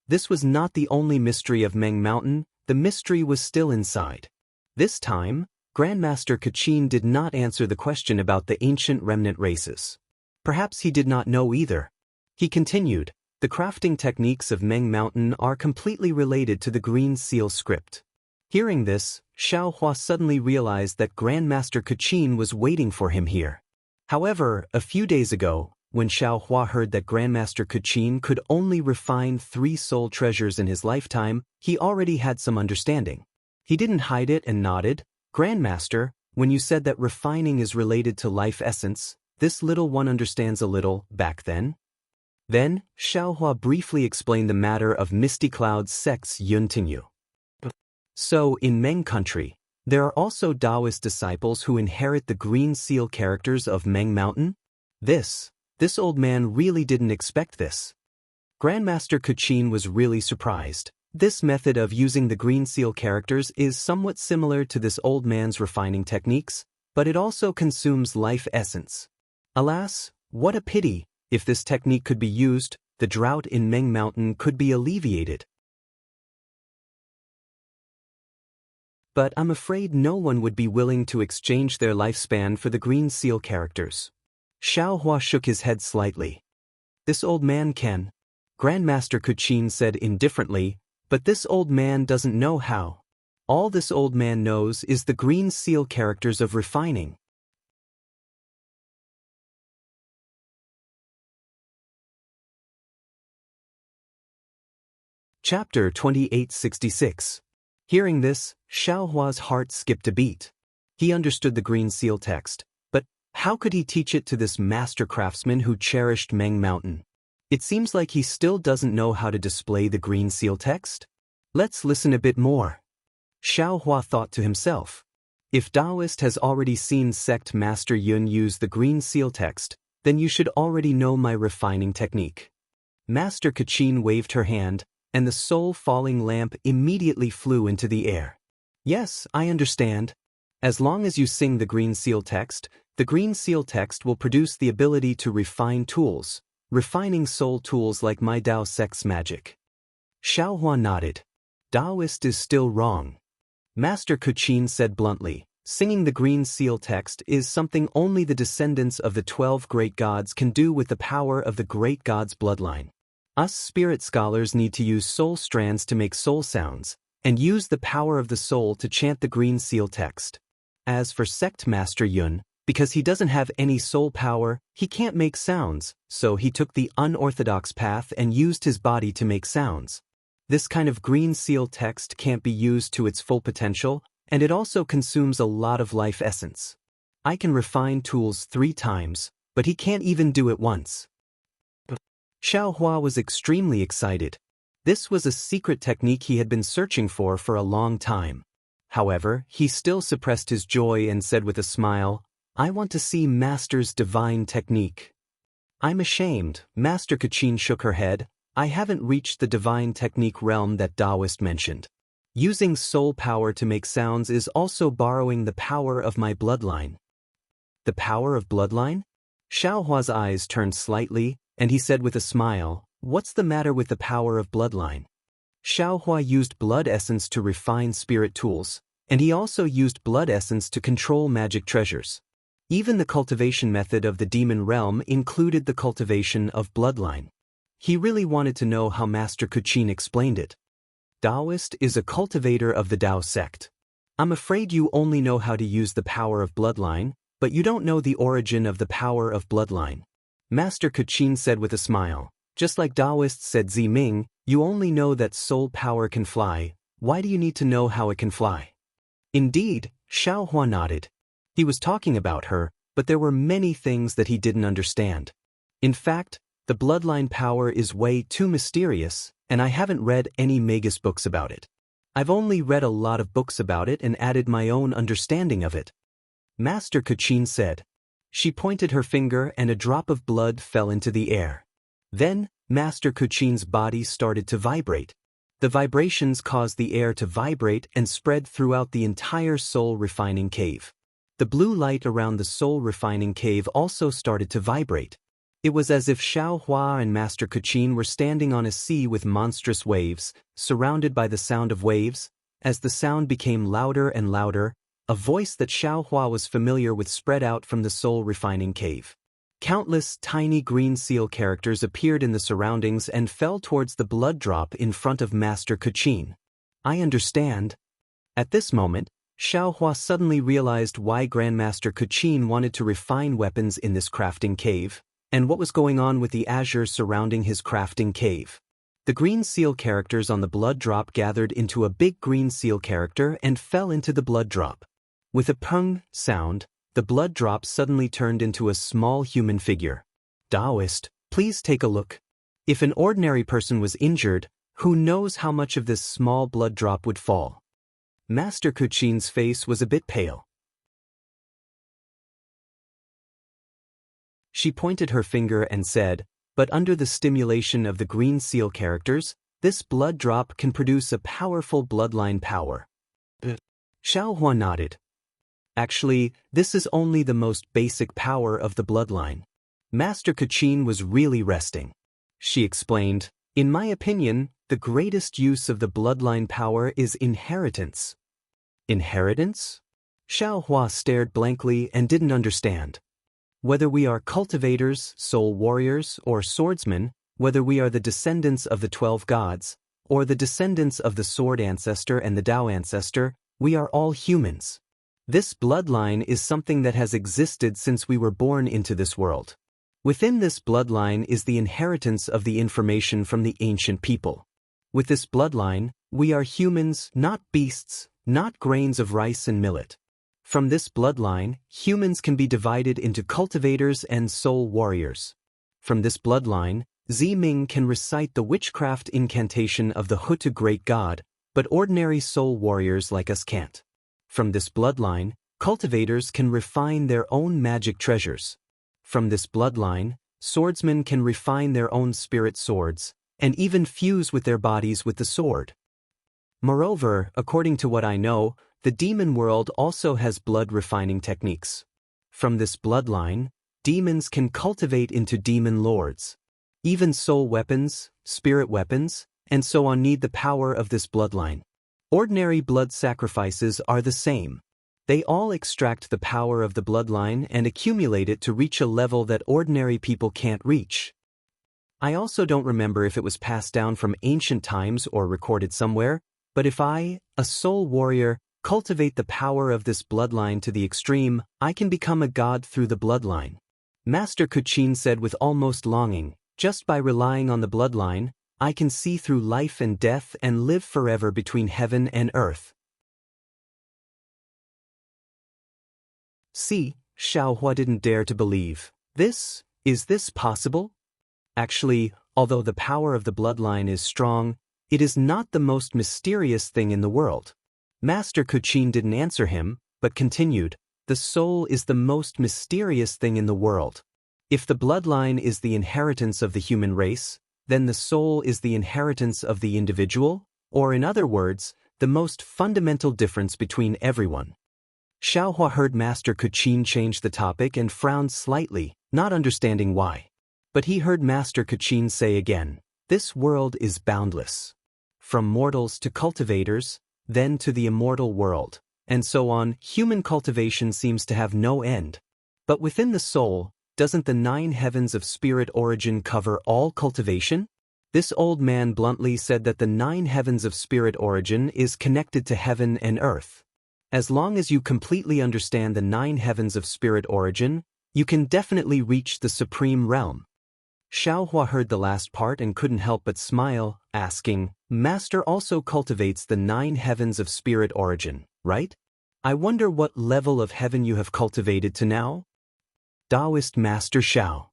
this was not the only mystery of Meng Mountain, the mystery was still inside. This time, Grandmaster Kuchin did not answer the question about the ancient remnant races. Perhaps he did not know either. He continued, the crafting techniques of Meng Mountain are completely related to the green seal script. Hearing this, Xiao Hua suddenly realized that Grandmaster Kuchin was waiting for him here. However, a few days ago, when Xiao Hua heard that Grandmaster Kuchin could only refine 3 soul treasures in his lifetime, he already had some understanding. He didn't hide it and nodded, Grandmaster, when you said that refining is related to life essence, this little one understands a little, back then? Then, Xiao Hua briefly explained the matter of Misty Cloud's sex Yuntingyu. So, in Meng country, there are also Daoist disciples who inherit the green seal characters of Meng Mountain? This old man really didn't expect this. Grandmaster Kuchin was really surprised. This method of using the green seal characters is somewhat similar to this old man's refining techniques, but it also consumes life essence. Alas, what a pity! If this technique could be used, the drought in Meng Mountain could be alleviated. But I'm afraid no one would be willing to exchange their lifespan for the green seal characters. Xiaohua shook his head slightly. This old man can. Grandmaster Kuchin said indifferently, but this old man doesn't know how. All this old man knows is the green seal characters of refining. Chapter 2866. Hearing this, Xiaohua's heart skipped a beat. He understood the green seal text, but how could he teach it to this master craftsman who cherished Meng Mountain? It seems like he still doesn't know how to display the green seal text. Let's listen a bit more. Xiaohua thought to himself. If Daoist has already seen Sect Master Yun use the green seal text, then you should already know my refining technique. Master Kachin waved her hand, and the soul-falling lamp immediately flew into the air. Yes, I understand. As long as you sing the green seal text, the green seal text will produce the ability to refine tools, refining soul tools like my Dao Sect's magic. Xiaohua nodded. Daoist is still wrong. Master Kuchin said bluntly, singing the green seal text is something only the descendants of the 12 great gods can do with the power of the great god's bloodline. Us spirit scholars need to use soul strands to make soul sounds, and use the power of the soul to chant the green seal text. As for Sect Master Yun, because he doesn't have any soul power, he can't make sounds, so he took the unorthodox path and used his body to make sounds. This kind of green seal text can't be used to its full potential, and it also consumes a lot of life essence. I can refine tools 3 times, but he can't even do it once. Xiaohua was extremely excited. This was a secret technique he had been searching for a long time. However, he still suppressed his joy and said with a smile, I want to see Master's divine technique. I'm ashamed, Master Kachin shook her head. I haven't reached the divine technique realm that Daoist mentioned. Using soul power to make sounds is also borrowing the power of my bloodline. The power of bloodline? Xiaohua's eyes turned slightly, and he said with a smile, what's the matter with the power of bloodline? Xiaohua used blood essence to refine spirit tools, and he also used blood essence to control magic treasures. Even the cultivation method of the demon realm included the cultivation of bloodline. He really wanted to know how Master Kuchin explained it. Daoist is a cultivator of the Dao sect. I'm afraid you only know how to use the power of bloodline, but you don't know the origin of the power of bloodline. Master Kachin said with a smile, just like Daoist said Ziming, you only know that soul power can fly, why do you need to know how it can fly? Indeed, Xiaohua nodded. He was talking about her, but there were many things that he didn't understand. In fact, the bloodline power is way too mysterious, and I haven't read any Magus books about it. I've only read a lot of books about it and added my own understanding of it. Master Kachin said. She pointed her finger and a drop of blood fell into the air. Then, Master Kuchin's body started to vibrate. The vibrations caused the air to vibrate and spread throughout the entire soul refining cave. The blue light around the soul refining cave also started to vibrate. It was as if Xiaohua and Master Kuchin were standing on a sea with monstrous waves, surrounded by the sound of waves. As the sound became louder and louder, a voice that Xiaohua was familiar with spread out from the soul refining cave. Countless tiny green seal characters appeared in the surroundings and fell towards the blood drop in front of Master Kuchin. I understand. At this moment, Xiaohua suddenly realized why Grandmaster Kuchin wanted to refine weapons in this crafting cave, and what was going on with the azure surrounding his crafting cave. The green seal characters on the blood drop gathered into a big green seal character and fell into the blood drop. With a pung sound, the blood drop suddenly turned into a small human figure. Daoist, please take a look. If an ordinary person was injured, who knows how much of this small blood drop would fall? Master Kuchin's face was a bit pale. She pointed her finger and said, but under the stimulation of the green seal characters, this blood drop can produce a powerful bloodline power. Xiaohua nodded. Actually, this is only the most basic power of the bloodline. Master Kachin was really resting. She explained, in my opinion, the greatest use of the bloodline power is inheritance. Inheritance? Xiao Hua stared blankly and didn't understand. Whether we are cultivators, soul warriors, or swordsmen, whether we are the descendants of the 12 gods, or the descendants of the sword ancestor and the Dao ancestor, we are all humans. This bloodline is something that has existed since we were born into this world. Within this bloodline is the inheritance of the information from the ancient people. With this bloodline, we are humans, not beasts, not grains of rice and millet. From this bloodline, humans can be divided into cultivators and soul warriors. From this bloodline, Ziming can recite the witchcraft incantation of the Hutu great god, but ordinary soul warriors like us can't. From this bloodline, cultivators can refine their own magic treasures. From this bloodline, swordsmen can refine their own spirit swords, and even fuse with their bodies with the sword. Moreover, according to what I know, the demon world also has blood refining techniques. From this bloodline, demons can cultivate into demon lords. Even soul weapons, spirit weapons, and so on need the power of this bloodline. Ordinary blood sacrifices are the same. They all extract the power of the bloodline and accumulate it to reach a level that ordinary people can't reach. I also don't remember if it was passed down from ancient times or recorded somewhere, but if I, a soul warrior, cultivate the power of this bloodline to the extreme, I can become a god through the bloodline. Master Kuchin said with almost longing, just by relying on the bloodline, I can see through life and death and live forever between heaven and earth. See, Xiao Hua didn't dare to believe. Is this possible? Actually, although the power of the bloodline is strong, it is not the most mysterious thing in the world. Master Kuchin didn't answer him, but continued, the soul is the most mysterious thing in the world. If the bloodline is the inheritance of the human race, then the soul is the inheritance of the individual, or in other words, the most fundamental difference between everyone. Xiao Hua heard Master Kuchin change the topic and frowned slightly, not understanding why. But he heard Master Kuchin say again, this world is boundless. From mortals to cultivators, then to the immortal world, and so on, human cultivation seems to have no end. But within the soul, doesn't the 9 heavens of spirit origin cover all cultivation? This old man bluntly said that the 9 heavens of spirit origin is connected to heaven and earth. As long as you completely understand the 9 heavens of spirit origin, you can definitely reach the supreme realm. Xiao Hua heard the last part and couldn't help but smile, asking, Master also cultivates the 9 heavens of spirit origin, right? I wonder what level of heaven you have cultivated to now? Daoist Master Xiao.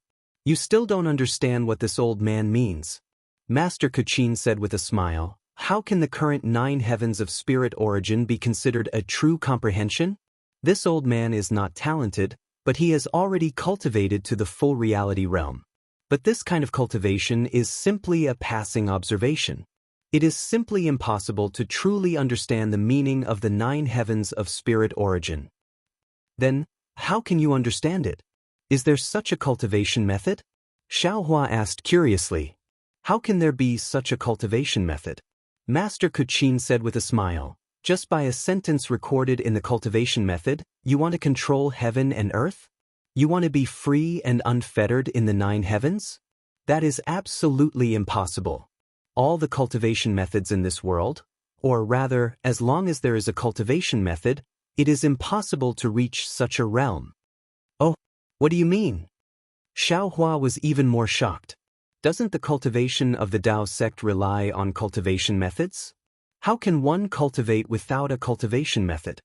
You still don't understand what this old man means. Master Kuchin said with a smile, how can the current 9 heavens of spirit origin be considered a true comprehension? This old man is not talented, but he has already cultivated to the full reality realm. But this kind of cultivation is simply a passing observation. It is simply impossible to truly understand the meaning of the 9 heavens of spirit origin. Then, how can you understand it? Is there such a cultivation method? Xiao Hua asked curiously. How can there be such a cultivation method? Master Kuchin said with a smile, just by a sentence recorded in the cultivation method, you want to control heaven and earth? You want to be free and unfettered in the 9 heavens? That is absolutely impossible. All the cultivation methods in this world, or rather, as long as there is a cultivation method, it is impossible to reach such a realm. Oh, what do you mean? Xiao Hua was even more shocked. Doesn't the cultivation of the Dao sect rely on cultivation methods? How can one cultivate without a cultivation method?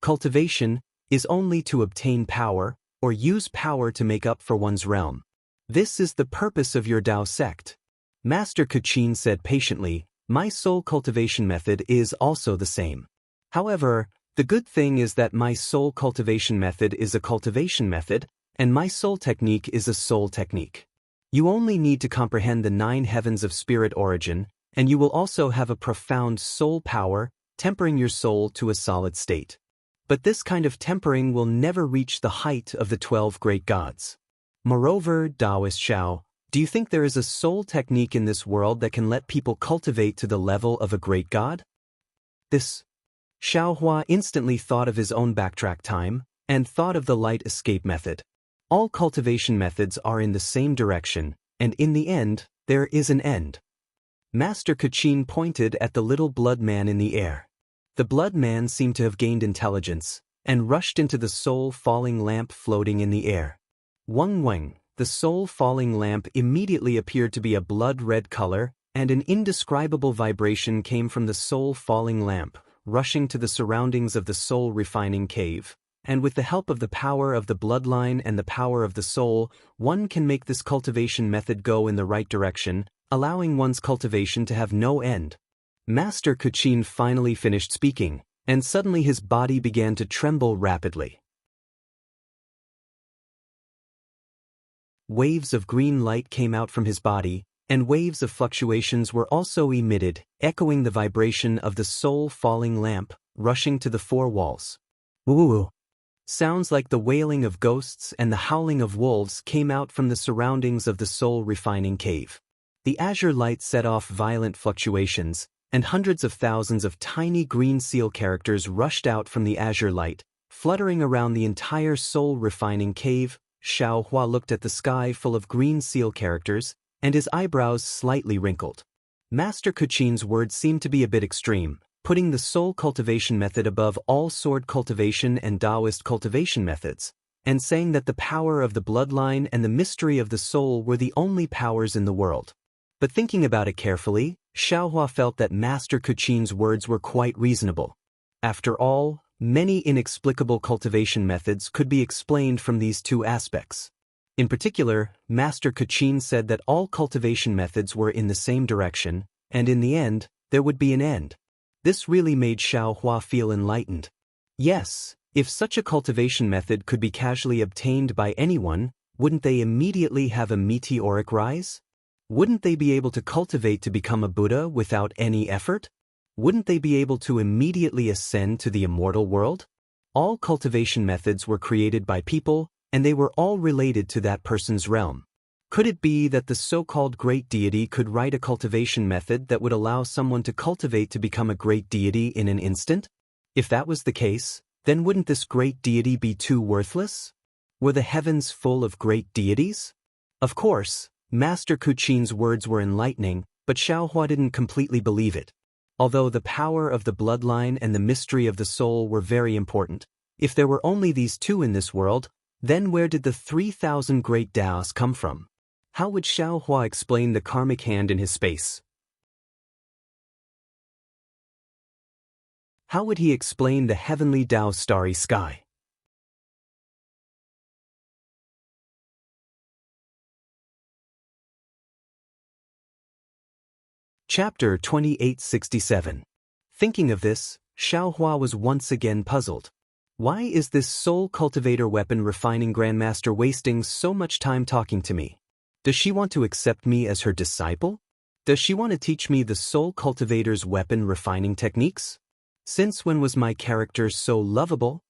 Cultivation is only to obtain power, or use power to make up for one's realm. This is the purpose of your Dao sect. Master Kuchin said patiently, my soul cultivation method is also the same. However, the good thing is that my soul cultivation method is a cultivation method, and my soul technique is a soul technique. You only need to comprehend the 9 heavens of spirit origin, and you will also have a profound soul power, tempering your soul to a solid state. But this kind of tempering will never reach the height of the 12 great gods. Moreover, Daoist Xiao, do you think there is a soul technique in this world that can let people cultivate to the level of a great god? This Xiaohua instantly thought of his own backtrack time, and thought of the light escape method. All cultivation methods are in the same direction, and in the end, there is an end. Master Kachin pointed at the little blood man in the air. The blood man seemed to have gained intelligence, and rushed into the soul-falling lamp floating in the air. Wang, the soul-falling lamp immediately appeared to be a blood-red color, and an indescribable vibration came from the soul-falling lamp, rushing to the surroundings of the soul-refining cave. And with the help of the power of the bloodline and the power of the soul, one can make this cultivation method go in the right direction, allowing one's cultivation to have no end. Master Kachin finally finished speaking, and suddenly his body began to tremble rapidly. Waves of green light came out from his body, and waves of fluctuations were also emitted, echoing the vibration of the soul-falling lamp, rushing to the four walls. Woo! Sounds like the wailing of ghosts and the howling of wolves came out from the surroundings of the soul-refining cave. The azure light set off violent fluctuations, and hundreds of thousands of tiny green seal characters rushed out from the azure light, fluttering around the entire soul-refining cave. Xiao Hua looked at the sky full of green seal characters, and his eyebrows slightly wrinkled. Master Kachin's words seemed to be a bit extreme, putting the soul cultivation method above all sword cultivation and Daoist cultivation methods, and saying that the power of the bloodline and the mystery of the soul were the only powers in the world. But thinking about it carefully, Xiaohua felt that Master Kachin's words were quite reasonable. After all, many inexplicable cultivation methods could be explained from these two aspects. In particular, Master Kachin said that all cultivation methods were in the same direction, and in the end, there would be an end. This really made Xiaohua feel enlightened. Yes, if such a cultivation method could be casually obtained by anyone, wouldn't they immediately have a meteoric rise? Wouldn't they be able to cultivate to become a Buddha without any effort? Wouldn't they be able to immediately ascend to the immortal world? All cultivation methods were created by people, and they were all related to that person's realm. Could it be that the so-called great deity could write a cultivation method that would allow someone to cultivate to become a great deity in an instant? If that was the case, then wouldn't this great deity be too worthless? Were the heavens full of great deities? Of course, Master Kachin's words were enlightening, but Xiaohua didn't completely believe it. Although the power of the bloodline and the mystery of the soul were very important, if there were only these two in this world, then where did the 3,000 great Daos come from? How would Xiaohua explain the karmic hand in his space? How would he explain the heavenly Dao starry sky? Chapter 2867. Thinking of this, Xiaohua was once again puzzled. Why is this soul cultivator weapon refining grandmaster wasting so much time talking to me? Does she want to accept me as her disciple? Does she want to teach me the soul cultivator's weapon refining techniques? Since when was my character so lovable?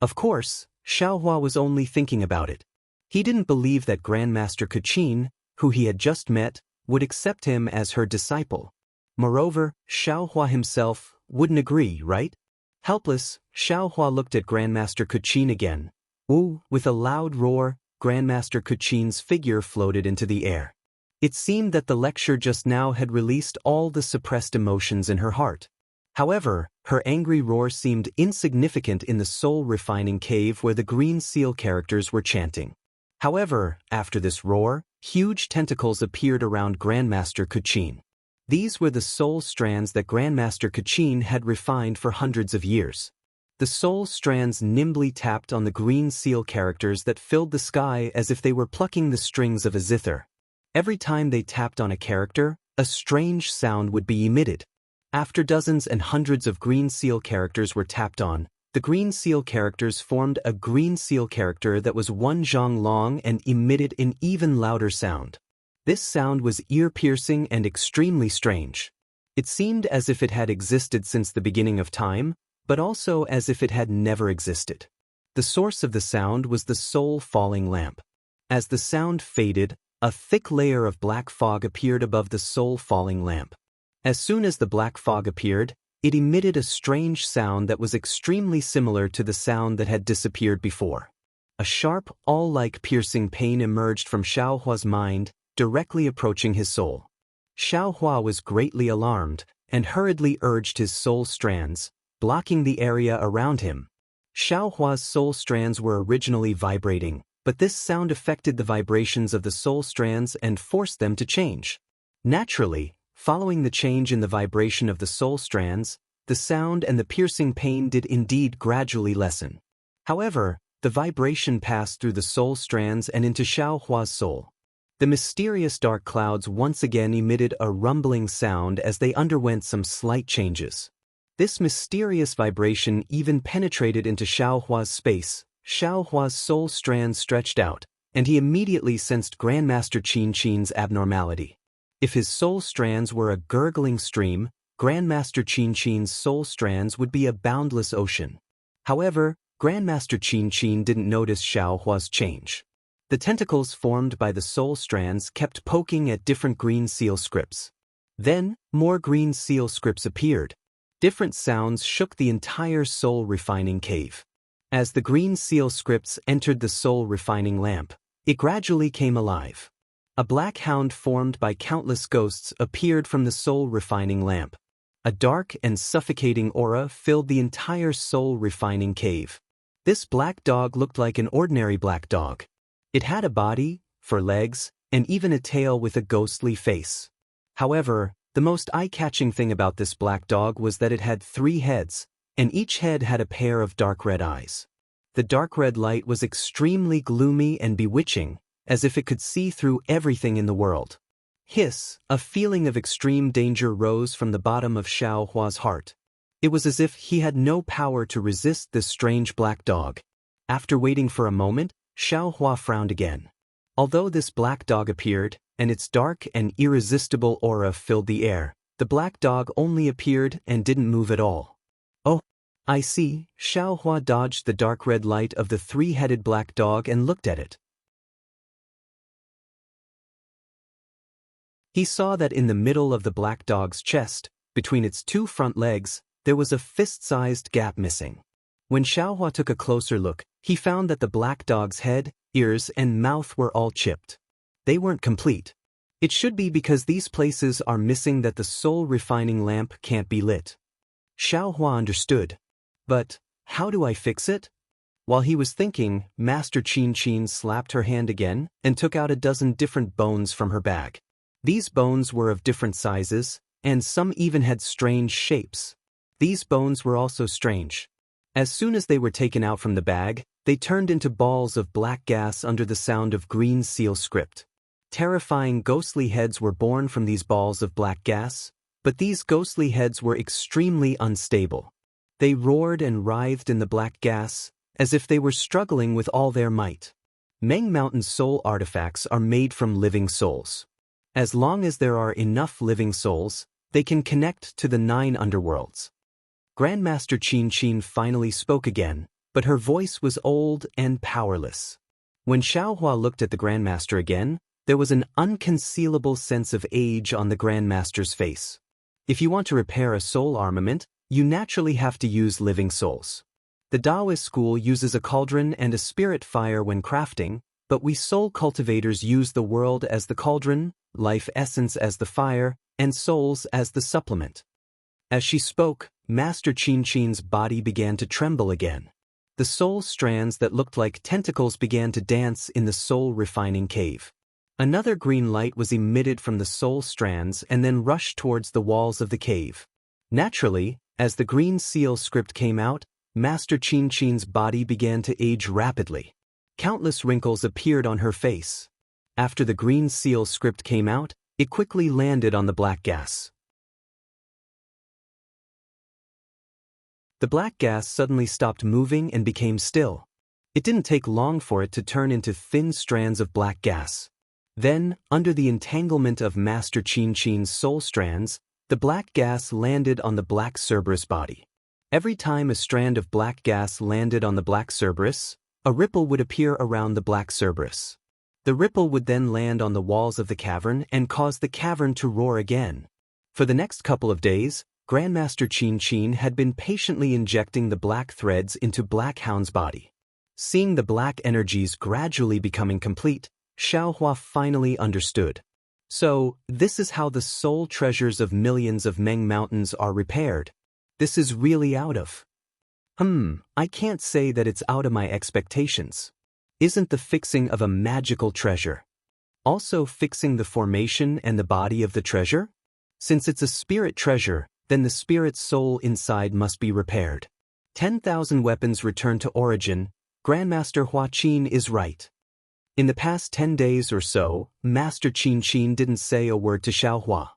Of course, Xiaohua was only thinking about it. He didn't believe that Grandmaster Kachin, who he had just met, would accept him as her disciple. Moreover, Xiaohua himself wouldn't agree, right? Helpless, Xiaohua looked at Grandmaster Kachin again. Ooh, with a loud roar, Grandmaster Kachin's figure floated into the air. It seemed that the lecture just now had released all the suppressed emotions in her heart. However, her angry roar seemed insignificant in the soul-refining cave where the green seal characters were chanting. However, after this roar, huge tentacles appeared around Grandmaster Kachin. These were the soul strands that Grandmaster Kachin had refined for hundreds of years. The soul strands nimbly tapped on the green seal characters that filled the sky as if they were plucking the strings of a zither. Every time they tapped on a character, a strange sound would be emitted. After dozens and hundreds of green seal characters were tapped on, the green seal characters formed a green seal character that was 1 zhang long and emitted an even louder sound. This sound was ear-piercing and extremely strange. It seemed as if it had existed since the beginning of time, but also as if it had never existed. The source of the sound was the soul-falling lamp. As the sound faded, a thick layer of black fog appeared above the soul-falling lamp. As soon as the black fog appeared, it emitted a strange sound that was extremely similar to the sound that had disappeared before. A sharp, awl-like piercing pain emerged from Xiaohua's mind, directly approaching his soul. Xiaohua was greatly alarmed, and hurriedly urged his soul strands, blocking the area around him. Xiaohua's soul strands were originally vibrating, but this sound affected the vibrations of the soul strands and forced them to change. Naturally, following the change in the vibration of the soul strands, the sound and the piercing pain did indeed gradually lessen. However, the vibration passed through the soul strands and into Xiaohua's soul. The mysterious dark clouds once again emitted a rumbling sound as they underwent some slight changes. This mysterious vibration even penetrated into Xiaohua's space. Xiaohua's soul strands stretched out, and he immediately sensed Grandmaster Qianqian's abnormality. If his soul strands were a gurgling stream, Grandmaster Qianqian's soul strands would be a boundless ocean. However, Grandmaster Qianqian didn't notice Xiaohua's change. The tentacles formed by the soul strands kept poking at different green seal scripts. Then, more green seal scripts appeared. Different sounds shook the entire soul-refining cave. As the green seal scripts entered the soul-refining lamp, it gradually came alive. A black hound formed by countless ghosts appeared from the soul-refining lamp. A dark and suffocating aura filled the entire soul-refining cave. This black dog looked like an ordinary black dog. It had a body, 4 legs, and even a tail with a ghostly face. However, the most eye-catching thing about this black dog was that it had 3 heads, and each head had a pair of dark red eyes. The dark red light was extremely gloomy and bewitching, as if it could see through everything in the world. Hiss, a feeling of extreme danger rose from the bottom of Xiaohua's heart. It was as if he had no power to resist this strange black dog. After waiting for a moment, Xiaohua frowned again. Although this black dog appeared, and its dark and irresistible aura filled the air, the black dog only appeared and didn't move at all. Oh, I see. Xiaohua dodged the dark red light of the 3-headed black dog and looked at it. He saw that in the middle of the black dog's chest, between its 2 front legs, there was a fist-sized gap missing. When Xiaohua took a closer look, he found that the black dog's head, ears, and mouth were all chipped. They weren't complete. It should be because these places are missing that the soul-refining lamp can't be lit. Xiaohua understood. But, how do I fix it? While he was thinking, Master Qianqian slapped her hand again and took out a dozen different bones from her bag. These bones were of different sizes, and some even had strange shapes. These bones were also strange. As soon as they were taken out from the bag, they turned into balls of black gas under the sound of green seal script. Terrifying ghostly heads were born from these balls of black gas, but these ghostly heads were extremely unstable. They roared and writhed in the black gas, as if they were struggling with all their might. Meng Mountain soul artifacts are made from living souls. As long as there are enough living souls, they can connect to the 9 underworlds. Grandmaster Qianqian finally spoke again, but her voice was old and powerless. When Xiaohua looked at the Grandmaster again, there was an unconcealable sense of age on the Grandmaster's face. If you want to repair a soul armament, you naturally have to use living souls. The Daoist school uses a cauldron and a spirit fire when crafting, but we soul cultivators use the world as the cauldron, life essence as the fire, and souls as the supplement. As she spoke, Master Qianqian's body began to tremble again. The soul strands that looked like tentacles began to dance in the soul-refining cave. Another green light was emitted from the soul strands and then rushed towards the walls of the cave. Naturally, as the green seal script came out, Master Qianqian's body began to age rapidly. Countless wrinkles appeared on her face. After the green seal script came out, it quickly landed on the black gas. The black gas suddenly stopped moving and became still. It didn't take long for it to turn into thin strands of black gas. Then, under the entanglement of Master Qianqian's soul strands, the black gas landed on the black Cerberus body. Every time a strand of black gas landed on the black Cerberus, a ripple would appear around the black Cerberus. The ripple would then land on the walls of the cavern and cause the cavern to roar again. For the next couple of days, Grandmaster Xianxia had been patiently injecting the black threads into Black Hound's body. Seeing the black energies gradually becoming complete, Xiaohua finally understood. So, this is how the soul treasures of millions of Meng mountains are repaired. This is really out of. I can't say that it's out of my expectations. Isn't the fixing of a magical treasure also fixing the formation and the body of the treasure? Since it's a spirit treasure, then the spirit's soul inside must be repaired. 10,000 weapons return to origin. Grandmaster Hua Qin is right. In the past 10 days or so, Master Xianxia didn't say a word to Xiaohua.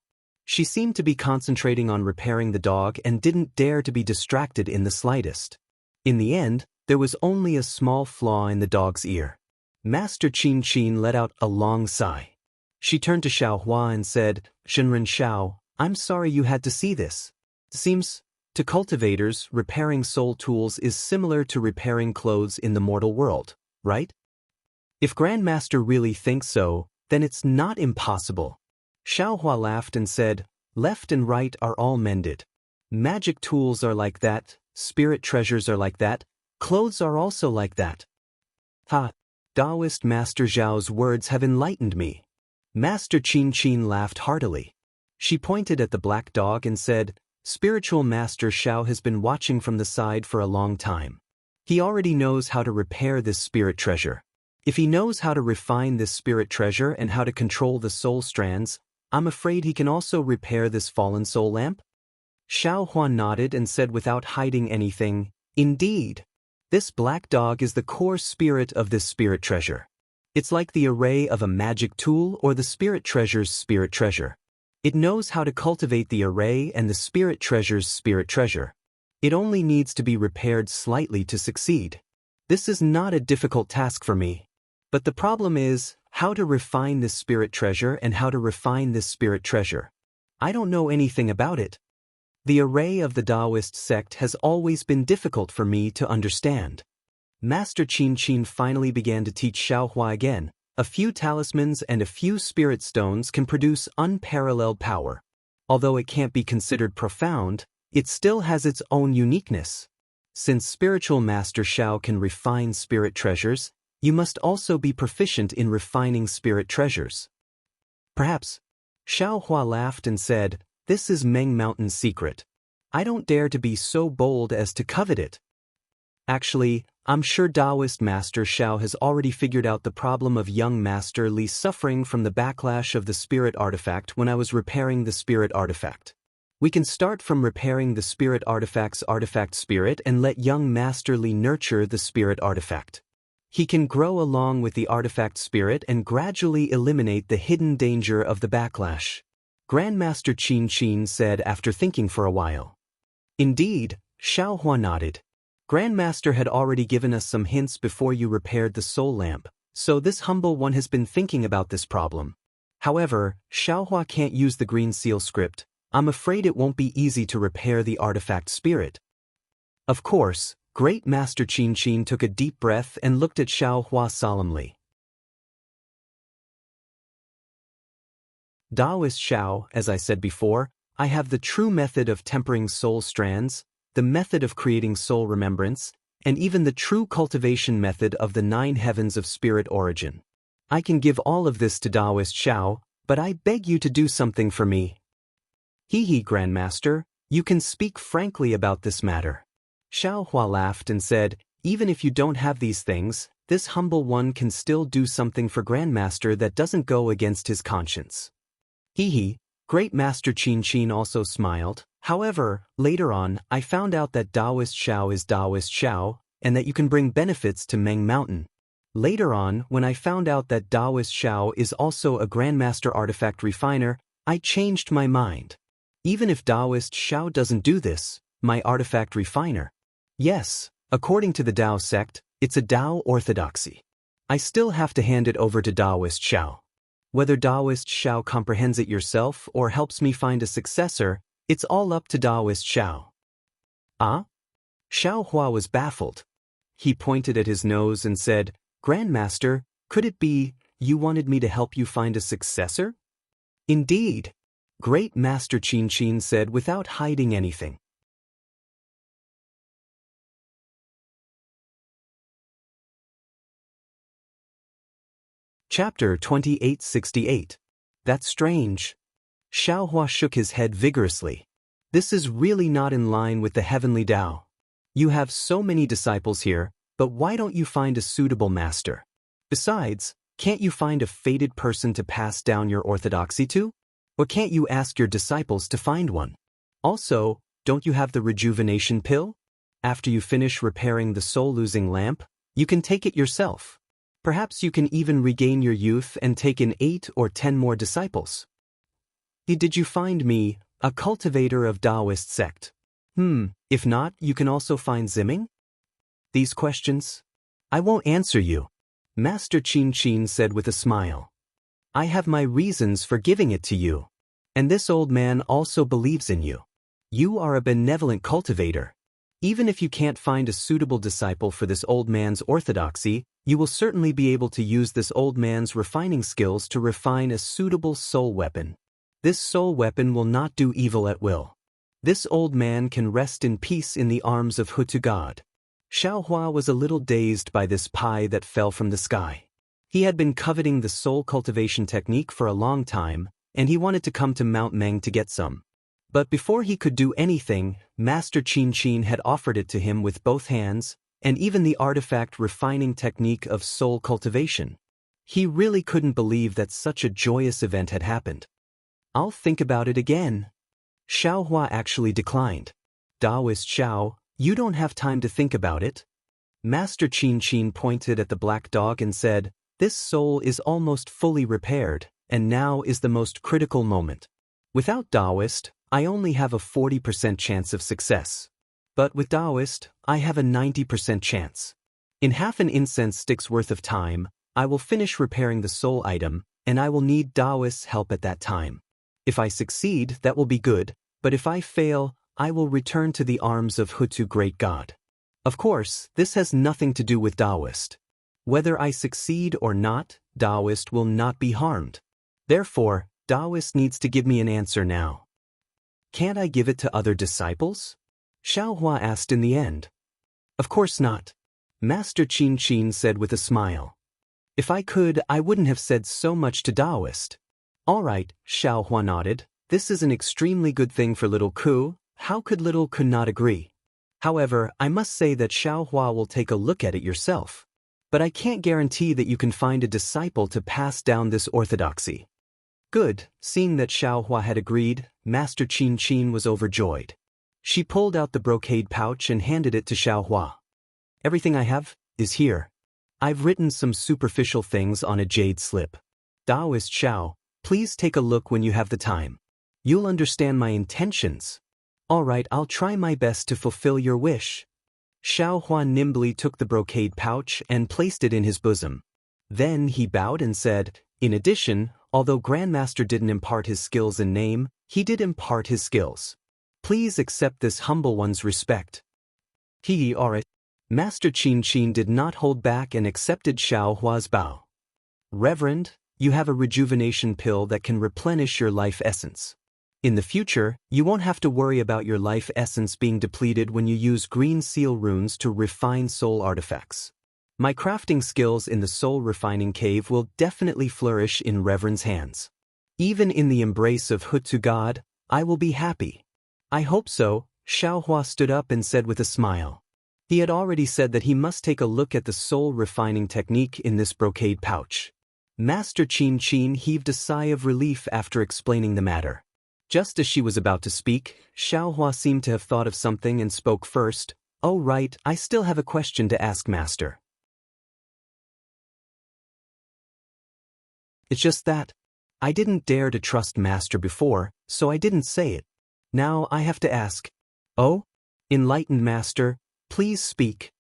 She seemed to be concentrating on repairing the dog and didn't dare to be distracted in the slightest. In the end, there was only a small flaw in the dog's ear. Master Xianxia let out a long sigh. She turned to Xiaohua and said, "Shenren Xiao, I'm sorry you had to see this. It seems, to cultivators, repairing soul tools is similar to repairing clothes in the mortal world, right? If Grandmaster really thinks so, then it's not impossible." Xiaohua laughed and said, "Left and right are all mended. Magic tools are like that, spirit treasures are like that, clothes are also like that." Ha! Daoist Master Zhao's words have enlightened me. Master Xianxia laughed heartily. She pointed at the black dog and said, "Spiritual Master Xiao has been watching from the side for a long time. He already knows how to repair this spirit treasure. If he knows how to refine this spirit treasure and how to control the soul strands, I'm afraid he can also repair this fallen soul lamp?" Xiaohua nodded and said without hiding anything, "Indeed. This black dog is the core spirit of this spirit treasure. It's like the array of a magic tool or the spirit treasure's spirit treasure. It knows how to cultivate the array and the spirit treasure's spirit treasure. It only needs to be repaired slightly to succeed. This is not a difficult task for me. But the problem is, how to refine this spirit treasure and how to refine this spirit treasure. I don't know anything about it. The array of the Daoist sect has always been difficult for me to understand." Master Xianxia finally began to teach Xiaohua again. A few talismans and a few spirit stones can produce unparalleled power. Although it can't be considered profound, it still has its own uniqueness. Since Spiritual Master Xiao can refine spirit treasures, you must also be proficient in refining spirit treasures. Perhaps. Xiaohua laughed and said, "This is Meng Mountain's secret. I don't dare to be so bold as to covet it. Actually, I'm sure Daoist Master Xiao has already figured out the problem of young Master Li suffering from the backlash of the spirit artifact when I was repairing the spirit artifact. We can start from repairing the spirit artifact's artifact spirit and let young Master Li nurture the spirit artifact. He can grow along with the artifact spirit and gradually eliminate the hidden danger of the backlash," Grandmaster Xianxia said after thinking for a while. "Indeed," Xiaohua nodded. "Grandmaster had already given us some hints before you repaired the soul lamp, so this humble one has been thinking about this problem. However, Xiaohua can't use the green seal script. I'm afraid it won't be easy to repair the artifact spirit." Of course, Great Master Xianxia took a deep breath and looked at Xiaohua solemnly. "Daoist Xiao, as I said before, I have the true method of tempering soul strands, the method of creating soul remembrance, and even the true cultivation method of the 9 heavens of spirit origin. I can give all of this to Daoist Xiao, but I beg you to do something for me." "Hee, Grandmaster, you can speak frankly about this matter." Xiaohua laughed and said, "Even if you don't have these things, this humble one can still do something for Grandmaster that doesn't go against his conscience." Hee. Great Master Xianxia also smiled. "However, later on, I found out that Daoist Xiao is Daoist Xiao, and that you can bring benefits to Meng Mountain. Later on, when I found out that Daoist Xiao is also a Grandmaster Artifact Refiner, I changed my mind. Even if Daoist Xiao doesn't do this, my Artifact Refiner. Yes, according to the Dao sect, it's a Dao orthodoxy. I still have to hand it over to Daoist Xiao. Whether Daoist Xiao comprehends it yourself or helps me find a successor, it's all up to Daoist Xiao." "Ah? Xiao Hua was baffled. He pointed at his nose and said, "Grandmaster, could it be you wanted me to help you find a successor?" "Indeed," Great Master Qin said without hiding anything. Chapter 2868. That's strange. Xiao Hua shook his head vigorously. This is really not in line with the heavenly Tao. You have so many disciples here, but why don't you find a suitable master? Besides, can't you find a fated person to pass down your orthodoxy to? Or can't you ask your disciples to find one? Also, don't you have the rejuvenation pill? After you finish repairing the soul-losing lamp, you can take it yourself. Perhaps you can even regain your youth and take in 8 or 10 more disciples. Did you find me, a cultivator of Daoist sect? If not, you can also find Zimming? These questions? I won't answer you, Master Qin said with a smile. I have my reasons for giving it to you. And this old man also believes in you. You are a benevolent cultivator. Even if you can't find a suitable disciple for this old man's orthodoxy, you will certainly be able to use this old man's refining skills to refine a suitable soul weapon. This soul weapon will not do evil at will. This old man can rest in peace in the arms of Hutu God. Xiao Hua was a little dazed by this pie that fell from the sky. He had been coveting the soul cultivation technique for a long time, and he wanted to come to Mount Meng to get some. But before he could do anything, Master Qin had offered it to him with both hands, and even the artifact refining technique of soul cultivation. He really couldn't believe that such a joyous event had happened. I'll think about it again. Xiao Hua actually declined. Daoist Xiao, you don't have time to think about it. Master Qin pointed at the black dog and said, this soul is almost fully repaired, and now is the most critical moment. Without Daoist, I only have a 40% chance of success. But with Daoist, I have a 90% chance. In half an incense stick's worth of time, I will finish repairing the soul item, and I will need Daoist's help at that time. If I succeed, that will be good, but if I fail, I will return to the arms of Hutu Great God. Of course, this has nothing to do with Daoist. Whether I succeed or not, Daoist will not be harmed. Therefore, Daoist needs to give me an answer now. Can't I give it to other disciples? Xiao Hua asked in the end. Of course not. Master Qin said with a smile. If I could, I wouldn't have said so much to Daoist. All right, Xiao Hua nodded. This is an extremely good thing for little Ku. How could little Ku not agree? However, I must say that Xiao Hua will take a look at it yourself. But I can't guarantee that you can find a disciple to pass down this orthodoxy. Good, seeing that Xiao Hua had agreed, Master Qin was overjoyed. She pulled out the brocade pouch and handed it to Xiao Hua. Everything I have is here. I've written some superficial things on a jade slip. Daoist Xiao, please take a look when you have the time. You'll understand my intentions. All right, I'll try my best to fulfill your wish. Xiao Hua nimbly took the brocade pouch and placed it in his bosom. Then he bowed and said, in addition, although Grandmaster didn't impart his skills in name, he did impart his skills. Please accept this humble one's respect. Alright. Master Qin did not hold back and accepted Xiao Hua's bow. Reverend, you have a rejuvenation pill that can replenish your life essence. In the future, you won't have to worry about your life essence being depleted when you use green seal runes to refine soul artifacts. My crafting skills in the soul refining cave will definitely flourish in Reverend's hands. Even in the embrace of Hutu God, I will be happy. I hope so, Xiao Hua stood up and said with a smile. He had already said that he must take a look at the soul refining technique in this brocade pouch. Master Qin heaved a sigh of relief after explaining the matter. Just as she was about to speak, Xiao Hua seemed to have thought of something and spoke first. Oh right, I still have a question to ask Master. It's just that I didn't dare to trust Master before, so I didn't say it. Now I have to ask. Oh? Enlightened Master, please speak.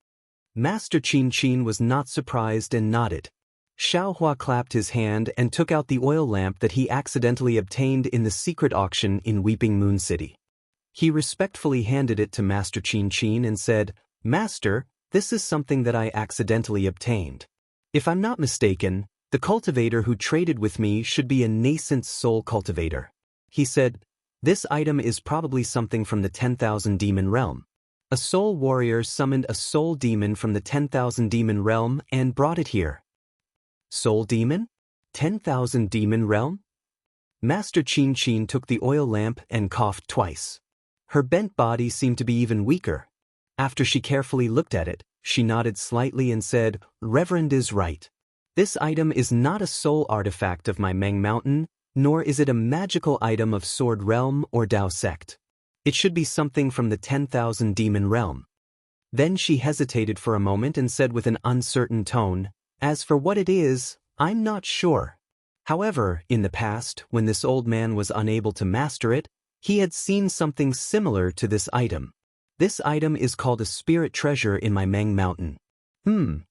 Master Qin was not surprised and nodded. Xiao Hua clapped his hand and took out the oil lamp that he accidentally obtained in the secret auction in Weeping Moon City. He respectfully handed it to Master Qin and said, "Master, this is something that I accidentally obtained. If I'm not mistaken, the cultivator who traded with me should be a nascent soul cultivator." He said, "This item is probably something from the 10,000 demon realm. A soul warrior summoned a soul demon from the 10,000 demon realm and brought it here." Soul demon? 10,000 demon realm? Master Qin took the oil lamp and coughed twice. Her bent body seemed to be even weaker. After she carefully looked at it, she nodded slightly and said, "Reverend is right. This item is not a soul artifact of my Meng Mountain, nor is it a magical item of Sword Realm or Dao sect. It should be something from the 10,000 demon realm." Then she hesitated for a moment and said with an uncertain tone, "As for what it is, I'm not sure. However, in the past, when this old man was unable to master it, he had seen something similar to this item. This item is called a spirit treasure in my Meng Mountain.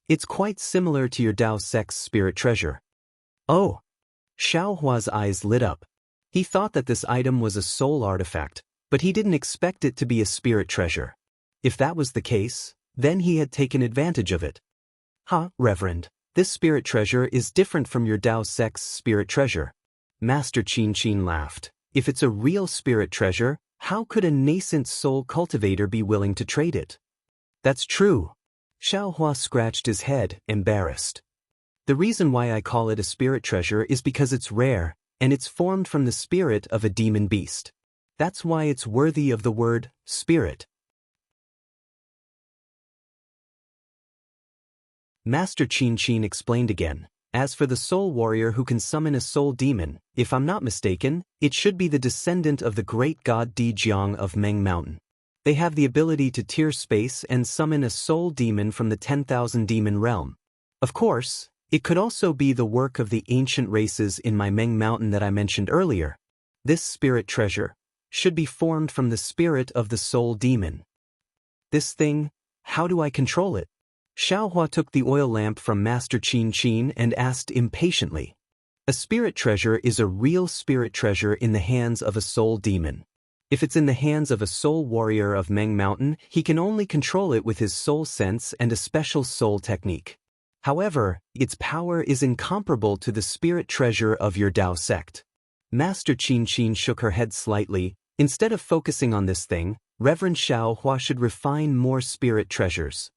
It's quite similar to your Dao sect's spirit treasure." Oh! Xiaohua's eyes lit up. He thought that this item was a soul artifact, but he didn't expect it to be a spirit treasure. If that was the case, then he had taken advantage of it. Reverend, this spirit treasure is different from your Dao sect's spirit treasure." Master Qin laughed. "If it's a real spirit treasure, how could a nascent soul cultivator be willing to trade it?" "That's true." Xiaohua scratched his head, embarrassed. "The reason why I call it a spirit treasure is because it's rare, and it's formed from the spirit of a demon beast. That's why it's worthy of the word, spirit." Master Qin explained again, "As for the soul warrior who can summon a soul demon, if I'm not mistaken, it should be the descendant of the great god Di Jiang of Meng Mountain. They have the ability to tear space and summon a soul demon from the 10,000 demon realm. Of course, it could also be the work of the ancient races in my Meng Mountain that I mentioned earlier. This spirit treasure should be formed from the spirit of the soul demon. This thing, how do I control it?" Xiaohua took the oil lamp from Master Qin and asked impatiently. "A spirit treasure is a real spirit treasure in the hands of a soul demon. If it's in the hands of a soul warrior of Meng Mountain, he can only control it with his soul sense and a special soul technique. However, its power is incomparable to the spirit treasure of your Dao sect." Master Qin shook her head slightly. "Instead of focusing on this thing, Reverend Xiaohua should refine more spirit treasures."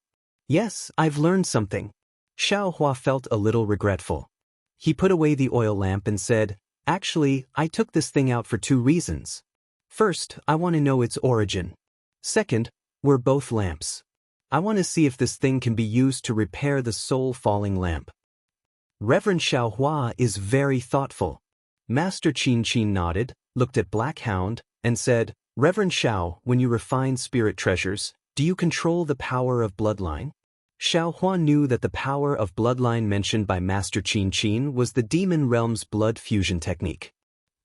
"Yes, I've learned something." Xiaohua felt a little regretful. He put away the oil lamp and said, "Actually, I took this thing out for 2 reasons. First, I want to know its origin. Second, we're both lamps. I want to see if this thing can be used to repair the soul-falling lamp." Reverend Xiaohua is very thoughtful. Master Qin nodded, looked at Black Hound, and said, "Reverend Xiao, when you refine spirit treasures, do you control the power of bloodline?" Xiaohua knew that the power of bloodline mentioned by Master Qin was the demon realm's blood fusion technique.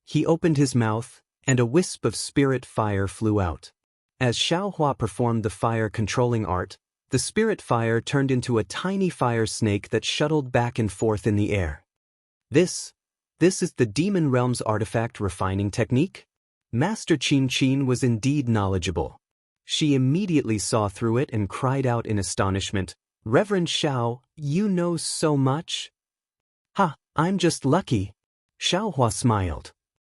He opened his mouth, and a wisp of spirit fire flew out. As Xiaohua performed the fire-controlling art, the spirit fire turned into a tiny fire snake that shuttled back and forth in the air. This is the demon realm's artifact refining technique? Master Qin was indeed knowledgeable. She immediately saw through it and cried out in astonishment, "Reverend Xiao, you know so much?" I'm just lucky." Xiaohua smiled.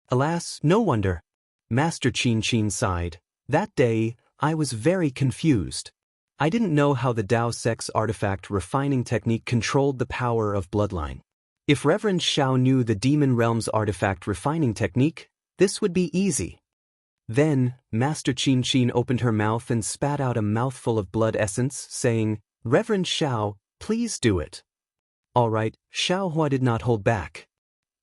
"Alas, no wonder." Master Qin sighed. "That day, I was very confused. I didn't know how the Dao sect's artifact refining technique controlled the power of bloodline. If Reverend Xiao knew the demon realm's artifact refining technique, this would be easy." Then, Master Qin opened her mouth and spat out a mouthful of blood essence, saying, "Reverend Xiao, please do it." All right, Xiaohua did not hold back.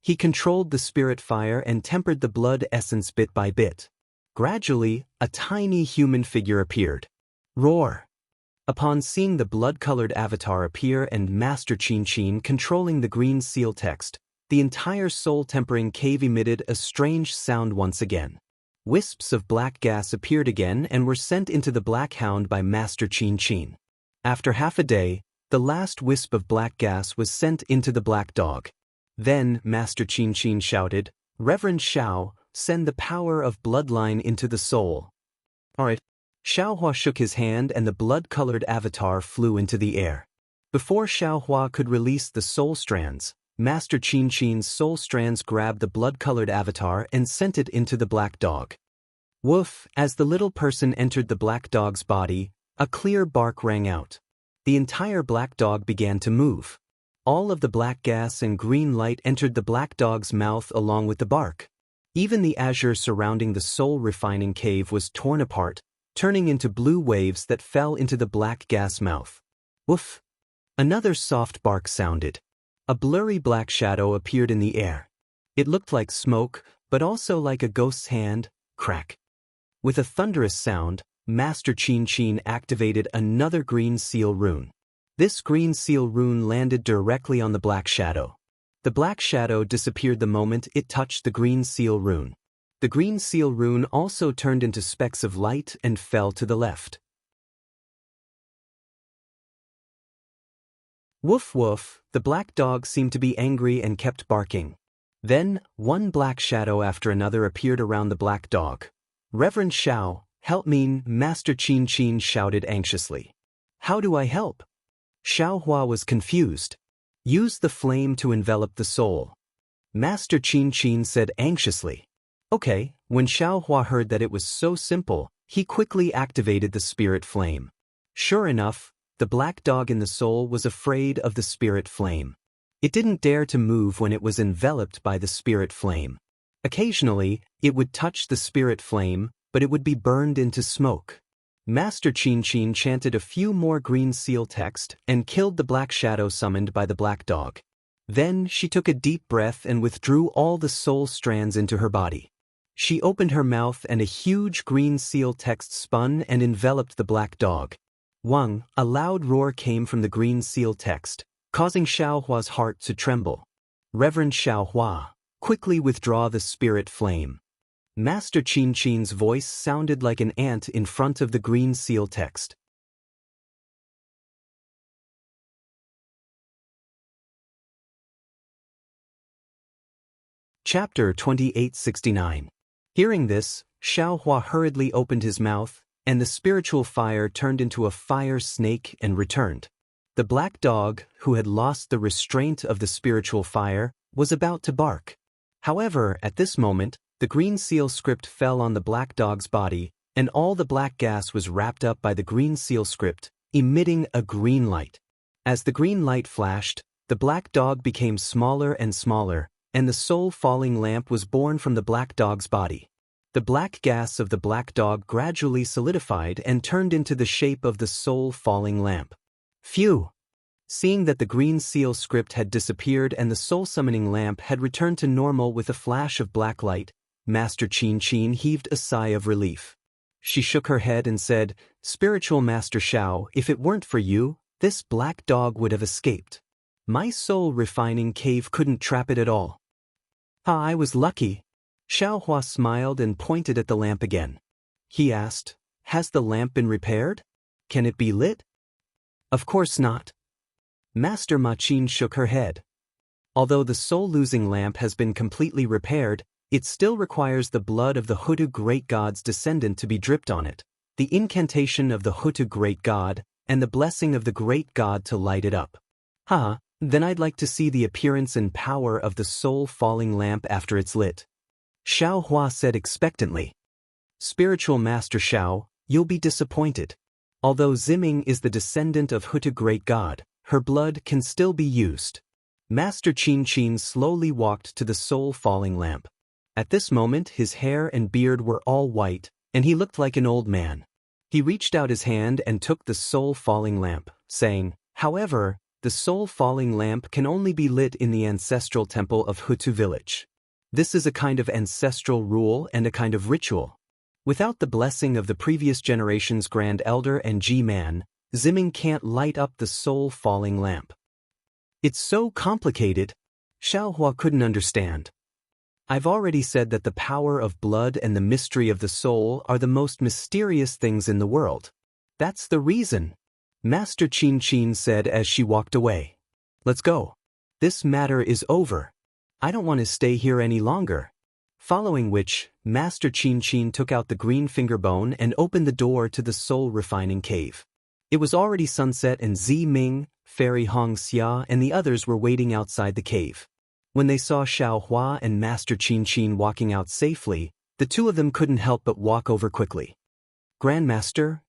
He controlled the spirit fire and tempered the blood essence bit by bit. Gradually, a tiny human figure appeared. Roar! Upon seeing the blood-colored avatar appear and Master Qin controlling the green seal text, the entire soul-tempering cave emitted a strange sound once again. Wisps of black gas appeared again and were sent into the Black Hound by Master Qin. After half a day, the last wisp of black gas was sent into the Black Dog. Then Master Qin shouted, "Reverend Xiao, send the power of bloodline into the soul." Alright. Xiaohua shook his hand and the blood-colored avatar flew into the air. Before Xiaohua could release the soul strands, Master Qin's soul strands grabbed the blood-colored avatar and sent it into the black dog. Woof! As the little person entered the black dog's body, a clear bark rang out. The entire black dog began to move. All of the black gas and green light entered the black dog's mouth along with the bark. Even the azure surrounding the soul-refining cave was torn apart, turning into blue waves that fell into the black gas mouth. Woof! Another soft bark sounded. A blurry black shadow appeared in the air. It looked like smoke, but also like a ghost's hand. Crack! With a thunderous sound, Master Qin activated another green seal rune. This green seal rune landed directly on the black shadow. The black shadow disappeared the moment it touched the green seal rune. The green seal rune also turned into specks of light and fell to the left. Woof woof, the black dog seemed to be angry and kept barking. Then, one black shadow after another appeared around the black dog. Reverend Xiao, help me, Master Qin shouted anxiously. How do I help? Xiaohua was confused. Use the flame to envelop the soul. Master Qin said anxiously. Okay, when Xiaohua heard that it was so simple, he quickly activated the spirit flame. Sure enough, the black dog in the soul was afraid of the spirit flame. It didn't dare to move when it was enveloped by the spirit flame. Occasionally, it would touch the spirit flame, but it would be burned into smoke. Master Qin chanted a few more green seal text and killed the black shadow summoned by the black dog. Then she took a deep breath and withdrew all the soul strands into her body. She opened her mouth and a huge green seal text spun and enveloped the black dog. Wang, a loud roar came from the green seal text, causing Xiaohua's heart to tremble. Reverend Xiaohua, quickly withdraw the spirit flame. Master Qin's voice sounded like an ant in front of the green seal text. Chapter 2869. Hearing this, Xiaohua hurriedly opened his mouth, and the spiritual fire turned into a fire snake and returned. The black dog, who had lost the restraint of the spiritual fire, was about to bark. However, at this moment, the green seal script fell on the black dog's body, and all the black gas was wrapped up by the green seal script, emitting a green light. As the green light flashed, the black dog became smaller and smaller, and the soul-falling lamp was born from the black dog's body. The black gas of the black dog gradually solidified and turned into the shape of the soul-falling lamp. Phew! Seeing that the green seal script had disappeared and the soul-summoning lamp had returned to normal with a flash of black light, Master Qin heaved a sigh of relief. She shook her head and said, Spiritual Master Xiao, if it weren't for you, this black dog would have escaped. My soul-refining cave couldn't trap it at all. I was lucky. Xiaohua smiled and pointed at the lamp again. He asked, Has the lamp been repaired? Can it be lit? Of course not. Master Ma Qin shook her head. Although the soul-losing lamp has been completely repaired, it still requires the blood of the Hutu great god's descendant to be dripped on it, the incantation of the Hutu great god, and the blessing of the great god to light it up. Then I'd like to see the appearance and power of the soul-falling lamp after it's lit. Xiaohua said expectantly. Spiritual Master Xiao, you'll be disappointed. Although Ziming is the descendant of Hutu great god, her blood can still be used. Master Qin slowly walked to the soul-falling lamp. At this moment his hair and beard were all white, and he looked like an old man. He reached out his hand and took the soul-falling lamp, saying, However, the soul-falling lamp can only be lit in the ancestral temple of Hutu village. This is a kind of ancestral rule and a kind of ritual. Without the blessing of the previous generation's Grand Elder and G-Man, Ziming can't light up the soul-falling lamp. It's so complicated. Xiaohua couldn't understand. I've already said that the power of blood and the mystery of the soul are the most mysterious things in the world. That's the reason. Master Qin said as she walked away. Let's go. This matter is over. I don't want to stay here any longer. Following which, Master Qin took out the green finger bone and opened the door to the soul-refining cave. It was already sunset and Ziming, Fairy Xianxia and the others were waiting outside the cave. When they saw Xiaohua and Master Qin walking out safely, the two of them couldn't help but walk over quickly. "Grandmaster?"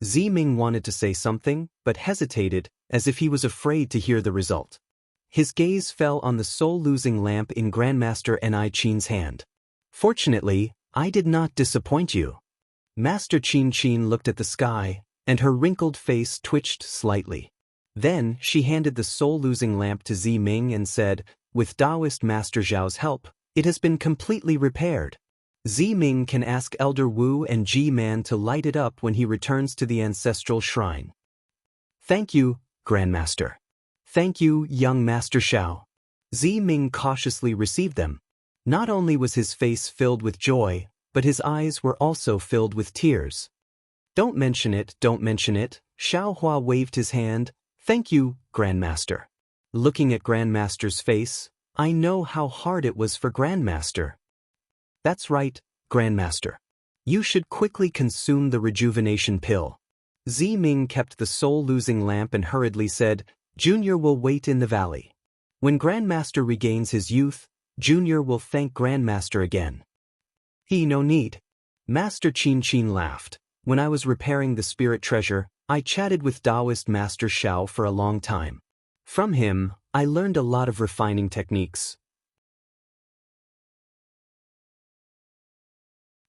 Ziming wanted to say something, but hesitated, as if he was afraid to hear the result. His gaze fell on the soul-losing lamp in Grandmaster Qin's hand. "Fortunately, I did not disappoint you." Master Qin looked at the sky, and her wrinkled face twitched slightly. Then, she handed the soul-losing lamp to Ziming and said, "With Daoist Master Zhao's help, it has been completely repaired. Ziming can ask Elder Wu and Ji-Man to light it up when he returns to the ancestral shrine." "Thank you, Grandmaster." "Thank you, young Master Xiao." Ziming cautiously received them. Not only was his face filled with joy, but his eyes were also filled with tears. Don't mention it, Xiaohua waved his hand. "Thank you, Grandmaster." Looking at Grandmaster's face, I know how hard it was for Grandmaster. "That's right, Grandmaster. You should quickly consume the rejuvenation pill." Ziming kept the soul-losing lamp and hurriedly said, "Junior will wait in the valley. When Grandmaster regains his youth, Junior will thank Grandmaster again." No need." Master Qin laughed. "When I was repairing the spirit treasure, I chatted with Daoist Master Xiao for a long time. From him, I learned a lot of refining techniques.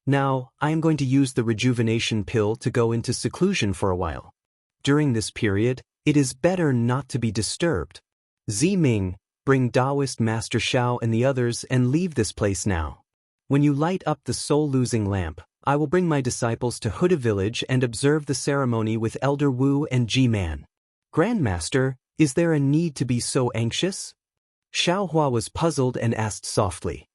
Now, I am going to use the rejuvenation pill to go into seclusion for a while. During this period, it is better not to be disturbed. Ziming, bring Daoist Master Xiao and the others and leave this place now. When you light up the soul-losing lamp, I will bring my disciples to Huda village and observe the ceremony with Elder Wu and Ji-Man." "Grandmaster, is there a need to be so anxious?" Xiaohua was puzzled and asked softly.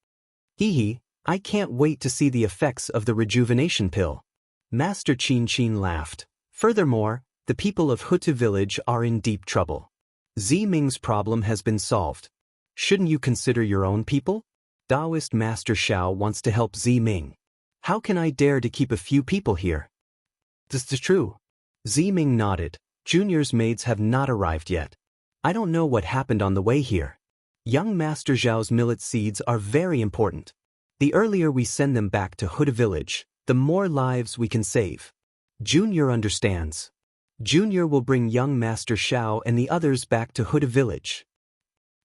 I can't wait to see the effects of the rejuvenation pill." Master Qin laughed. "Furthermore, the people of Huda village are in deep trouble. Ziming's problem has been solved. Shouldn't you consider your own people? Daoist Master Xiao wants to help Ziming. How can I dare to keep a few people here?" "This is true." Ziming nodded. "Junior's maids have not arrived yet. I don't know what happened on the way here. Young Master Zhao's millet seeds are very important. The earlier we send them back to Huda village, the more lives we can save. Junior understands. Junior will bring young Master Xiao and the others back to Huda village."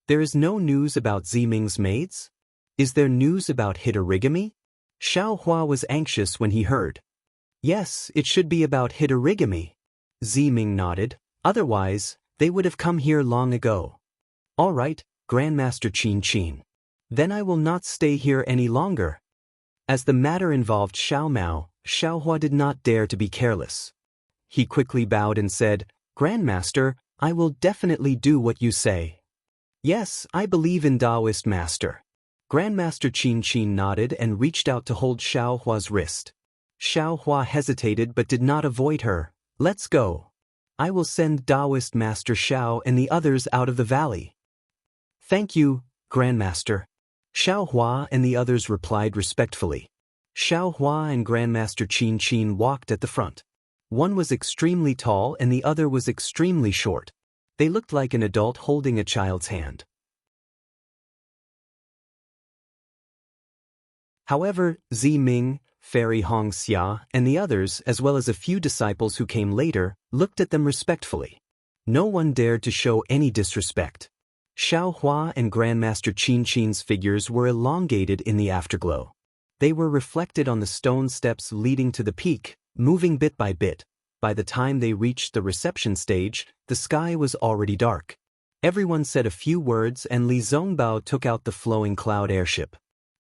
"There is no news about Ziming's maids? Is there news about Hitorigami?" Xiaohua was anxious when he heard. "Yes, it should be about Hitorigami." Ziming nodded. "Otherwise, they would have come here long ago." "All right, Grandmaster Qin. Then I will not stay here any longer." As the matter involved Xiaomao, Xiaohua did not dare to be careless. He quickly bowed and said, "Grandmaster, I will definitely do what you say." "Yes, I believe in Daoist Master." Grandmaster Qin nodded and reached out to hold Xiaohua's wrist. Xiaohua hesitated but did not avoid her. "Let's go. I will send Daoist Master Xiao and the others out of the valley." "Thank you, Grandmaster." Xiaohua and the others replied respectfully. Xiaohua and Grandmaster Qin walked at the front. One was extremely tall and the other was extremely short. They looked like an adult holding a child's hand. However, Ziming, Fairy Xianxia, and the others, as well as a few disciples who came later, looked at them respectfully. No one dared to show any disrespect. Xiaohua and Grandmaster Qin's figures were elongated in the afterglow. They were reflected on the stone steps leading to the peak, moving bit by bit. By the time they reached the reception stage, the sky was already dark. Everyone said a few words and Li Zongbao took out the flowing cloud airship.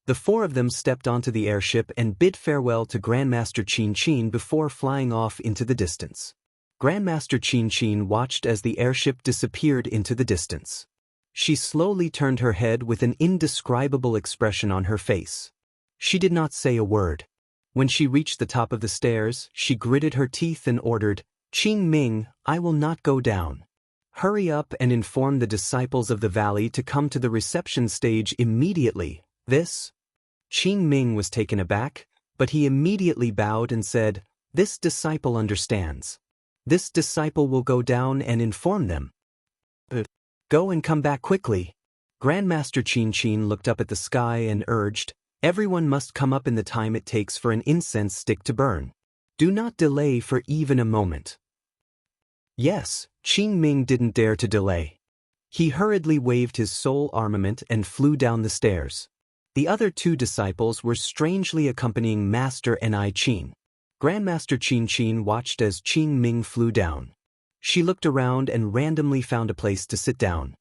The four of them stepped onto the airship and bid farewell to Grandmaster Qin before flying off into the distance. Grandmaster Qin watched as the airship disappeared into the distance. She slowly turned her head with an indescribable expression on her face. She did not say a word. When she reached the top of the stairs, she gritted her teeth and ordered, "Qing Ming, I will not go down. Hurry up and inform the disciples of the valley to come to the reception stage immediately." This? Qing Ming was taken aback, but he immediately bowed and said, "This disciple understands. This disciple will go down and inform them. Go and come back quickly." Grandmaster Qin looked up at the sky and urged, "Everyone must come up in the time it takes for an incense stick to burn. Do not delay for even a moment." Yes, Qing Ming didn't dare to delay. He hurriedly waved his soul armament and flew down the stairs. The other two disciples were strangely accompanying Master Ni Qin. Grandmaster Qin watched as Qing Ming flew down. She looked around and randomly found a place to sit down.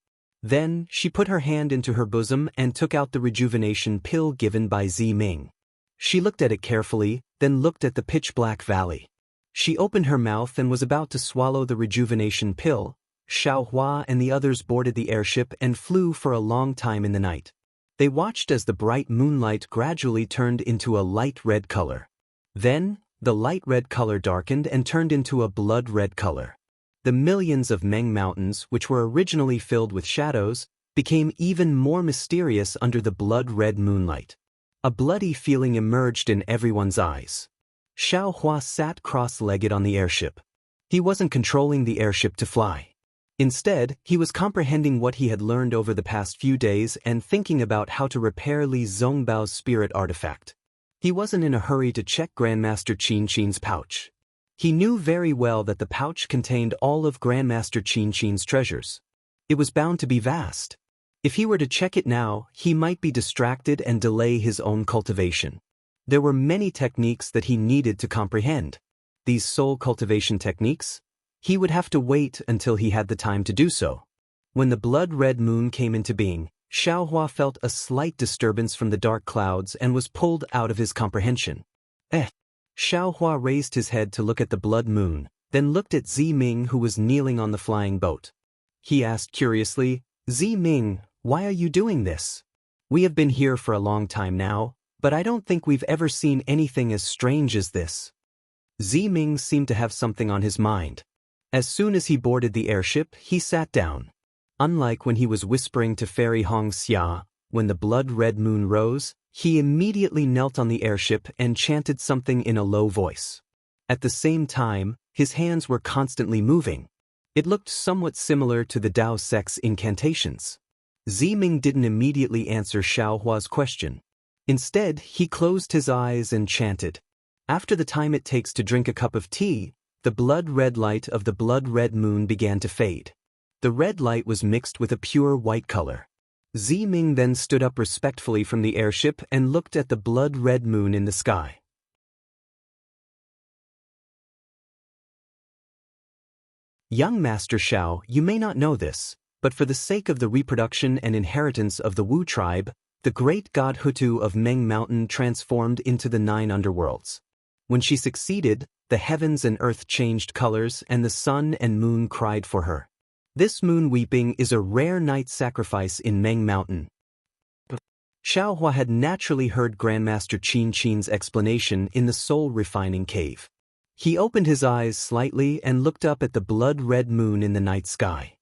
Then, she put her hand into her bosom and took out the rejuvenation pill given by Zi Ming. She looked at it carefully, then looked at the pitch-black valley. She opened her mouth and was about to swallow the rejuvenation pill. Xiaohua and the others boarded the airship and flew for a long time in the night. They watched as the bright moonlight gradually turned into a light red color. Then, the light red color darkened and turned into a blood red color. The millions of Meng mountains, which were originally filled with shadows, became even more mysterious under the blood-red moonlight. A bloody feeling emerged in everyone's eyes. Xiaohua sat cross-legged on the airship. He wasn't controlling the airship to fly. Instead, he was comprehending what he had learned over the past few days and thinking about how to repair Li Zongbao's spirit artifact. He wasn't in a hurry to check Grandmaster Qin's pouch. He knew very well that the pouch contained all of Grandmaster Qin's treasures. It was bound to be vast. If he were to check it now, he might be distracted and delay his own cultivation. There were many techniques that he needed to comprehend. These soul cultivation techniques? He would have to wait until he had the time to do so. When the blood-red moon came into being, Xiaohua felt a slight disturbance from the dark clouds and was pulled out of his comprehension. Xiaohua raised his head to look at the blood moon, then looked at Zi Ming who was kneeling on the flying boat. He asked curiously, "Zi Ming, why are you doing this? We have been here for a long time now, but I don't think we've ever seen anything as strange as this." Zi Ming seemed to have something on his mind. As soon as he boarded the airship, he sat down. Unlike when he was whispering to Fairy Hong Xia, when the blood-red moon rose, he immediately knelt on the airship and chanted something in a low voice. At the same time, his hands were constantly moving. It looked somewhat similar to the Daoist's incantations. Zi Ming didn't immediately answer Xiaohua's question. Instead, he closed his eyes and chanted. After the time it takes to drink a cup of tea, the blood-red light of the blood-red moon began to fade. The red light was mixed with a pure white color. Zi Ming then stood up respectfully from the airship and looked at the blood-red moon in the sky. Young Master Xiao, you may not know this, but for the sake of the reproduction and inheritance of the Wu tribe, the great god Hutu of Meng Mountain transformed into the 9 underworlds. When she succeeded, the heavens and earth changed colors and the sun and moon cried for her. This moon weeping is a rare night sacrifice in Meng Mountain. Xiaohua had naturally heard Grandmaster Qin's explanation in the soul-refining cave. He opened his eyes slightly and looked up at the blood-red moon in the night sky.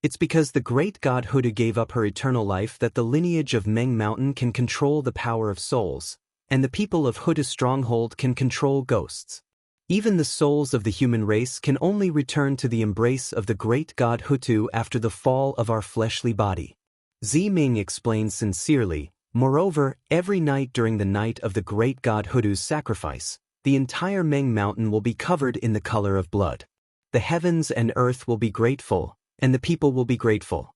It's because the great god Hutu gave up her eternal life that the lineage of Meng Mountain can control the power of souls, and the people of Hutu's stronghold can control ghosts. Even the souls of the human race can only return to the embrace of the great god Hutu after the fall of our fleshly body. Zi Ming explained sincerely, moreover, every night during the night of the great god Hutu's sacrifice, the entire Meng Mountain will be covered in the color of blood. The heavens and earth will be grateful, and the people will be grateful.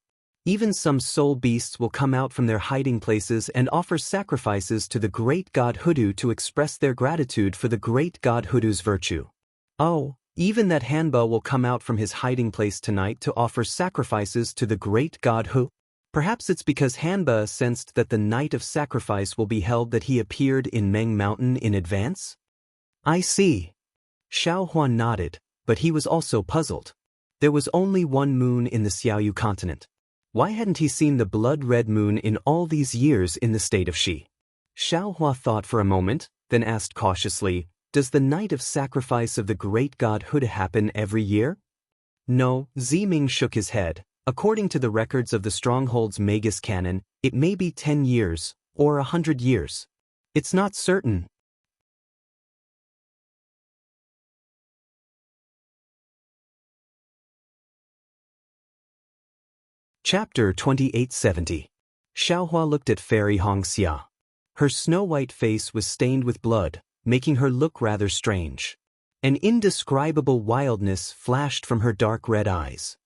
Even some soul beasts will come out from their hiding places and offer sacrifices to the great god Hutu to express their gratitude for the great god Hutu's virtue. Oh, even that Hanba will come out from his hiding place tonight to offer sacrifices to the great god Hu. Perhaps it's because Hanba sensed that the night of sacrifice will be held that he appeared in Meng Mountain in advance? I see. Xiaohua nodded, but he was also puzzled. There was only one moon in the Xiaoyu continent. Why hadn't he seen the blood-red moon in all these years in the state of Xi? Xiaohua thought for a moment, then asked cautiously, "Does the night of sacrifice of the great god Hutu happen every year?" No, Zi Ming shook his head. According to the records of the Stronghold's Magus canon, it may be 10 years, or 100 years. It's not certain. Chapter 2870. Xiaohua looked at Fairy Hongxia. Her snow-white face was stained with blood, making her look rather strange. An indescribable wildness flashed from her dark red eyes.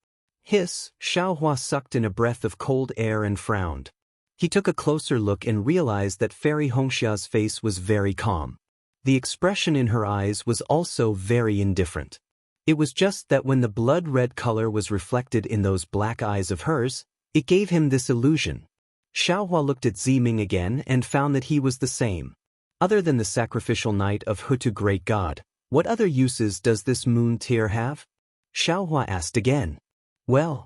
Hiss, Xiaohua sucked in a breath of cold air and frowned. He took a closer look and realized that Fairy Hongxia's face was very calm. The expression in her eyes was also very indifferent. It was just that when the blood-red color was reflected in those black eyes of hers, it gave him this illusion. Xiaohua looked at Ziming again and found that he was the same. Other than the sacrificial night of Hutu Great God, what other uses does this moon tear have? Xiaohua asked again. Well,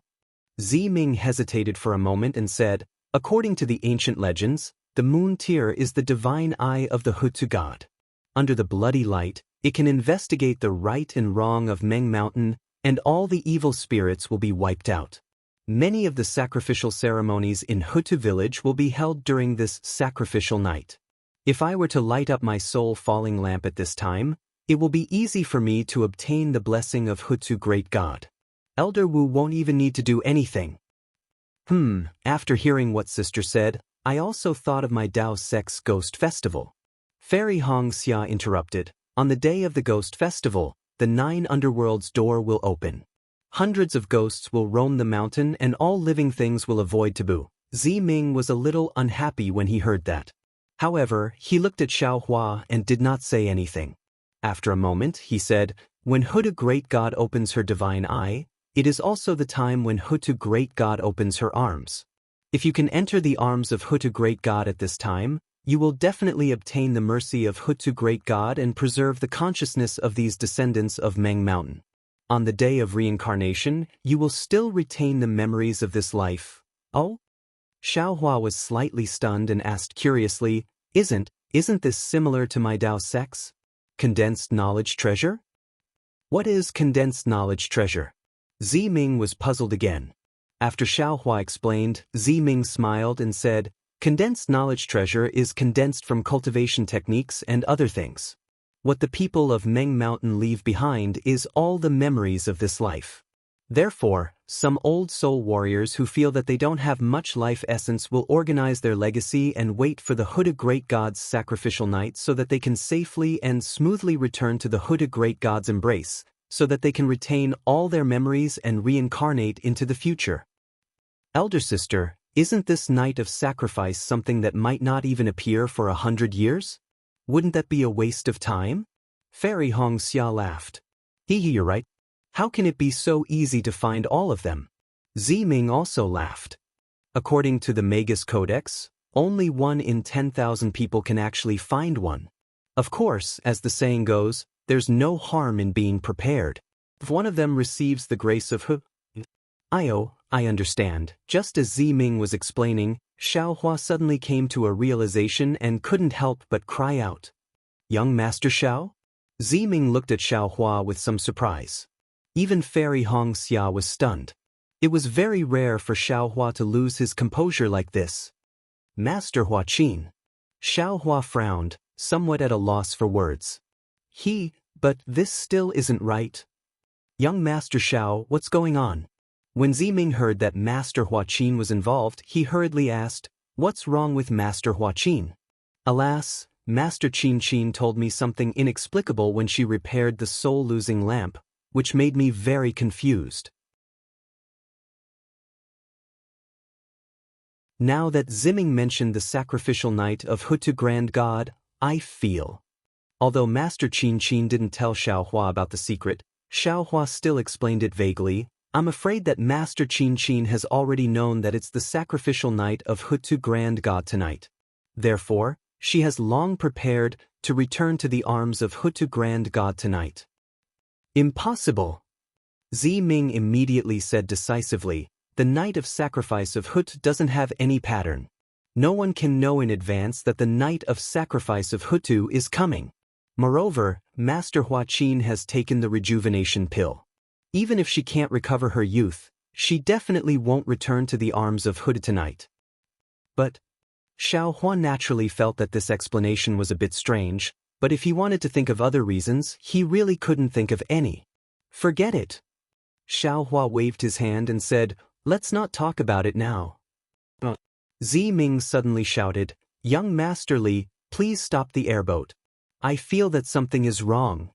Ziming hesitated for a moment and said, according to the ancient legends, the moon tear is the divine eye of the Hutu god. Under the bloody light, it can investigate the right and wrong of Meng Mountain, and all the evil spirits will be wiped out. Many of the sacrificial ceremonies in Hutu village will be held during this sacrificial night. If I were to light up my soul falling lamp at this time, it will be easy for me to obtain the blessing of Hutu Great God. Elder Wu won't even need to do anything. After hearing what Sister said, I also thought of my Dao Sex Ghost Festival. Fairy Hongxia interrupted. On the day of the Ghost Festival, the 9 underworlds' door will open. Hundreds of ghosts will roam the mountain and all living things will avoid taboo. Ziming was a little unhappy when he heard that. However, he looked at Xiaohua and did not say anything. After a moment, he said, when Hutu Great God opens her divine eye, it is also the time when Hutu Great God opens her arms. If you can enter the arms of Hutu Great God at this time, you will definitely obtain the mercy of Hutu Great God and preserve the consciousness of these descendants of Meng Mountain. On the day of reincarnation, you will still retain the memories of this life. Oh? Xiaohua was slightly stunned and asked curiously, Isn't this similar to my Dao Sex? Condensed knowledge treasure? What is condensed knowledge treasure? Ziming was puzzled again. After Xiaohua explained, Ziming smiled and said, condensed knowledge treasure is condensed from cultivation techniques and other things. What the people of Meng Mountain leave behind is all the memories of this life. Therefore, some old soul warriors who feel that they don't have much life essence will organize their legacy and wait for the Hutu Great God's sacrificial night so that they can safely and smoothly return to the Hutu Great God's embrace, so that they can retain all their memories and reincarnate into the future. Elder sister, isn't this night of sacrifice something that might not even appear for 100 years? Wouldn't that be a waste of time? Fairy Hongxia laughed. You're right. How can it be so easy to find all of them? Ziming also laughed. According to the Magus Codex, only 1 in 10,000 people can actually find one. Of course, as the saying goes, there's no harm in being prepared. If one of them receives the grace of I understand. Just as Ziming was explaining, Xiaohua suddenly came to a realization and couldn't help but cry out. Young Master Xiao? Ziming looked at Xiaohua with some surprise. Even Fairy Hongxia was stunned. It was very rare for Xiaohua to lose his composure like this. Master Huaqin. Xiaohua frowned, somewhat at a loss for words. But this still isn't right. Young Master Xiao, what's going on? When Ziming heard that Master Huaqin was involved, he hurriedly asked, what's wrong with Master Huaqin? Alas, Master Qin told me something inexplicable when she repaired the soul-losing lamp, which made me very confused. Now that Ziming mentioned the sacrificial night of Hutu Grand God, I feel. Although Master Qin didn't tell Xiaohua about the secret, Xiaohua still explained it vaguely. I'm afraid that Master Qin has already known that it's the sacrificial night of Hutu Grand God tonight. Therefore, she has long prepared to return to the arms of Hutu Grand God tonight. Impossible! Ziming immediately said decisively, the night of sacrifice of Hut doesn't have any pattern. No one can know in advance that the night of sacrifice of Hutu is coming. Moreover, Master Huaqin has taken the rejuvenation pill. Even if she can't recover her youth, she definitely won't return to the arms of Hutu tonight. But Xiaohua naturally felt that this explanation was a bit strange, but if he wanted to think of other reasons, he really couldn't think of any. Forget it. Xiaohua waved his hand and said, "Let's not talk about it now." Ziming suddenly shouted, "Young Master Li, please stop the airboat. I feel that something is wrong."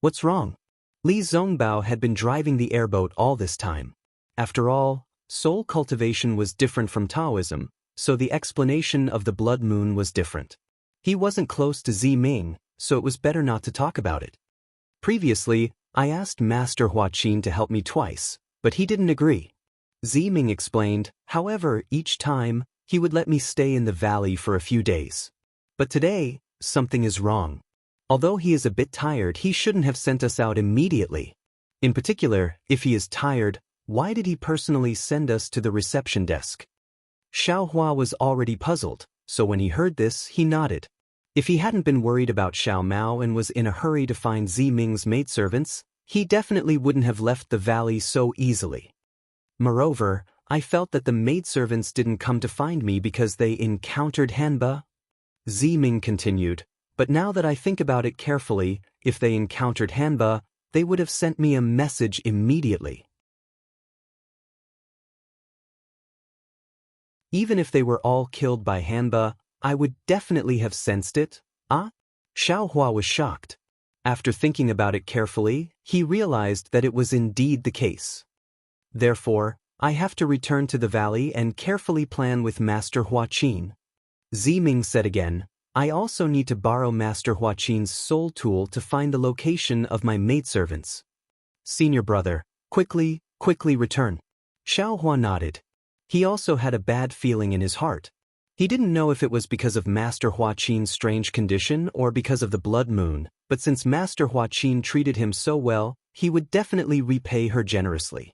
"What's wrong?" Li Zongbao had been driving the airboat all this time. After all, soul cultivation was different from Taoism, so the explanation of the blood moon was different. He wasn't close to Ziming, so it was better not to talk about it. Previously, I asked Master Huaqin to help me twice, but he didn't agree. Ziming explained, however, each time, he would let me stay in the valley for a few days. But today, something is wrong. Although he is a bit tired, he shouldn't have sent us out immediately. In particular, if he is tired, why did he personally send us to the reception desk? Xiaohua was already puzzled, so when he heard this, he nodded. If he hadn't been worried about Xiao Mao and was in a hurry to find Ziming's maidservants, he definitely wouldn't have left the valley so easily. Moreover, I felt that the maidservants didn't come to find me because they encountered Hanba. Ziming continued, but now that I think about it carefully, if they encountered Hanba, they would have sent me a message immediately. Even if they were all killed by Hanba, I would definitely have sensed it. Ah? Xiaohua was shocked. After thinking about it carefully, he realized that it was indeed the case. Therefore, I have to return to the valley and carefully plan with Master Huaqin. Ziming said again, I also need to borrow Master Huaqin's soul tool to find the location of my maidservants. Senior brother, quickly return. Xiaohua nodded. He also had a bad feeling in his heart. He didn't know if it was because of Master Huaqin's strange condition or because of the blood moon, but since Master Huaqin treated him so well, he would definitely repay her generously.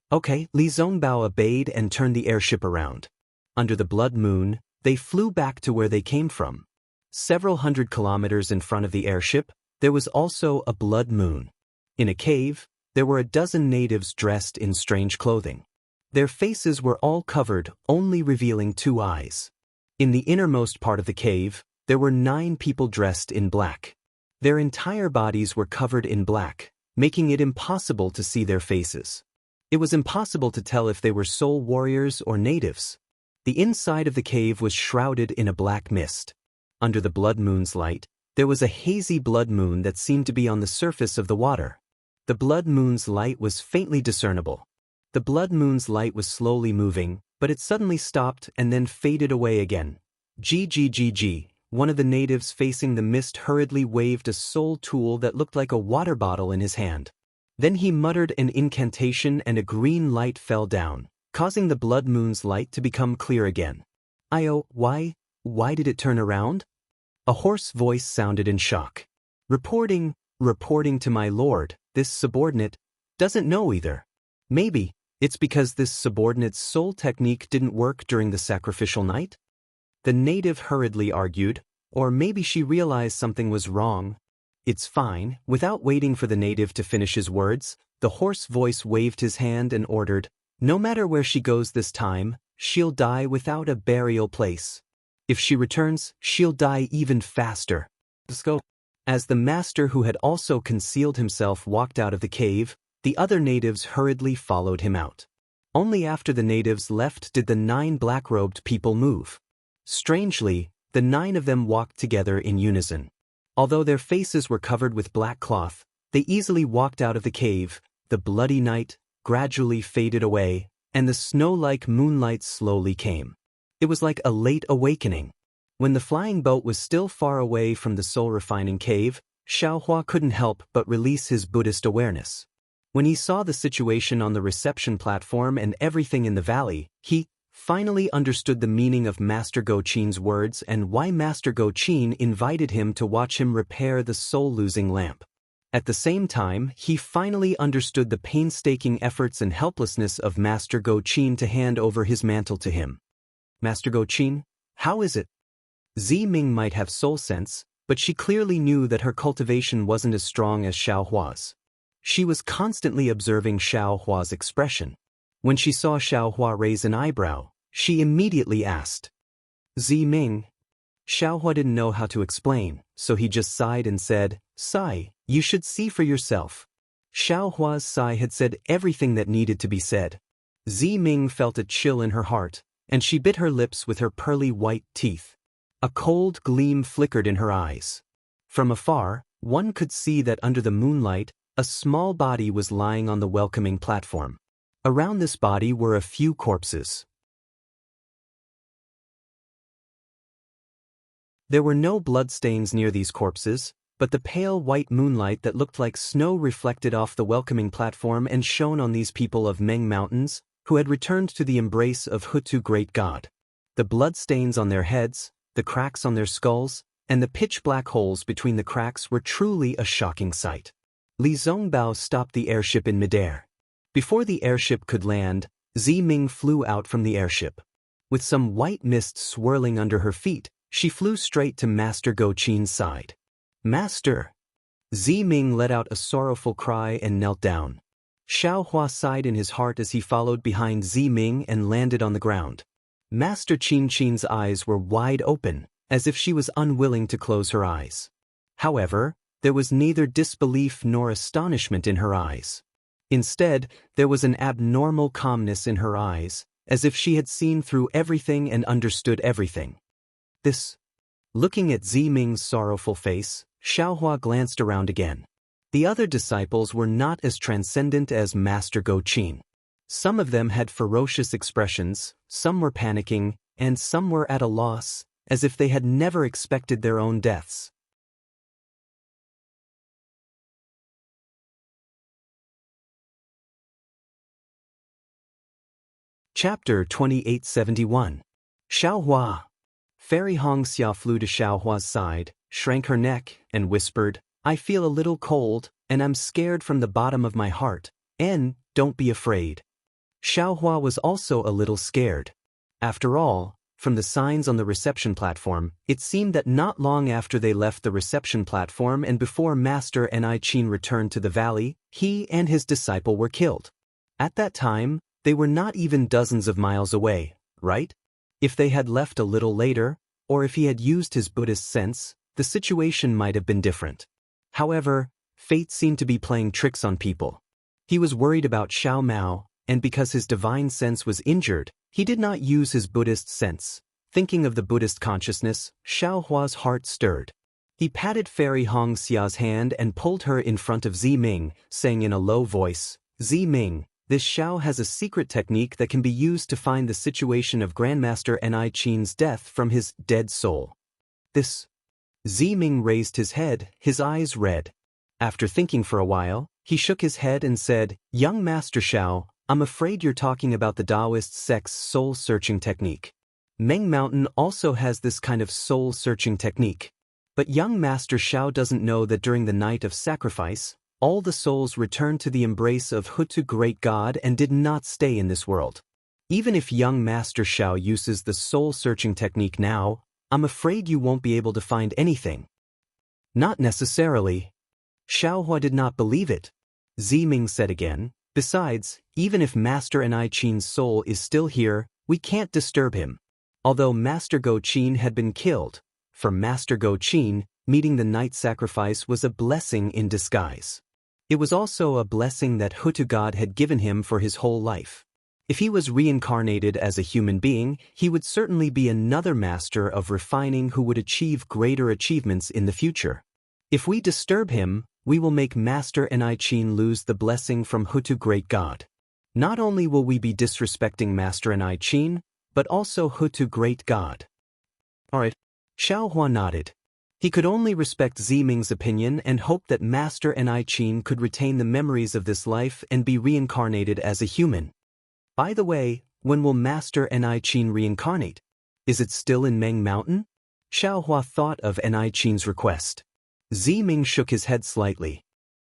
Okay, Li Zongbao obeyed and turned the airship around. Under the blood moon, they flew back to where they came from. Several hundred kilometers in front of the airship, there was also a blood moon. In a cave, there were a dozen natives dressed in strange clothing. Their faces were all covered, only revealing 2 eyes. In the innermost part of the cave, there were 9 people dressed in black. Their entire bodies were covered in black, making it impossible to see their faces. It was impossible to tell if they were soul warriors or natives. The inside of the cave was shrouded in a black mist. Under the blood moon's light, there was a hazy blood moon that seemed to be on the surface of the water. The blood moon's light was faintly discernible. The blood moon's light was slowly moving, but it suddenly stopped and then faded away again. Gg. One of the natives facing the mist hurriedly waved a soul tool that looked like a water bottle in his hand. Then he muttered an incantation and a green light fell down, causing the blood moon's light to become clear again. Why did it turn around? A hoarse voice sounded in shock. Reporting to my lord, this subordinate doesn't know either. Maybe it's because this subordinate's soul technique didn't work during the sacrificial night? The native hurriedly argued, or maybe she realized something was wrong. It's fine. Without waiting for the native to finish his words, the hoarse voice waved his hand and ordered, no matter where she goes this time, she'll die without a burial place. If she returns, she'll die even faster. Let's go. As the master who had also concealed himself walked out of the cave, the other natives hurriedly followed him out. Only after the natives left did the 9 black-robed people move. Strangely, the 9 of them walked together in unison. Although their faces were covered with black cloth, they easily walked out of the cave. The bloody night gradually faded away, and the snow-like moonlight slowly came. It was like a late awakening. When the flying boat was still far away from the soul-refining cave, Xiaohua couldn't help but release his Buddhist awareness. When he saw the situation on the reception platform and everything in the valley, he finally understood the meaning of Master Goqin's words and why Master Goqin invited him to watch him repair the soul-losing lamp. At the same time, he finally understood the painstaking efforts and helplessness of Master Goqin to hand over his mantle to him. Master Goqin, how is it? Ziming might have soul sense, but she clearly knew that her cultivation wasn't as strong as Xiaohua's. She was constantly observing Xiaohua's expression. When she saw Xiaohua raise an eyebrow, she immediately asked, Ming. Xiaohua didn't know how to explain, so he just sighed and said, "Sigh, you should see for yourself." Xiaohua's sigh had said everything that needed to be said. Ming felt a chill in her heart, and she bit her lips with her pearly white teeth. A cold gleam flickered in her eyes. From afar, one could see that under the moonlight, a small body was lying on the welcoming platform. Around this body were a few corpses. There were no bloodstains near these corpses, but the pale white moonlight that looked like snow reflected off the welcoming platform and shone on these people of Meng Mountains, who had returned to the embrace of Hutu Great God. The bloodstains on their heads, the cracks on their skulls, and the pitch-black holes between the cracks were truly a shocking sight. Li Zongbao stopped the airship in midair. Before the airship could land, Ming flew out from the airship. With some white mist swirling under her feet, she flew straight to Master Go Qin's side. "Master!" Ming let out a sorrowful cry and knelt down. Xiaohua sighed in his heart as he followed behind Ming and landed on the ground. Master Qin's eyes were wide open, as if she was unwilling to close her eyes. However, there was neither disbelief nor astonishment in her eyes. Instead, there was an abnormal calmness in her eyes, as if she had seen through everything and understood everything. Looking at Ming's sorrowful face, Xiaohua glanced around again. The other disciples were not as transcendent as Master Go Qin. Some of them had ferocious expressions, some were panicking, and some were at a loss, as if they had never expected their own deaths. Chapter 2871. Xiaohua. Fairy Xianxia flew to Xiaohua's side, shrank her neck, and whispered, "I feel a little cold, and I'm scared from the bottom of my heart, and don't be afraid." Xiaohua was also a little scared. After all, from the signs on the reception platform, it seemed that not long after they left the reception platform and before Master Qin returned to the valley, he and his disciple were killed. At that time, they were not even dozens of miles away, right? If they had left a little later, or if he had used his Buddhist sense, the situation might have been different. However, fate seemed to be playing tricks on people. He was worried about Xiao Mao, and because his divine sense was injured, he did not use his Buddhist sense. Thinking of the Buddhist consciousness, Xiaohua's heart stirred. He patted Fairy Xia's hand and pulled her in front of Ming, saying in a low voice, "Ming, this Xiao has a secret technique that can be used to find the situation of Grandmaster Qin's death from his dead soul." Ming raised his head, his eyes red. After thinking for a while, he shook his head and said, "Young Master Xiao, I'm afraid you're talking about the Daoist sect's soul-searching technique. Meng Mountain also has this kind of soul-searching technique. But young Master Xiao doesn't know that during the night of sacrifice, all the souls returned to the embrace of Hutu Great God and did not stay in this world. Even if young Master Xiao uses the soul-searching technique now, I'm afraid you won't be able to find anything." "Not necessarily." Xiaohua did not believe it. Ming said again, "Besides, even if Master Qin's soul is still here, we can't disturb him." Although Master Go Qin had been killed, for Master Go Qin, meeting the night sacrifice was a blessing in disguise. It was also a blessing that Hutu God had given him for his whole life. If he was reincarnated as a human being, he would certainly be another master of refining who would achieve greater achievements in the future. If we disturb him, we will make Master Qin lose the blessing from Hutu Great God. Not only will we be disrespecting Master Qin, but also Hutu Great God. Alright. Xiaohua nodded. He could only respect Ming's opinion and hope that Master Qin could retain the memories of this life and be reincarnated as a human. By the way, when will Master Qin reincarnate? Is it still in Meng Mountain? Xiaohua thought of Qin's request. Ming shook his head slightly.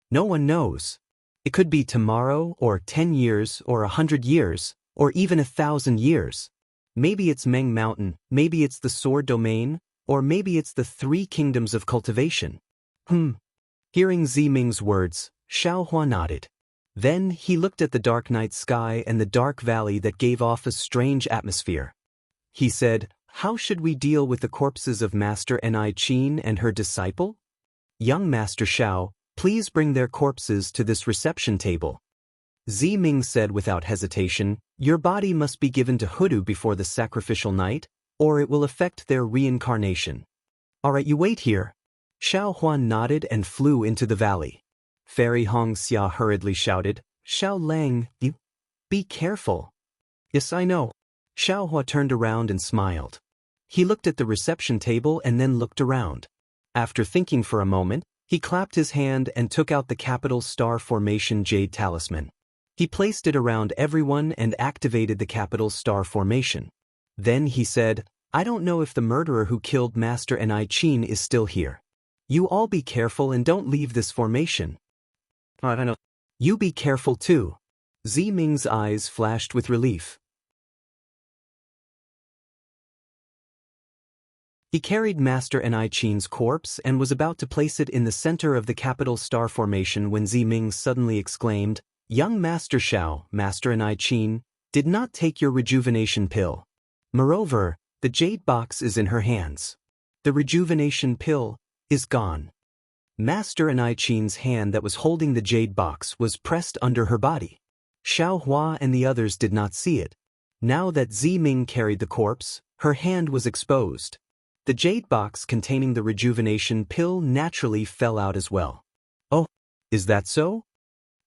No one knows. It could be tomorrow, or 10 years, or 100 years, or even 1,000 years. Maybe it's Meng Mountain, maybe it's the Sword Domain, or maybe it's the 3 kingdoms of cultivation. Hearing Ming's words, Xiaohua nodded. Then he looked at the dark night sky and the dark valley that gave off a strange atmosphere. He said, how should we deal with the corpses of Master Ni Qin and her disciple? Young Master Xiao, please bring their corpses to this reception table. Zi Ming said without hesitation, your body must be given to Hudu before the sacrificial night, or it will affect their reincarnation. All right, you wait here. Xiao Huan nodded and flew into the valley. Fairy Hong Xia hurriedly shouted, Xiao Lang, you be careful. Yes, I know. Xiao Hua turned around and smiled. He looked at the reception table and then looked around. After thinking for a moment, he clapped his hand and took out the capital star formation jade talisman. He placed it around everyone and activated the capital star formation. Then he said, I don't know if the murderer who killed Master Ni Qin is still here. You all be careful and don't leave this formation. I know. You be careful too. Zi Ming's eyes flashed with relief. He carried Master Ni Qin's corpse and was about to place it in the center of the capital star formation when Zi Ming suddenly exclaimed, Young Master Xiao, Master Ni Qin, did not take your rejuvenation pill. Moreover, the jade box is in her hands. The rejuvenation pill is gone. Master Ni Qin's hand that was holding the jade box was pressed under her body. Xiao Hua and the others did not see it. Now that Zi Ming carried the corpse, her hand was exposed. The jade box containing the rejuvenation pill naturally fell out as well. Oh, is that so?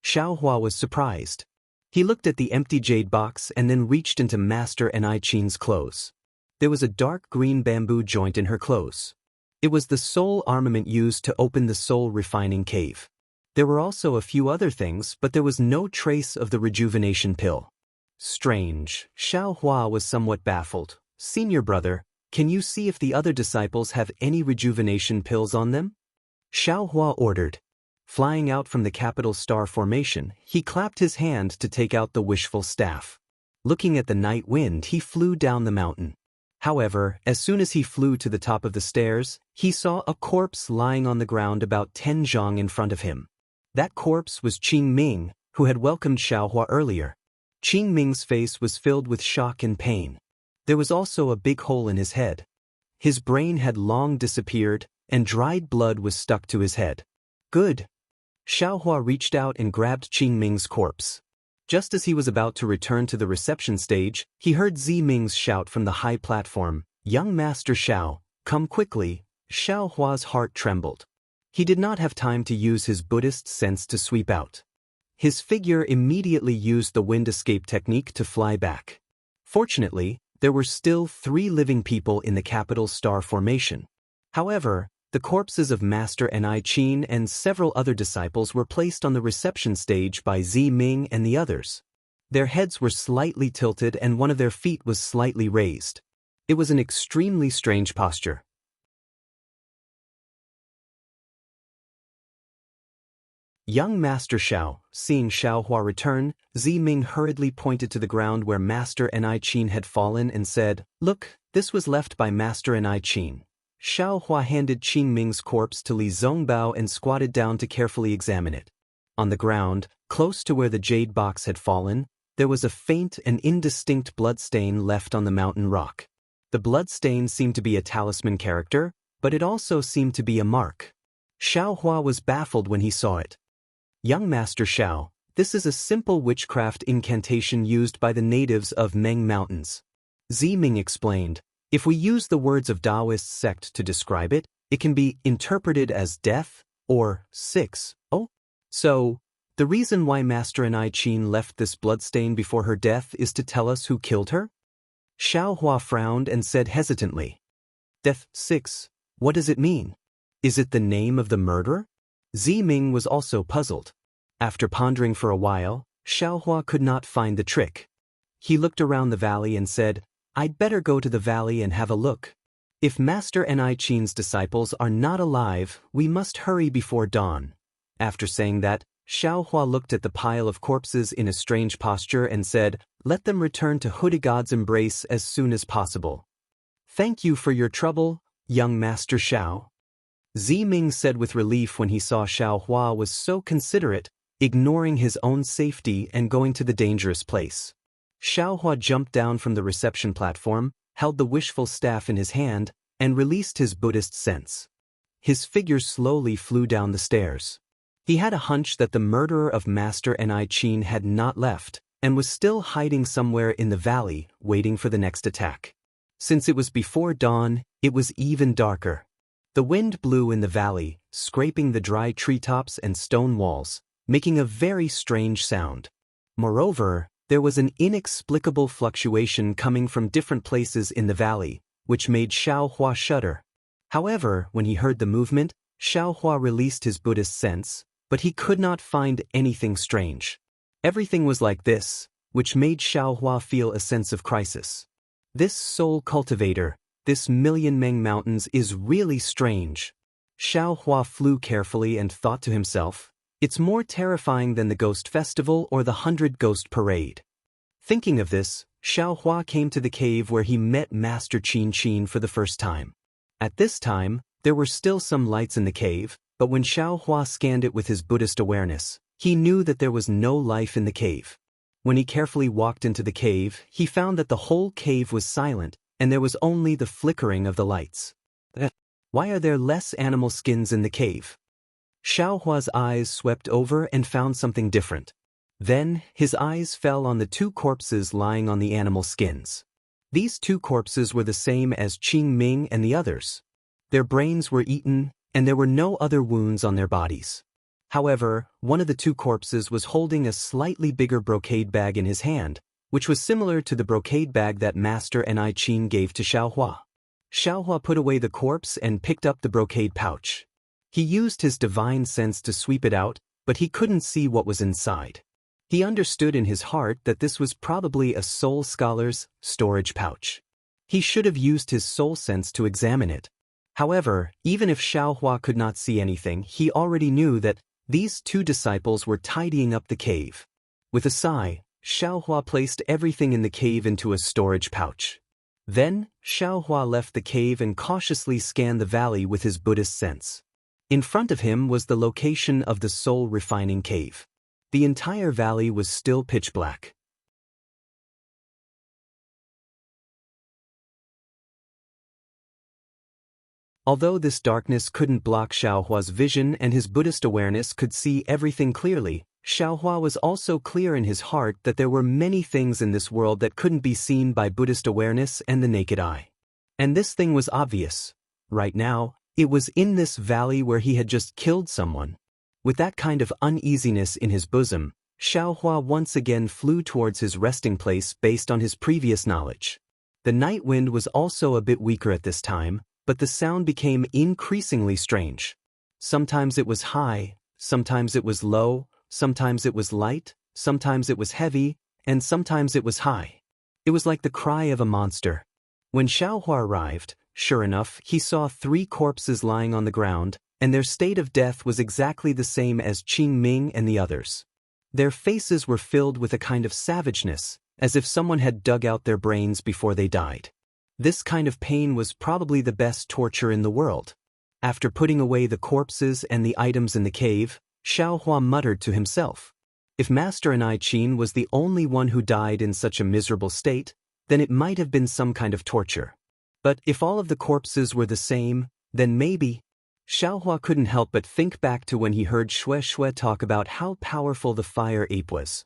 Xiao Hua was surprised. He looked at the empty jade box and then reached into Master Ni Qin's clothes. There was a dark green bamboo joint in her clothes. It was the soul armament used to open the soul refining cave. There were also a few other things, but there was no trace of the rejuvenation pill. Strange. Xiao Hua was somewhat baffled. Senior brother, can you see if the other disciples have any rejuvenation pills on them? Xiao Hua ordered. Flying out from the capital star formation, he clapped his hand to take out the wishful staff. Looking at the night wind, he flew down the mountain. However, as soon as he flew to the top of the stairs, he saw a corpse lying on the ground about 10 zhang in front of him. That corpse was Qing Ming, who had welcomed Xiao Hua earlier. Qing Ming's face was filled with shock and pain. There was also a big hole in his head. His brain had long disappeared, and dried blood was stuck to his head. Good. Xiao Hua reached out and grabbed Qing Ming's corpse. Just as he was about to return to the reception stage, he heard Zi Ming's shout from the high platform, Young Master Xiao, come quickly. Xiao Hua's heart trembled. He did not have time to use his Buddhist sense to sweep out. His figure immediately used the wind escape technique to fly back. Fortunately, there were still 3 living people in the capital star formation. However, the corpses of Master Ni Qin and several other disciples were placed on the reception stage by Zi Ming and the others. Their heads were slightly tilted and one of their feet was slightly raised. It was an extremely strange posture. Young Master Xiao, seeing Xiao Hua return, Zi Ming hurriedly pointed to the ground where Master Ni Qin had fallen and said, Look, this was left by Master Ni Qin. Xiao Hua handed Qing Ming's corpse to Li Zongbao and squatted down to carefully examine it. On the ground, close to where the jade box had fallen, there was a faint and indistinct bloodstain left on the mountain rock. The bloodstain seemed to be a talisman character, but it also seemed to be a mark. Xiao Hua was baffled when he saw it. Young Master Xiao, this is a simple witchcraft incantation used by the natives of Meng Mountains. Zi Ming explained, if we use the words of Daoist sect to describe it, it can be interpreted as death or 6. Oh, so, the reason why Master Ni Qin left this bloodstain before her death is to tell us who killed her? Xiao Hua frowned and said hesitantly, Death 6, what does it mean? Is it the name of the murderer? Zi Ming was also puzzled. After pondering for a while, Xiao Hua could not find the trick. He looked around the valley and said, I'd better go to the valley and have a look. If Master Ni Qin's disciples are not alive, we must hurry before dawn. After saying that, Xiao Hua looked at the pile of corpses in a strange posture and said, Let them return to Huda God's embrace as soon as possible. Thank you for your trouble, young Master Xiao. Zi Ming said with relief when he saw Xiao Hua was so considerate, ignoring his own safety and going to the dangerous place. Xiao Hua jumped down from the reception platform, held the wishful staff in his hand, and released his Buddhist sense. His figure slowly flew down the stairs. He had a hunch that the murderer of Master and Qin had not left, and was still hiding somewhere in the valley, waiting for the next attack. Since it was before dawn, it was even darker. The wind blew in the valley, scraping the dry treetops and stone walls, making a very strange sound. Moreover, there was an inexplicable fluctuation coming from different places in the valley, which made Xiaohua shudder. However, when he heard the movement, Xiaohua released his Buddhist sense, but he could not find anything strange. Everything was like this, which made Xiaohua feel a sense of crisis. This soul cultivator, this Million Meng Mountains is really strange. Xiaohua flew carefully and thought to himself, it's more terrifying than the Ghost Festival or the 100 Ghost Parade. Thinking of this, Xiaohua came to the cave where he met Master Qin for the first time. At this time, there were still some lights in the cave, but when Xiaohua scanned it with his Buddhist awareness, he knew that there was no life in the cave. When he carefully walked into the cave, he found that the whole cave was silent, and there was only the flickering of the lights. Why are there less animal skins in the cave? Xiaohua's eyes swept over and found something different. Then, his eyes fell on the two corpses lying on the animal skins. These two corpses were the same as Qing Ming and the others. Their brains were eaten, and there were no other wounds on their bodies. However, one of the two corpses was holding a slightly bigger brocade bag in his hand, which was similar to the brocade bag that Master and Qin gave to Xiaohua. Xiaohua put away the corpse and picked up the brocade pouch. He used his divine sense to sweep it out, but he couldn't see what was inside. He understood in his heart that this was probably a soul scholar's storage pouch. He should have used his soul sense to examine it. However, even if Xiaohua could not see anything, he already knew that these two disciples were tidying up the cave. With a sigh, Xiaohua placed everything in the cave into a storage pouch. Then, Xiaohua left the cave and cautiously scanned the valley with his Buddhist sense. In front of him was the location of the soul refining cave. The entire valley was still pitch black. Although this darkness couldn't block Xiaohua's vision and his Buddhist awareness could see everything clearly, Xiaohua was also clear in his heart that there were many things in this world that couldn't be seen by Buddhist awareness and the naked eye. And this thing was obvious. Right now, it was in this valley where he had just killed someone. With that kind of uneasiness in his bosom, Xiaohua once again flew towards his resting place based on his previous knowledge. The night wind was also a bit weaker at this time, but the sound became increasingly strange. Sometimes it was high, sometimes it was low, sometimes it was light, sometimes it was heavy, and sometimes it was high. It was like the cry of a monster. When Xiaohua arrived, sure enough, he saw 3 corpses lying on the ground, and their state of death was exactly the same as Qing Ming and the others. Their faces were filled with a kind of savageness, as if someone had dug out their brains before they died. This kind of pain was probably the best torture in the world. After putting away the corpses and the items in the cave, Xiaohua muttered to himself, if Master and Qin was the only one who died in such a miserable state, then it might have been some kind of torture. But if all of the corpses were the same, then maybe... Xiaohua couldn't help but think back to when he heard Xue talk about how powerful the fire ape was.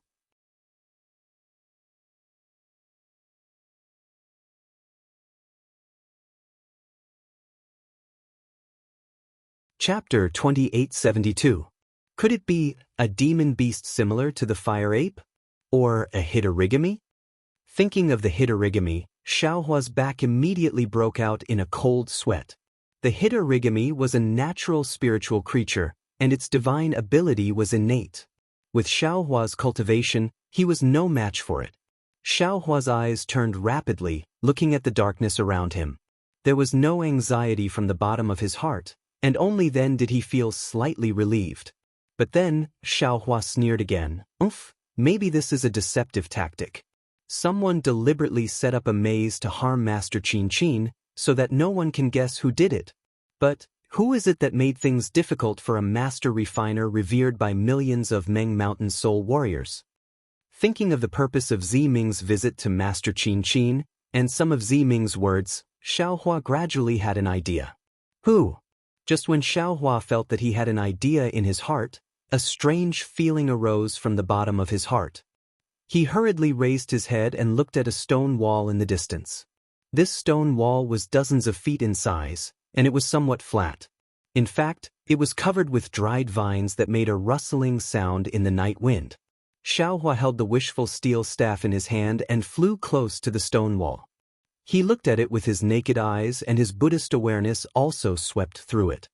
Chapter 2872. Could it be a demon beast similar to the fire ape? Or a hitorigami? Thinking of the hitorigami, Xiaohua's back immediately broke out in a cold sweat. The hitorigami was a natural spiritual creature, and its divine ability was innate. With Xiaohua's cultivation, he was no match for it. Xiaohua's eyes turned rapidly, looking at the darkness around him. There was no anxiety from the bottom of his heart, and only then did he feel slightly relieved. But then, Xiaohua sneered again. Maybe this is a deceptive tactic. Someone deliberately set up a maze to harm Master Qin so that no one can guess who did it. But who is it that made things difficult for a master refiner revered by millions of Meng Mountain soul warriors? Thinking of the purpose of Ziming's visit to Master Qin, and some of Ziming's words, Xiaohua gradually had an idea. Who? Just when Xiaohua felt that he had an idea in his heart, a strange feeling arose from the bottom of his heart. He hurriedly raised his head and looked at a stone wall in the distance. This stone wall was dozens of feet in size, and it was somewhat flat. In fact, it was covered with dried vines that made a rustling sound in the night wind. Xiaohua held the wishful steel staff in his hand and flew close to the stone wall. He looked at it with his naked eyes, and his Buddhist awareness also swept through it.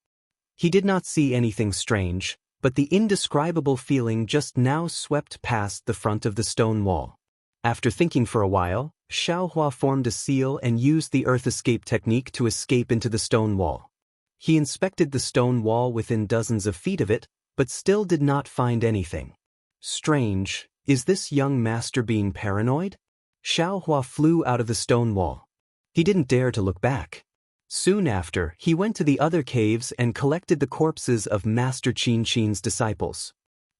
He did not see anything strange, but the indescribable feeling just now swept past the front of the stone wall. After thinking for a while, Xiaohua formed a seal and used the earth escape technique to escape into the stone wall. He inspected the stone wall within dozens of feet of it, but still did not find anything. Strange, is this young master being paranoid? Xiaohua flew out of the stone wall. He didn't dare to look back. Soon after, he went to the other caves and collected the corpses of Master Qin's disciples.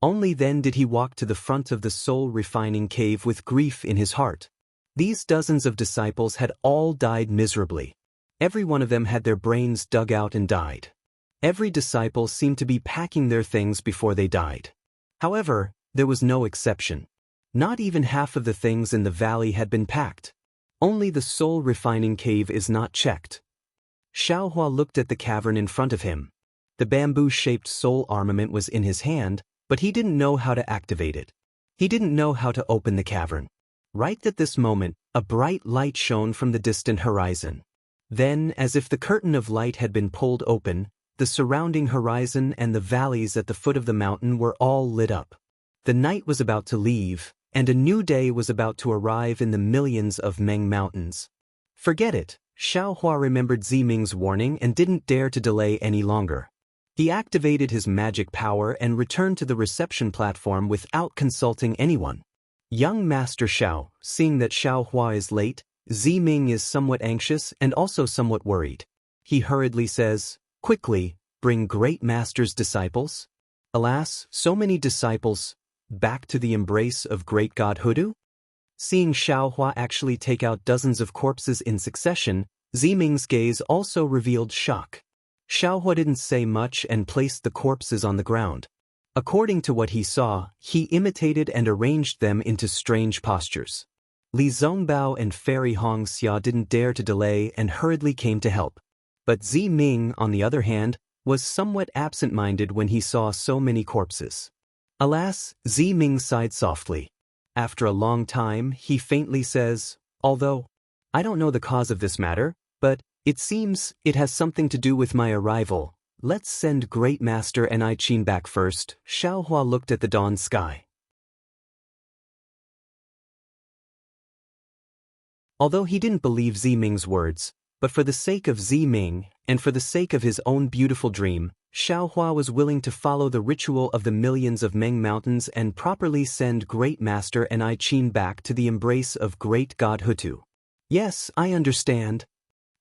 Only then did he walk to the front of the soul-refining cave with grief in his heart. These dozens of disciples had all died miserably. Every one of them had their brains dug out and died. Every disciple seemed to be packing their things before they died. However, there was no exception. Not even half of the things in the valley had been packed. Only the soul-refining cave is not checked. Xiaohua looked at the cavern in front of him. The bamboo-shaped soul armament was in his hand, but he didn't know how to activate it. He didn't know how to open the cavern. Right at this moment, a bright light shone from the distant horizon. Then, as if the curtain of light had been pulled open, the surrounding horizon and the valleys at the foot of the mountain were all lit up. The night was about to leave, and a new day was about to arrive in the millions of Meng Mountains. Forget it, Xiaohua remembered Ziming's warning and didn't dare to delay any longer. He activated his magic power and returned to the reception platform without consulting anyone. Young Master Xiao, seeing that Xiaohua is late, Ziming is somewhat anxious and also somewhat worried. He hurriedly says, "Quickly, bring Great Master's disciples." Alas, so many disciples, back to the embrace of Great God Hoodoo? Seeing Xiaohua actually take out dozens of corpses in succession, Ziming's gaze also revealed shock. Xiaohua didn't say much and placed the corpses on the ground. According to what he saw, he imitated and arranged them into strange postures. Li Zongbao and Fairy Hongxia didn't dare to delay and hurriedly came to help. But Ziming, on the other hand, was somewhat absent-minded when he saw so many corpses. Alas, Ziming sighed softly. After a long time, he faintly says, "Although I don't know the cause of this matter, but it seems it has something to do with my arrival. Let's send Great Master and Qin back first." Xiaohua looked at the dawn sky. Although he didn't believe Ziming's words, but for the sake of Ziming and for the sake of his own beautiful dream, Xiaohua was willing to follow the ritual of the millions of Meng Mountains and properly send Great Master and Qin back to the embrace of Great God Hutu. "Yes, I understand."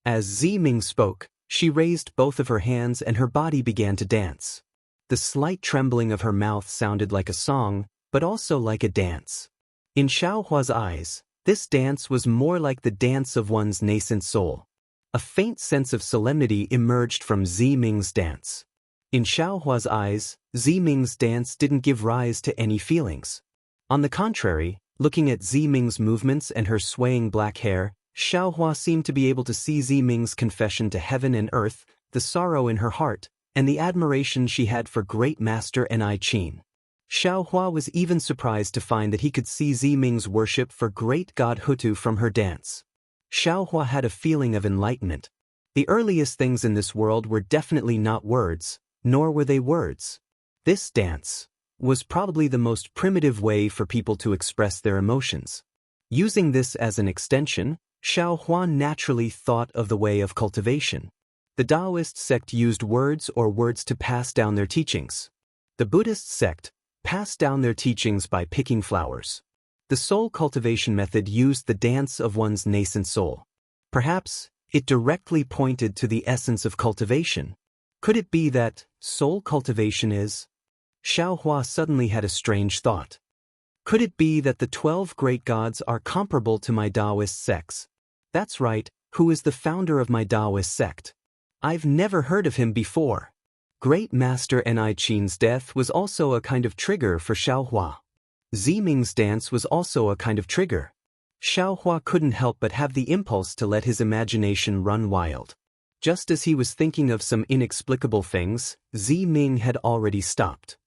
As Ziming spoke, she raised both of her hands and her body began to dance. The slight trembling of her mouth sounded like a song, but also like a dance. In Xiaohua's eyes, this dance was more like the dance of one's nascent soul. A faint sense of solemnity emerged from Ziming's dance. In Xiaohua's eyes, Ziming's dance didn't give rise to any feelings. On the contrary, looking at Ziming's movements and her swaying black hair, Xiaohua seemed to be able to see Ziming's confession to heaven and earth, the sorrow in her heart, and the admiration she had for Great Master and Qin. Xiaohua was even surprised to find that he could see Ziming's worship for Great God Hutu from her dance. Xiaohua had a feeling of enlightenment. The earliest things in this world were definitely not words, nor were they words. This dance was probably the most primitive way for people to express their emotions. Using this as an extension, Xiaohua naturally thought of the way of cultivation. The Daoist sect used words or words to pass down their teachings. The Buddhist sect passed down their teachings by picking flowers. The soul cultivation method used the dance of one's nascent soul. Perhaps it directly pointed to the essence of cultivation. Could it be that soul cultivation is? Xiaohua suddenly had a strange thought. Could it be that the 12 great gods are comparable to my Daoist sects? That's right, who is the founder of my Daoist sect. I've never heard of him before. Great Master Eniqin's death was also a kind of trigger for Xiaohua. Ziming's dance was also a kind of trigger. Xiaohua couldn't help but have the impulse to let his imagination run wild. Just as he was thinking of some inexplicable things, Ziming had already stopped.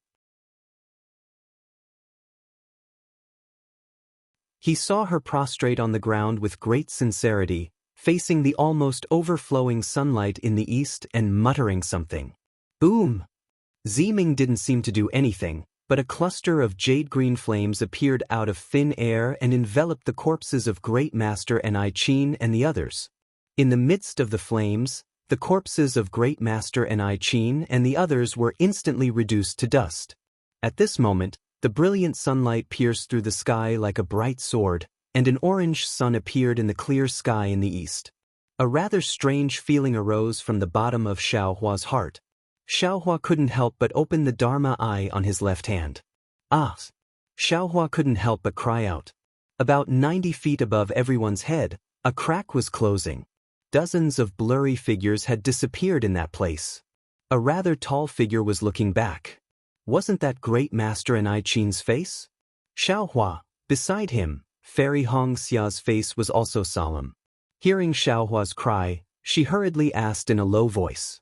He saw her prostrate on the ground with great sincerity, facing the almost overflowing sunlight in the east and muttering something. Boom! Ziming didn't seem to do anything, but a cluster of jade-green flames appeared out of thin air and enveloped the corpses of Great Master Eniqin and the others. In the midst of the flames, the corpses of Great Master Eniqin and the others were instantly reduced to dust. At this moment, the brilliant sunlight pierced through the sky like a bright sword, and an orange sun appeared in the clear sky in the east. A rather strange feeling arose from the bottom of Xiaohua's heart. Xiaohua couldn't help but open the Dharma eye on his left hand. Ah! Xiaohua couldn't help but cry out. About 90 feet above everyone's head, a crack was closing. Dozens of blurry figures had disappeared in that place. A rather tall figure was looking back. Wasn't that Great Master Eniqin's face? Xiaohua, beside him, Fairy Hongxia's face was also solemn. Hearing Xiaohua's cry, she hurriedly asked in a low voice.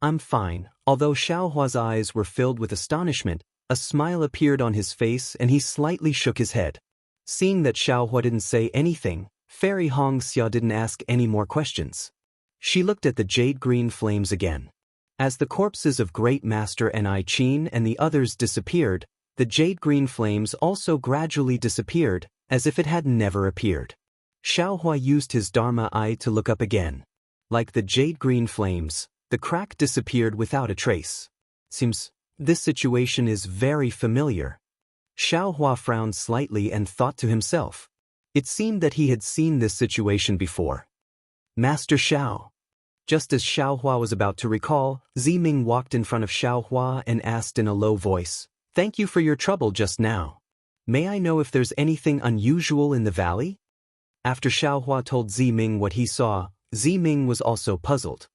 I'm fine. Although Xiaohua's eyes were filled with astonishment, a smile appeared on his face and he slightly shook his head. Seeing that Xiaohua didn't say anything, Fairy Hongxia didn't ask any more questions. She looked at the jade-green flames again. As the corpses of Great Master Eniqin and the others disappeared, the jade-green flames also gradually disappeared, as if it had never appeared. Xiaohua used his Dharma eye to look up again. Like the jade-green flames, the crack disappeared without a trace. Seems this situation is very familiar. Xiaohua frowned slightly and thought to himself. It seemed that he had seen this situation before. Master Xiao. Just as Xiaohua was about to recall, Ziming walked in front of Xiaohua and asked in a low voice, Thank you for your trouble just now. May I know if there's anything unusual in the valley? After Xiaohua told Ziming what he saw, Ziming was also puzzled.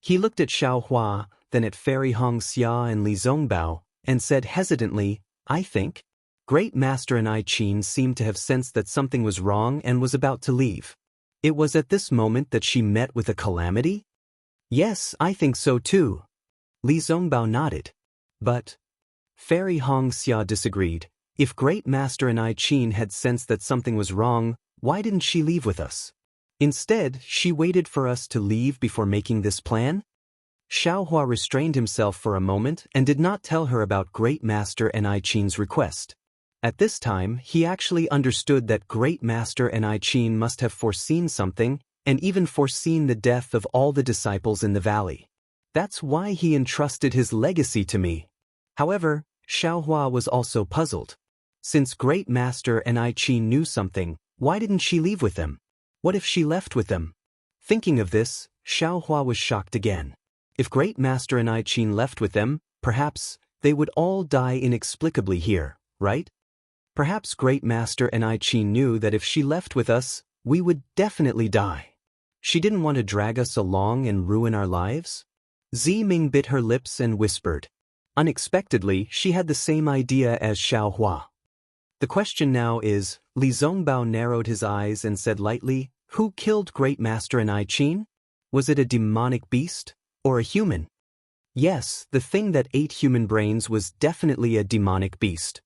He looked at Xiaohua, then at Fairy Hongxia and Li Zongbao, and said hesitantly, I think. Great Master Eniqin seemed to have sensed that something was wrong and was about to leave. It was at this moment that she met with a calamity? Yes, I think so too. Li Zongbao nodded. But Fairy Hongxia disagreed. If Great Master Eniqin had sensed that something was wrong, why didn't she leave with us? Instead, she waited for us to leave before making this plan? Xiaohua restrained himself for a moment and did not tell her about Great Master Eniqin's request. At this time, he actually understood that Great Master Eniqin must have foreseen something, and even foreseen the death of all the disciples in the valley. That's why he entrusted his legacy to me. However, Xiaohua was also puzzled. Since Great Master Eniqin knew something, why didn't she leave with them? What if she left with them? Thinking of this, Xiaohua was shocked again. If Great Master Eniqin left with them, perhaps they would all die inexplicably here, right? Perhaps Great Master Eniqin knew that if she left with us, we would definitely die. She didn't want to drag us along and ruin our lives? Ziming bit her lips and whispered. Unexpectedly, she had the same idea as Xiaohua. The question now is, Li Zongbao narrowed his eyes and said lightly, Who killed Great Master Eniqin? Was it a demonic beast, or a human? Yes, the thing that ate human brains was definitely a demonic beast.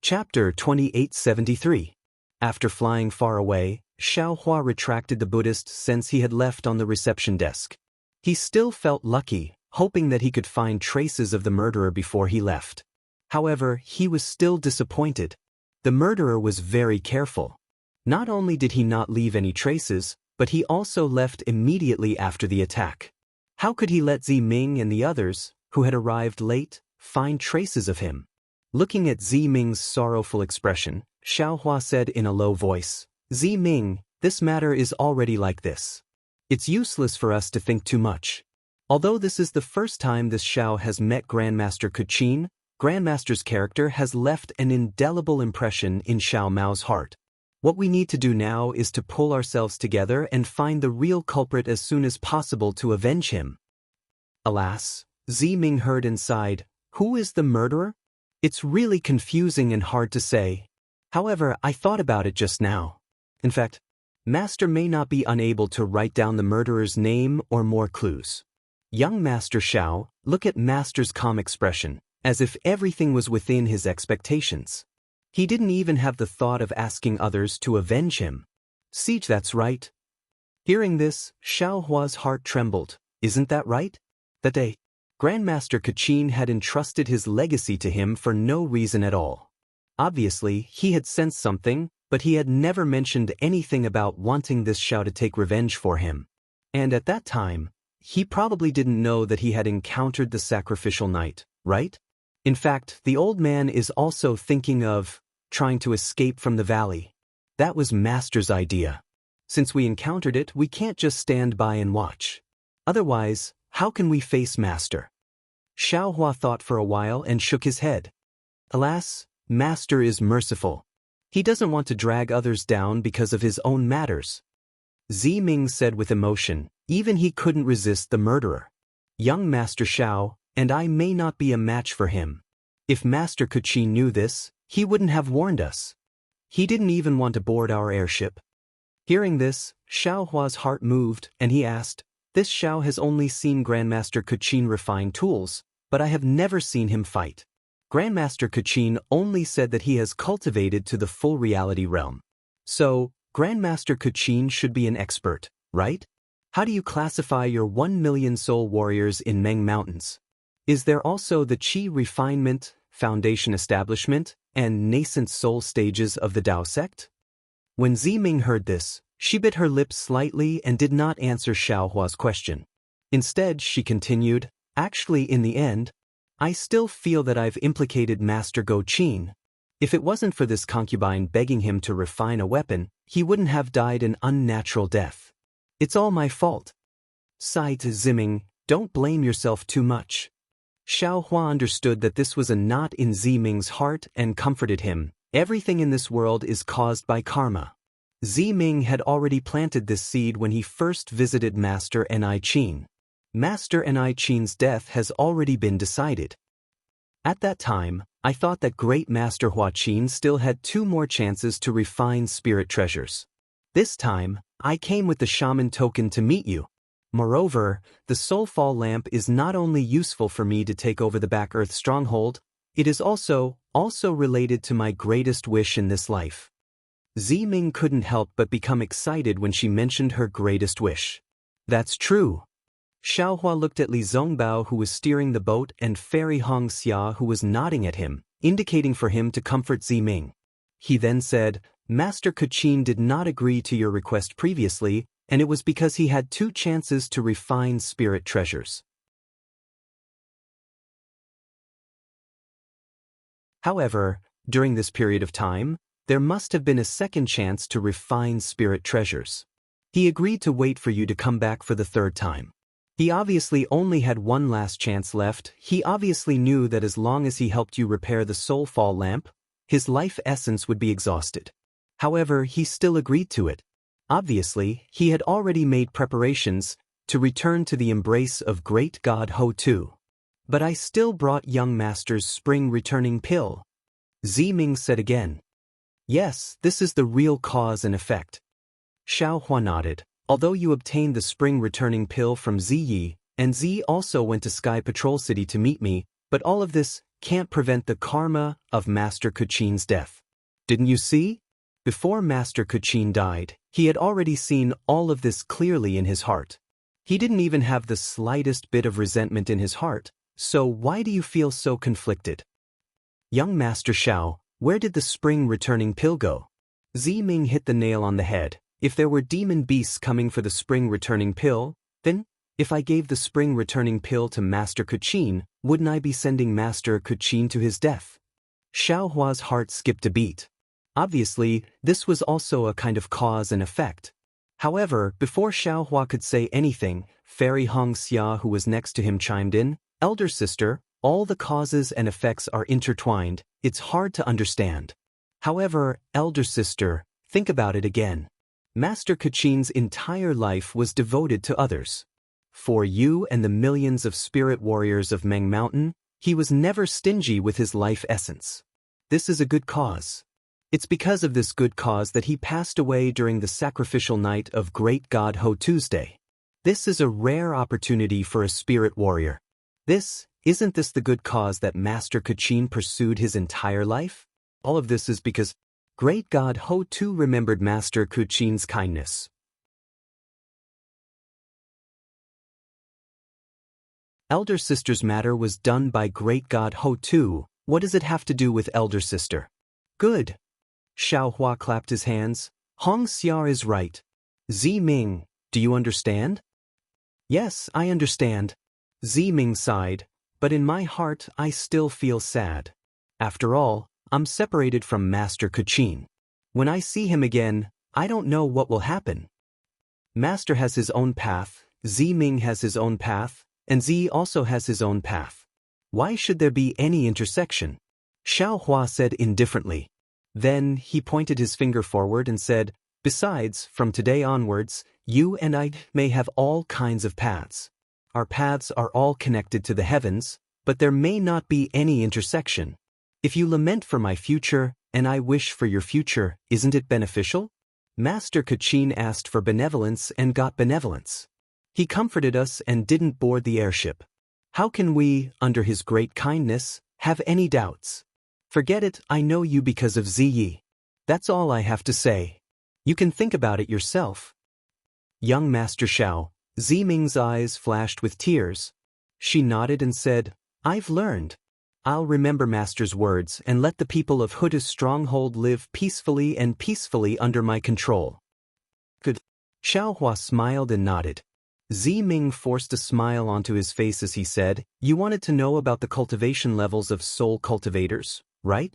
Chapter 2873. After flying far away, Xiaohua retracted the Buddhist sense he had left on the reception desk. He still felt lucky, hoping that he could find traces of the murderer before he left. However, he was still disappointed. The murderer was very careful. Not only did he not leave any traces, but he also left immediately after the attack. How could he let Ziming and the others, who had arrived late, find traces of him? Looking at Ziming's sorrowful expression, Xiaohua said in a low voice, Ziming, this matter is already like this. It's useless for us to think too much. Although this is the first time this Xiao has met Grandmaster Kuqin, Grandmaster's character has left an indelible impression in Xiao Mao's heart. What we need to do now is to pull ourselves together and find the real culprit as soon as possible to avenge him. Alas, Ziming heard and sighed, who is the murderer? It's really confusing and hard to say. However, I thought about it just now. In fact, Master may not be unable to write down the murderer's name or more clues. Young Master Xiao, look at Master's calm expression, as if everything was within his expectations. He didn't even have the thought of asking others to avenge him. Siege, that's right. Hearing this, Xiao Hua's heart trembled. Isn't that right? That day, Grandmaster Kuqin had entrusted his legacy to him for no reason at all. Obviously, he had sensed something, but he had never mentioned anything about wanting this Xiao to take revenge for him. And at that time, he probably didn't know that he had encountered the sacrificial knight, right? In fact, the old man is also thinking of trying to escape from the valley. That was Master's idea. Since we encountered it, we can't just stand by and watch. Otherwise, how can we face Master? Xiao Hua thought for a while and shook his head. Alas, Master is merciful. He doesn't want to drag others down because of his own matters. Ziming said with emotion, even he couldn't resist the murderer. Young Master Xiao, and I may not be a match for him. If Master Kuqin knew this, he wouldn't have warned us. He didn't even want to board our airship. Hearing this, Xiao Hua's heart moved, and he asked, this Xiao has only seen Grandmaster Kuqin refine tools, but I have never seen him fight. Grandmaster Kuqin only said that he has cultivated to the full reality realm. So, Grandmaster Kuqin should be an expert, right? How do you classify your 1 million soul warriors in Meng Mountains? Is there also the Qi refinement, foundation establishment, and nascent soul stages of the Dao sect? When Ziming heard this, she bit her lips slightly and did not answer Xiao Hua's question. Instead, she continued, actually in the end, I still feel that I've implicated Master Go Qin. If it wasn't for this concubine begging him to refine a weapon, he wouldn't have died an unnatural death. It's all my fault. Sighed Ziming, don't blame yourself too much. Xiao Hua understood that this was a knot in Ziming's heart and comforted him. Everything in this world is caused by karma. Ziming had already planted this seed when he first visited Master Ni Qin. Master Ni Qin's death has already been decided. At that time, I thought that Great Master Hua Qin still had 2 more chances to refine spirit treasures. This time, I came with the shaman token to meet you. Moreover, the Soulfall lamp is not only useful for me to take over the Back Earth stronghold, it is also related to my greatest wish in this life. Ziming couldn't help but become excited when she mentioned her greatest wish. That's true. Xiao Hua looked at Li Zongbao, who was steering the boat, and Fairy Hong Xia, who was nodding at him, indicating for him to comfort Ziming. He then said, Master Kuqin did not agree to your request previously, and it was because he had 2 chances to refine spirit treasures. However, during this period of time, there must have been a second chance to refine spirit treasures. He agreed to wait for you to come back for the 3rd time. He obviously only had 1 last chance left. He obviously knew that as long as he helped you repair the Soulfall lamp, his life essence would be exhausted. However, he still agreed to it. Obviously, he had already made preparations to return to the embrace of Great God Ho Tu. But I still brought young Master's spring returning pill. Ziming said again. Yes, this is the real cause and effect. Xiao Hua nodded. Although you obtained the spring returning pill from Ziyi, and Zi also went to Sky Patrol City to meet me, but all of this can't prevent the karma of Master Kuqin's death. Didn't you see? Before Master Kuqin died, he had already seen all of this clearly in his heart. He didn't even have the slightest bit of resentment in his heart, so why do you feel so conflicted? Young Master Xiao, where did the spring returning pill go? Ziming hit the nail on the head. If there were demon beasts coming for the spring returning pill, then, if I gave the spring returning pill to Master Kuqin, wouldn't I be sending Master Kuqin to his death? Xiao Hua's heart skipped a beat. Obviously, this was also a kind of cause and effect. However, before Xiaohua could say anything, Fairy Hong Xia, who was next to him, chimed in, "Elder sister, all the causes and effects are intertwined, it's hard to understand. However, elder sister, think about it again. Master Kachin's entire life was devoted to others. For you and the millions of spirit warriors of Meng Mountain, he was never stingy with his life essence. This is a good cause. It's because of this good cause that he passed away during the sacrificial night of Great God Ho Tuesday. This is a rare opportunity for a spirit warrior. Isn't this the good cause that Master Kachin pursued his entire life? All of this is because Great God Ho Tu remembered Master Kachin's kindness. Elder sister's matter was done by Great God Ho Tu. What does it have to do with elder sister? Good. Xiaohua clapped his hands. Hong Xia is right. Ming, do you understand? Yes, I understand. Ming sighed, but in my heart I still feel sad. After all, I'm separated from Master Kachin. When I see him again, I don't know what will happen. Master has his own path, Ming has his own path, and also has his own path. Why should there be any intersection? Xiaohua said indifferently. Then he pointed his finger forward and said, "Besides, from today onwards, you and I may have all kinds of paths. Our paths are all connected to the heavens, but there may not be any intersection. If you lament for my future, and I wish for your future, isn't it beneficial?" Master Kachin asked for benevolence and got benevolence. He comforted us and didn't board the airship. How can we, under his great kindness, have any doubts? Forget it, I know you because of Ziyi. That's all I have to say. You can think about it yourself. Young Master Xiao, Ming's eyes flashed with tears. She nodded and said, "I've learned. I'll remember Master's words and let the people of Huda's stronghold live peacefully under my control." Good. Xiaohua smiled and nodded. Ming forced a smile onto his face as he said, "You wanted to know about the cultivation levels of soul cultivators, right?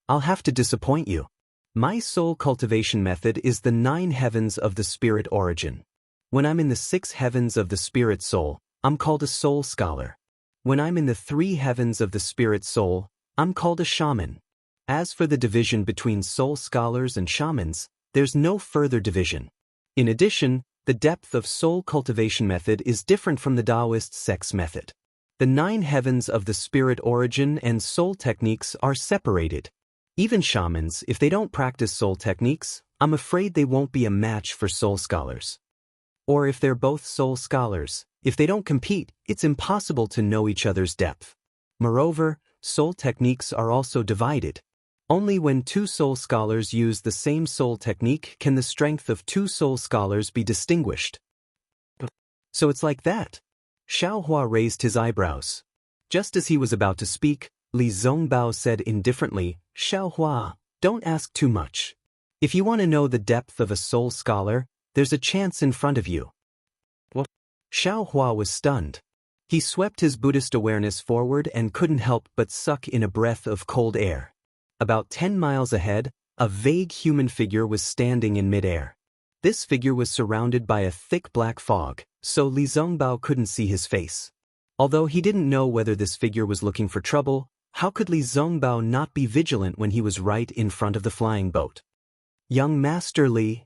I'll have to disappoint you. My soul cultivation method is the 9 heavens of the spirit origin. When I'm in the 6 heavens of the spirit soul, I'm called a soul scholar. When I'm in the 3 heavens of the spirit soul, I'm called a shaman. As for the division between soul scholars and shamans, there's no further division. In addition, the depth of soul cultivation method is different from the Daoist sex method. The 9 heavens of the spirit origin and soul techniques are separated. Even shamans, if they don't practice soul techniques, I'm afraid they won't be a match for soul scholars. Or if they're both soul scholars, if they don't compete, it's impossible to know each other's depth. Moreover, soul techniques are also divided. Only when 2 soul scholars use the same soul technique can the strength of 2 soul scholars be distinguished. So it's like that. Xiaohua raised his eyebrows. Just as he was about to speak, Li Zongbao said indifferently, "Xiaohua, don't ask too much. If you want to know the depth of a soul scholar, there's a chance in front of you." What? Xiaohua was stunned. He swept his Buddhist awareness forward and couldn't help but suck in a breath of cold air. About 10 miles ahead, a vague human figure was standing in midair. This figure was surrounded by a thick black fog, so Li Zongbao couldn't see his face. Although he didn't know whether this figure was looking for trouble, how could Li Zongbao not be vigilant when he was right in front of the flying boat? "Young Master Li."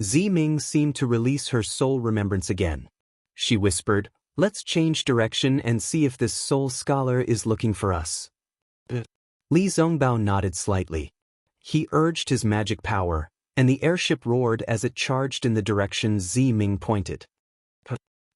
Ming seemed to release her soul remembrance again. She whispered, "Let's change direction and see if this soul scholar is looking for us." Li Zongbao nodded slightly. He urged his magic power, and the airship roared as it charged in the direction Ming pointed.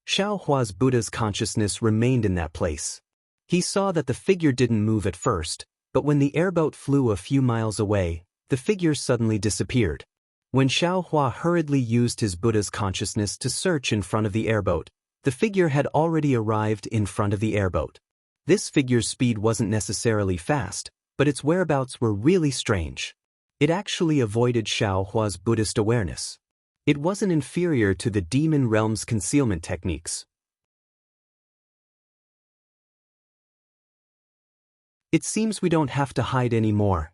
Xiaohua's Buddha's consciousness remained in that place. He saw that the figure didn't move at first, but when the airboat flew a few miles away, the figure suddenly disappeared. When Xiaohua hurriedly used his Buddha's consciousness to search in front of the airboat, the figure had already arrived in front of the airboat. This figure's speed wasn't necessarily fast, but its whereabouts were really strange. It actually avoided Xiaohua's Buddhist awareness. It wasn't inferior to the demon realm's concealment techniques. "It seems we don't have to hide anymore,"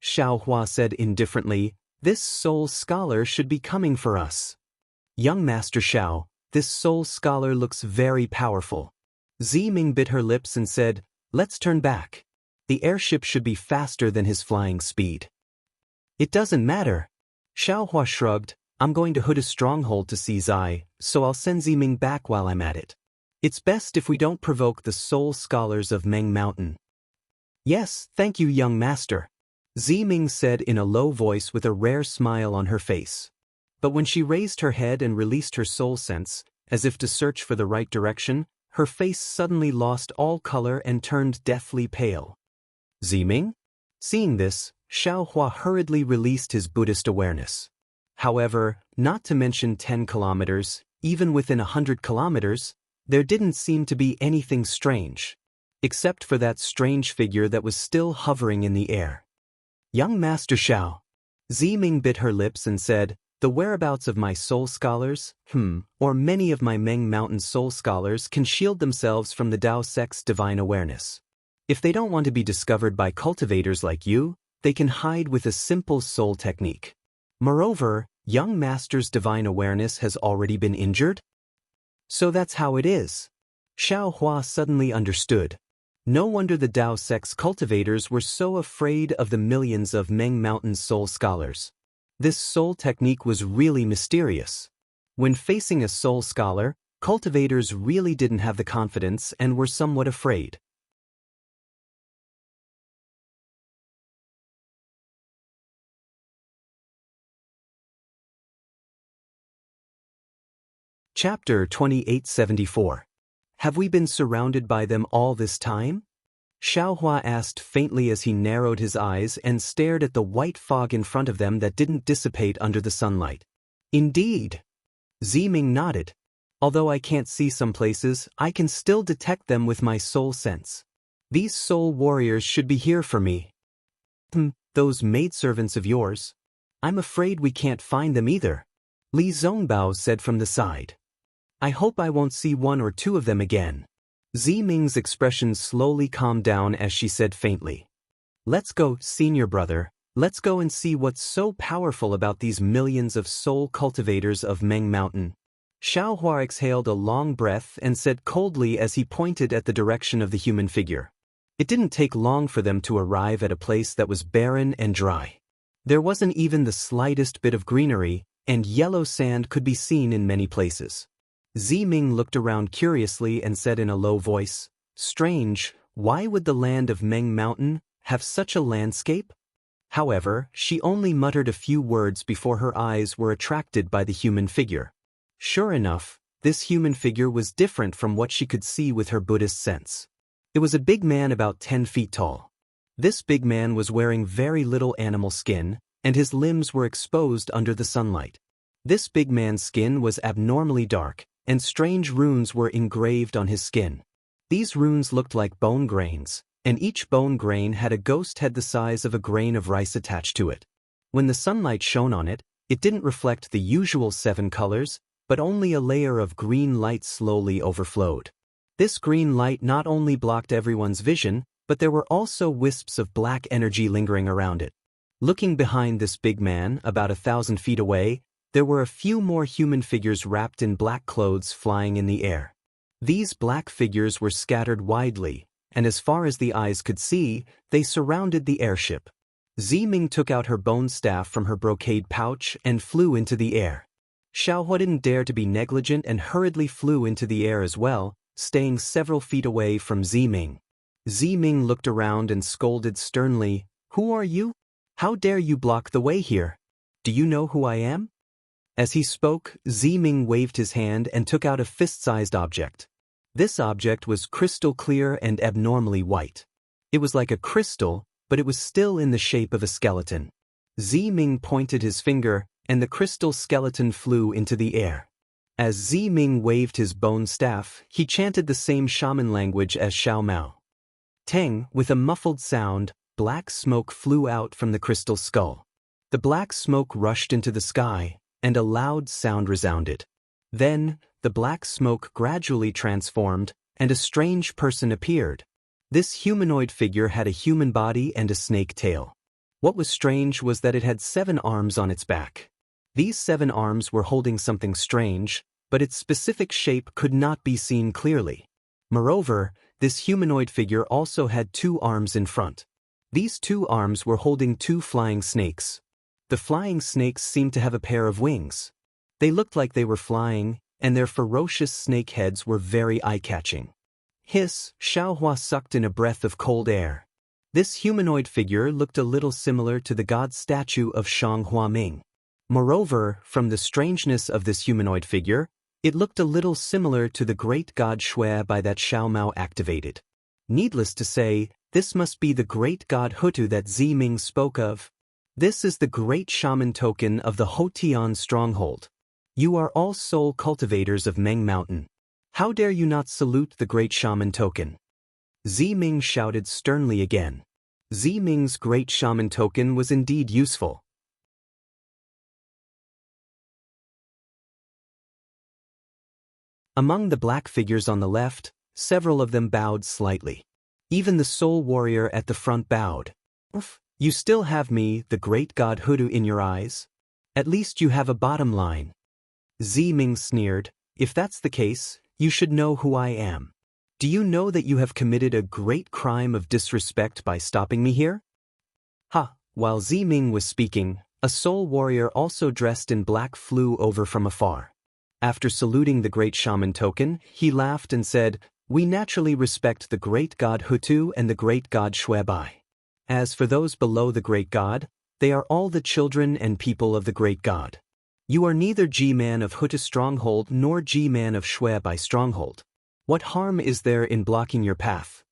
Xiaohua said indifferently. "This soul scholar should be coming for us." Young Master Xiao, this soul scholar looks very powerful. Ziming bit her lips and said, let's turn back. The airship should be faster than his flying speed. It doesn't matter. Xiaohua shrugged, I'm going to hood a stronghold to seize Zai, so I'll send Ziming back while I'm at it. It's best if we don't provoke the soul scholars of Meng Mountain. Yes, thank you, young master. Ziming said in a low voice with a rare smile on her face. But when she raised her head and released her soul sense, as if to search for the right direction, her face suddenly lost all color and turned deathly pale. Ziming? Seeing this, Xiaohua hurriedly released his Buddhist awareness. However, not to mention 10 kilometers, even within 100 kilometers, there didn't seem to be anything strange. Except for that strange figure that was still hovering in the air. Young Master Xiao. Ziming bit her lips and said, the whereabouts of my soul scholars, or many of my Meng Mountain soul scholars can shield themselves from the Dao sect's divine awareness. If they don't want to be discovered by cultivators like you, they can hide with a simple soul technique. Moreover, young master's divine awareness has already been injured? So that's how it is. Xiaohua suddenly understood. No wonder the Dao sect's cultivators were so afraid of the millions of Meng Mountain soul scholars. This soul technique was really mysterious. When facing a soul scholar, cultivators really didn't have the confidence and were somewhat afraid. Chapter 2874. Have we been surrounded by them all this time? Xiaohua asked faintly as he narrowed his eyes and stared at the white fog in front of them that didn't dissipate under the sunlight. Indeed. Ziming nodded. Although I can't see some places, I can still detect them with my soul sense. These soul warriors should be here for me. Those maidservants of yours? I'm afraid we can't find them either. Li Zongbao said from the side. I hope I won't see one or two of them again. Ziming's expression slowly calmed down as she said faintly. Let's go, senior brother, let's go and see what's so powerful about these millions of soul cultivators of Meng Mountain. Xiaohua exhaled a long breath and said coldly as he pointed at the direction of the human figure. It didn't take long for them to arrive at a place that was barren and dry. There wasn't even the slightest bit of greenery, and yellow sand could be seen in many places. Ziming looked around curiously and said in a low voice, strange, why would the land of Meng Mountain have such a landscape? However, she only muttered a few words before her eyes were attracted by the human figure. Sure enough, this human figure was different from what she could see with her Buddhist sense. It was a big man about 10 feet tall. This big man was wearing very little animal skin, and his limbs were exposed under the sunlight. This big man's skin was abnormally dark, and strange runes were engraved on his skin. These runes looked like bone grains, and each bone grain had a ghost head the size of a grain of rice attached to it. When the sunlight shone on it, it didn't reflect the usual 7 colors, but only a layer of green light slowly overflowed. This green light not only blocked everyone's vision, but there were also wisps of black energy lingering around it. Looking behind this big man, about 1,000 feet away, there were a few more human figures wrapped in black clothes flying in the air. These black figures were scattered widely, and as far as the eyes could see, they surrounded the airship. Ziming took out her bone staff from her brocade pouch and flew into the air. Xiaohua didn't dare to be negligent and hurriedly flew into the air as well, staying several feet away from Ziming. Ziming looked around and scolded sternly, "Who are you? How dare you block the way here? Do you know who I am?" As he spoke, Ziming waved his hand and took out a fist-sized object. This object was crystal clear and abnormally white. It was like a crystal, but it was still in the shape of a skeleton. Ziming pointed his finger, and the crystal skeleton flew into the air. As Ziming waved his bone staff, he chanted the same shaman language as Xiao Mao. Teng, with a muffled sound, black smoke flew out from the crystal skull. The black smoke rushed into the sky, and a loud sound resounded. Then, the black smoke gradually transformed, and a strange person appeared. This humanoid figure had a human body and a snake tail. What was strange was that it had 7 arms on its back. These 7 arms were holding something strange, but its specific shape could not be seen clearly. Moreover, this humanoid figure also had 2 arms in front. These 2 arms were holding 2 flying snakes. The flying snakes seemed to have a pair of wings. They looked like they were flying, and their ferocious snake heads were very eye-catching. Hiss, Xiaohua sucked in a breath of cold air. This humanoid figure looked a little similar to the god statue of Shang Huaming. Moreover, from the strangeness of this humanoid figure, it looked a little similar to the great god Shui Bai that Xiao Mao activated. Needless to say, this must be the great god Hutu that Ziming spoke of. This is the great shaman token of the Hotian stronghold. You are all soul cultivators of Meng Mountain. How dare you not salute the great shaman token? Ziming shouted sternly again. Ziming's great shaman token was indeed useful. Among the black figures on the left, several of them bowed slightly. Even the soul warrior at the front bowed. You still have me, the great god Hutu, in your eyes? At least you have a bottom line. Ziming sneered. If that's the case, you should know who I am. Do you know that you have committed a great crime of disrespect by stopping me here? Ha! While Ziming was speaking, a soul warrior also dressed in black flew over from afar. After saluting the great shaman token, he laughed and said, We naturally respect the great god Hutu and the great god Shui Bai. As for those below the great god, they are all the children and people of the great god. You are neither G-man of Hutu stronghold nor G-man of Shui Bai stronghold. What harm is there in blocking your path?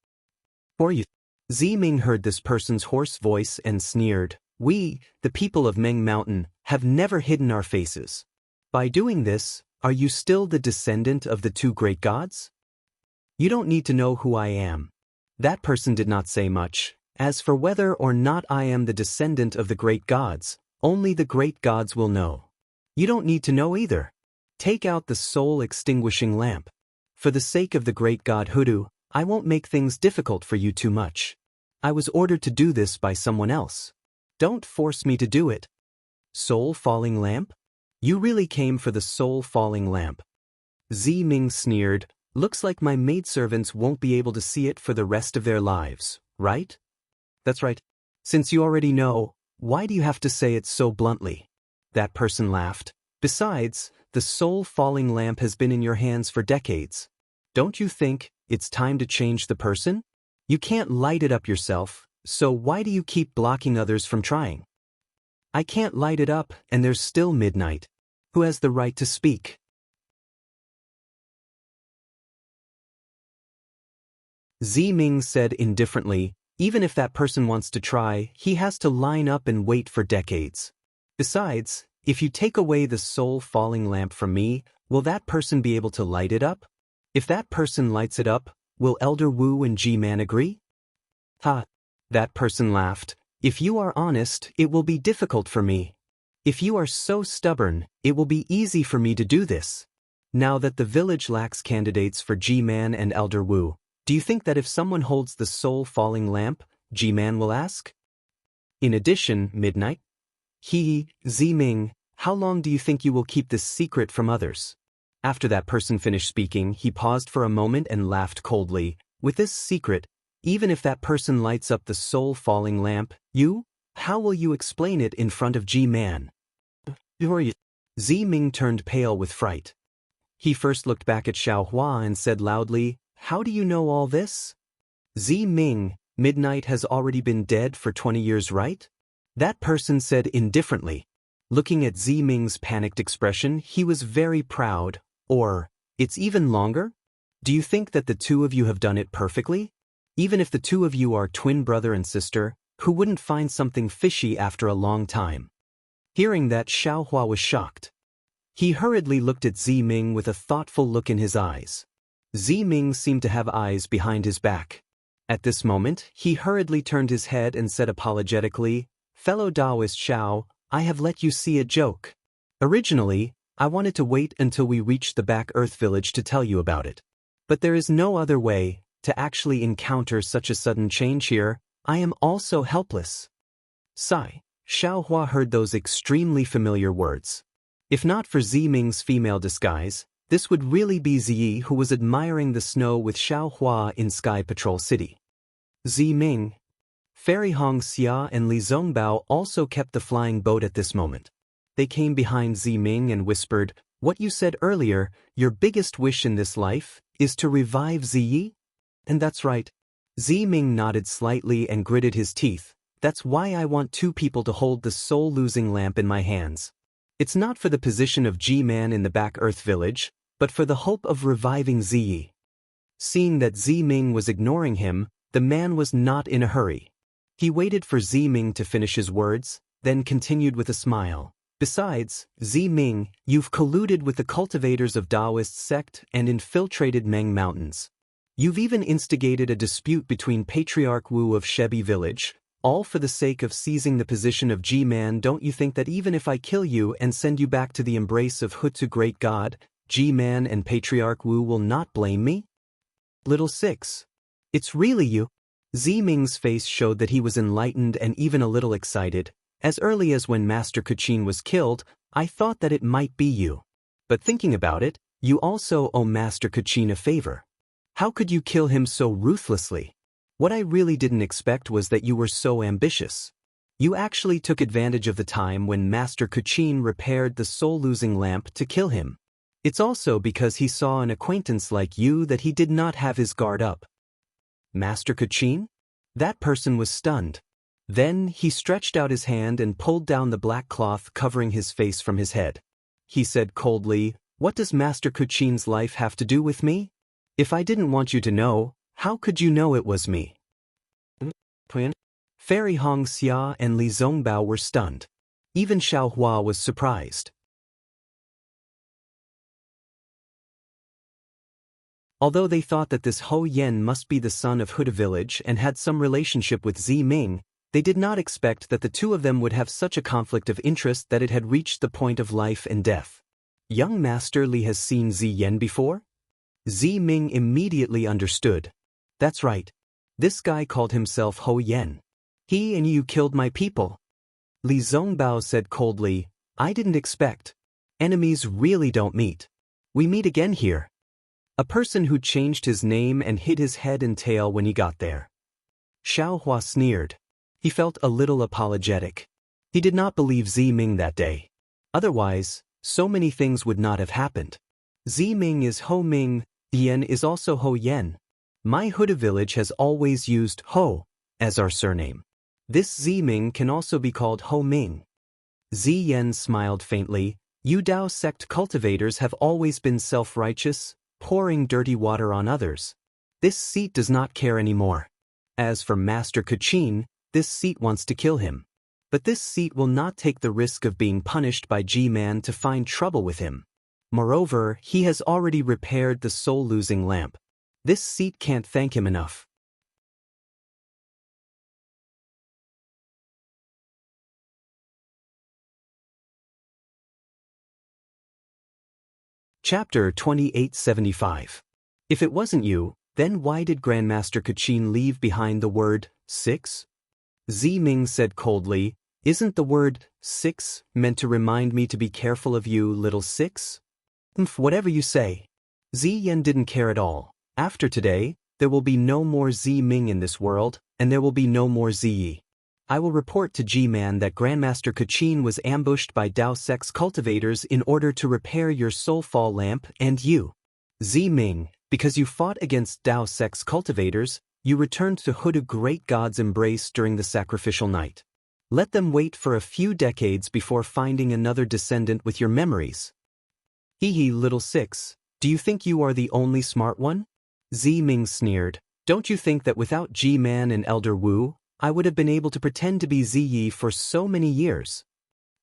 For you. Ziming heard this person's hoarse voice and sneered. We, the people of Meng Mountain, have never hidden our faces. By doing this, are you still the descendant of the 2 great gods? You don't need to know who I am. That person did not say much. As for whether or not I am the descendant of the great gods, only the great gods will know. You don't need to know either. Take out the soul-extinguishing lamp. For the sake of the great god Hutu, I won't make things difficult for you too much. I was ordered to do this by someone else. Don't force me to do it. Soul-falling lamp? You really came for the soul-falling lamp. Ziming sneered. Looks like my maidservants won't be able to see it for the rest of their lives, right? That's right. Since you already know, why do you have to say it so bluntly? That person laughed. Besides, the soul-falling lamp has been in your hands for decades. Don't you think it's time to change the person? You can't light it up yourself, so why do you keep blocking others from trying? I can't light it up, and there's still midnight. Who has the right to speak? Ziming said indifferently, even if that person wants to try, he has to line up and wait for decades. Besides, if you take away the soul-falling lamp from me, will that person be able to light it up? If that person lights it up, will Elder Wu and G-Man agree? Ha! That person laughed. If you are honest, it will be difficult for me. If you are so stubborn, it will be easy for me to do this. Now that the village lacks candidates for G-Man and Elder Wu, do you think that if someone holds the soul-falling lamp, G-Man will ask? In addition, midnight? Ziming, how long do you think you will keep this secret from others? After that person finished speaking, he paused for a moment and laughed coldly. With this secret, even if that person lights up the soul-falling lamp, how will you explain it in front of G-Man? Ziming turned pale with fright. He first looked back at Xiaohua and said loudly, How do you know all this? Ziming, Midnight has already been dead for 20 years, right? That person said indifferently. Looking at Ziming's panicked expression, he was very proud. Or, it's even longer? Do you think that the 2 of you have done it perfectly? Even if the 2 of you are twin brother and sister, who wouldn't find something fishy after a long time? Hearing that, Xiaohua was shocked. He hurriedly looked at Ziming with a thoughtful look in his eyes. Ziming seemed to have eyes behind his back. At this moment, he hurriedly turned his head and said apologetically, Fellow Daoist Xiao, I have let you see a joke. Originally, I wanted to wait until we reached the back Earth village to tell you about it. But there is no other way to actually encounter such a sudden change here. I am also helpless. Sigh. Xiaohua heard those extremely familiar words. If not for Ziming's female disguise, this would really be Ziyi who was admiring the snow with Xiao Hua in Sky Patrol City. Ziming, Fairy Xianxia and Li Zongbao also kept the flying boat at this moment. They came behind Ziming and whispered, "What you said earlier, your biggest wish in this life, is to revive Ziyi?" "And that's right." Ziming nodded slightly and gritted his teeth. "That's why I want two people to hold the soul-losing lamp in my hands. It's not for the position of G-Man in the back Earth village, but for the hope of reviving Ziyi." Seeing that Ziming was ignoring him, the man was not in a hurry. He waited for Ziming to finish his words, then continued with a smile. "Besides, Ziming, you've colluded with the cultivators of Daoist sect and infiltrated Meng Mountains. You've even instigated a dispute between Patriarch Wu of Shebi village, all for the sake of seizing the position of G-Man. Don't you think that even if I kill you and send you back to the embrace of Hutsu Great God, G-Man and Patriarch Wu will not blame me?" "Little Six. It's really you?" Ziming's face showed that he was enlightened and even a little excited. "As early as when Master Kuchin was killed, I thought that it might be you. But thinking about it, you also owe Master Kuchin a favor. How could you kill him so ruthlessly? What I really didn't expect was that you were so ambitious. You actually took advantage of the time when Master Kuchin repaired the soul-losing lamp to kill him. It's also because he saw an acquaintance like you that he did not have his guard up." "Master Kuchin?" That person was stunned. Then he stretched out his hand and pulled down the black cloth covering his face from his head. He said coldly, "What does Master Kuchin's life have to do with me? If I didn't want you to know, how could you know it was me?" Fairy Xianxia and Li Zongbao were stunned. Even Xiao Hua was surprised. Although they thought that this Ho Yen must be the son of Huda village and had some relationship with Ziming, they did not expect that the two of them would have such a conflict of interest that it had reached the point of life and death. "Young Master Li has seen Ziyen before?" Ziming immediately understood. "That's right. This guy called himself Ho Yen. He and you killed my people." Li Zongbao said coldly, "I didn't expect. Enemies really don't meet. We meet again here." A person who changed his name and hid his head and tail when he got there. Xiao Hua sneered. He felt a little apologetic. He did not believe Ziming that day. Otherwise, so many things would not have happened. Ziming is Ho Ming, Yen is also Ho Yen. My Huda village has always used Ho as our surname. This Ziming can also be called Ho Ming. Ziyen smiled faintly. "You Dao sect cultivators have always been self-righteous, pouring dirty water on others. This seat does not care anymore. As for Master Kuchin, this seat wants to kill him. But this seat will not take the risk of being punished by G-Man to find trouble with him. Moreover, he has already repaired the soul-losing lamp. This seat can't thank him enough." Chapter 2875. If it wasn't you, then why did Grandmaster Kuchin leave behind the word, 6? Ziming said coldly, "Isn't the word, 6, meant to remind me to be careful of you, little 6? Whatever you say." Ziyen didn't care at all. After today, there will be no more Ziming in this world, and there will be no more Ziyi. I will report to G-Man that Grandmaster Kuchin was ambushed by Dao Sect's cultivators in order to repair your soulfall lamp and you. Ziming, because you fought against Dao Sect's cultivators, you returned to Huda Great God's embrace during the sacrificial night. Let them wait for a few decades before finding another descendant with your memories. Hee little 6, do you think you are the only smart one? Ziming sneered. Don't you think that without G-Man and Elder Wu, I would have been able to pretend to be Ziyi for so many years?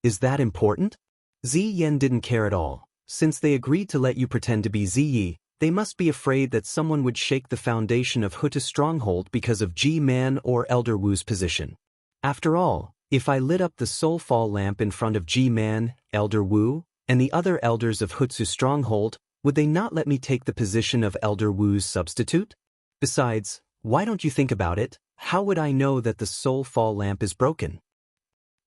Is that important? Ziyen didn't care at all. Since they agreed to let you pretend to be Ziyi, they must be afraid that someone would shake the foundation of Huta's stronghold because of G-Man or Elder Wu's position. After all, if I lit up the soulfall lamp in front of G-Man, Elder Wu, and the other elders of Hutsu's stronghold, would they not let me take the position of Elder Wu's substitute? Besides, why don't you think about it? How would I know that the soulfall lamp is broken?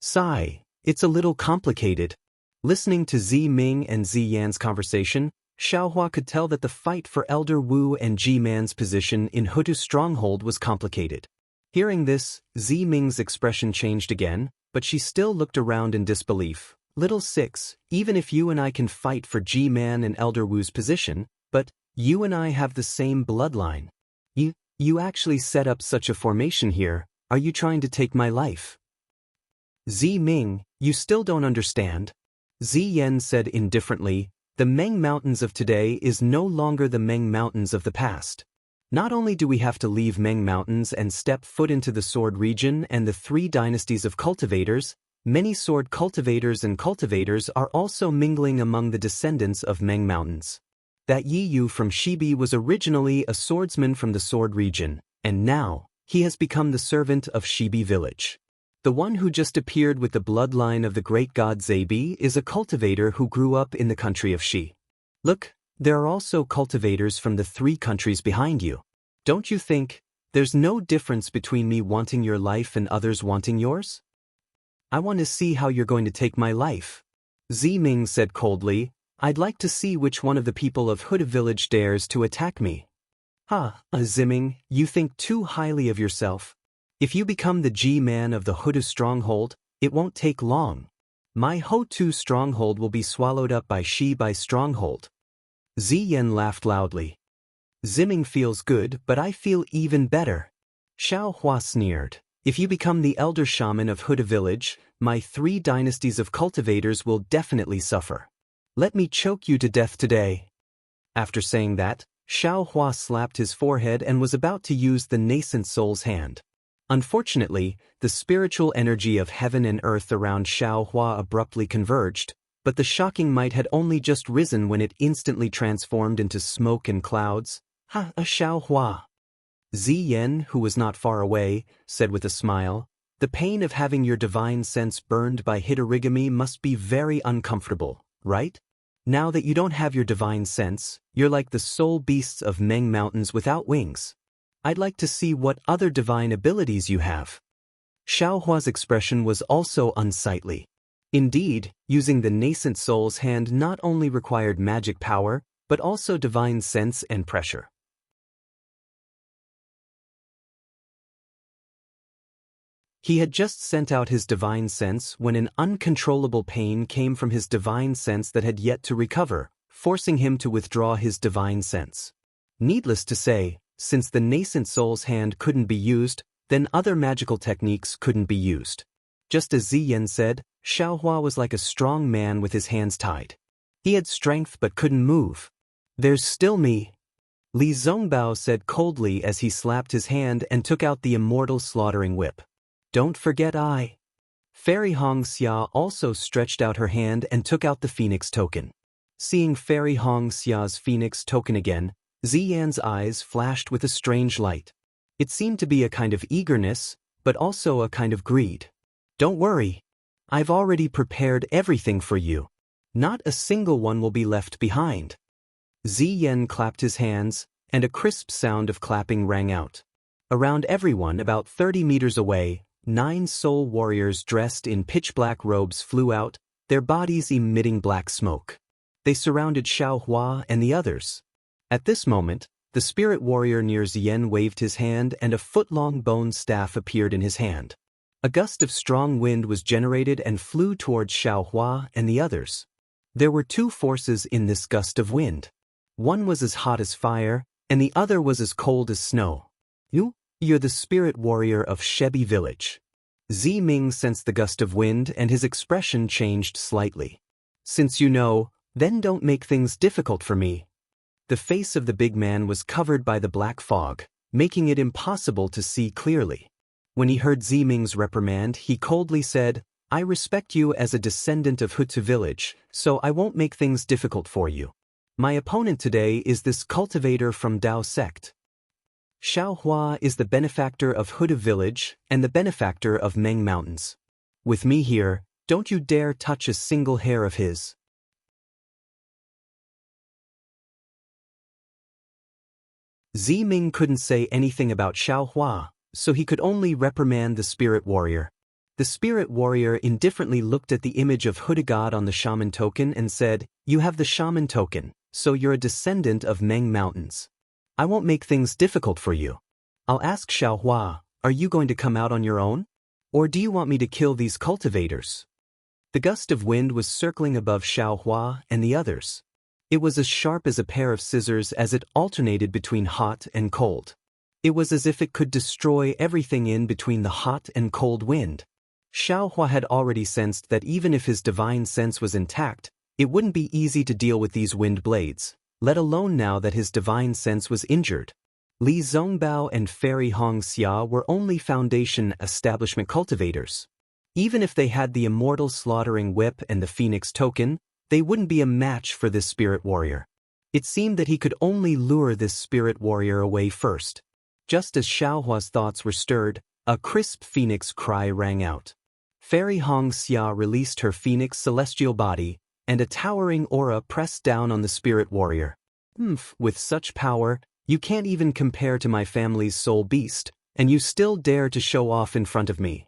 Sigh, it's a little complicated. Listening to Zi Ming and Zi Yan's conversation, Xiaohua could tell that the fight for Elder Wu and Ji Man's position in Hutu's stronghold was complicated. Hearing this, Zi Ming's expression changed again, but she still looked around in disbelief. Little Six, even if you and I can fight for Ji Man and Elder Wu's position, but you and I have the same bloodline. You actually set up such a formation here. Are you trying to take my life? Zi Ming, you still don't understand. Zi Yan said indifferently, the Meng Mountains of today is no longer the Meng Mountains of the past. Not only do we have to leave Meng Mountains and step foot into the Sword region and the 3 dynasties of cultivators, many sword cultivators and cultivators are also mingling among the descendants of Meng Mountains. That Yi Yu from Shibi was originally a swordsman from the Sword region, and now, he has become the servant of Shibi village. The one who just appeared with the bloodline of the great god Zabi is a cultivator who grew up in the country of Shi. Look, there are also cultivators from the 3 countries behind you. Don't you think, there's no difference between me wanting your life and others wanting yours? I want to see how you're going to take my life. Zi Ming said coldly, I'd like to see which one of the people of Huda village dares to attack me. Ziming, you think too highly of yourself. If you become the G-man of the Huda stronghold, it won't take long. My Ho-Tu stronghold will be swallowed up by Shi-Bai stronghold. Zi Yan laughed loudly. Ziming feels good, but I feel even better. Xiao Hua sneered. If you become the elder shaman of Huda village, my 3 dynasties of cultivators will definitely suffer. Let me choke you to death today. After saying that, Xiao Hua slapped his forehead and was about to use the nascent soul's hand. Unfortunately, the spiritual energy of heaven and earth around Xiao Hua abruptly converged, but the shocking might had only just risen when it instantly transformed into smoke and clouds. Xiao Hua. Zi Yan, who was not far away, said with a smile, the pain of having your divine sense burned by Hitorigami must be very uncomfortable, right? Now that you don't have your divine sense, you're like the soul beasts of Meng Mountains without wings. I'd like to see what other divine abilities you have. Xiao Hua's expression was also unsightly. Indeed, using the nascent soul's hand not only required magic power, but also divine sense and pressure. He had just sent out his divine sense when an uncontrollable pain came from his divine sense that had yet to recover, forcing him to withdraw his divine sense. Needless to say, since the nascent soul's hand couldn't be used, then other magical techniques couldn't be used. Just as Zi Yan said, Xiao Hua was like a strong man with his hands tied. He had strength but couldn't move. There's still me. Li Zongbao said coldly as he slapped his hand and took out the immortal slaughtering whip. Don't forget I. Fairy Hong Xia also stretched out her hand and took out the phoenix token. Seeing Fairy Hong Xia's phoenix token again, Zi Yan's eyes flashed with a strange light. It seemed to be a kind of eagerness, but also a kind of greed. Don't worry. I've already prepared everything for you. Not a single one will be left behind. Zi Yan clapped his hands, and a crisp sound of clapping rang out. Around everyone about 30 meters away, 9 soul warriors dressed in pitch-black robes flew out, their bodies emitting black smoke. They surrounded Xiao Hua and the others. At this moment, the spirit warrior near Zien waved his hand and a foot-long bone staff appeared in his hand. A gust of strong wind was generated and flew towards Xiao Hua and the others. There were 2 forces in this gust of wind. One was as hot as fire, and the other was as cold as snow. You're the spirit warrior of Shebi village. Zi Ming sensed the gust of wind and his expression changed slightly. Since you know, then don't make things difficult for me. The face of the big man was covered by the black fog, making it impossible to see clearly. When he heard Zi Ming's reprimand, he coldly said, I respect you as a descendant of Hutu village, so I won't make things difficult for you. My opponent today is this cultivator from Dao sect. Xiao Hua is the benefactor of Huda village and the benefactor of Meng Mountains. With me here, don't you dare touch a single hair of his. Zi Ming couldn't say anything about Xiao Hua, so he could only reprimand the spirit warrior. The spirit warrior indifferently looked at the image of hooded god on the shaman token and said, "You have the shaman token, so you're a descendant of Meng Mountains. I won't make things difficult for you. I'll ask Xiaohua, are you going to come out on your own? Or do you want me to kill these cultivators?" The gust of wind was circling above Xiaohua and the others. It was as sharp as a pair of scissors as it alternated between hot and cold. It was as if it could destroy everything in between the hot and cold wind. Xiaohua had already sensed that even if his divine sense was intact, it wouldn't be easy to deal with these wind blades, let alone now that his divine sense was injured. Li Zongbao and Fairy Hongxia were only foundation establishment cultivators. Even if they had the immortal slaughtering whip and the phoenix token, they wouldn't be a match for this spirit warrior. It seemed that he could only lure this spirit warrior away first. Just as Xiaohua's thoughts were stirred, a crisp phoenix cry rang out. Fairy Hongxia released her phoenix celestial body, and a towering aura pressed down on the spirit warrior. With such power, you can't even compare to my family's soul beast, and you still dare to show off in front of me.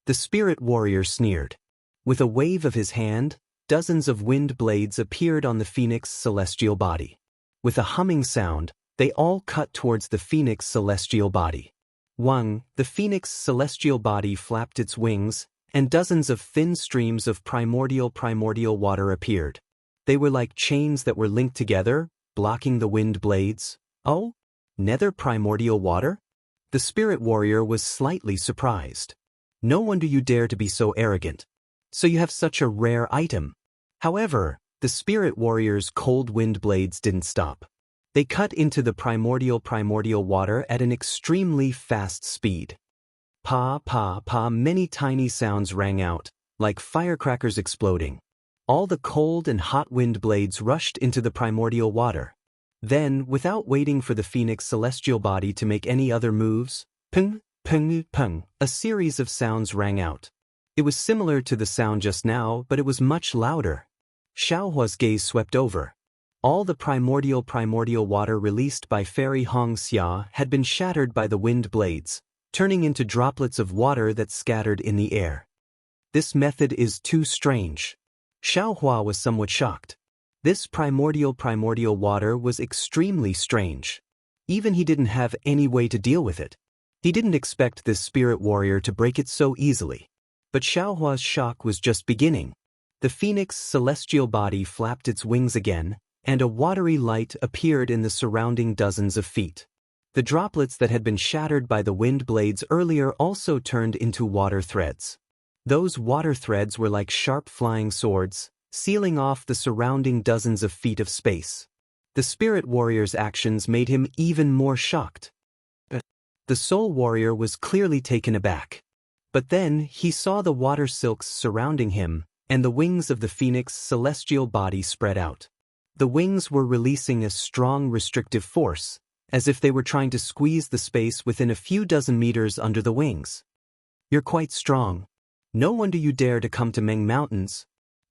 The spirit warrior sneered. With a wave of his hand, dozens of wind blades appeared on the phoenix celestial body. With a humming sound, they all cut towards the phoenix celestial body. The phoenix celestial body flapped its wings, and dozens of thin streams of primordial water appeared. They were like chains that were linked together, blocking the wind blades. Oh? Nether primordial water? The spirit warrior was slightly surprised. No wonder you dare to be so arrogant. So you have such a rare item. However, the spirit warrior's cold wind blades didn't stop. They cut into the primordial water at an extremely fast speed. Many tiny sounds rang out, like firecrackers exploding. All the cold and hot wind blades rushed into the primordial water. Then, without waiting for the phoenix celestial body to make any other moves, pung, pung, pung, a series of sounds rang out. It was similar to the sound just now, but it was much louder. Xiaohua's gaze swept over. All the primordial water released by Fairy Hongxia had been shattered by the wind blades, turning into droplets of water that scattered in the air. This method is too strange. Xiaohua was somewhat shocked. This primordial water was extremely strange. Even he didn't have any way to deal with it. He didn't expect this spirit warrior to break it so easily. But Xiaohua's shock was just beginning. The phoenix celestial body flapped its wings again, and a watery light appeared in the surrounding dozens of feet. The droplets that had been shattered by the wind blades earlier also turned into water threads. Those water threads were like sharp flying swords, sealing off the surrounding dozens of feet of space. The spirit warrior's actions made him even more shocked. The soul warrior was clearly taken aback. But then he saw the water silks surrounding him, and the wings of the phoenix celestial body spread out. The wings were releasing a strong restrictive force, as if they were trying to squeeze the space within a few dozen meters under the wings. "You're quite strong. No wonder you dare to come to Meng Mountains."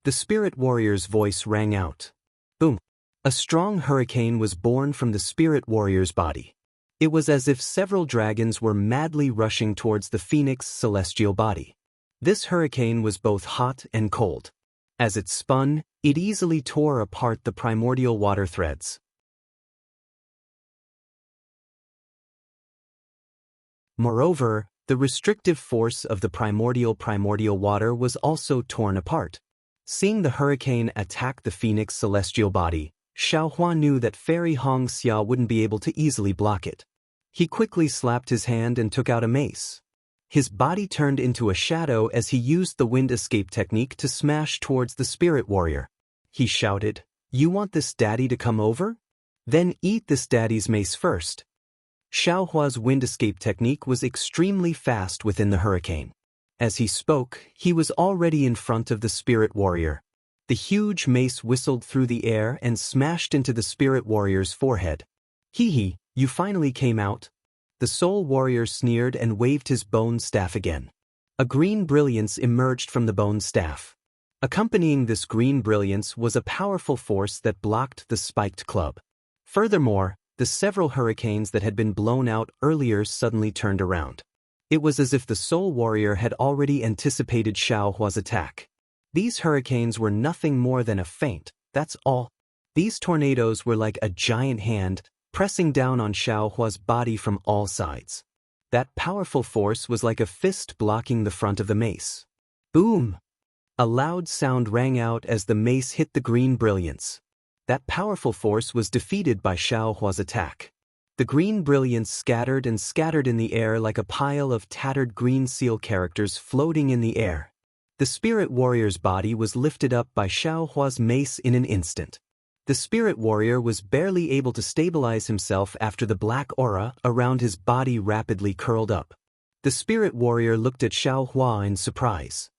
The spirit warrior's voice rang out. Boom! A strong hurricane was born from the spirit warrior's body. It was as if several dragons were madly rushing towards the phoenix celestial body. This hurricane was both hot and cold. As it spun, it easily tore apart the primordial water threads. Moreover, the restrictive force of the primordial water was also torn apart. Seeing the hurricane attack the phoenix celestial body, Xiaohua knew that Fairy Hongxia wouldn't be able to easily block it. He quickly slapped his hand and took out a mace. His body turned into a shadow as he used the wind escape technique to smash towards the spirit warrior. He shouted, "You want this daddy to come over? Then eat this daddy's mace first." Xiaohua's wind escape technique was extremely fast within the hurricane. As he spoke, he was already in front of the spirit warrior. The huge mace whistled through the air and smashed into the spirit warrior's forehead. "Hee, you finally came out." The soul warrior sneered and waved his bone staff again. A green brilliance emerged from the bone staff. Accompanying this green brilliance was a powerful force that blocked the spiked club. Furthermore, the several hurricanes that had been blown out earlier suddenly turned around. It was as if the Soul Warrior had already anticipated Xiao Hua's attack. These hurricanes were nothing more than a feint, that's all. These tornadoes were like a giant hand, pressing down on Xiao Hua's body from all sides. That powerful force was like a fist blocking the front of the mace. Boom! A loud sound rang out as the mace hit the green brilliance. That powerful force was defeated by Xiao Hua's attack. The green brilliance scattered and scattered in the air like a pile of tattered green seal characters floating in the air. The spirit warrior's body was lifted up by Xiao Hua's mace in an instant. The spirit warrior was barely able to stabilize himself after the black aura around his body rapidly curled up. The spirit warrior looked at Xiao Hua in surprise.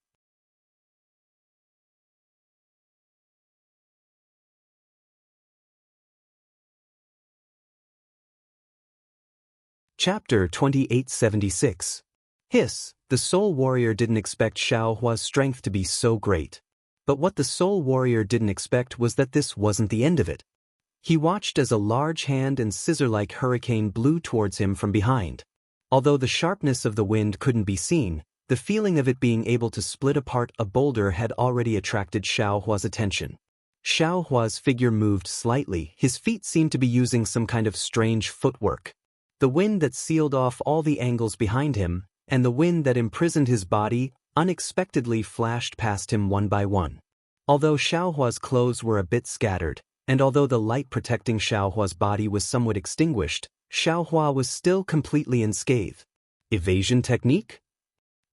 Chapter 2876. Hiss, the Soul Warrior didn't expect Xiao Hua's strength to be so great. But what the Soul Warrior didn't expect was that this wasn't the end of it. He watched as a large hand and scissor-like hurricane blew towards him from behind. Although the sharpness of the wind couldn't be seen, the feeling of it being able to split apart a boulder had already attracted Xiao Hua's attention. Xiao Hua's figure moved slightly, his feet seemed to be using some kind of strange footwork. The wind that sealed off all the angles behind him, and the wind that imprisoned his body, unexpectedly flashed past him one by one. Although Xiao Hua's clothes were a bit scattered, and although the light protecting Xiao Hua's body was somewhat extinguished, Xiao Hua was still completely unscathed. Evasion technique?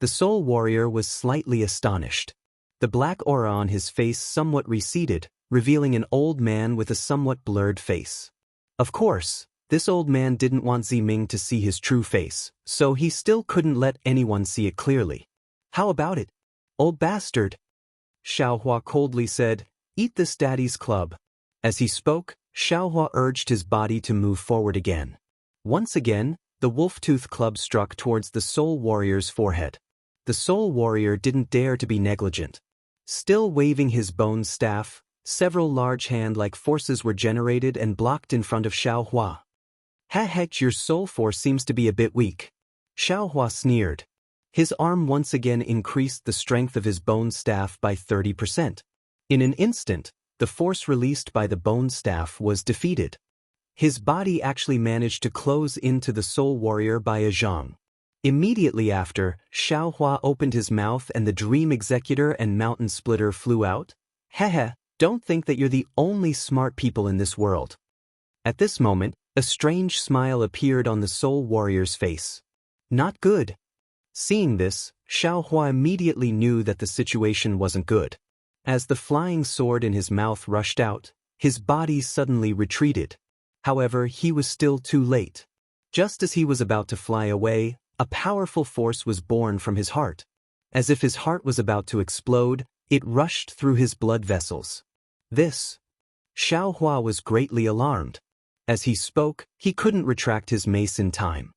The Soul Warrior was slightly astonished. The black aura on his face somewhat receded, revealing an old man with a somewhat blurred face. Of course, this old man didn't want Ziming to see his true face, so he still couldn't let anyone see it clearly. How about it, old bastard? Xiao Hua coldly said, "Eat this daddy's club." As he spoke, Xiao Hua urged his body to move forward again. Once again, the wolf-tooth club struck towards the Soul Warrior's forehead. The Soul Warrior didn't dare to be negligent. Still waving his bone staff, several large hand-like forces were generated and blocked in front of Xiao Hua. Heck, your soul force seems to be a bit weak. Xiao Hua sneered. His arm once again increased the strength of his bone staff by 30%. In an instant, the force released by the bone staff was defeated. His body actually managed to close into the Soul Warrior by a zhang. Immediately after, Xiao Hua opened his mouth and the Dream Executor and Mountain Splitter flew out. Don't think that you're the only smart people in this world. At this moment, a strange smile appeared on the Soul Warrior's face. Not good. Seeing this, Xiao Hua immediately knew that the situation wasn't good. As the flying sword in his mouth rushed out, his body suddenly retreated. However, he was still too late. Just as he was about to fly away, a powerful force was born from his heart. As if his heart was about to explode, it rushed through his blood vessels. Xiao Hua was greatly alarmed. As he spoke, he couldn't retract his mace in time.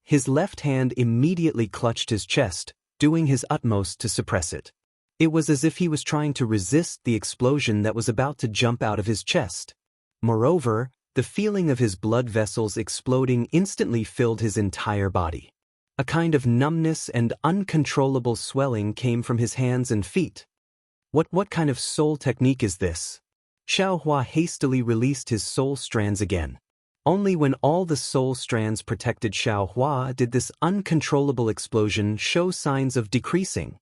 His left hand immediately clutched his chest, doing his utmost to suppress it. It was as if he was trying to resist the explosion that was about to jump out of his chest. Moreover, the feeling of his blood vessels exploding instantly filled his entire body. A kind of numbness and uncontrollable swelling came from his hands and feet. What kind of soul technique is this? Xiao Hua hastily released his soul strands again. Only when all the soul strands protected Xiao Hua did this uncontrollable explosion show signs of decreasing.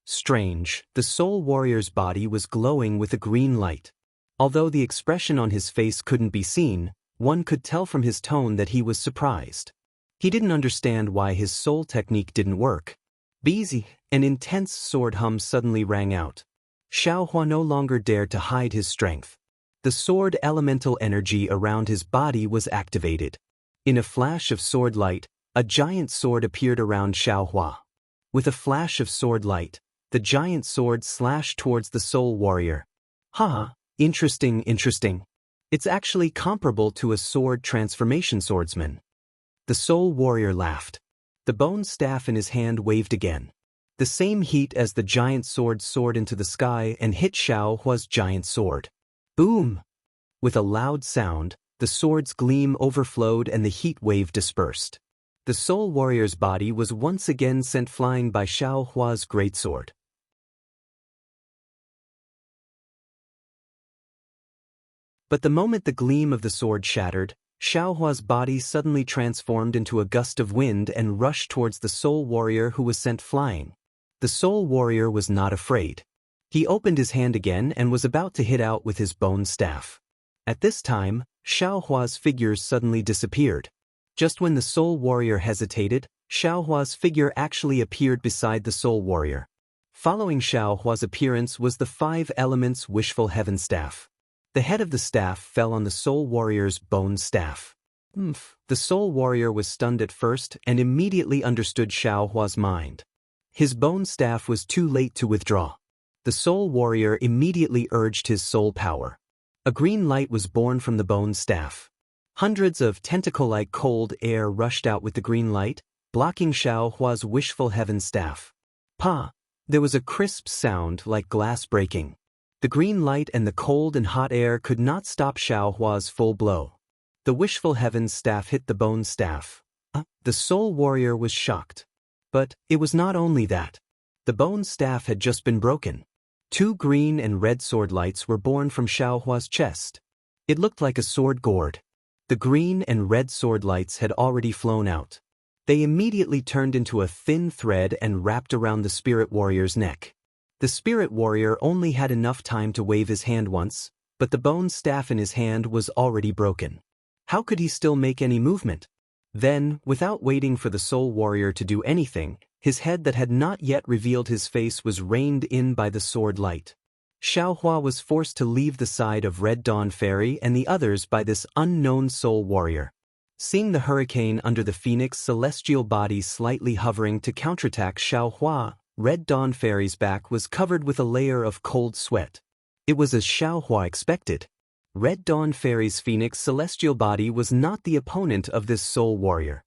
Strange, the Soul Warrior's body was glowing with a green light. Although the expression on his face couldn't be seen, one could tell from his tone that he was surprised. He didn't understand why his soul technique didn't work. Beezy, an intense sword hum suddenly rang out. Xiao Hua no longer dared to hide his strength. The sword elemental energy around his body was activated. In a flash of sword light, a giant sword appeared around Xiao Hua. With a flash of sword light, the giant sword slashed towards the Soul Warrior. Interesting. It's actually comparable to a sword transformation swordsman. The Soul Warrior laughed. The bone staff in his hand waved again. The same heat as the giant sword soared into the sky and hit Xiao Hua's giant sword. Boom! With a loud sound, the sword's gleam overflowed and the heat wave dispersed. The The soul warrior's body was once again sent flying by Xiao Hua's greatsword. But the moment the gleam of the sword shattered, Xiao Hua's body suddenly transformed into a gust of wind and rushed towards the soul warrior who was sent flying. The soul warrior was not afraid. He opened his hand again and was about to hit out with his bone staff. At this time, Xiao Hua's figure suddenly disappeared. Just when the soul warrior hesitated, Xiao Hua's figure actually appeared beside the soul warrior. Following Xiao Hua's appearance was the 5 elements wishful heaven staff. The head of the staff fell on the soul warrior's bone staff. The soul warrior was stunned at first and immediately understood Xiao Hua's mind. His bone staff was too late to withdraw. The soul warrior immediately urged his soul power. A green light was born from the bone staff. Hundreds of tentacle-like cold air rushed out with the green light, blocking Xiao Hua's wishful heaven staff. Pa! There was a crisp sound like glass breaking. The green light and the cold and hot air could not stop Xiao Hua's full blow. The wishful heaven's staff hit the bone staff. The soul warrior was shocked. But it was not only that. The bone staff had just been broken. 2 green and red sword lights were born from Xiao Hua's chest. It looked like a sword gourd. The green and red sword lights had already flown out. They immediately turned into a thin thread and wrapped around the spirit warrior's neck. The spirit warrior only had enough time to wave his hand once, but the bone staff in his hand was already broken. How could he still make any movement? Then, without waiting for the soul warrior to do anything, his head that had not yet revealed his face was reined in by the sword light. Xiao Hua was forced to leave the side of Red Dawn Fairy and the others by this unknown soul warrior. Seeing the hurricane under the phoenix celestial body slightly hovering to counterattack Xiao Hua, Red Dawn Fairy's back was covered with a layer of cold sweat. It was as Xiao Hua expected. Red Dawn Fairy's phoenix celestial body was not the opponent of this soul warrior.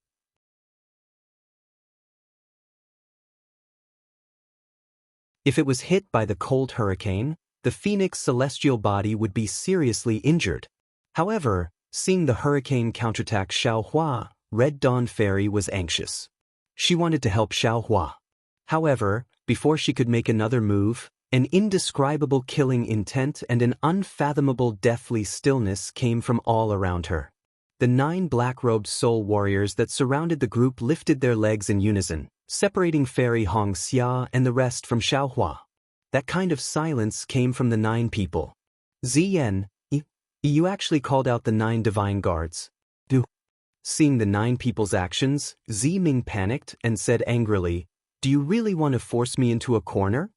If it was hit by the cold hurricane, the phoenix celestial body would be seriously injured. However, seeing the hurricane counterattack Xiao Hua, Red Dawn Fairy was anxious. She wanted to help Xiao Hua. However, before she could make another move, an indescribable killing intent and an unfathomable deathly stillness came from all around her. The 9 black-robed soul warriors that surrounded the group lifted their legs in unison, separating Fairy Hongxia and the rest from Xiao Hua. That kind of silence came from the 9 people. Ziyan, you actually called out the 9 divine guards. Seeing the 9 people's actions, Ziming panicked and said angrily, "Do you really want to force me into a corner?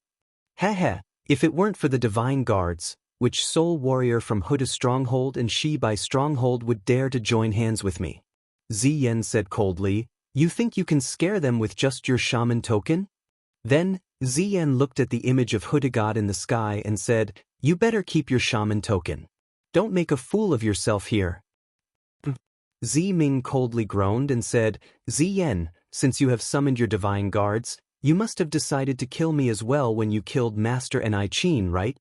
Heh, if it weren't for the divine guards, which soul warrior from Huda Stronghold and Shibai Stronghold would dare to join hands with me?" Ziyan said coldly, "You think you can scare them with just your shaman token?" Then, Ziyan looked at the image of Huda God in the sky and said, "You better keep your shaman token. Don't make a fool of yourself here." Ziming coldly groaned and said, "Ziyan, since you have summoned your divine guards, you must have decided to kill me as well when you killed Master and I Qin, right?"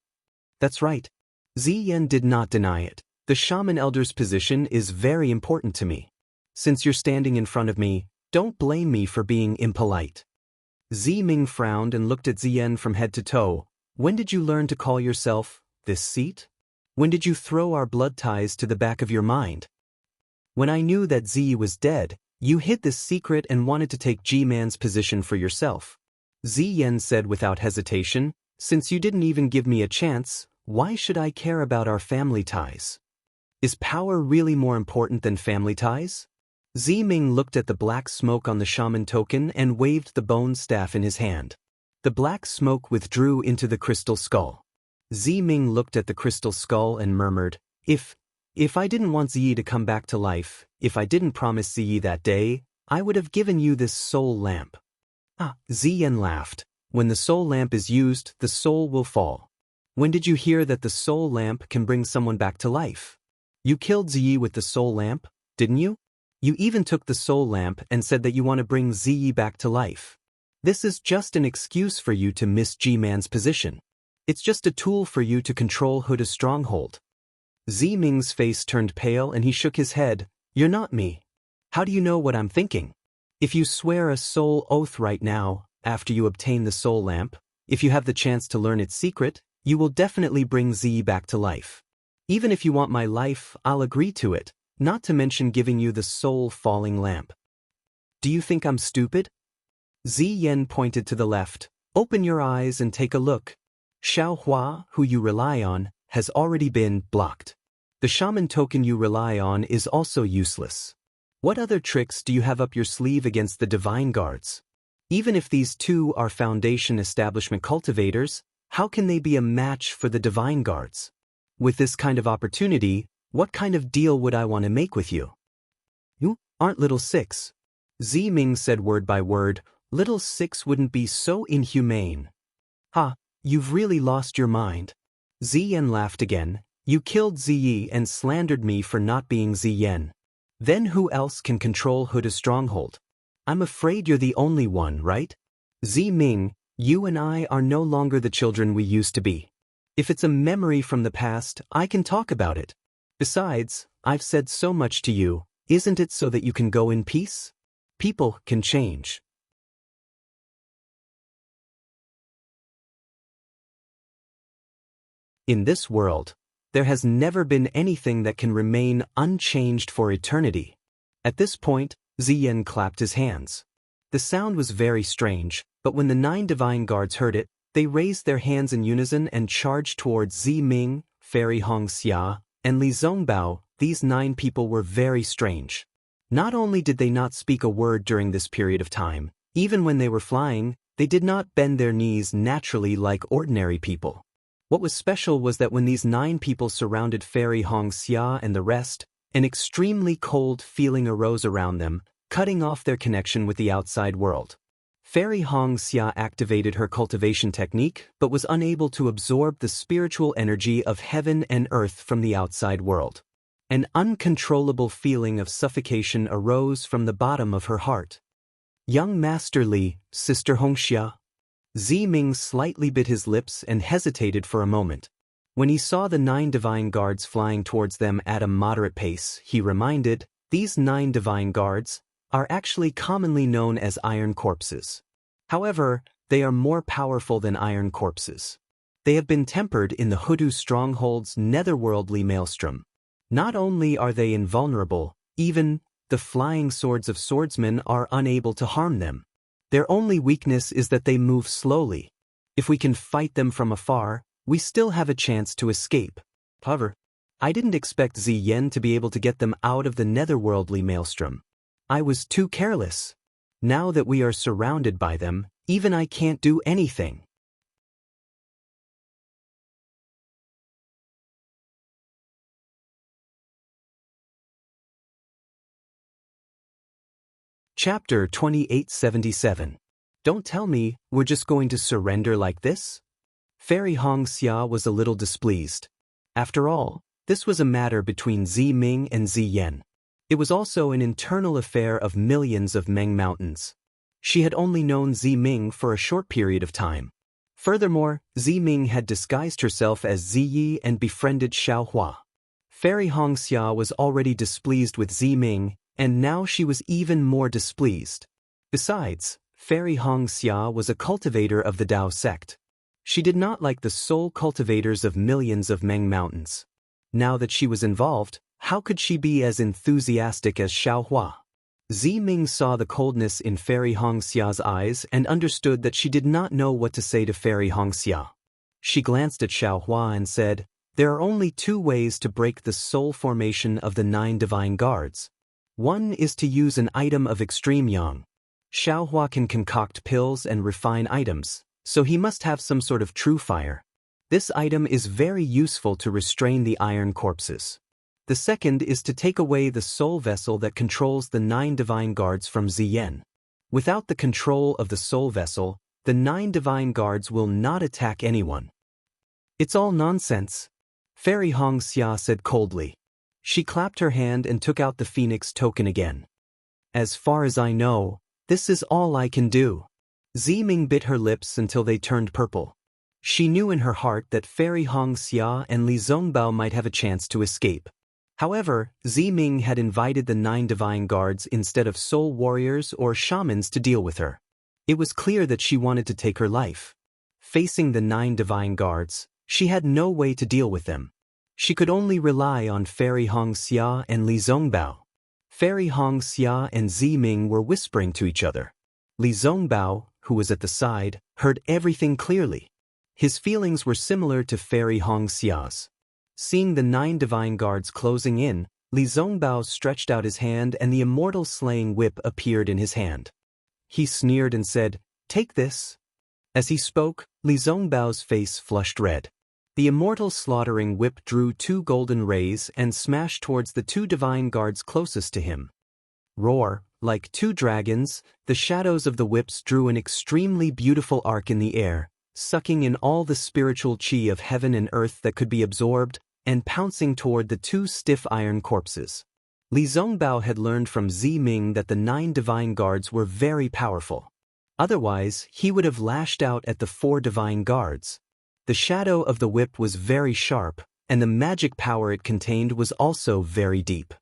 "That's right." Ziyan did not deny it. "The shaman elder's position is very important to me. Since you're standing in front of me, don't blame me for being impolite." Ziming frowned and looked at Ziyan from head to toe. "When did you learn to call yourself this seat? When did you throw our blood ties to the back of your mind? When I knew that Zi was dead, you hid this secret and wanted to take G-Man's position for yourself." Ziyan said without hesitation, "Since you didn't even give me a chance, why should I care about our family ties? Is power really more important than family ties?" Ziming looked at the black smoke on the shaman token and waved the bone staff in his hand. The black smoke withdrew into the crystal skull. Ziming looked at the crystal skull and murmured, If I didn't want Ziyi to come back to life, if I didn't promise Ziyi that day, I would have given you this soul lamp." Ziyan laughed. "When the soul lamp is used, the soul will fall. When did you hear that the soul lamp can bring someone back to life? You killed Ziyi with the soul lamp, didn't you? You even took the soul lamp and said that you want to bring Ziyi back to life. This is just an excuse for you to miss G-Man's position. It's just a tool for you to control Huda's stronghold." Ziming's face turned pale and he shook his head. "You're not me. How do you know what I'm thinking? If you swear a soul oath right now, after you obtain the soul lamp, if you have the chance to learn its secret, you will definitely bring Z back to life. Even if you want my life, I'll agree to it, not to mention giving you the soul falling lamp. Do you think I'm stupid? Ziyan pointed to the left. Open your eyes and take a look. Xiaohua, who you rely on, has already been blocked. The shaman token you rely on is also useless. What other tricks do you have up your sleeve against the divine guards? Even if these two are foundation establishment cultivators, how can they be a match for the divine guards? With this kind of opportunity, what kind of deal would I want to make with you? You aren't little six. Ziming said word by word, little six wouldn't be so inhumane. Ha, you've really lost your mind. Ziyan laughed again. You killed Ziyi and slandered me for not being Ziyen. Then who else can control Huda's stronghold? I'm afraid you're the only one, right? Ziming, you and I are no longer the children we used to be. If it's a memory from the past, I can talk about it. Besides, I've said so much to you, isn't it so that you can go in peace? People can change. In this world, there has never been anything that can remain unchanged for eternity. At this point, Ziyan clapped his hands. The sound was very strange, but when the 9 divine guards heard it, they raised their hands in unison and charged towards Ziming, Fairy Xianxia, and Li Zongbao. These 9 people were very strange. Not only did they not speak a word during this period of time, even when they were flying, they did not bend their knees naturally like ordinary people. What was special was that when these 9 people surrounded Fairy Xianxia and the rest, an extremely cold feeling arose around them, cutting off their connection with the outside world. Fairy Xianxia activated her cultivation technique but was unable to absorb the spiritual energy of heaven and earth from the outside world. An uncontrollable feeling of suffocation arose from the bottom of her heart. Young Master Li, Sister Xianxia. Ziming slightly bit his lips and hesitated for a moment. When he saw the 9 divine guards flying towards them at a moderate pace, he reminded, these 9 divine guards are actually commonly known as iron corpses. However, they are more powerful than iron corpses. They have been tempered in the Hudu stronghold's netherworldly maelstrom. Not only are they invulnerable, even the flying swords of swordsmen are unable to harm them. Their only weakness is that they move slowly. If we can fight them from afar, we still have a chance to escape. However, I didn't expect Ziyen to be able to get them out of the netherworldly maelstrom. I was too careless. Now that we are surrounded by them, even I can't do anything. Chapter 2877. Don't tell me we're just going to surrender like this? Fairy Xianxia was a little displeased. After all, this was a matter between Ziming and Ziyen. It was also an internal affair of millions of Meng mountains. She had only known Ziming for a short period of time. Furthermore, Ziming had disguised herself as Ziyi and befriended Xiaohua. Fairy Xianxia was already displeased with Ziming, and now she was even more displeased. Besides, Fairy Xianxia was a cultivator of the Dao sect. She did not like the soul cultivators of millions of Meng mountains. Now that she was involved, how could she be as enthusiastic as Xiaohua? Ziming saw the coldness in Fairy Xianxia's eyes and understood that she did not know what to say to Fairy Xianxia. She glanced at Xiaohua and said, there are only 2 ways to break the soul formation of the 9 divine guards. One is to use an item of extreme yang. Xiaohua can concoct pills and refine items, so he must have some sort of true fire. This item is very useful to restrain the iron corpses. The second is to take away the soul vessel that controls the 9 divine guards from Ziyen. Without the control of the soul vessel, the 9 divine guards will not attack anyone. It's all nonsense, Fairy Xianxia said coldly. She clapped her hand and took out the phoenix token again. As far as I know, this is all I can do. Ziming bit her lips until they turned purple. She knew in her heart that Fairy Xianxia and Li Zongbao might have a chance to escape. However, Ziming had invited the 9 divine guards instead of soul warriors or shamans to deal with her. It was clear that she wanted to take her life. Facing the 9 divine guards, she had no way to deal with them. She could only rely on Fairy Hongxia and Li Zongbao. Fairy Hongxia and Ziming were whispering to each other. Li Zongbao, who was at the side, heard everything clearly. His feelings were similar to Fairy Hongxia's. Seeing the 9 divine guards closing in, Li Zongbao stretched out his hand and the immortal slaying whip appeared in his hand. He sneered and said, "Take this." As he spoke, Li Zongbao's face flushed red. The immortal slaughtering whip drew 2 golden rays and smashed towards the 2 divine guards closest to him. Roar, like 2 dragons, the shadows of the whips drew an extremely beautiful arc in the air, sucking in all the spiritual chi of heaven and earth that could be absorbed, and pouncing toward the 2 stiff iron corpses. Li Zongbao had learned from Ziming that the 9 divine guards were very powerful. Otherwise, he would have lashed out at the 4 divine guards. The shadow of the whip was very sharp, and the magic power it contained was also very deep.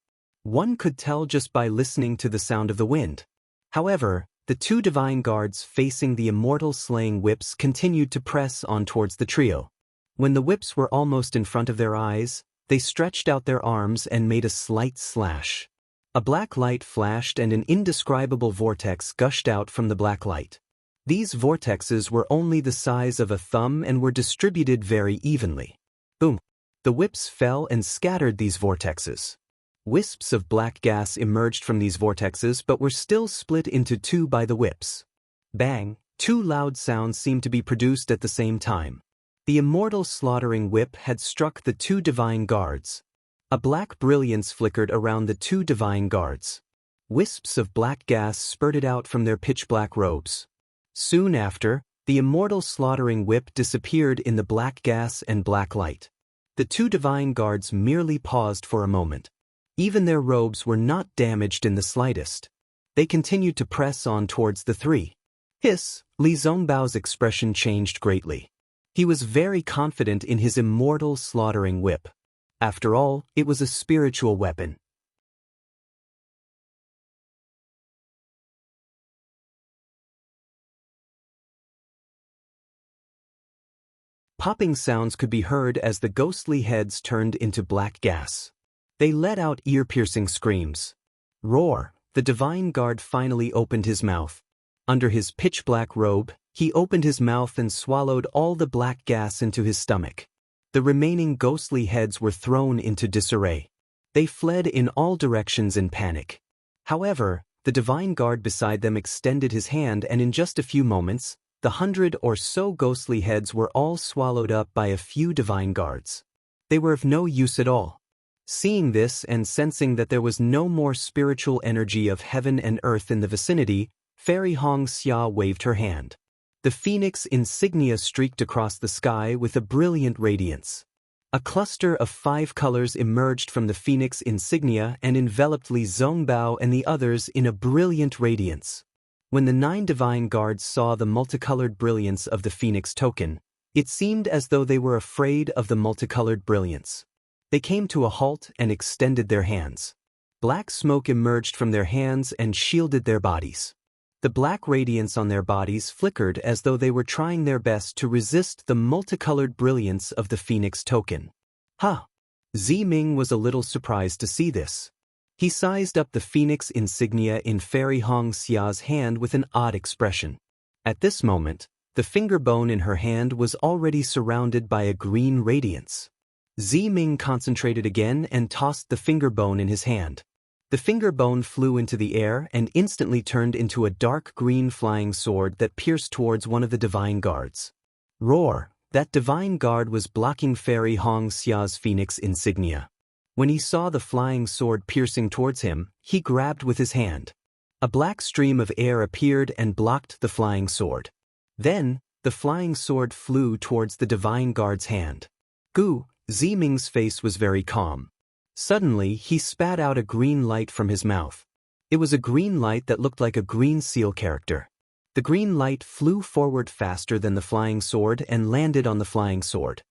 One could tell just by listening to the sound of the wind. However, the 2 divine guards facing the immortal slaying whips continued to press on towards the trio. When the whips were almost in front of their eyes, they stretched out their arms and made a slight slash. A black light flashed and an indescribable vortex gushed out from the black light. These vortexes were only the size of a thumb and were distributed very evenly. Boom! The whips fell and scattered these vortexes. Wisps of black gas emerged from these vortexes but were still split into 2 by the whips. Bang! 2 loud sounds seemed to be produced at the same time. The immortal slaughtering whip had struck the 2 divine guards. A black brilliance flickered around the 2 divine guards. Wisps of black gas spurted out from their pitch-black robes. Soon after, the immortal slaughtering whip disappeared in the black gas and black light. The 2 divine guards merely paused for a moment. Even their robes were not damaged in the slightest. They continued to press on towards the 3. Hiss! Li Zongbao's expression changed greatly. He was very confident in his immortal slaughtering whip. After all, it was a spiritual weapon. Popping sounds could be heard as the ghostly heads turned into black gas. They let out ear-piercing screams. Roar! The divine guard finally opened his mouth. Under his pitch-black robe, he opened his mouth and swallowed all the black gas into his stomach. The remaining ghostly heads were thrown into disarray. They fled in all directions in panic. However, the divine guard beside them extended his hand and in just a few moments, the 100 or so ghostly heads were all swallowed up by a few divine guards. They were of no use at all. Seeing this and sensing that there was no more spiritual energy of heaven and earth in the vicinity, Fairy Hongxia waved her hand. The phoenix insignia streaked across the sky with a brilliant radiance. A cluster of 5 colors emerged from the phoenix insignia and enveloped Li Zongbao and the others in a brilliant radiance. When the 9 divine guards saw the multicolored brilliance of the phoenix token, it seemed as though they were afraid of the multicolored brilliance. They came to a halt and extended their hands. Black smoke emerged from their hands and shielded their bodies. The black radiance on their bodies flickered as though they were trying their best to resist the multicolored brilliance of the phoenix token. Ziming was a little surprised to see this. He sized up the phoenix insignia in Fairy Hongxia's hand with an odd expression. At this moment, the finger bone in her hand was already surrounded by a green radiance. Ziming concentrated again and tossed the finger bone in his hand. The finger bone flew into the air and instantly turned into a dark green flying sword that pierced towards one of the divine guards. Roar! That divine guard was blocking Fairy Hongxia's phoenix insignia. When he saw the flying sword piercing towards him, he grabbed with his hand. A black stream of air appeared and blocked the flying sword. Then, the flying sword flew towards the divine guard's hand. Goo! Ziming's face was very calm. Suddenly, he spat out a green light from his mouth. It was a green light that looked like a green seal character. The green light flew forward faster than the flying sword and landed on the flying sword.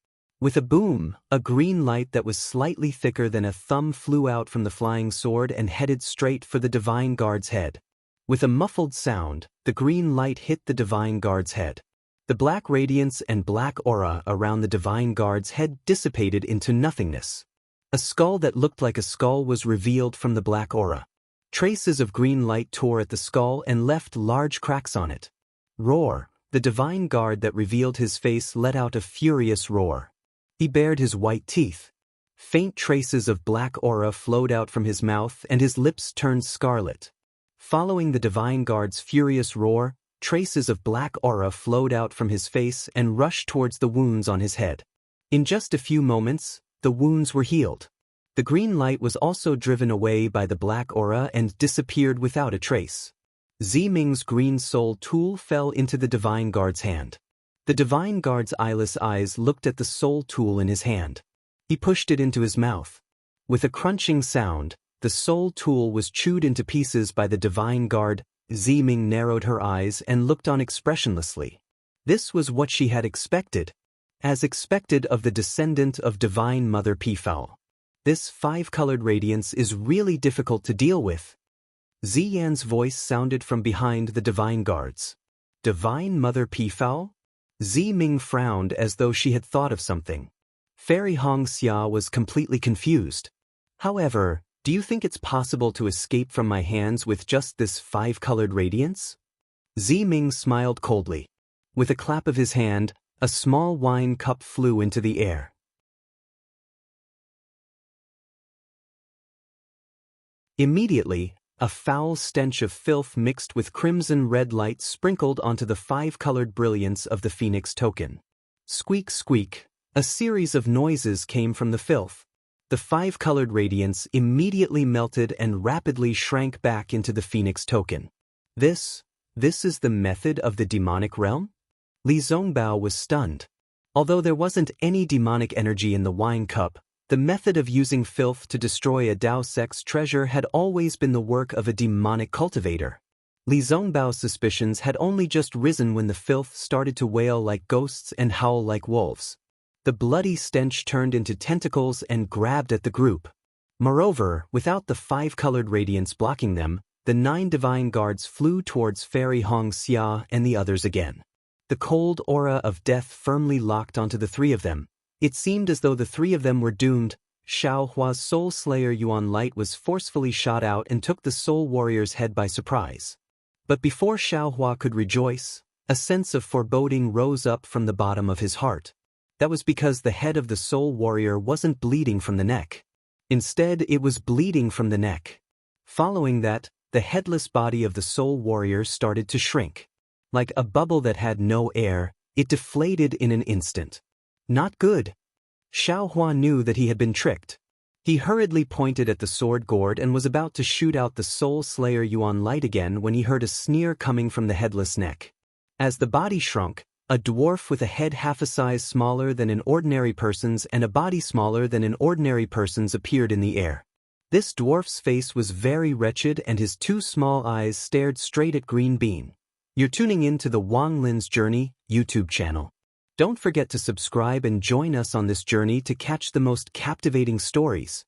With a boom, a green light that was slightly thicker than a thumb flew out from the flying sword and headed straight for the divine guard's head. With a muffled sound, the green light hit the divine guard's head. The black radiance and black aura around the divine guard's head dissipated into nothingness. A skull that looked like a skull was revealed from the black aura. Traces of green light tore at the skull and left large cracks on it. Roar! The divine guard that revealed his face let out a furious roar. He bared his white teeth. Faint traces of black aura flowed out from his mouth and his lips turned scarlet. Following the divine guard's furious roar, traces of black aura flowed out from his face and rushed towards the wounds on his head. In just a few moments, the wounds were healed. The green light was also driven away by the black aura and disappeared without a trace. Ziming's green soul tool fell into the divine guard's hand. The divine guard's eyeless eyes looked at the soul tool in his hand. He pushed it into his mouth. With a crunching sound, the soul tool was chewed into pieces by the divine guard. Ziming narrowed her eyes and looked on expressionlessly. This was what she had expected. As expected of the descendant of Divine Mother Peafowl. This five-colored radiance is really difficult to deal with. Ziyan's voice sounded from behind the divine guards. Divine Mother Peafowl? Ziming frowned as though she had thought of something. Fairy Xianxia was completely confused. However, do you think it's possible to escape from my hands with just this five-colored radiance? Ziming smiled coldly. With a clap of his hand, a small wine cup flew into the air. Immediately, a foul stench of filth mixed with crimson red light sprinkled onto the five-colored brilliance of the phoenix token. Squeak, squeak, a series of noises came from the filth. The five-colored radiance immediately melted and rapidly shrank back into the phoenix token. This is the method of the demonic realm? Li Zongbao was stunned. Although there wasn't any demonic energy in the wine cup, the method of using filth to destroy a Daoist treasure had always been the work of a demonic cultivator. Li Zongbao's suspicions had only just risen when the filth started to wail like ghosts and howl like wolves. The bloody stench turned into tentacles and grabbed at the group. Moreover, without the five-colored radiance blocking them, the 9 divine guards flew towards Fairy Xianxia and the others again. The cold aura of death firmly locked onto the 3 of them. It seemed as though the 3 of them were doomed. Xiaohua's soul slayer Yuan Light was forcefully shot out and took the soul warrior's head by surprise. But before Xiaohua could rejoice, a sense of foreboding rose up from the bottom of his heart. That was because the head of the soul warrior wasn't bleeding from the neck. Instead, it was bleeding from the neck. Following that, the headless body of the soul warrior started to shrink. Like a bubble that had no air, it deflated in an instant. Not good. Xiaohua knew that he had been tricked. He hurriedly pointed at the sword gourd and was about to shoot out the soul slayer Yuan Light again when he heard a sneer coming from the headless neck. As the body shrunk, a dwarf with a head half a size smaller than an ordinary person's and a body smaller than an ordinary person's appeared in the air. This dwarf's face was very wretched and his 2 small eyes stared straight at Green Bean. You're tuning in to the Wang Lin's Journey YouTube channel. Don't forget to subscribe and join us on this journey to catch the most captivating stories.